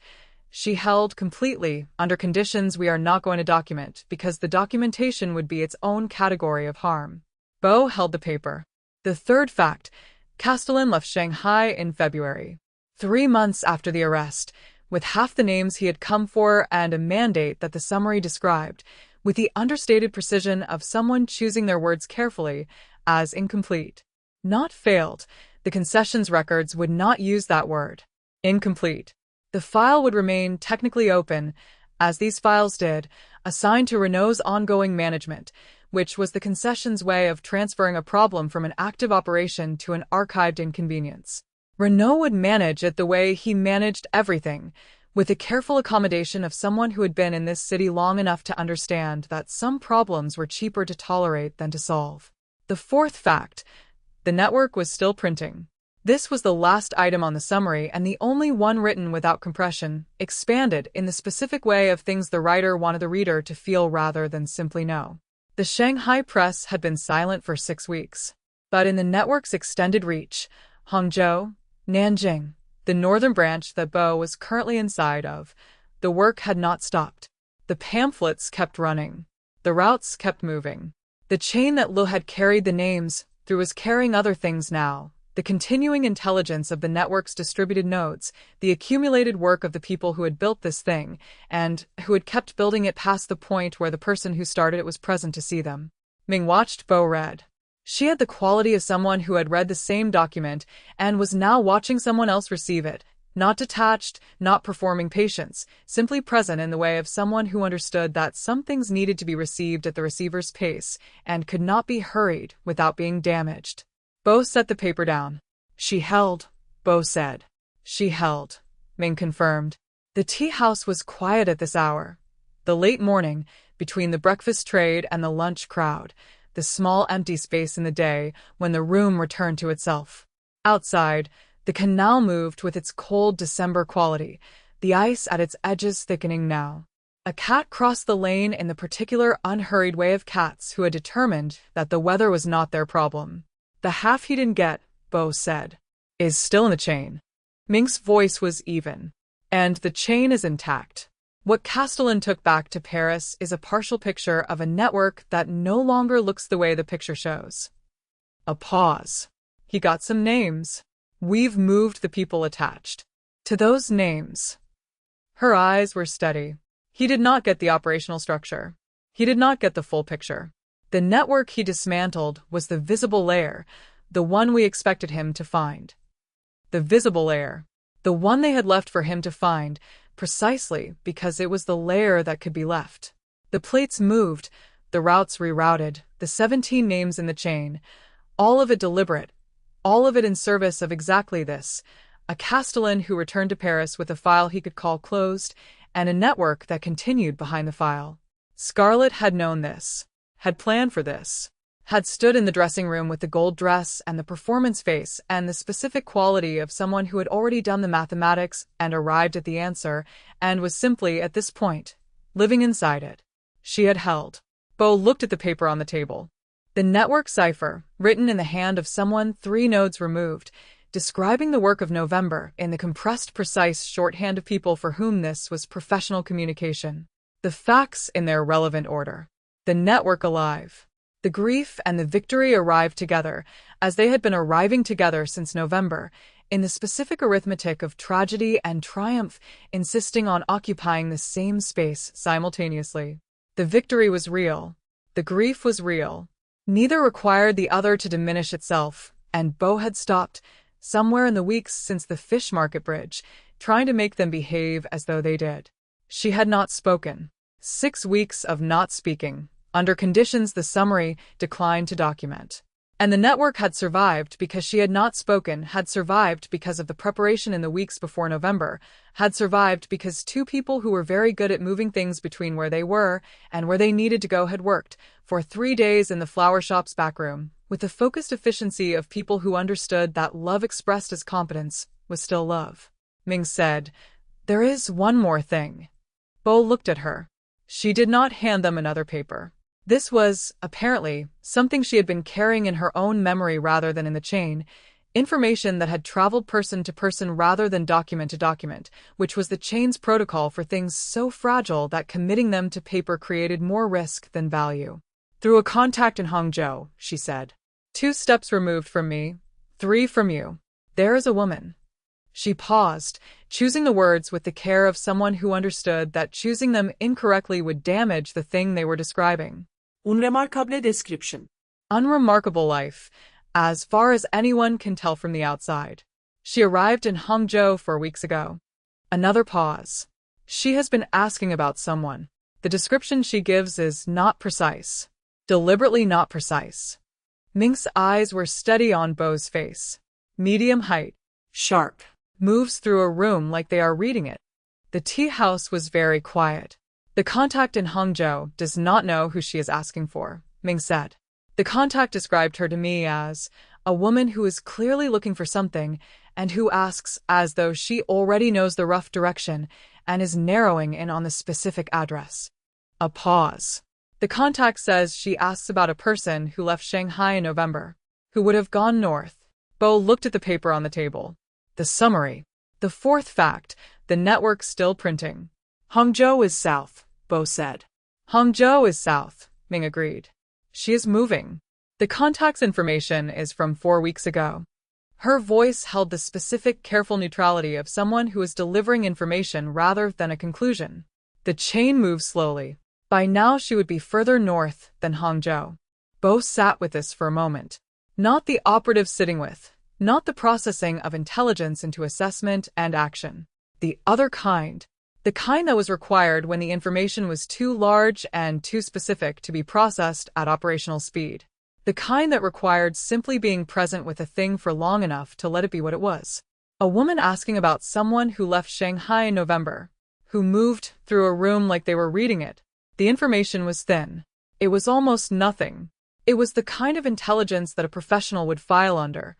She held completely under conditions we are not going to document because the documentation would be its own category of harm. Bo held the paper. The third fact, Castellan left Shanghai in February, 3 months after the arrest, with half the names he had come for and a mandate that the summary described, with the understated precision of someone choosing their words carefully, as incomplete. Not failed, the Concession's records would not use that word. Incomplete. The file would remain technically open, as these files did, assigned to Renault's ongoing management, which was the Concession's way of transferring a problem from an active operation to an archived inconvenience. Renault would manage it the way he managed everything, with the careful accommodation of someone who had been in this city long enough to understand that some problems were cheaper to tolerate than to solve. The fourth fact, the network was still printing. This was the last item on the summary and the only one written without compression, expanded in the specific way of things the writer wanted the reader to feel rather than simply know. The Shanghai press had been silent for 6 weeks. But in the network's extended reach, Hangzhou, Nanjing, the northern branch that Bo was currently inside of, the work had not stopped. The pamphlets kept running. The routes kept moving. The chain that Lû had carried the names through was carrying other things now. The continuing intelligence of the network's distributed nodes, the accumulated work of the people who had built this thing, and who had kept building it past the point where the person who started it was present to see them. Ming watched Bo read. She had the quality of someone who had read the same document and was now watching someone else receive it, not detached, not performing patience, simply present in the way of someone who understood that some things needed to be received at the receiver's pace and could not be hurried without being damaged. Bo set the paper down. She held, Bo said. She held, Ming confirmed. The tea house was quiet at this hour. The late morning, between the breakfast trade and the lunch crowd, the small empty space in the day when the room returned to itself. Outside, the canal moved with its cold December quality, the ice at its edges thickening now. A cat crossed the lane in the particular unhurried way of cats who had determined that the weather was not their problem. The half he didn't get, Bo said, is still in the chain. Ming's voice was even. And the chain is intact. What Castellan took back to Paris is a partial picture of a network that no longer looks the way the picture shows. A pause. He got some names. We've moved the people attached to those names. Her eyes were steady. He did not get the operational structure. He did not get the full picture. The network he dismantled was the visible layer, the one we expected him to find. The visible layer, the one they had left for him to find, precisely because it was the layer that could be left. The plates moved, the routes rerouted, the 17 names in the chain, all of it deliberate, all of it in service of exactly this, a Castellan who returned to Paris with a file he could call closed, and a network that continued behind the file. Scarlet had known this, had planned for this, had stood in the dressing room with the gold dress and the performance face and the specific quality of someone who had already done the mathematics and arrived at the answer and was simply, at this point, living inside it. She had held. Bo looked at the paper on the table. The network cipher, written in the hand of someone 3 nodes removed, describing the work of November in the compressed, precise shorthand of people for whom this was professional communication. The facts in their relevant order. The network alive. The grief and the victory arrived together, as they had been arriving together since November, in the specific arithmetic of tragedy and triumph, insisting on occupying the same space simultaneously. The victory was real. The grief was real. Neither required the other to diminish itself, and Bo had stopped, somewhere in the weeks since the fish market bridge, trying to make them behave as though they did. She had not spoken. 6 weeks of not speaking, under conditions the summary declined to document. And the network had survived because she had not spoken, had survived because of the preparation in the weeks before November, had survived because 2 people who were very good at moving things between where they were and where they needed to go had worked, for 3 days in the flower shop's back room, with the focused efficiency of people who understood that love expressed as competence was still love. Ming said, "There is one more thing." Bo looked at her. She did not hand them another paper. This was, apparently, something she had been carrying in her own memory rather than in the chain. Information that had traveled person to person rather than document to document, which was the chain's protocol for things so fragile that committing them to paper created more risk than value. Through a contact in Hangzhou, she said. 2 steps removed from me, 3 from you. There is a woman. She paused, choosing the words with the care of someone who understood that choosing them incorrectly would damage the thing they were describing. Unremarkable description. Unremarkable life, as far as anyone can tell from the outside. She arrived in Hangzhou 4 weeks ago. Another pause. She has been asking about someone. The description she gives is not precise. Deliberately not precise. Ming's eyes were steady on Bo's face. Medium height. Sharp. Moves through a room like they are reading it. The tea house was very quiet. The contact in Hangzhou does not know who she is asking for, Ming said. The contact described her to me as a woman who is clearly looking for something and who asks as though she already knows the rough direction and is narrowing in on the specific address. A pause. The contact says she asks about a person who left Shanghai in November, who would have gone north. Bo looked at the paper on the table. The summary. The 4th fact, the network still printing. Hangzhou is south, Bo said. Hangzhou is south, Ming agreed. She is moving. The contact's information is from 4 weeks ago. Her voice held the specific, careful neutrality of someone who is delivering information rather than a conclusion. The chain moves slowly. By now she would be further north than Hangzhou. Bo sat with this for a moment. Not the operative sitting with. Not the processing of intelligence into assessment and action. The other kind. The kind that was required when the information was too large and too specific to be processed at operational speed. The kind that required simply being present with a thing for long enough to let it be what it was. A woman asking about someone who left Shanghai in November, who moved through a room like they were reading it. The information was thin. It was almost nothing. It was the kind of intelligence that a professional would file under.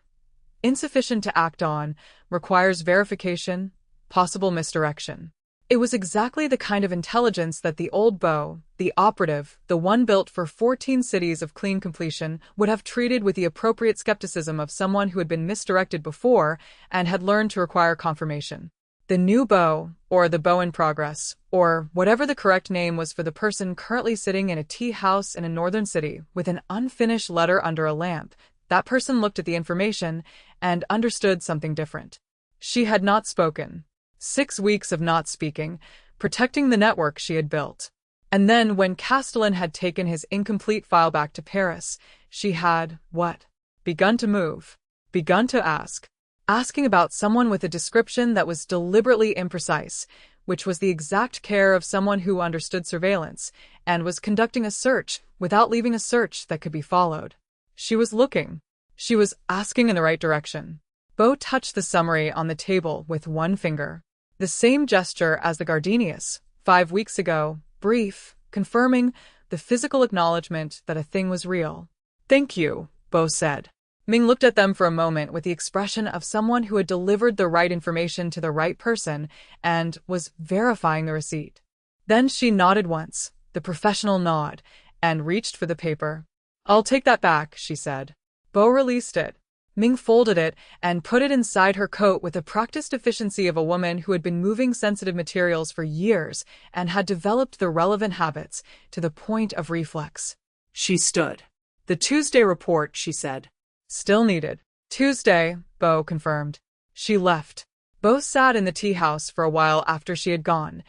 Insufficient to act on, requires verification, possible misdirection. It was exactly the kind of intelligence that the old Bo, the operative, the one built for 14 cities of clean completion, would have treated with the appropriate skepticism of someone who had been misdirected before and had learned to require confirmation. The new Bo, or the Bo in progress, or whatever the correct name was for the person currently sitting in a tea house in a northern city with an unfinished letter under a lamp, that person looked at the information and understood something different. She had not spoken. 6 weeks of not speaking, protecting the network she had built. And then when Castellan had taken his incomplete file back to Paris, she had, what? Begun to move. Begun to ask. Asking about someone with a description that was deliberately imprecise, which was the exact care of someone who understood surveillance and was conducting a search without leaving a search that could be followed. She was looking. She was asking in the right direction. Bo touched the summary on the table with one finger. The same gesture as the Gardenius, 5 weeks ago, brief, confirming the physical acknowledgement that a thing was real. Thank you, Bo said. Ming looked at them for a moment with the expression of someone who had delivered the right information to the right person and was verifying the receipt. Then she nodded once, the professional nod, and reached for the paper. I'll take that back, she said. Bo released it. Ming folded it and put it inside her coat with the practiced efficiency of a woman who had been moving sensitive materials for years and had developed the relevant habits to the point of reflex. She stood. The Tuesday report, she said. Still needed. Tuesday, Bo confirmed. She left. Bo sat in the tea house for a while after she had gone,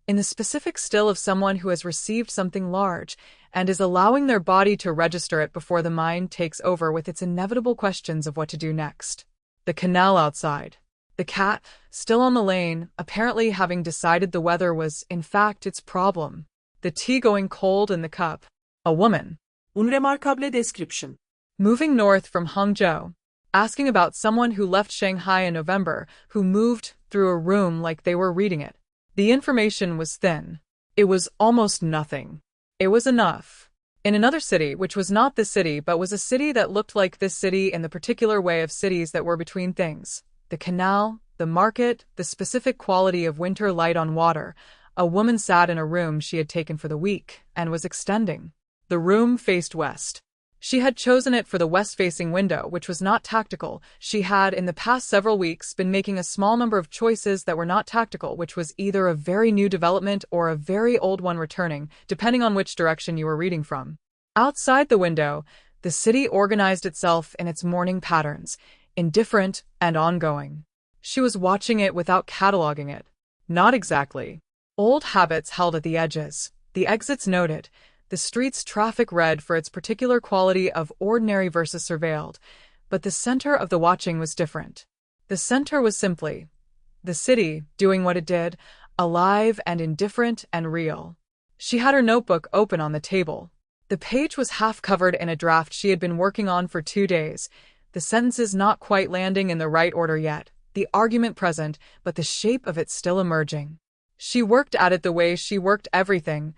in the specific still of someone who has received something large and is allowing their body to register it before the mind takes over with its inevitable questions of what to do next. The canal outside. The cat, still on the lane, apparently having decided the weather was, in fact, its problem. The tea going cold in the cup. A woman. Unremarkable description. Moving north from Hangzhou. Asking about someone who left Shanghai in November, who moved through a room like they were reading it. The information was thin. It was almost nothing. It was enough. In another city, which was not this city but was a city that looked like this city in the particular way of cities that were between things, the canal, the market, the specific quality of winter light on water, a woman sat in a room she had taken for the week and was extending. The room faced west. She had chosen it for the west-facing window, which was not tactical. She had, in the past several weeks, been making a small number of choices that were not tactical, which was either a very new development or a very old one returning, depending on which direction you were reading from. Outside the window, the city organized itself in its morning patterns, indifferent and ongoing. She was watching it without cataloging it. Not exactly. Old habits held at the edges, the exits noted, the street's traffic read for its particular quality of ordinary versus surveilled, but the center of the watching was different. The center was simply the city doing what it did, alive and indifferent and real. She had her notebook open on the table. The page was half covered in a draft she had been working on for 2 days, the sentences not quite landing in the right order yet, the argument present, but the shape of it still emerging. She worked at it the way she worked everything,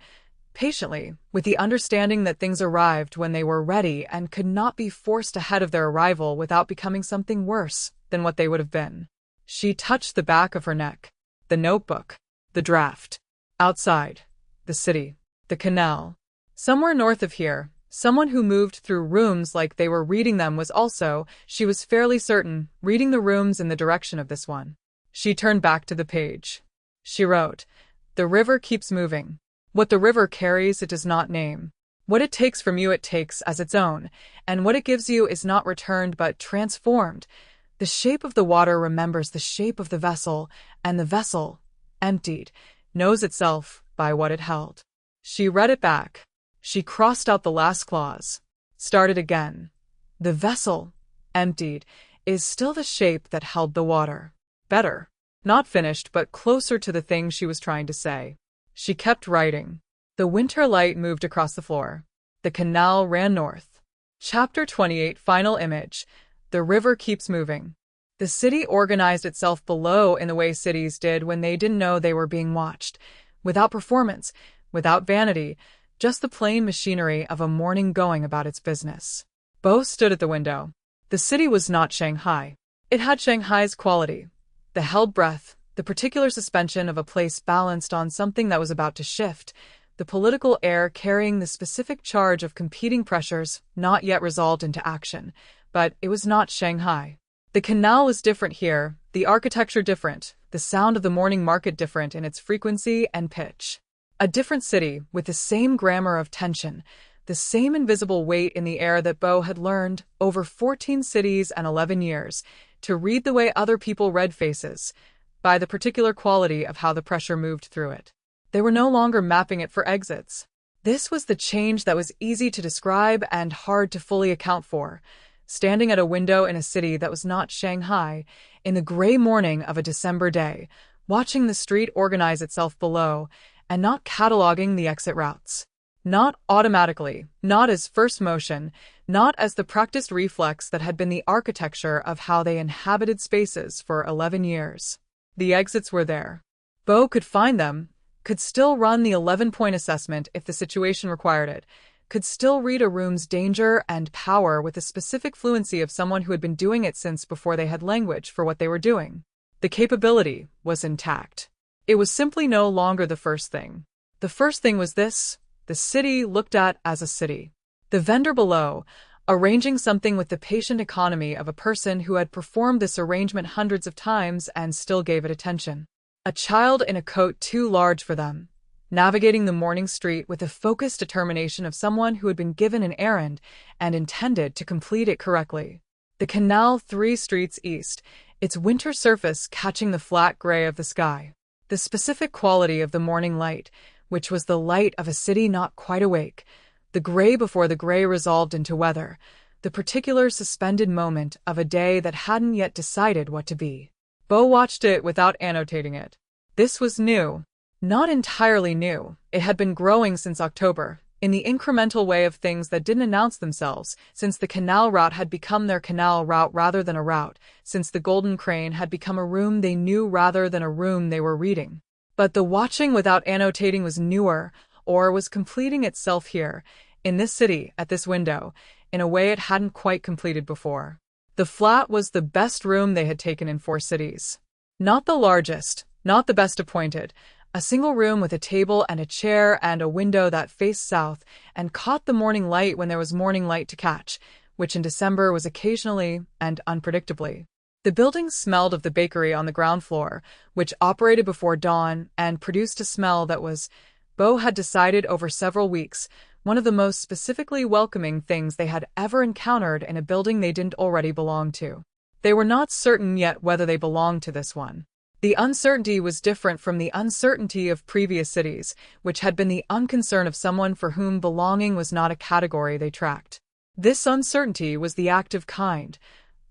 patiently, with the understanding that things arrived when they were ready and could not be forced ahead of their arrival without becoming something worse than what they would have been. She touched the back of her neck. The notebook. The draft. Outside. The city. The canal. Somewhere north of here, someone who moved through rooms like they were reading them was also, she was fairly certain, reading the rooms in the direction of this one. She turned back to the page. She wrote, "The river keeps moving. What the river carries it does not name. What it takes from you it takes as its own, and what it gives you is not returned but transformed. The shape of the water remembers the shape of the vessel, and the vessel, emptied, knows itself by what it held." She read it back. She crossed out the last clause. Started again. The vessel, emptied, is still the shape that held the water. Better. Not finished but closer to the thing she was trying to say. She kept writing. The winter light moved across the floor. The canal ran north. Chapter 28, final image. The river keeps moving. The city organized itself below in the way cities did when they didn't know they were being watched. Without performance, without vanity, just the plain machinery of a morning going about its business. Bo stood at the window. The city was not Shanghai. It had Shanghai's quality. The held breath, the particular suspension of a place balanced on something that was about to shift, the political air carrying the specific charge of competing pressures not yet resolved into action. But it was not Shanghai. The canal was different here, the architecture different, the sound of the morning market different in its frequency and pitch. A different city with the same grammar of tension, the same invisible weight in the air that Bo had learned, over 14 cities and 11 years, to read the way other people read faces, by the particular quality of how the pressure moved through it. They were no longer mapping it for exits. This was the change that was easy to describe and hard to fully account for. Standing at a window in a city that was not Shanghai, in the gray morning of a December day, watching the street organize itself below, and not cataloging the exit routes. Not automatically, not as first motion, not as the practiced reflex that had been the architecture of how they inhabited spaces for 11 years. The exits were there. Bo could find them, could still run the 11-point assessment if the situation required it, could still read a room's danger and power with the specific fluency of someone who had been doing it since before they had language for what they were doing. The capability was intact. It was simply no longer the first thing. The first thing was this, the city looked at as a city. The vendor below, arranging something with the patient economy of a person who had performed this arrangement hundreds of times and still gave it attention. A child in a coat too large for them, navigating the morning street with the focused determination of someone who had been given an errand and intended to complete it correctly. The canal 3 streets east, its winter surface catching the flat gray of the sky. The specific quality of the morning light, which was the light of a city not quite awake, the gray before the gray resolved into weather, the particular suspended moment of a day that hadn't yet decided what to be. Bo watched it without annotating it. This was new. Not entirely new. It had been growing since October, in the incremental way of things that didn't announce themselves, since the canal route had become their canal route rather than a route, since the Golden Crane had become a room they knew rather than a room they were reading. But the watching without annotating was newer, or was completing itself here, in this city, at this window, in a way it hadn't quite completed before. The flat was the best room they had taken in 4 cities. Not the largest, not the best appointed, A single room with a table and a chair and a window that faced south and caught the morning light when there was morning light to catch, which in December was occasionally and unpredictably. The building smelled of the bakery on the ground floor, which operated before dawn and produced a smell that was, Bo had decided over several weeks, one of the most specifically welcoming things they had ever encountered in a building they didn't already belong to. They were not certain yet whether they belonged to this one. The uncertainty was different from the uncertainty of previous cities, which had been the unconcern of someone for whom belonging was not a category they tracked. This uncertainty was the active kind,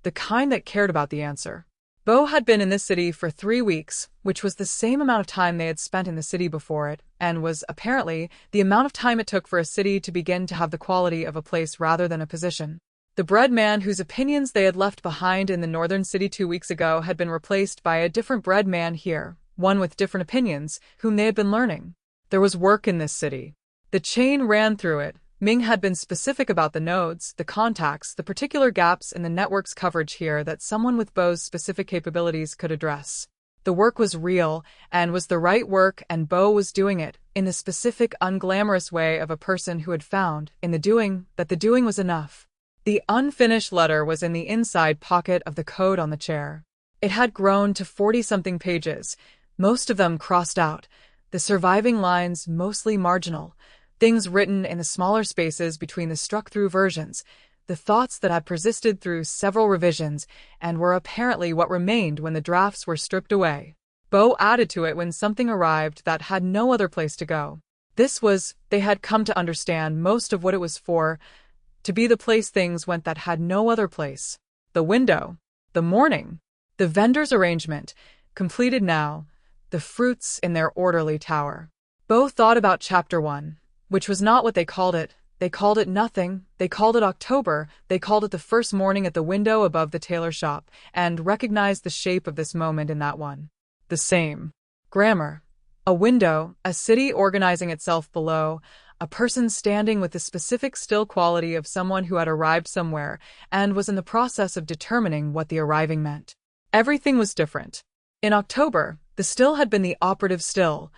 the kind that cared about the answer. Bo had been in this city for 3 weeks, which was the same amount of time they had spent in the city before it, and was, apparently, the amount of time it took for a city to begin to have the quality of a place rather than a position. The bread man whose opinions they had left behind in the northern city 2 weeks ago had been replaced by a different bread man here, one with different opinions, whom they had been learning. There was work in this city. The chain ran through it. Ming had been specific about the nodes, the contacts, the particular gaps in the network's coverage here that someone with Bo's specific capabilities could address. The work was real, and was the right work, and Bo was doing it, in the specific, unglamorous way of a person who had found, in the doing, that the doing was enough. The unfinished letter was in the inside pocket of the code on the chair. It had grown to 40-something pages, most of them crossed out, the surviving lines mostly marginal, things written in the smaller spaces between the struck-through versions, the thoughts that had persisted through several revisions and were apparently what remained when the drafts were stripped away. Bo added to it when something arrived that had no other place to go. This was, they had come to understand most of what it was for, to be the place things went that had no other place. The window, the morning, the vendor's arrangement, completed now, the fruits in their orderly tower. Bo thought about Chapter 1, which was not what they called it. They called it nothing, they called it October, they called it the first morning at the window above the tailor shop, and recognized the shape of this moment in that one. The same. Grammar. A window, a city organizing itself below, a person standing with the specific still quality of someone who had arrived somewhere and was in the process of determining what the arriving meant. Everything was different. In October, the still had been the operative still,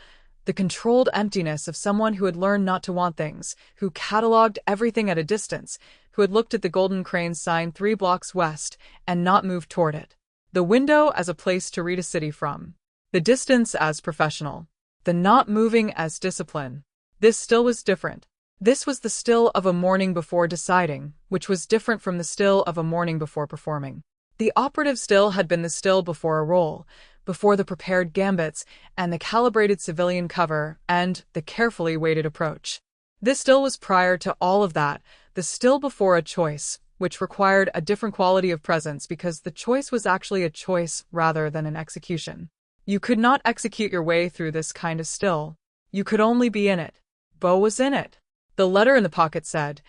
the controlled emptiness of someone who had learned not to want things, who catalogued everything at a distance, who had looked at the Golden Crane sign 3 blocks west and not moved toward it. The window as a place to read a city from. The distance as professional. The not moving as discipline. This still was different. This was the still of a morning before deciding, which was different from the still of a morning before performing. The operative still had been the still before a role, before the prepared gambits and the calibrated civilian cover and the carefully weighted approach. This still was prior to all of that, the still before a choice, which required a different quality of presence because the choice was actually a choice rather than an execution. You could not execute your way through this kind of still. You could only be in it. Bo was in it. The letter in the pocket said,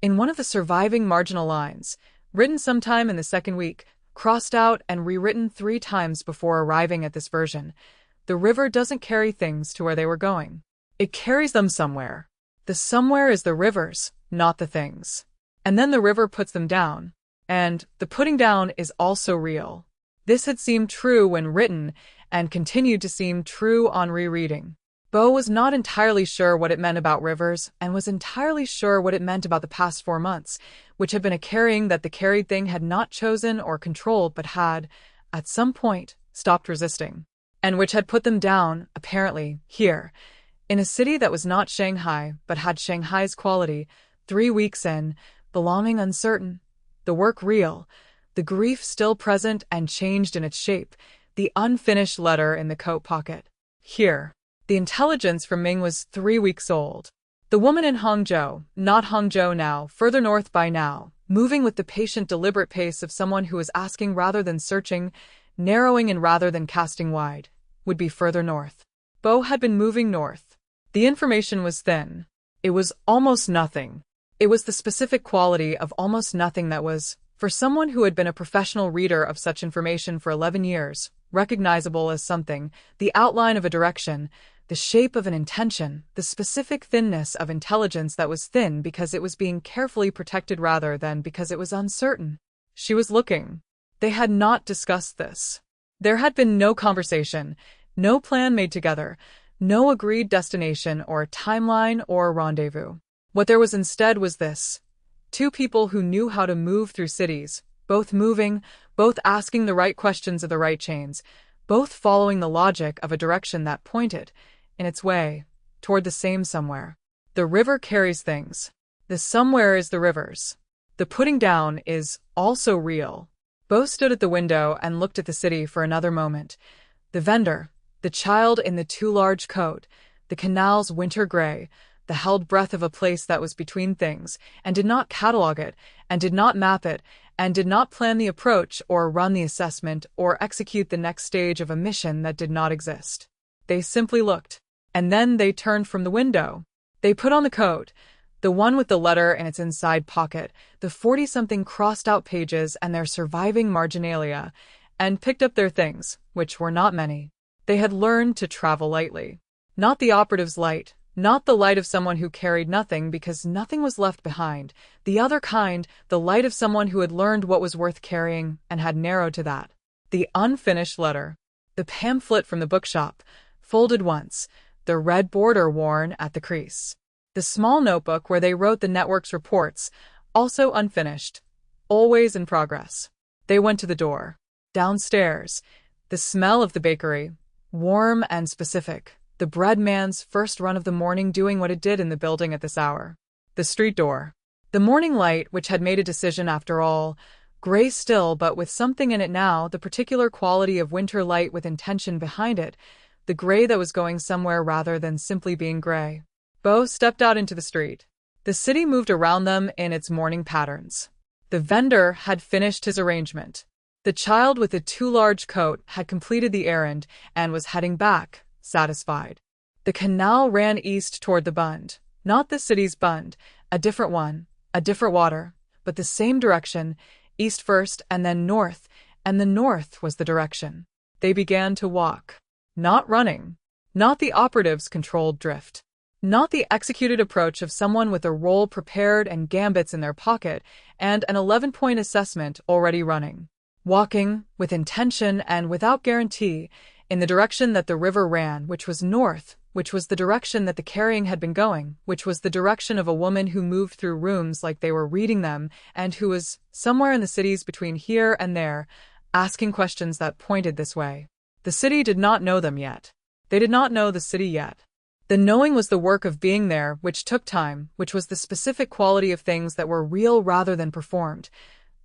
in one of the surviving marginal lines, written sometime in the second week, crossed out and rewritten 3 times before arriving at this version, the river doesn't carry things to where they were going. It carries them somewhere. The somewhere is the rivers, not the things. And then the river puts them down. And the putting down is also real. This had seemed true when written and continued to seem true on rereading. Bo was not entirely sure what it meant about rivers and was entirely sure what it meant about the past 4 months, which had been a carrying that the carried thing had not chosen or controlled but had, at some point, stopped resisting, and which had put them down, apparently, here, in a city that was not Shanghai but had Shanghai's quality, 3 weeks in, belonging uncertain, the work real, the grief still present and changed in its shape, the unfinished letter in the coat pocket. Here. The intelligence from Ming was 3 weeks old. The woman in Hangzhou, not Hangzhou now, further north by now, moving with the patient deliberate pace of someone who was asking rather than searching, narrowing in rather than casting wide, would be further north. Bo had been moving north. The information was thin. It was almost nothing. It was the specific quality of almost nothing that was, for someone who had been a professional reader of such information for 11 years, recognizable as something, the outline of a direction, the shape of an intention, the specific thinness of intelligence that was thin because it was being carefully protected rather than because it was uncertain. She was looking. They had not discussed this. There had been no conversation, no plan made together, No agreed destination or timeline or rendezvous. What there was instead was this: two people who knew how to move through cities, both moving, both asking the right questions of the right chains, both following the logic of a direction that pointed, in its way, toward the same somewhere. The river carries things. The somewhere is the rivers. The putting down is also real. Bo stood at the window and looked at the city for another moment. The vendor, the child in the too large coat, the canal's winter gray, the held breath of a place that was between things, and did not catalog it, and did not map it, and did not plan the approach or run the assessment or execute the next stage of a mission that did not exist. They simply looked. And then they turned from the window. They put on the coat, the one with the letter in its inside pocket, the 40-something crossed-out pages and their surviving marginalia, and picked up their things, which were not many. They had learned to travel lightly. Not the operative's light, not the light of someone who carried nothing because nothing was left behind. The other kind, the light of someone who had learned what was worth carrying and had narrowed to that. The unfinished letter. The pamphlet from the bookshop, folded once, the red border worn at the crease. The small notebook where they wrote the network's reports, also unfinished, always in progress. They went to the door. Downstairs, the smell of the bakery, warm and specific, the bread man's first run of the morning doing what it did in the building at this hour. The street door. The morning light, which had made a decision after all, gray still but with something in it now, the particular quality of winter light with intention behind it, the gray that was going somewhere rather than simply being gray. Bo stepped out into the street. The city moved around them in its morning patterns. The vendor had finished his arrangement. The child with the too large coat had completed the errand and was heading back, satisfied. The canal ran east toward the Bund, not the city's Bund, a different one, a different water, but the same direction, east first and then north, and the north was the direction. They began to walk. Not running. Not the operative's controlled drift. Not the executed approach of someone with a roll prepared and gambits in their pocket and an 11-point assessment already running. Walking, with intention and without guarantee, in the direction that the river ran, which was north, which was the direction that the carrying had been going, which was the direction of a woman who moved through rooms like they were reading them and who was, somewhere in the cities between here and there, asking questions that pointed this way. The city did not know them yet. They did not know the city yet. The knowing was the work of being there, which took time, which was the specific quality of things that were real rather than performed.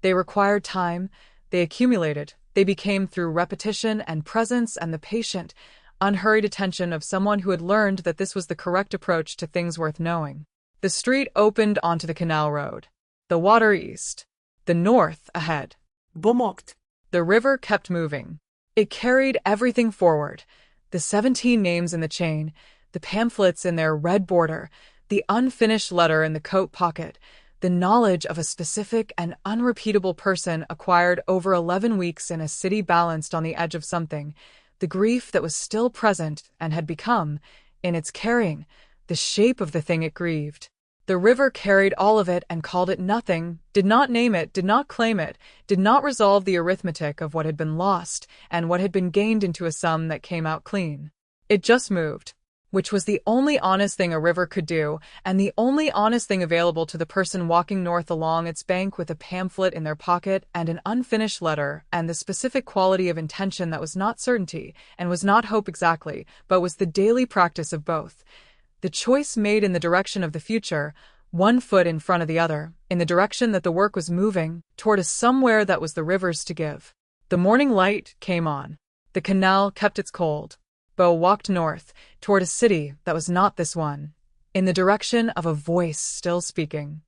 They required time, they accumulated, they became through repetition and presence and the patient, unhurried attention of someone who had learned that this was the correct approach to things worth knowing. The street opened onto the canal road. The water east. The north ahead. Bomoked. The river kept moving. It carried everything forward. The 17 names in the chain, the pamphlets in their red border, the unfinished letter in the coat pocket, the knowledge of a specific and unrepeatable person acquired over 11 weeks in a city balanced on the edge of something, the grief that was still present and had become, in its carrying, the shape of the thing it grieved. The river carried all of it and called it nothing, did not name it, did not claim it, did not resolve the arithmetic of what had been lost and what had been gained into a sum that came out clean. It just moved, which was the only honest thing a river could do, and the only honest thing available to the person walking north along its bank with a pamphlet in their pocket and an unfinished letter and the specific quality of intention that was not certainty and was not hope exactly, but was the daily practice of both. The choice made in the direction of the future, one foot in front of the other, in the direction that the work was moving, toward a somewhere that was the river's to give. The morning light came on. The canal kept its cold. Bo walked north, toward a city that was not this one, in the direction of a voice still speaking.